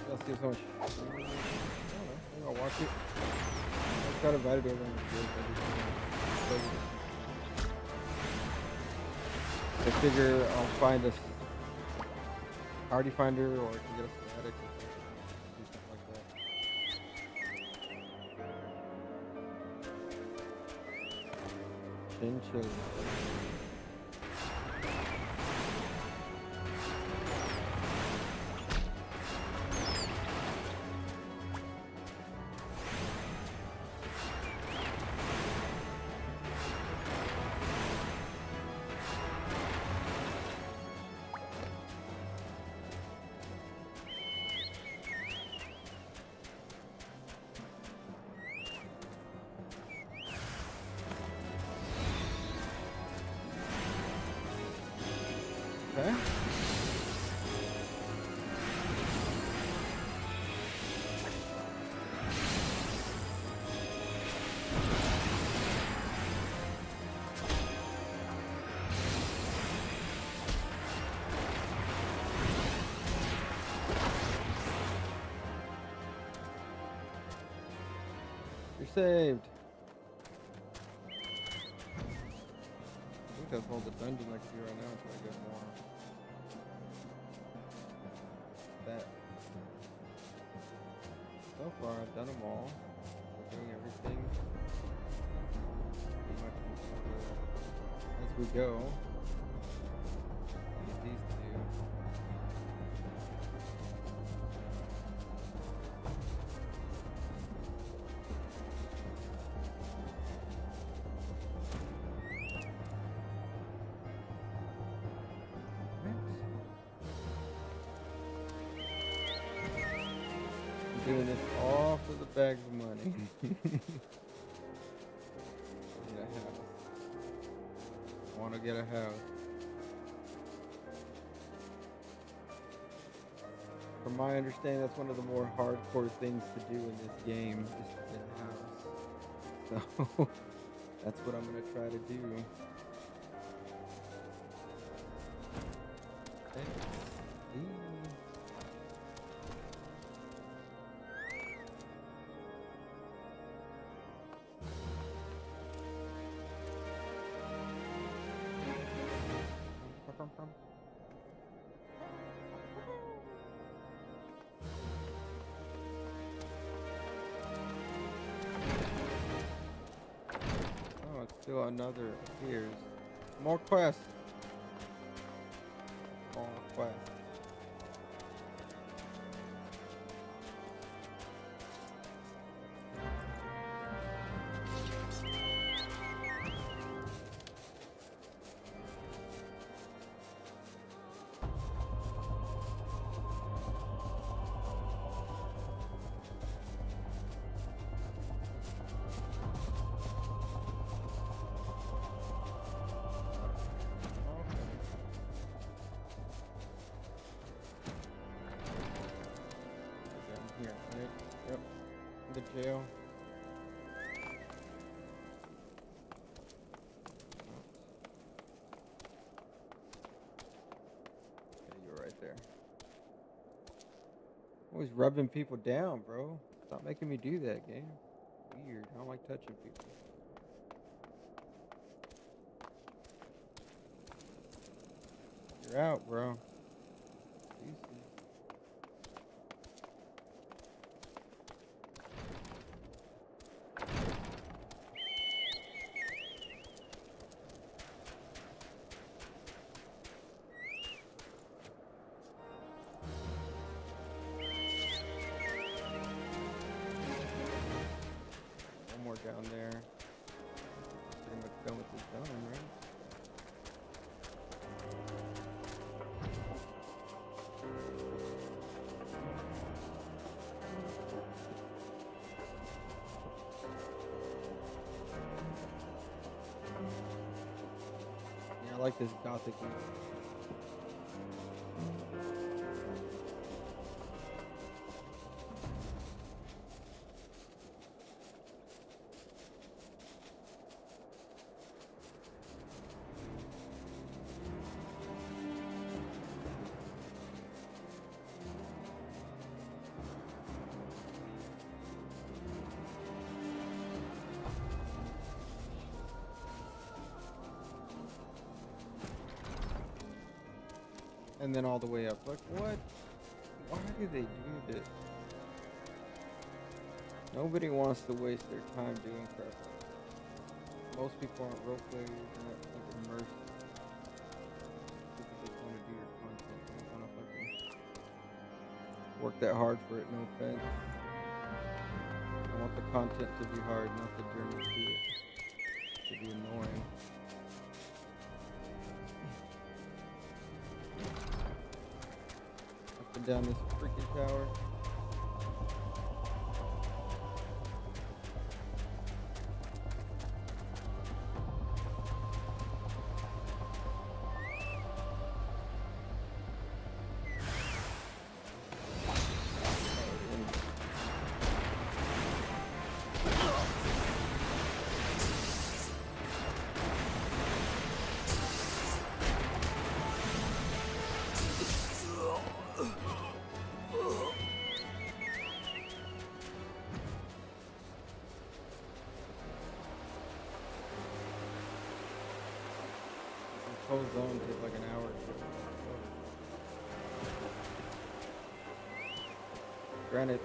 I'll see so much. I don't know. Maybe I'll watch it. I got invited over on the field. I figure I'll find a party finder or to get a static or something. Do stuff like that. Chinchilla. Okay. You're saved. I think that's all the dungeon I can do right now until I get more. That. So far, I've done them all. We're doing everything pretty much as we go. Get these two. Doing this all for the bags of money. Get a house. Want to get a house. From my understanding, that's one of the more hardcore things to do in this game, is to get a house. So that's what I'm gonna try to do. Oh, it's still another appears. More quests. More quests. Here, right? Yep. The jail. Okay, you're right there. Always rubbing people down, bro. Stop making me do that, game. Weird. I don't like touching people. You're out, bro. Easy. More down there. Pretty much done with this zone, right? Yeah, I like this gothic look. And then all the way up. Like, what? Why do they do this? Nobody wants to waste their time doing crap like that. most people aren't role players, they're not like immersed. People just want to do your content. They don't want to fucking work that hard for it, no offense. I want the content to be hard, not the journey to it. To be annoying. Up and down this freaking tower. Whole zone takes like an hour to get. Granted,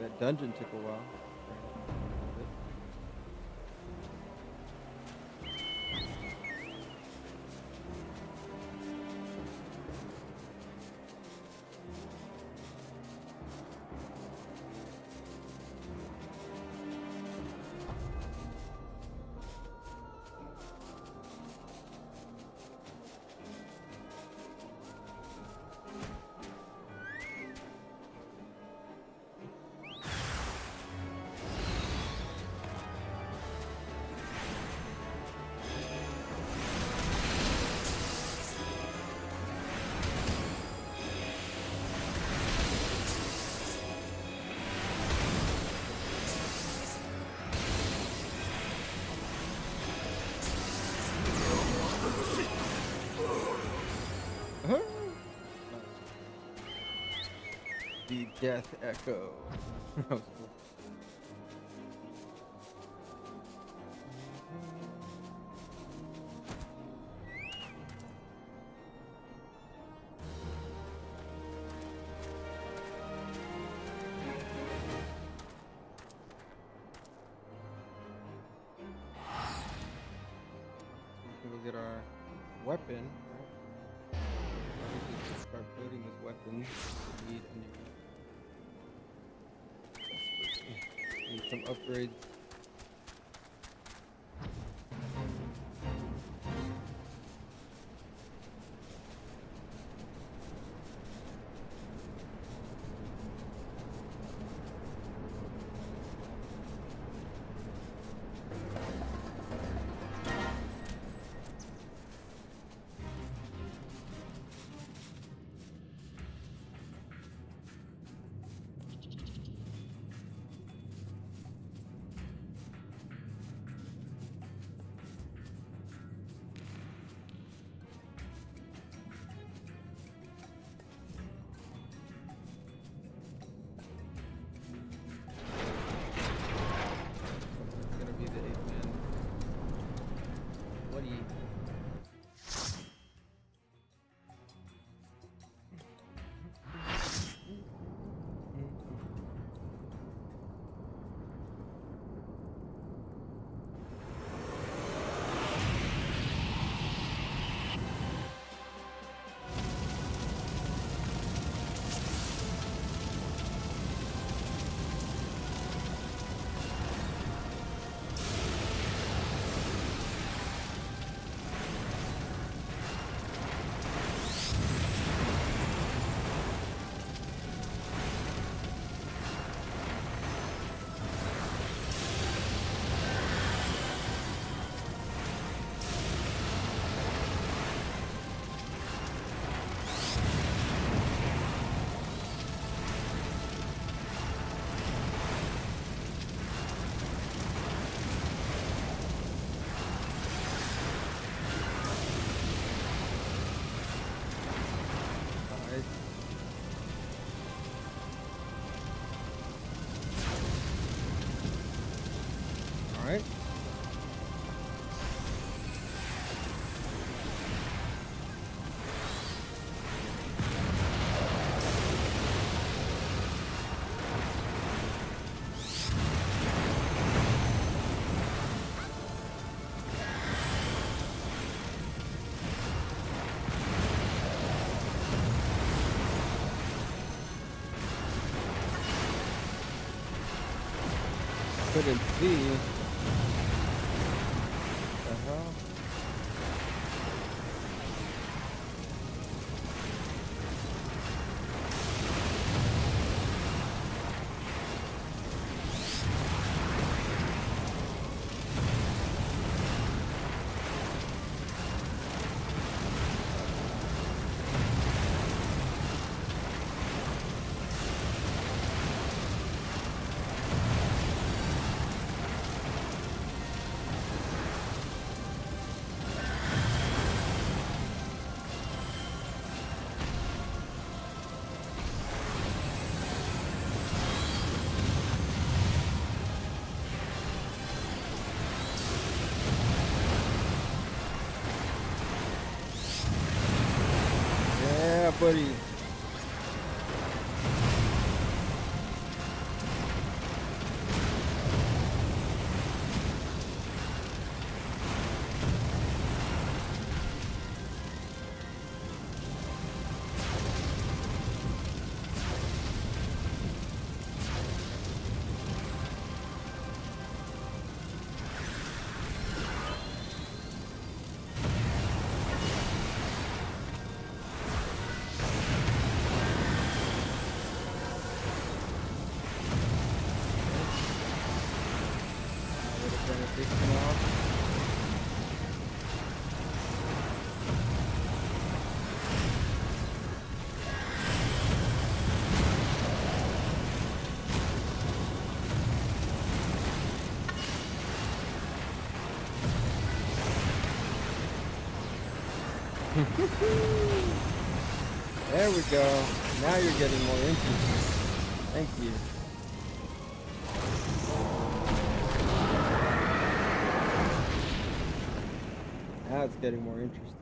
that dungeon took a while. The Death Echo. That was cool. We can go get our weapon, right? We can start building this weapon. We need some upgrades. couldn't see. What the hell? Yeah, buddy. Benediction off. There we go. Now you're getting more interesting. Thank you. Now it's getting more interesting.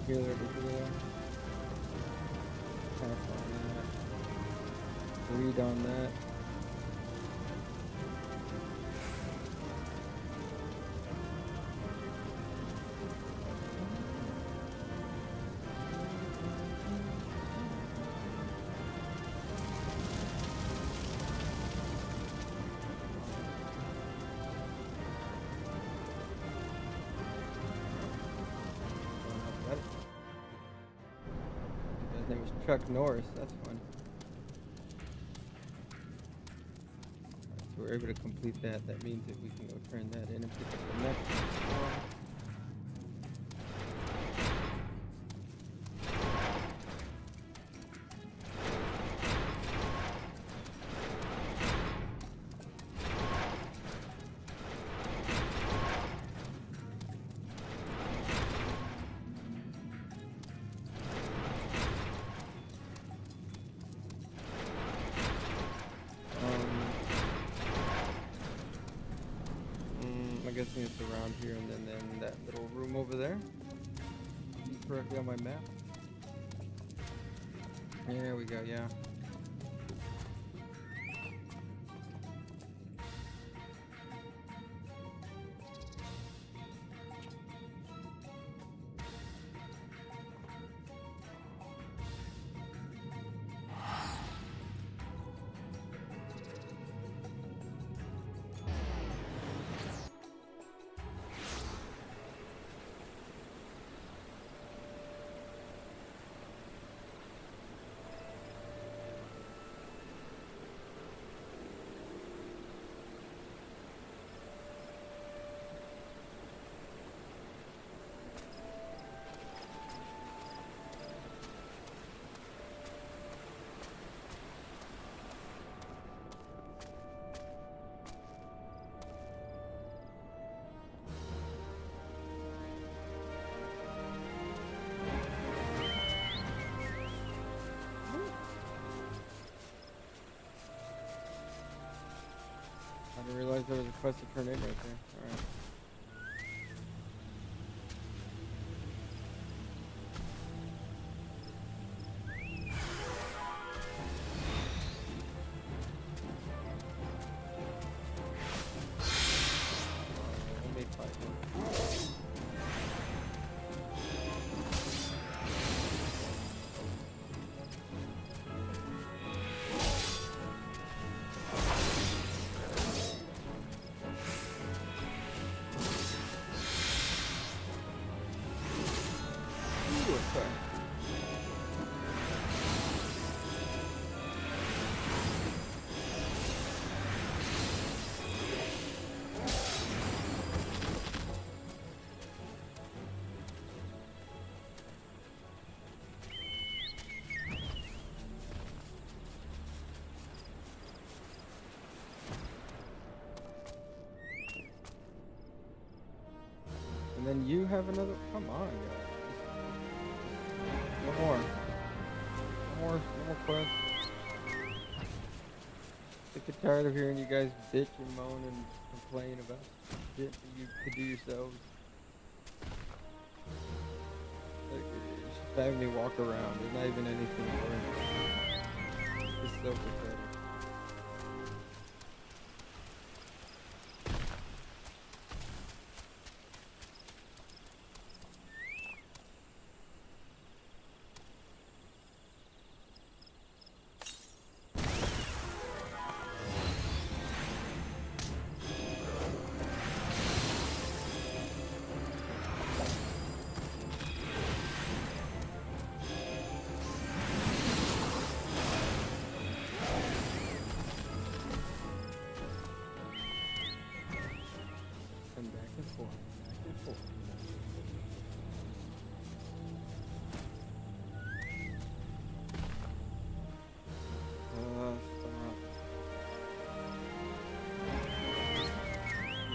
Healer to healer. Pass on that. Read on that. His name is Chuck Norris. That's fun. Alright, so we're able to complete that. That means that we can go turn that in and pick up the next one. I'm guessing it's around here and then that little room over there. Correctly on my map. There we go, yeah. I didn't realize there was a quest to turn in right there. Alright. Let me fight him. And you have another. Come on, guys. One more. One more quest. Sick and tired of hearing you guys bitch and moan and complain about shit that you could do yourselves. Like, it's just having me walk around. There's not even anything for it. It's so pathetic. Back and forth, back and forth. Stop.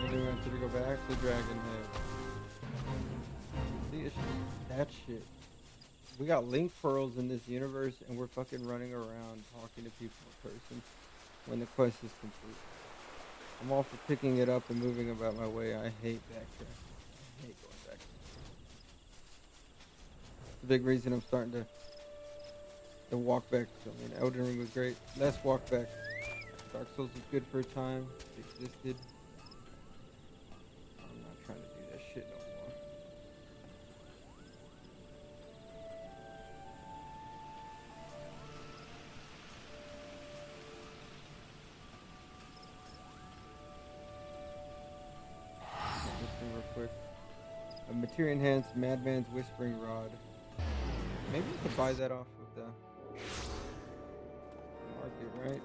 Maybe we wanted to go back to Dragon Head. See, it's that shit. We got link pearls in this universe, and we're fucking running around talking to people in person when the quest is complete. I'm all for picking it up and moving about my way. I hate backtracking. I hate going back. It's the big reason I'm starting to walk back. I mean, Elden Ring was great. Let's walk back. Dark Souls was good for a time. It existed. I'm not trying to do that shit no more. This thing real quick. A materia enhanced Madman's Whispering Rod. Maybe you could buy that off of the market, right?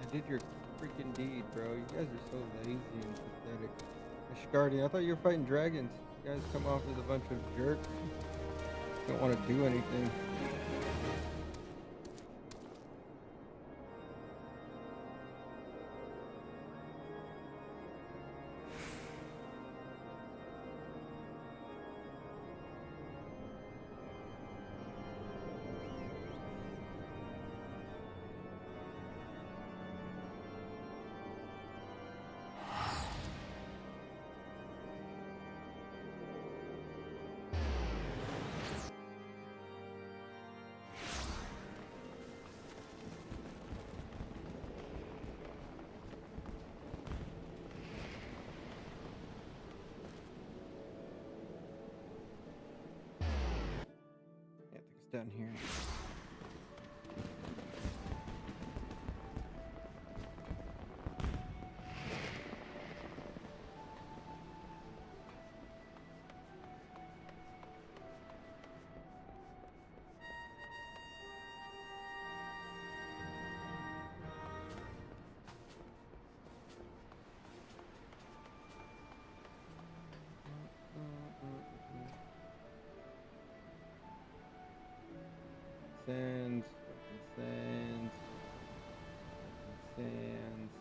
I did your freaking deed, bro. You guys are so lazy and pathetic. Ashgardi, I thought you were fighting dragons. You guys come off as a bunch of jerks. Don't want to do anything. Down here. Sands, sands, sands.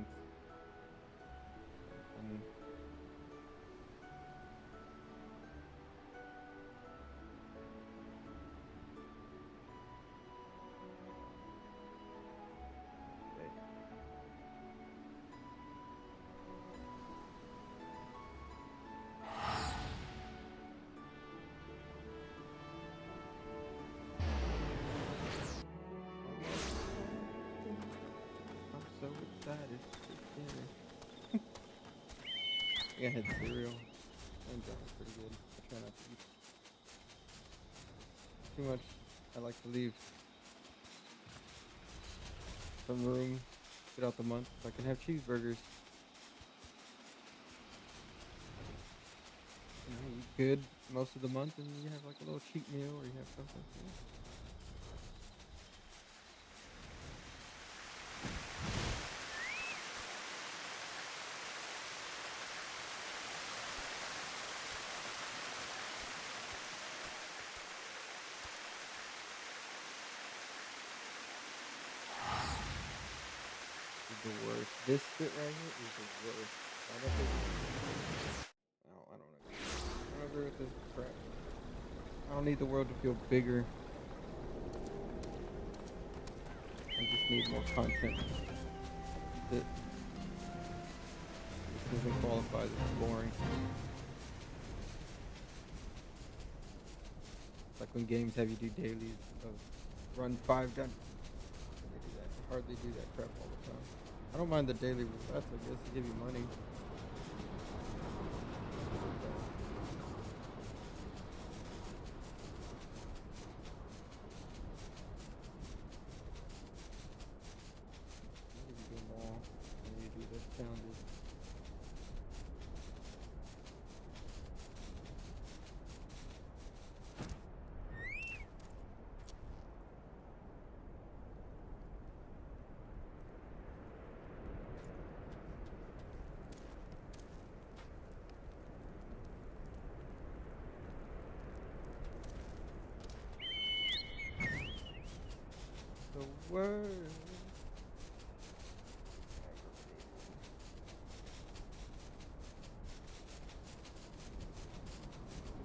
Sands. So excited for dinner. I had cereal. And that was pretty good. I try not to eat too much. I like to leave some room, get out the month, so I can have cheeseburgers. You know, you eat good most of the month, and you have like a little cheat meal, or you have something. the worst. This spit right here is the worst. Why don't they just oh, I don't agree. I don't agree with this crap. I don't need the world to feel bigger. I just need more content. That's it. This doesn't qualify as boring. It's like when games have you do dailies of run 5 gun. They do that. They hardly do that crap all the time. I don't mind the daily roulette, I guess, to give you money. Maybe you do them all. And you do the challenges. The word.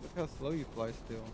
Look how slow you fly still.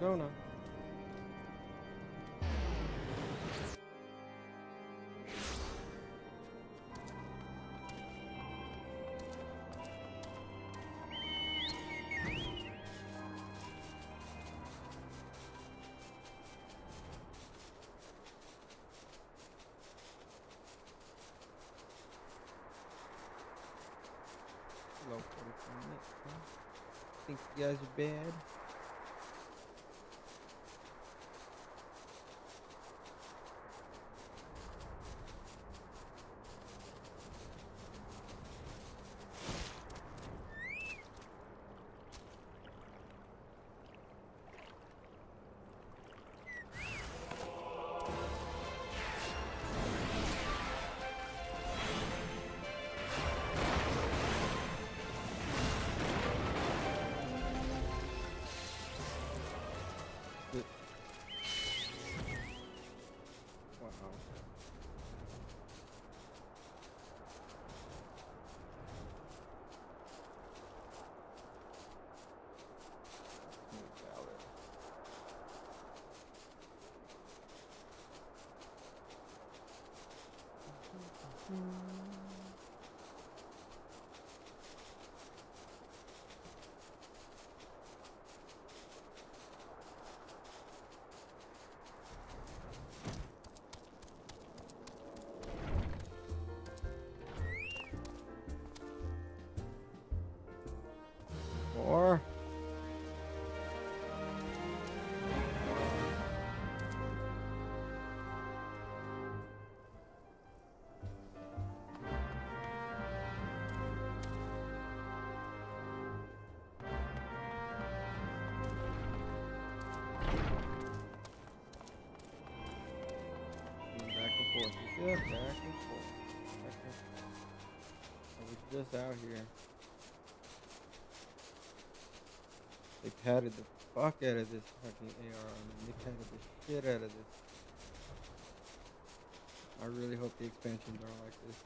More donut. Low 44 minutes, huh? Think you guys are bad? Good. Wow. Smooth ballad. More. Back and forth. Just back and forth. Back and forth. I was just out here. They patted the fuck out of this fucking AR on me. They patted the shit out of this. I really hope the expansions are like this.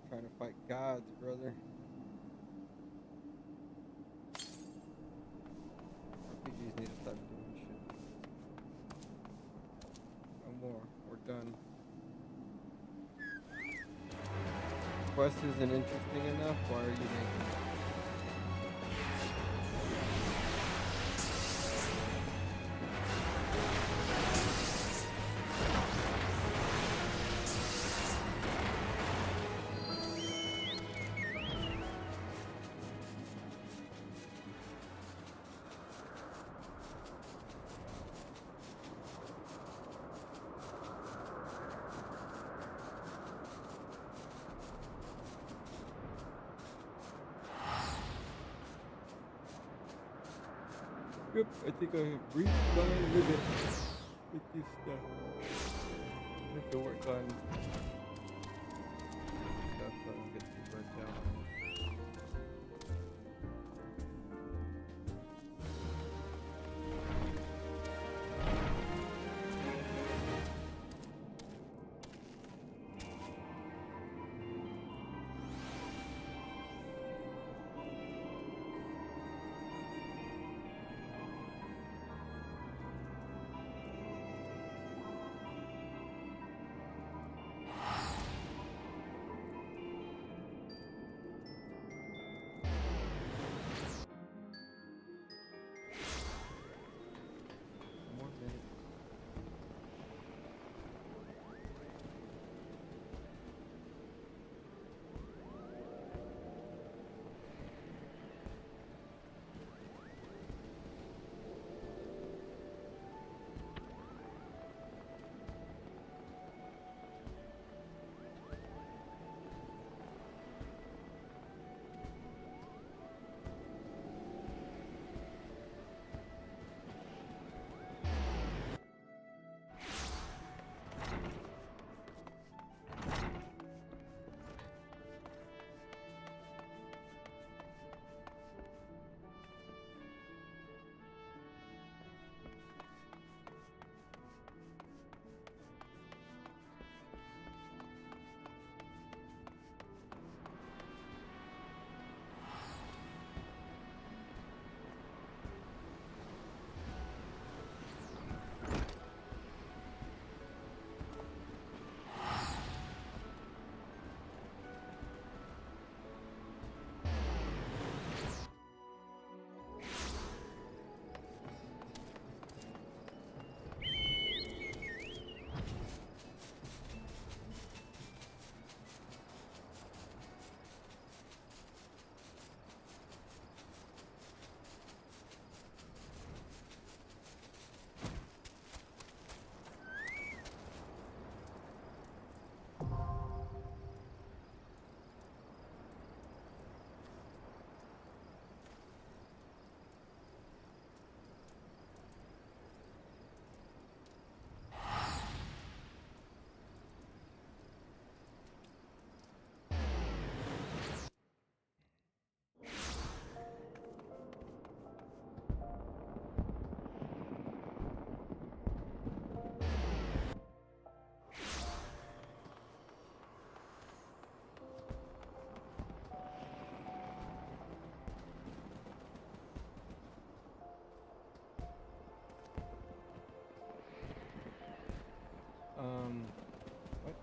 trying to fight gods, brother. RPGs need to stop doing shit. No more. We're done. Quest isn't interesting enough. Why are you making it? Yep, I think I have reached my limit with this stuff. I have to work on stuff so I don't get too burnt out on it. More minutes. What?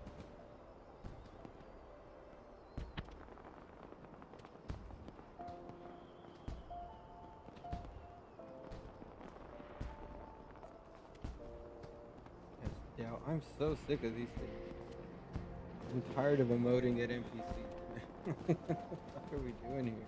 Yes, yeah, I'm so sick of these things. I'm tired of emoting at NPCs. What are we doing here?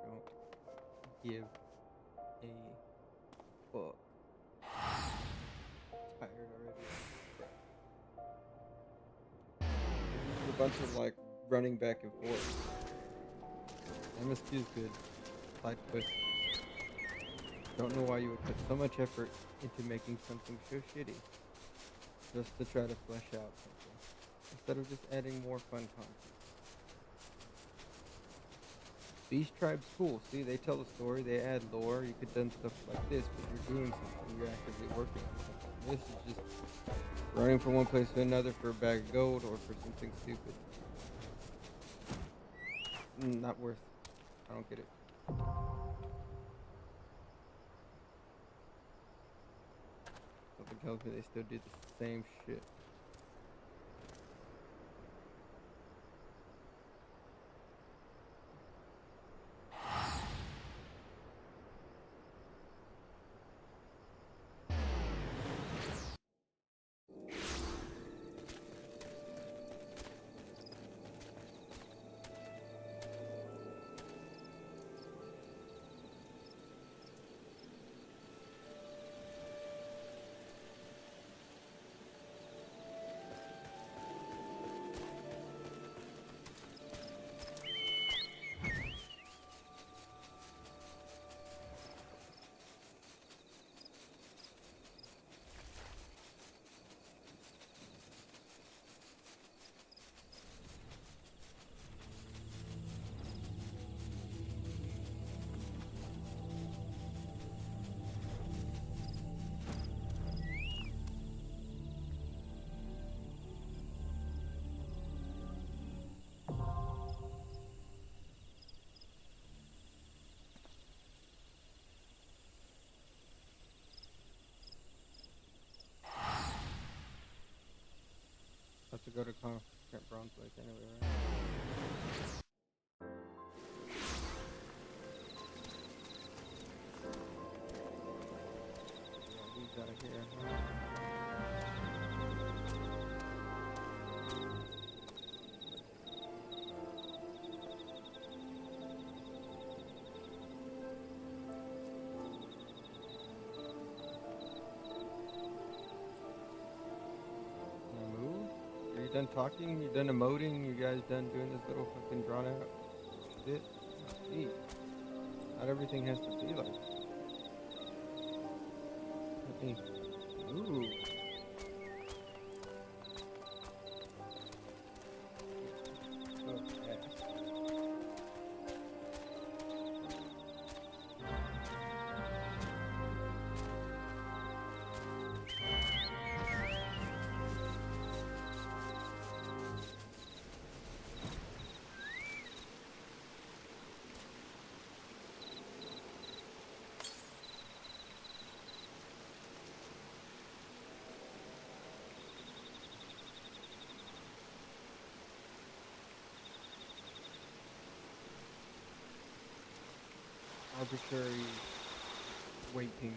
Don't give a fuck. tired already. Crap. This is a bunch of like running back and forth. MSQ is good. Side quest. Don't know why you would put so much effort into making something so shitty just to try to flesh out something instead of just adding more fun content. Beast Tribe's cool. See, they tell the story, they add lore. You could done stuff like this, but you're doing something. You're actively working on something. This is just running from one place to another for a bag of gold or for something stupid. Not worth. I don't get it. Something tells me they still do the same shit. Have to go to Camp Bronze Lake anyway, right? Yeah, these out of here, huh? Can I move? Are you done talking? You done emoting? You guys done doing this little fucking drawn out shit? Gee, not everything has to be like that. Let me move. So fast. Arbitrary waiting.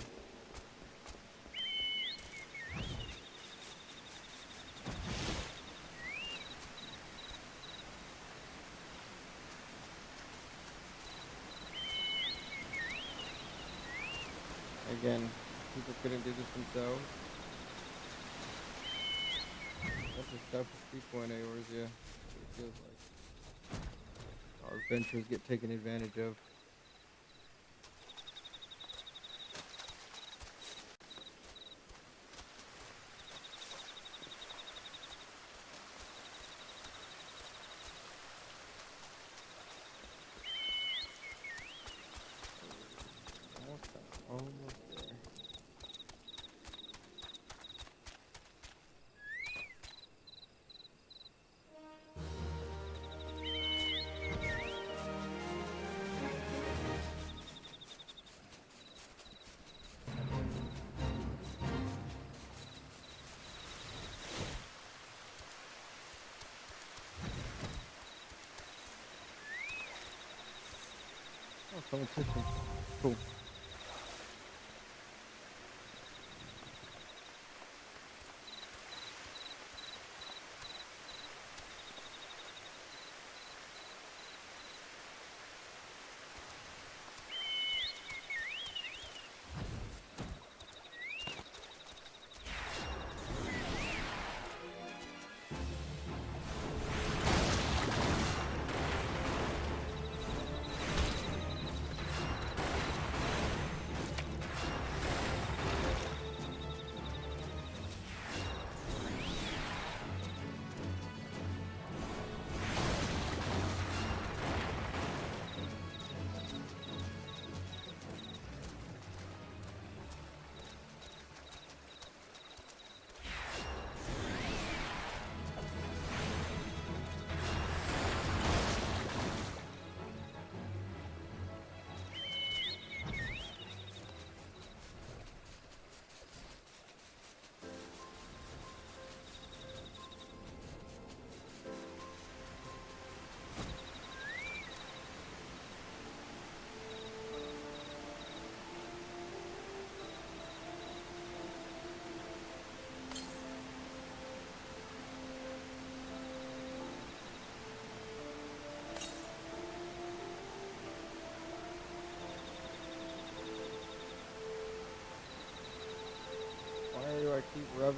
Again, people couldn't do this themselves. That's the stuff with 3.8 or yeah, it feels like. Our adventures get taken advantage of. Almost there. Oh, someone's fishing. Cool.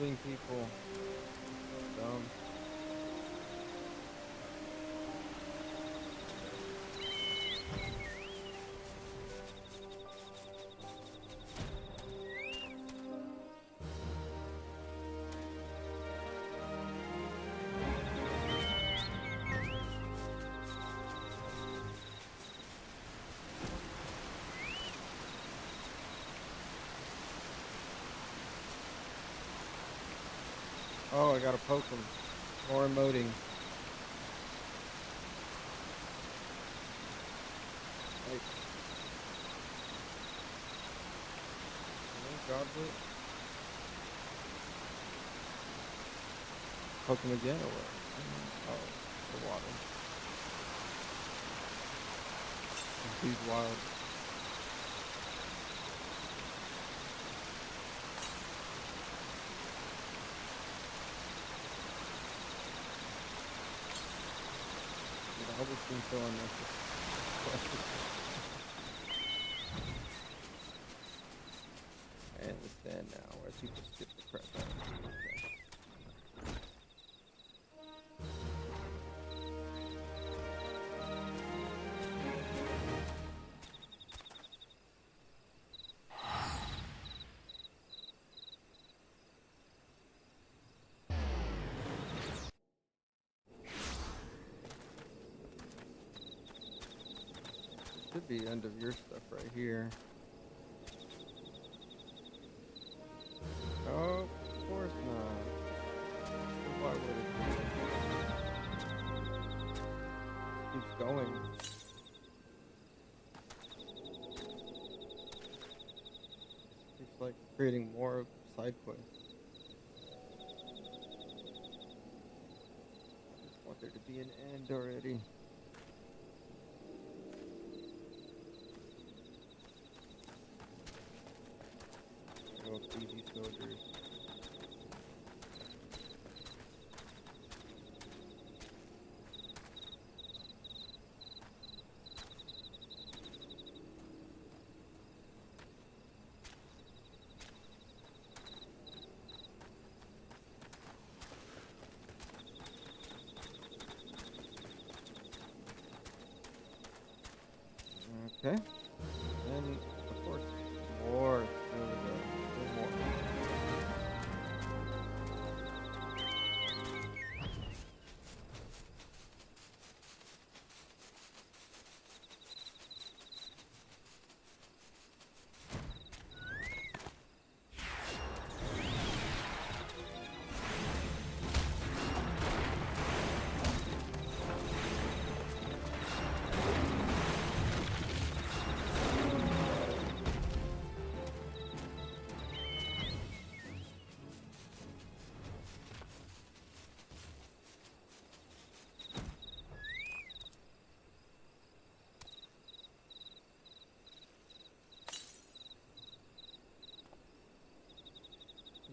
moving people. Dumb. Oh, I gotta poke him. More emoting. Like, goblet. Poke him again or what? Oh, the water. This dude's wild. Dude, all this seems so unnecessary. I understand now why people skip the crap out of it. Okay. Should be under your stuff right here. Oh, of course not. So why would it be? Keeps going. Keeps like creating more side quests. I just want there to be an end already. Oh, easy soldiers. Okay. And of course, more. There we go. Still more.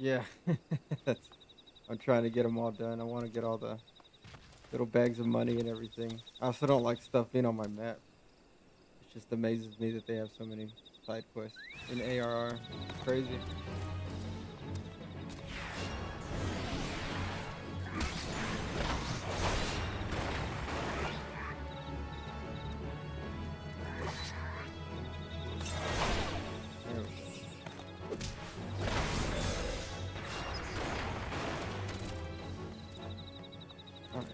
Yeah. That's, I'm trying to get them all done. I want to get all the little bags of money and everything. I also don't like stuff being on my map. It just amazes me that they have so many side quests in ARR. It's crazy. There we go. All right.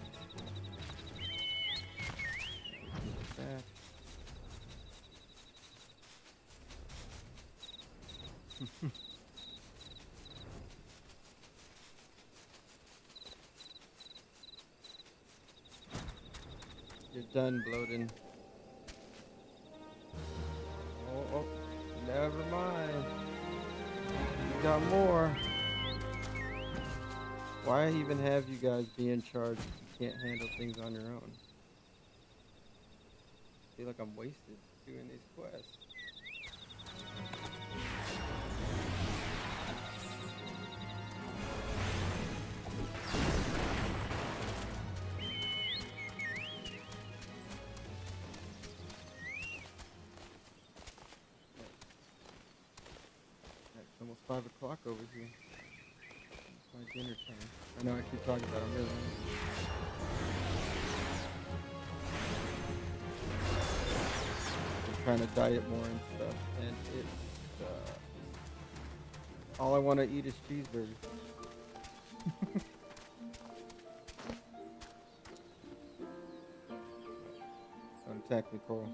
That. You're done bloating. Oh, never mind. You got more. Why even have you guys be in charge if you can't handle things on your own? I feel like I'm wasted doing these quests. It's almost 5 o'clock over here. dinner time. I know I keep talking about it, I'm really I'm trying to diet more and stuff, and it's all I want to eat is cheeseburgers. Don't attack me, Coral.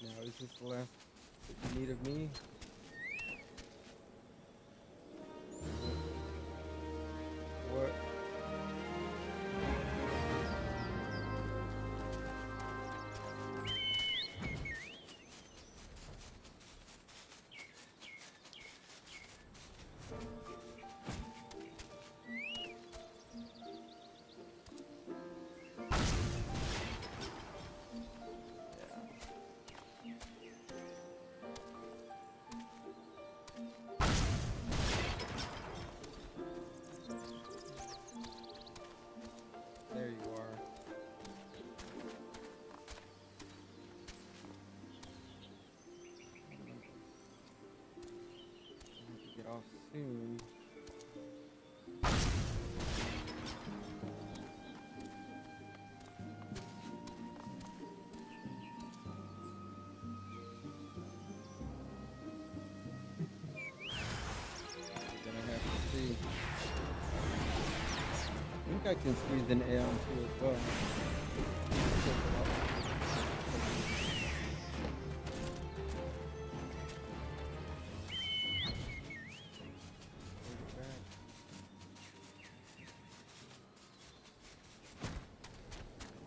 Now, is this the last that you need of me? What? There you are. I have to get off soon. We're gonna have to see. I think I can squeeze an A on too as well.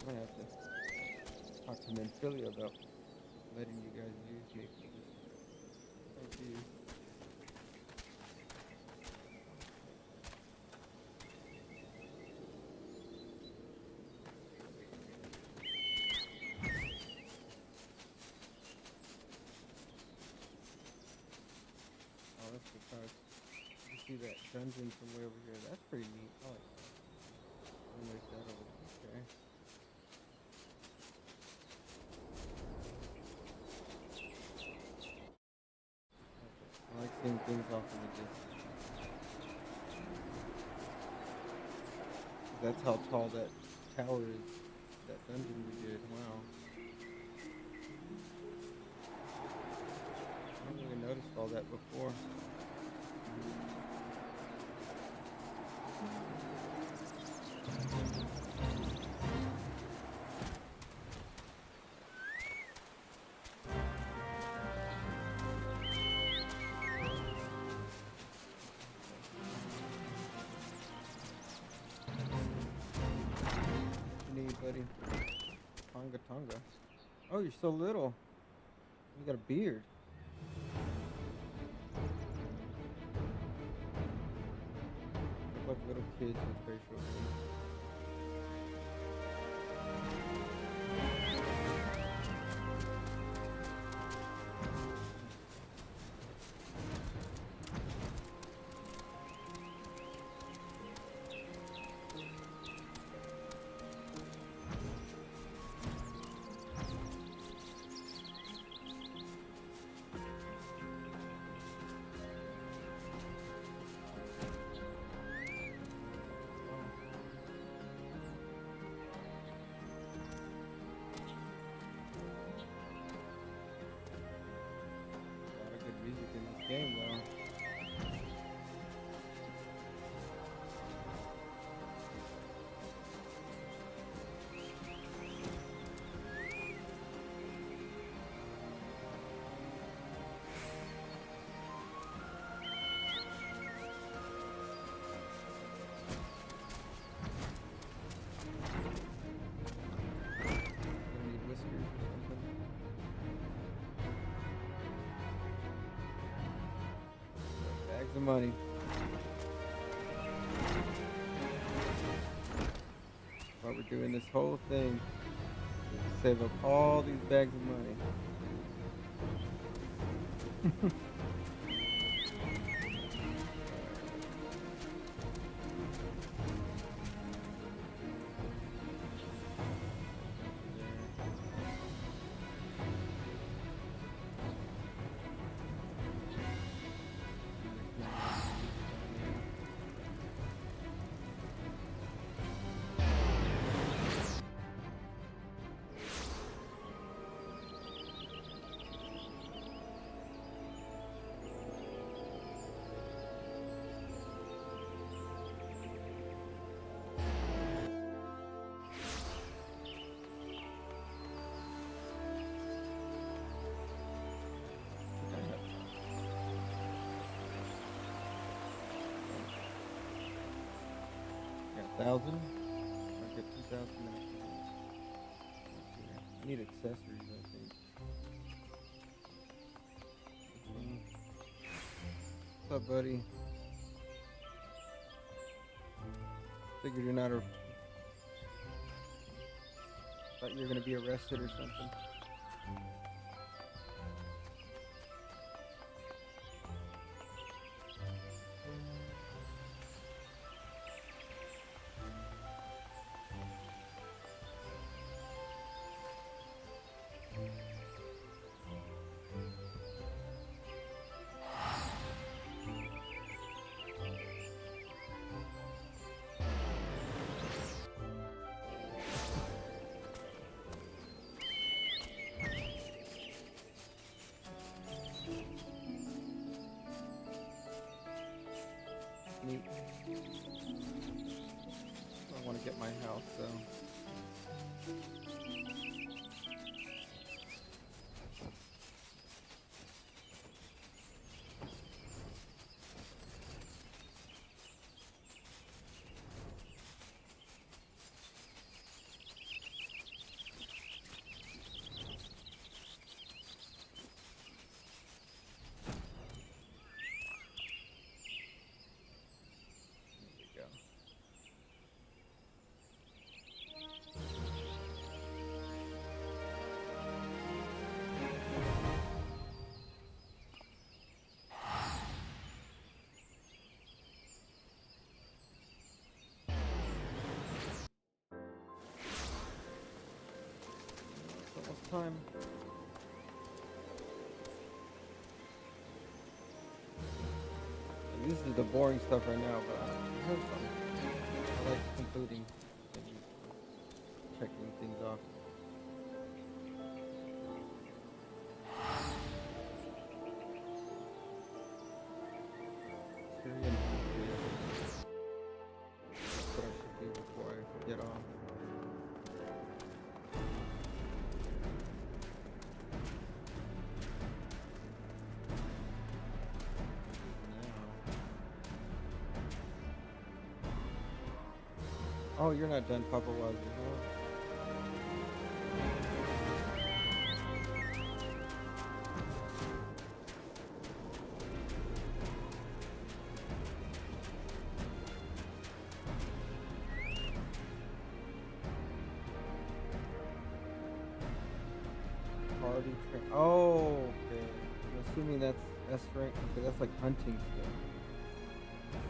I'm gonna have to talk to Menfilia about letting you guys use me for this. Thank you. Oh, that's because you see that dungeon from way over here. That's pretty neat. I like that. I'll make that over. Okay. I like seeing things off in the distance. That's how tall that tower is. That dungeon we did. Wow. I never really noticed all that before. What you need, buddy? Tonga Tonga. Oh, you're so little. You got a beard. Look like little kids with facial hair. A lot of good music in this game, though. Gonna need whiskers or something. Bags of money. While we're doing this whole thing, save up all these bags of money. 1,000. I get 2,000. Then I can get. I need accessories, I think. What's up, buddy? Figured you're not a. Thought you were gonna be arrested or something. Neat. I want to get my house though. Almost time. And this is the boring stuff right now, but I have fun. I like concluding things, checking things off. That's what I should do before I get off. Oh, you're not done, Papa Wazoo. Party train. Oh, okay. I'm assuming that's S rank. Okay, that's like hunting stuff.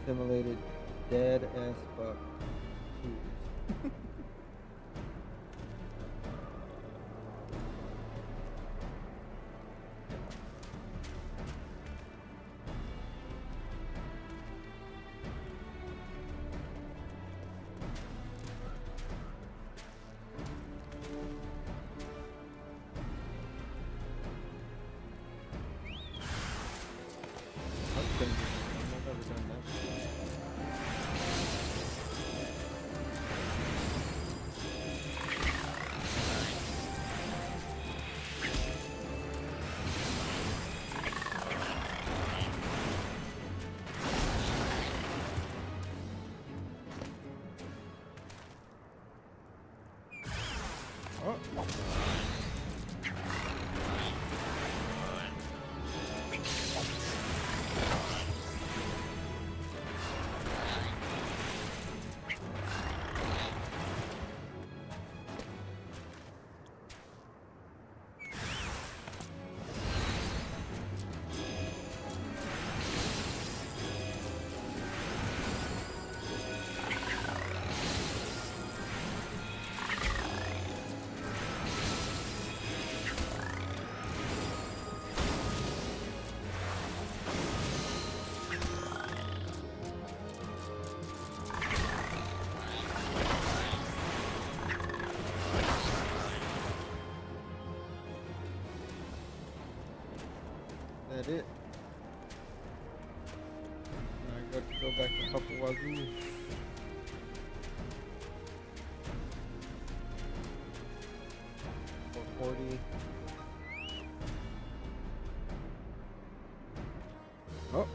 Simulated dead as fuck. Shooters. I've never done that. Oh. That it. Now I got to go back to Papa Wazoo. For 40. Oh.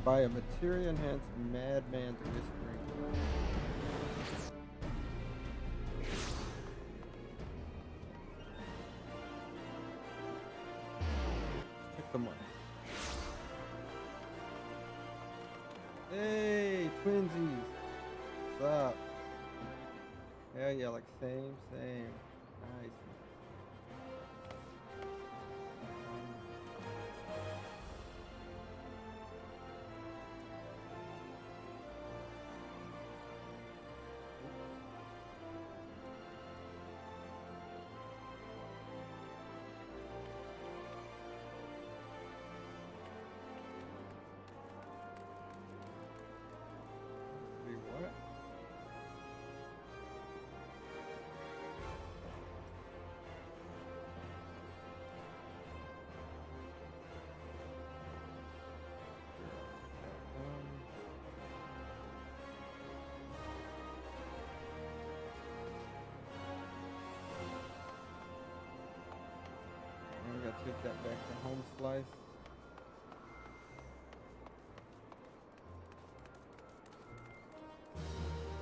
buy a materia enhanced madman's whispering. Let's check the market. Hey, twinsies. What's up? Hell yeah, like same. Nice. What? I gotta take that back to home slice.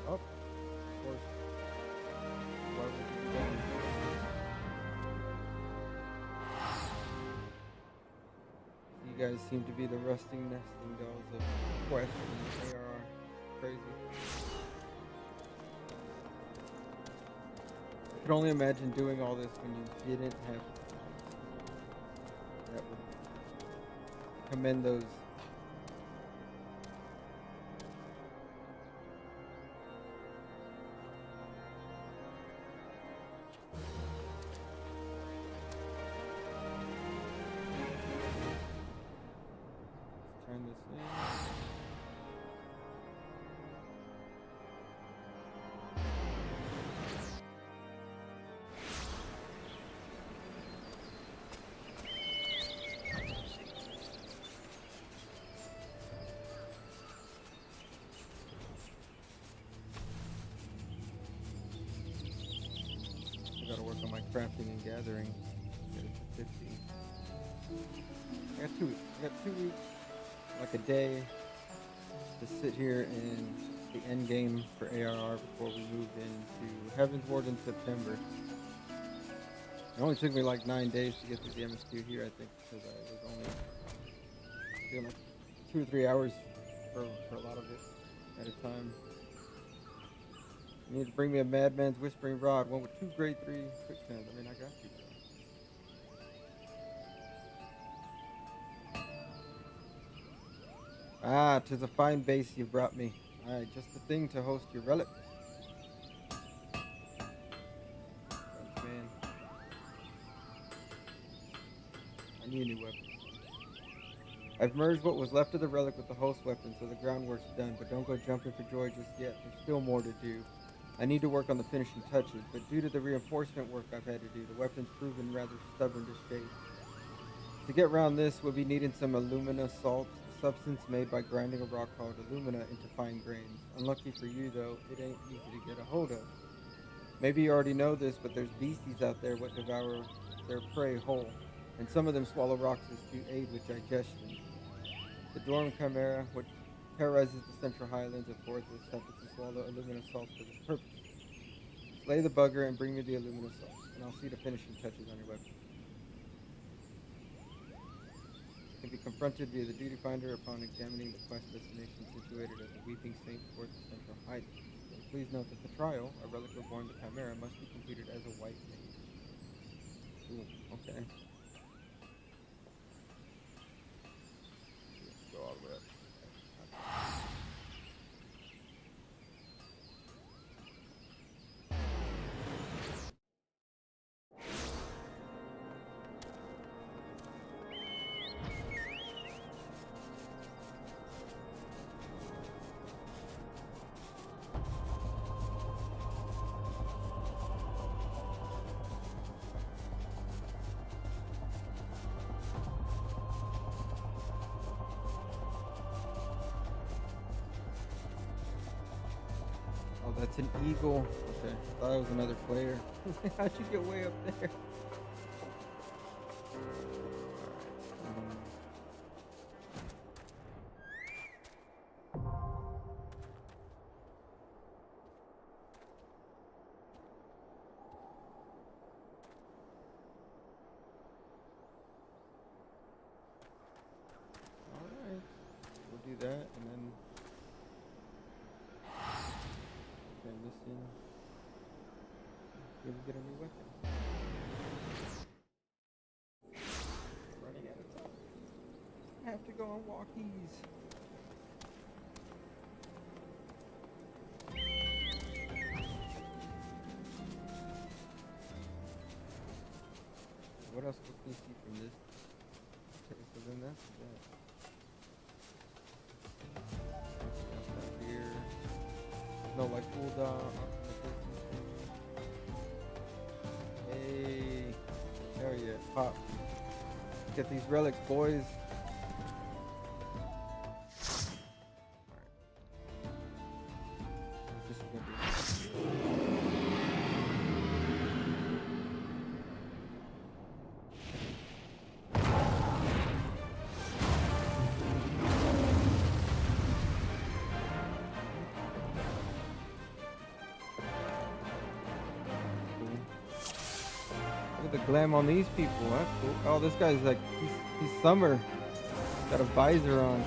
Oh, of course. Why would you do that? You guys seem to be the rusting nesting dolls of Quest and ARR. Crazy. I could only imagine doing all this when you didn't have. That would commend those. Let's turn this in. I gotta work on my crafting and gathering. Get it to 50. I got 2 weeks. I got 2 weeks, like a day, to sit here in the end game for ARR before we move into Heaven's Ward in September. It only took me like 9 days to get through the MSQ here, I think, because I was only doing like 2 or 3 hours for a lot of it at a time. You need to bring me a Madman's Whispering Rod, one with 2 grade 3 quicksands. I mean, I got you, bro. Ah, 'tis a fine base you brought me. Alright, just the thing to host your relic. Thanks, man. I need a new weapon. I've merged what was left of the relic with the host weapon, so the groundwork's done, but don't go jumping for joy just yet. There's still more to do. I need to work on the finishing touches, but due to the reinforcement work I've had to do, the weapon's proven rather stubborn to shape. To get around this, we'll be needing some alumina salts, a substance made by grinding a rock called alumina into fine grains. Unlucky for you, though, it ain't easy to get a hold of. Maybe you already know this, but there's beasties out there what devour their prey whole, and some of them swallow rocks to aid with digestion. The Dorm Chimera, which terrorizes the Central Highlands, affords us happens to swallow alumina salts for this purpose. Slay the bugger and bring me the alumina salts, and I'll see the finishing touches on your weapon. Can be confronted via the duty finder upon examining the quest destination situated at the Weeping Saint towards the Central Highlands. So please note that the trial, a relic reborn the Chimera, must be completed as a white mage. Ooh, okay. Let's go all the way up. Oh, that's an eagle. Okay, I thought it was another player. How'd you get way up there? do that, and then turn this in. Here we get a new weapon. Running out of time. I have to go on walkies. What else can we see from this? Okay, so then that's that. That's here. No, like cooldown. Hey, hell yeah, pop. Get these relics, boys. Alright. This is gonna be. Look at the glam on these people. That's cool. Oh, this guy's like, he's summer. Got a visor on.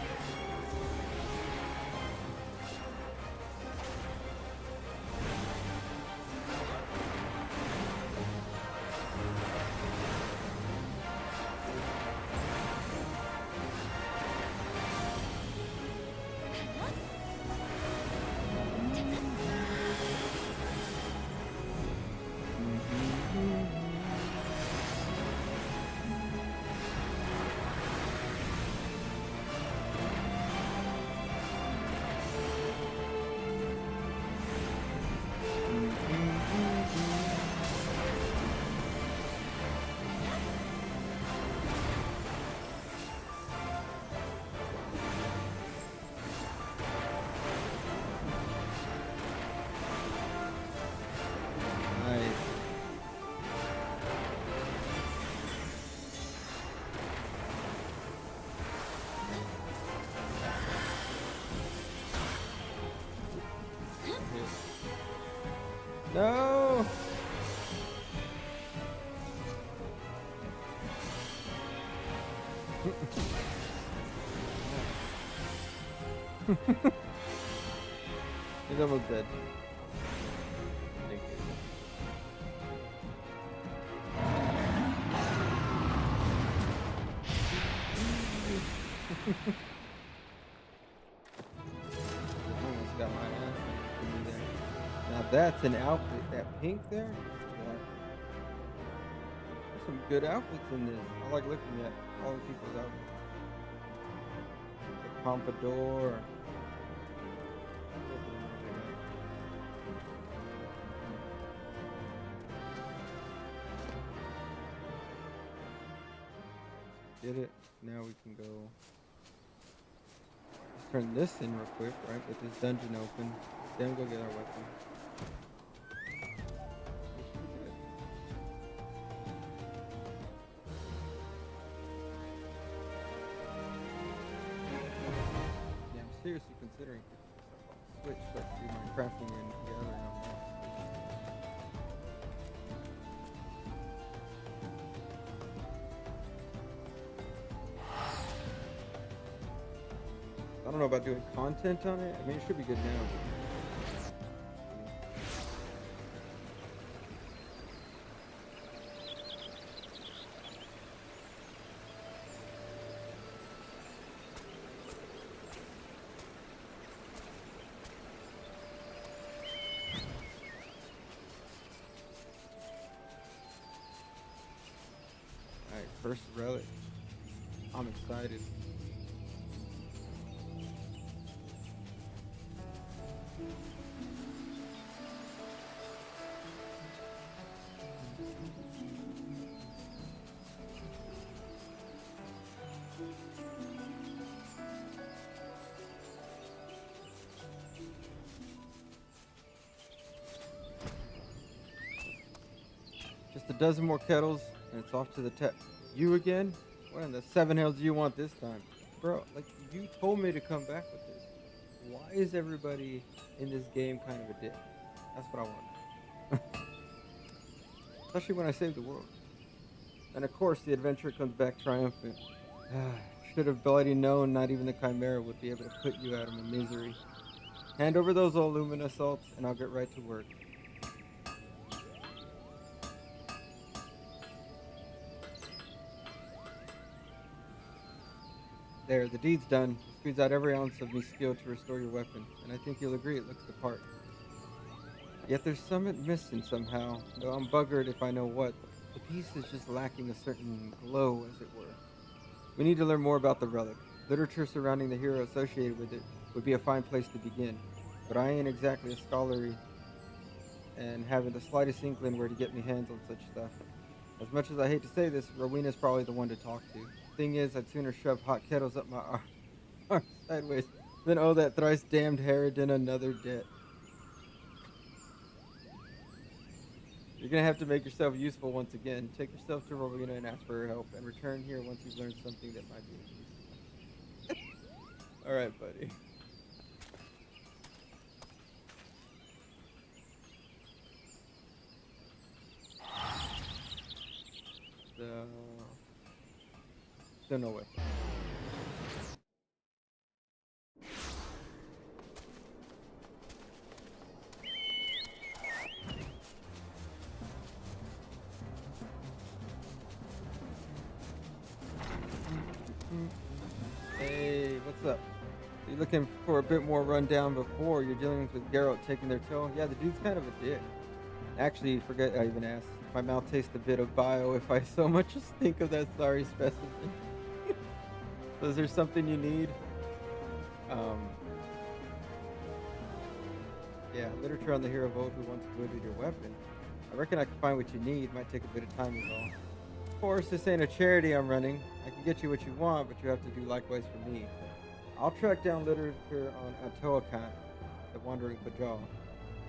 Nice. No. He's almost dead. Almost got my ass in there. Now that's an outfit. That pink there? Yeah. There's some good outfits in this. I like looking at all the people's outfits. The pompadour. Get it. Now we can go. Let's turn this in real quick, right? Get this dungeon open. Then go get our weapon. Yeah, I'm seriously considering picking this up on the Switch so I can do my crafting and gathering on that. I don't know about doing content on it. I mean, it should be good now. Alright, first relic. I'm excited. Just a dozen more kettles, and it's off to the tech. You again? What in the seven hells do you want this time? Bro, like, you told me to come back with this. Why is everybody in this game kind of a dick? That's what I want. Especially when I save the world. And of course, the adventurer comes back triumphant. should have bloody known not even the Chimera would be able to put you out of my misery. Hand over those old Lumina salts, and I'll get right to work. There, the deed's done. It squeezed out every ounce of me skill to restore your weapon, and I think you'll agree it looks the part. Yet there's something missing somehow, though I'm buggered if I know what. The piece is just lacking a certain glow, as it were. We need to learn more about the relic. Literature surrounding the hero associated with it would be a fine place to begin, but I ain't exactly a scholarly and having the slightest inkling where to get me hands on such stuff. As much as I hate to say this, Rowena's probably the one to talk to. Thing is, I'd sooner shove hot kettles up my arm sideways than owe that thrice damned Harridan another debt. You're gonna have to make yourself useful once again. Take yourself to Rowena and ask for her help, and return here once you've learned something that might be of use. Alright, buddy. So... Still no weapon. Hey, what's up? You looking for a bit more rundown before you're dealing with Geralt taking their toll? Yeah, the dude's kind of a dick. Actually, forget I even asked. My mouth tastes a bit of bio if I so much as think of that sorry specimen. So is there something you need? Yeah, literature on the hero of old who once wielded your weapon. I reckon I can find what you need. Might take a bit of time is all. Of course, this ain't a charity I'm running. I can get you what you want, but you have to do likewise for me. I'll track down literature on Atoakan, the Wandering Pajal.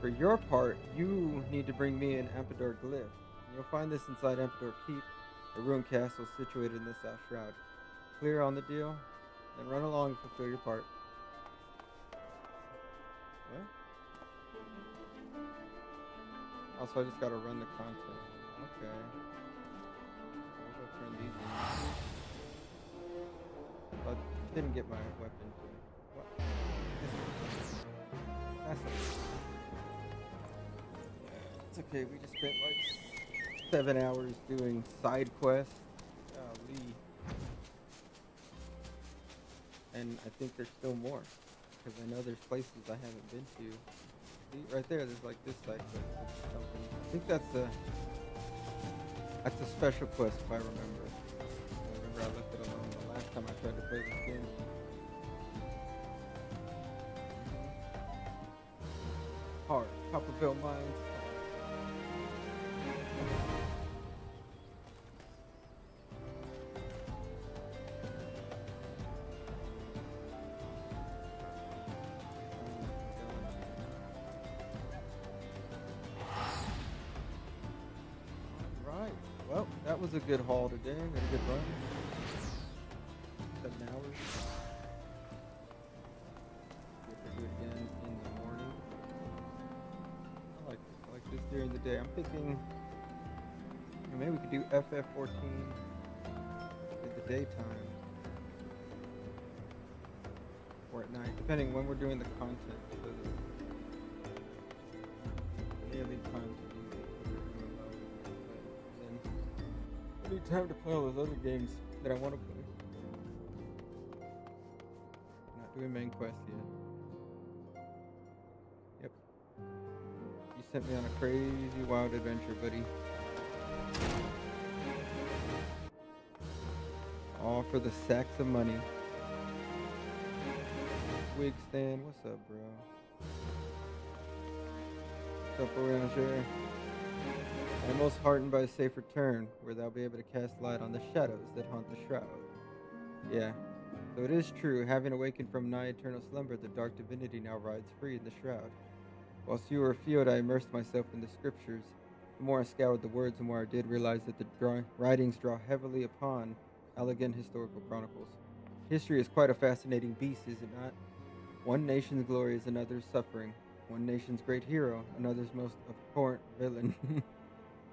For your part, you need to bring me an Ampador glyph. You'll find this inside Ampador Keep, a ruined castle situated in the South Shroud. Clear on the deal? Then run along and fulfill your part. What? Also, I just gotta run the content. Okay. I'll go turn these in. But didn't get my weapon to what? That's it. It's okay, we just spent like 7 hours doing side quests. Golly. And I think there's still more. Because I know there's places I haven't been to. See, right there, there's like this side quest. I think that's a special quest if I remember. I left it alone the last time I tried to play this game. Hard. Copperville Mines. Right. Well, that was a good haul today. Got a good run. 7 hours. Get to do it again in the morning. I like this during the day. I'm thinking maybe we could do FF14 in the daytime or at night, depending when we're doing the content. Because daily time to do it. Then I need time to play all those other games that I want to play. Not doing main quest yet. Yep. You sent me on a crazy wild adventure, buddy. All for the sacks of money. Wig stand, what's up, bro? What's up around here? I am most heartened by a safe return, where thou be able to cast light on the shadows that haunt the shroud. Yeah, so it is true, having awakened from nigh eternal slumber, the dark divinity now rides free in the shroud. Whilst you were afield, I immersed myself in the scriptures. The more I scoured the words, the more I did realize that the writings draw heavily upon elegant historical chronicles. History is quite a fascinating beast, is it not? One nation's glory is another's suffering. One nation's great hero, another's most abhorrent villain.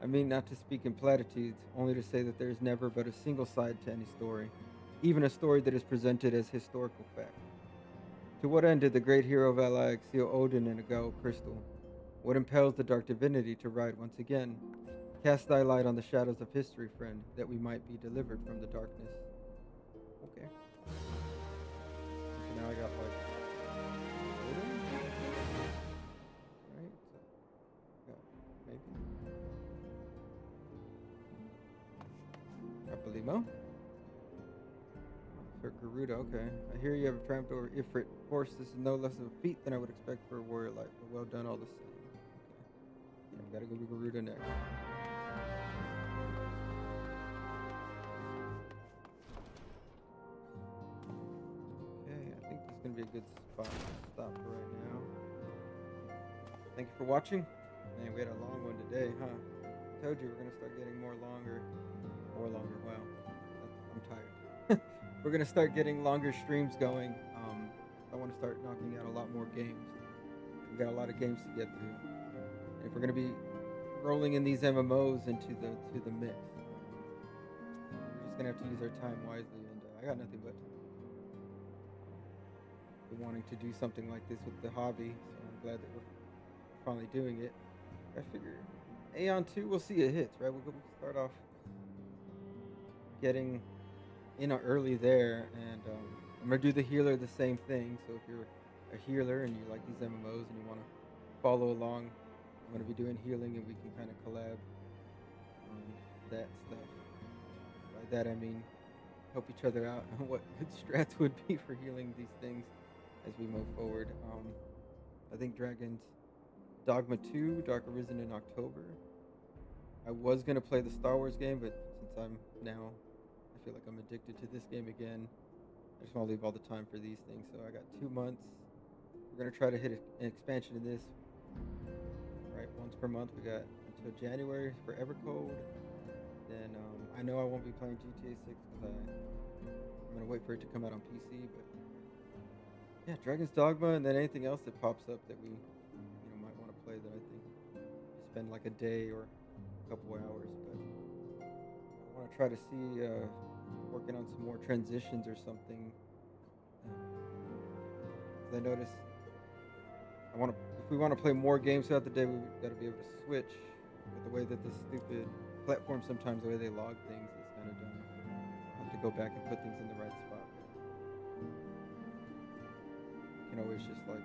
I mean not to speak in platitudes, only to say that there is never but a single side to any story. even a story that is presented as historical fact. To what end did the great hero of Alag seal Odin in a gall crystal? What impels the dark divinity to ride once again? Cast thy light on the shadows of history, friend, that we might be delivered from the darkness. Okay. So now I got like Odin, right? So got maybe Capalimo. For Garuda, okay. I hear you have triumphed over Ifrit. Of course, this is no less of a feat than I would expect for a warrior like, but well done all the same. Okay. Yeah, we gotta go to Garuda next. Okay, I think this is gonna be a good spot to stop for right now. Thank you for watching. Man, we had a long one today, huh? I told you we're gonna start getting more longer. Wow, I'm tired. We're gonna start getting longer streams going. I want to start knocking out a lot more games. We got a lot of games to get through, and if we're gonna be rolling in these MMOs into the mix, we're just gonna have to use our time wisely. And I got nothing but wanting to do something like this with the hobby, so I'm glad that we're finally doing it. I figure Aeon 2, we'll see it hits, right? We'll start off getting in early there, and I'm gonna do the healer the same thing. So if you're a healer and you like these MMOs and you want to follow along, I'm gonna be doing healing, and we can kind of collab on that stuff. By that I mean help each other out on what good strats would be for healing these things as we move forward. I think Dragon's Dogma 2, Dark Arisen in October. I was gonna play the Star Wars game, but since I feel like I'm addicted to this game again. I just want to leave all the time for these things. So I got 2 months. We're gonna try to hit an expansion in this, right? Once per month. We got until January for Evercold. Then I know I won't be playing GTA 6 because I'm gonna wait for it to come out on PC. But yeah, Dragon's Dogma, and then anything else that pops up that we might want to play that I think spend like a day or a couple hours. But I want to try to see working on some more transitions or something. Because I noticed if we want to play more games throughout the day, we got to be able to switch. But the way that this stupid platform sometimes, the way they log things is kind of dumb. I have to go back and put things in the right spot. You can always just like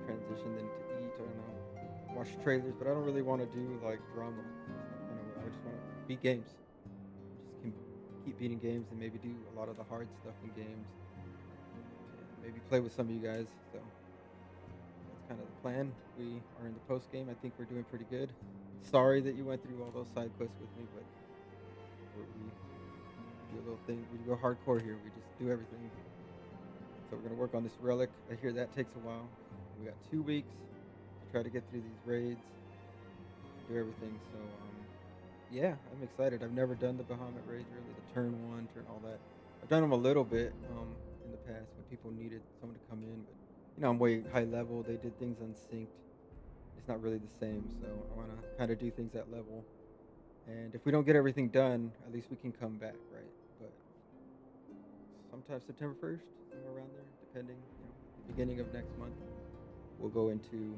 transition then to eat. I don't know, watch trailers, but I don't really want to do like drama. I just want to beat games. Keep beating games and maybe do a lot of the hard stuff in games. And maybe play with some of you guys. So that's kind of the plan. We are in the post game. I think we're doing pretty good. Sorry that you went through all those side quests with me, but we do a little thing. We go hardcore here. We just do everything. So we're gonna work on this relic. I hear that takes a while. We got 2 weeks to try to get through these raids, do everything. So yeah, I'm excited. I've never done the Bahamut raids really, the turn 1, turn all that. I've done them a little bit in the past when people needed someone to come in, but I'm way high level. They did things unsynced. It's not really the same, so I want to kind of do things at level. And if we don't get everything done, at least we can come back, right? But sometime September 1st, somewhere around there, depending, the beginning of next month, we'll go into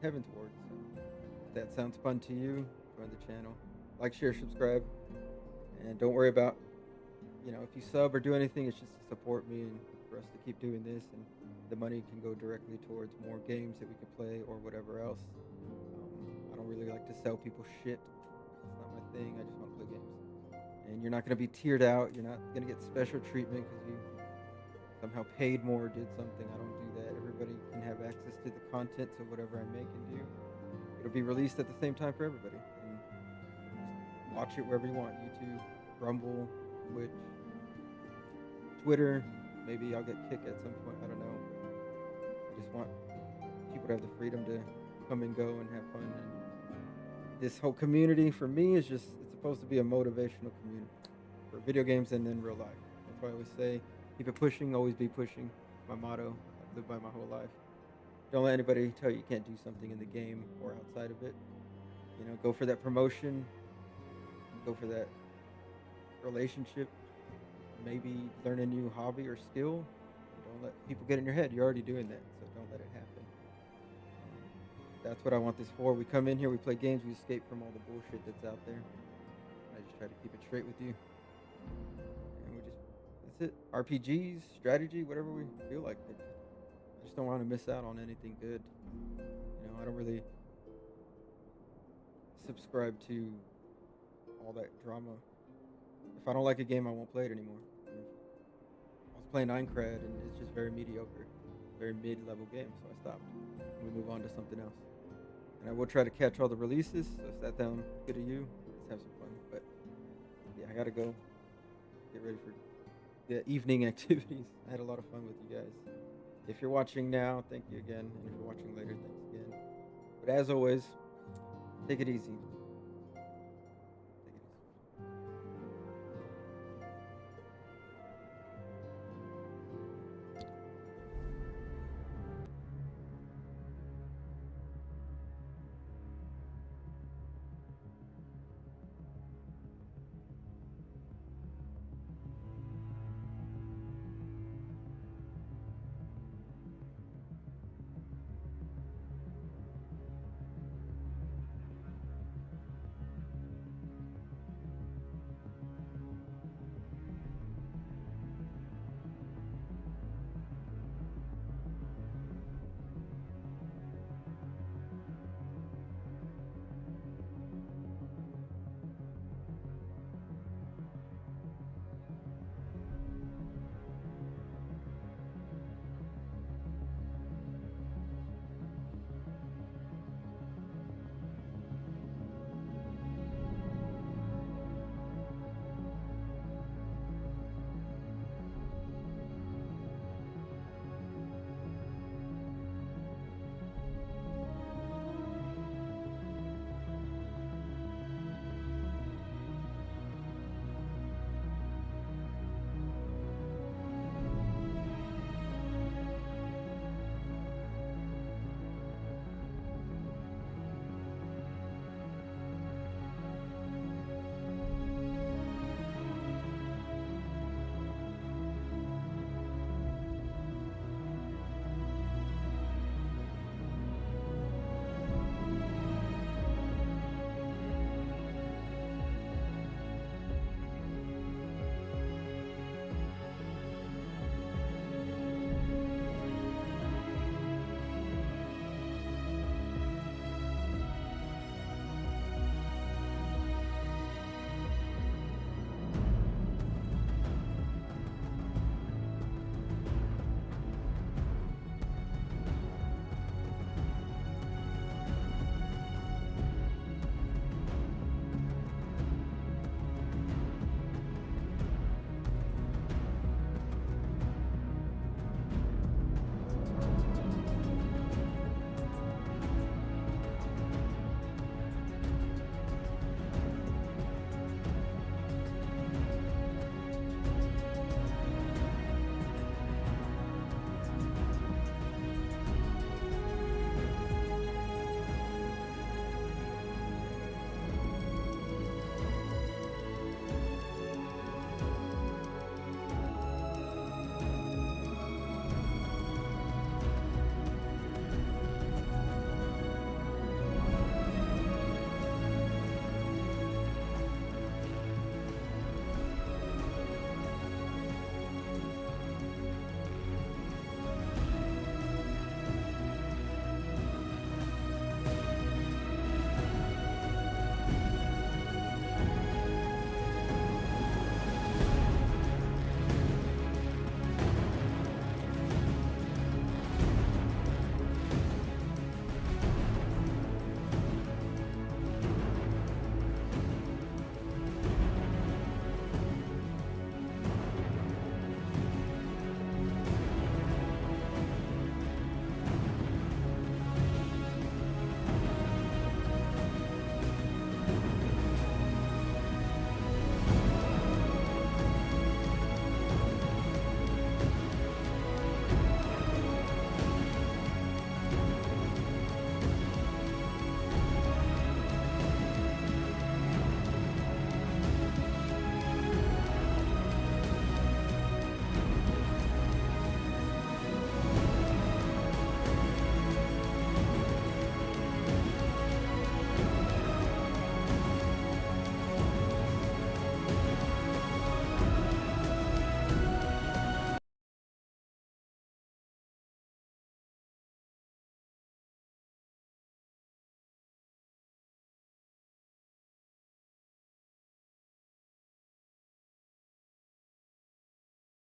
Heaven's Ward. So if that sounds fun to you, join the channel. Like, share, subscribe, and don't worry about, if you sub or do anything, it's just to support me and for us to keep doing this, and the money can go directly towards more games that we can play or whatever else. I don't really like to sell people shit. It's not my thing. I just want to play games. And you're not going to be tiered out. You're not going to get special treatment because you somehow paid more or did something. I don't do that. Everybody can have access to the content, so whatever I make and do, it'll be released at the same time for everybody. Watch it wherever you want. YouTube, Rumble, Twitch, Twitter. Maybe I'll get kicked at some point. I don't know. I just want people to have the freedom to come and go and have fun. And this whole community for me is it's supposed to be a motivational community for video games and then real life. That's why I always say, keep it pushing, always be pushing. My motto. I've lived by my whole life. Don't let anybody tell you can't do something in the game or outside of it. Go for that promotion. Go for that relationship. maybe learn a new hobby or skill. Don't let people get in your head. You're already doing that, so don't let it happen. That's what I want this for. We come in here, we play games, we escape from all the bullshit that's out there. I just try to keep it straight with you. And that's it. RPGs, strategy, whatever we feel like. I just don't want to miss out on anything good. I don't really subscribe to all that drama. If I don't like a game, I won't play it anymore. I was playing Minecraft, and it's just very mediocre, very mid-level game, so I stopped. We move on to something else. And I will try to catch all the releases, so if that sounds good to you, let's have some fun. But yeah, I gotta go get ready for the evening activities. I had a lot of fun with you guys. If you're watching now, thank you again. And if you're watching later, thanks again. But as always, take it easy.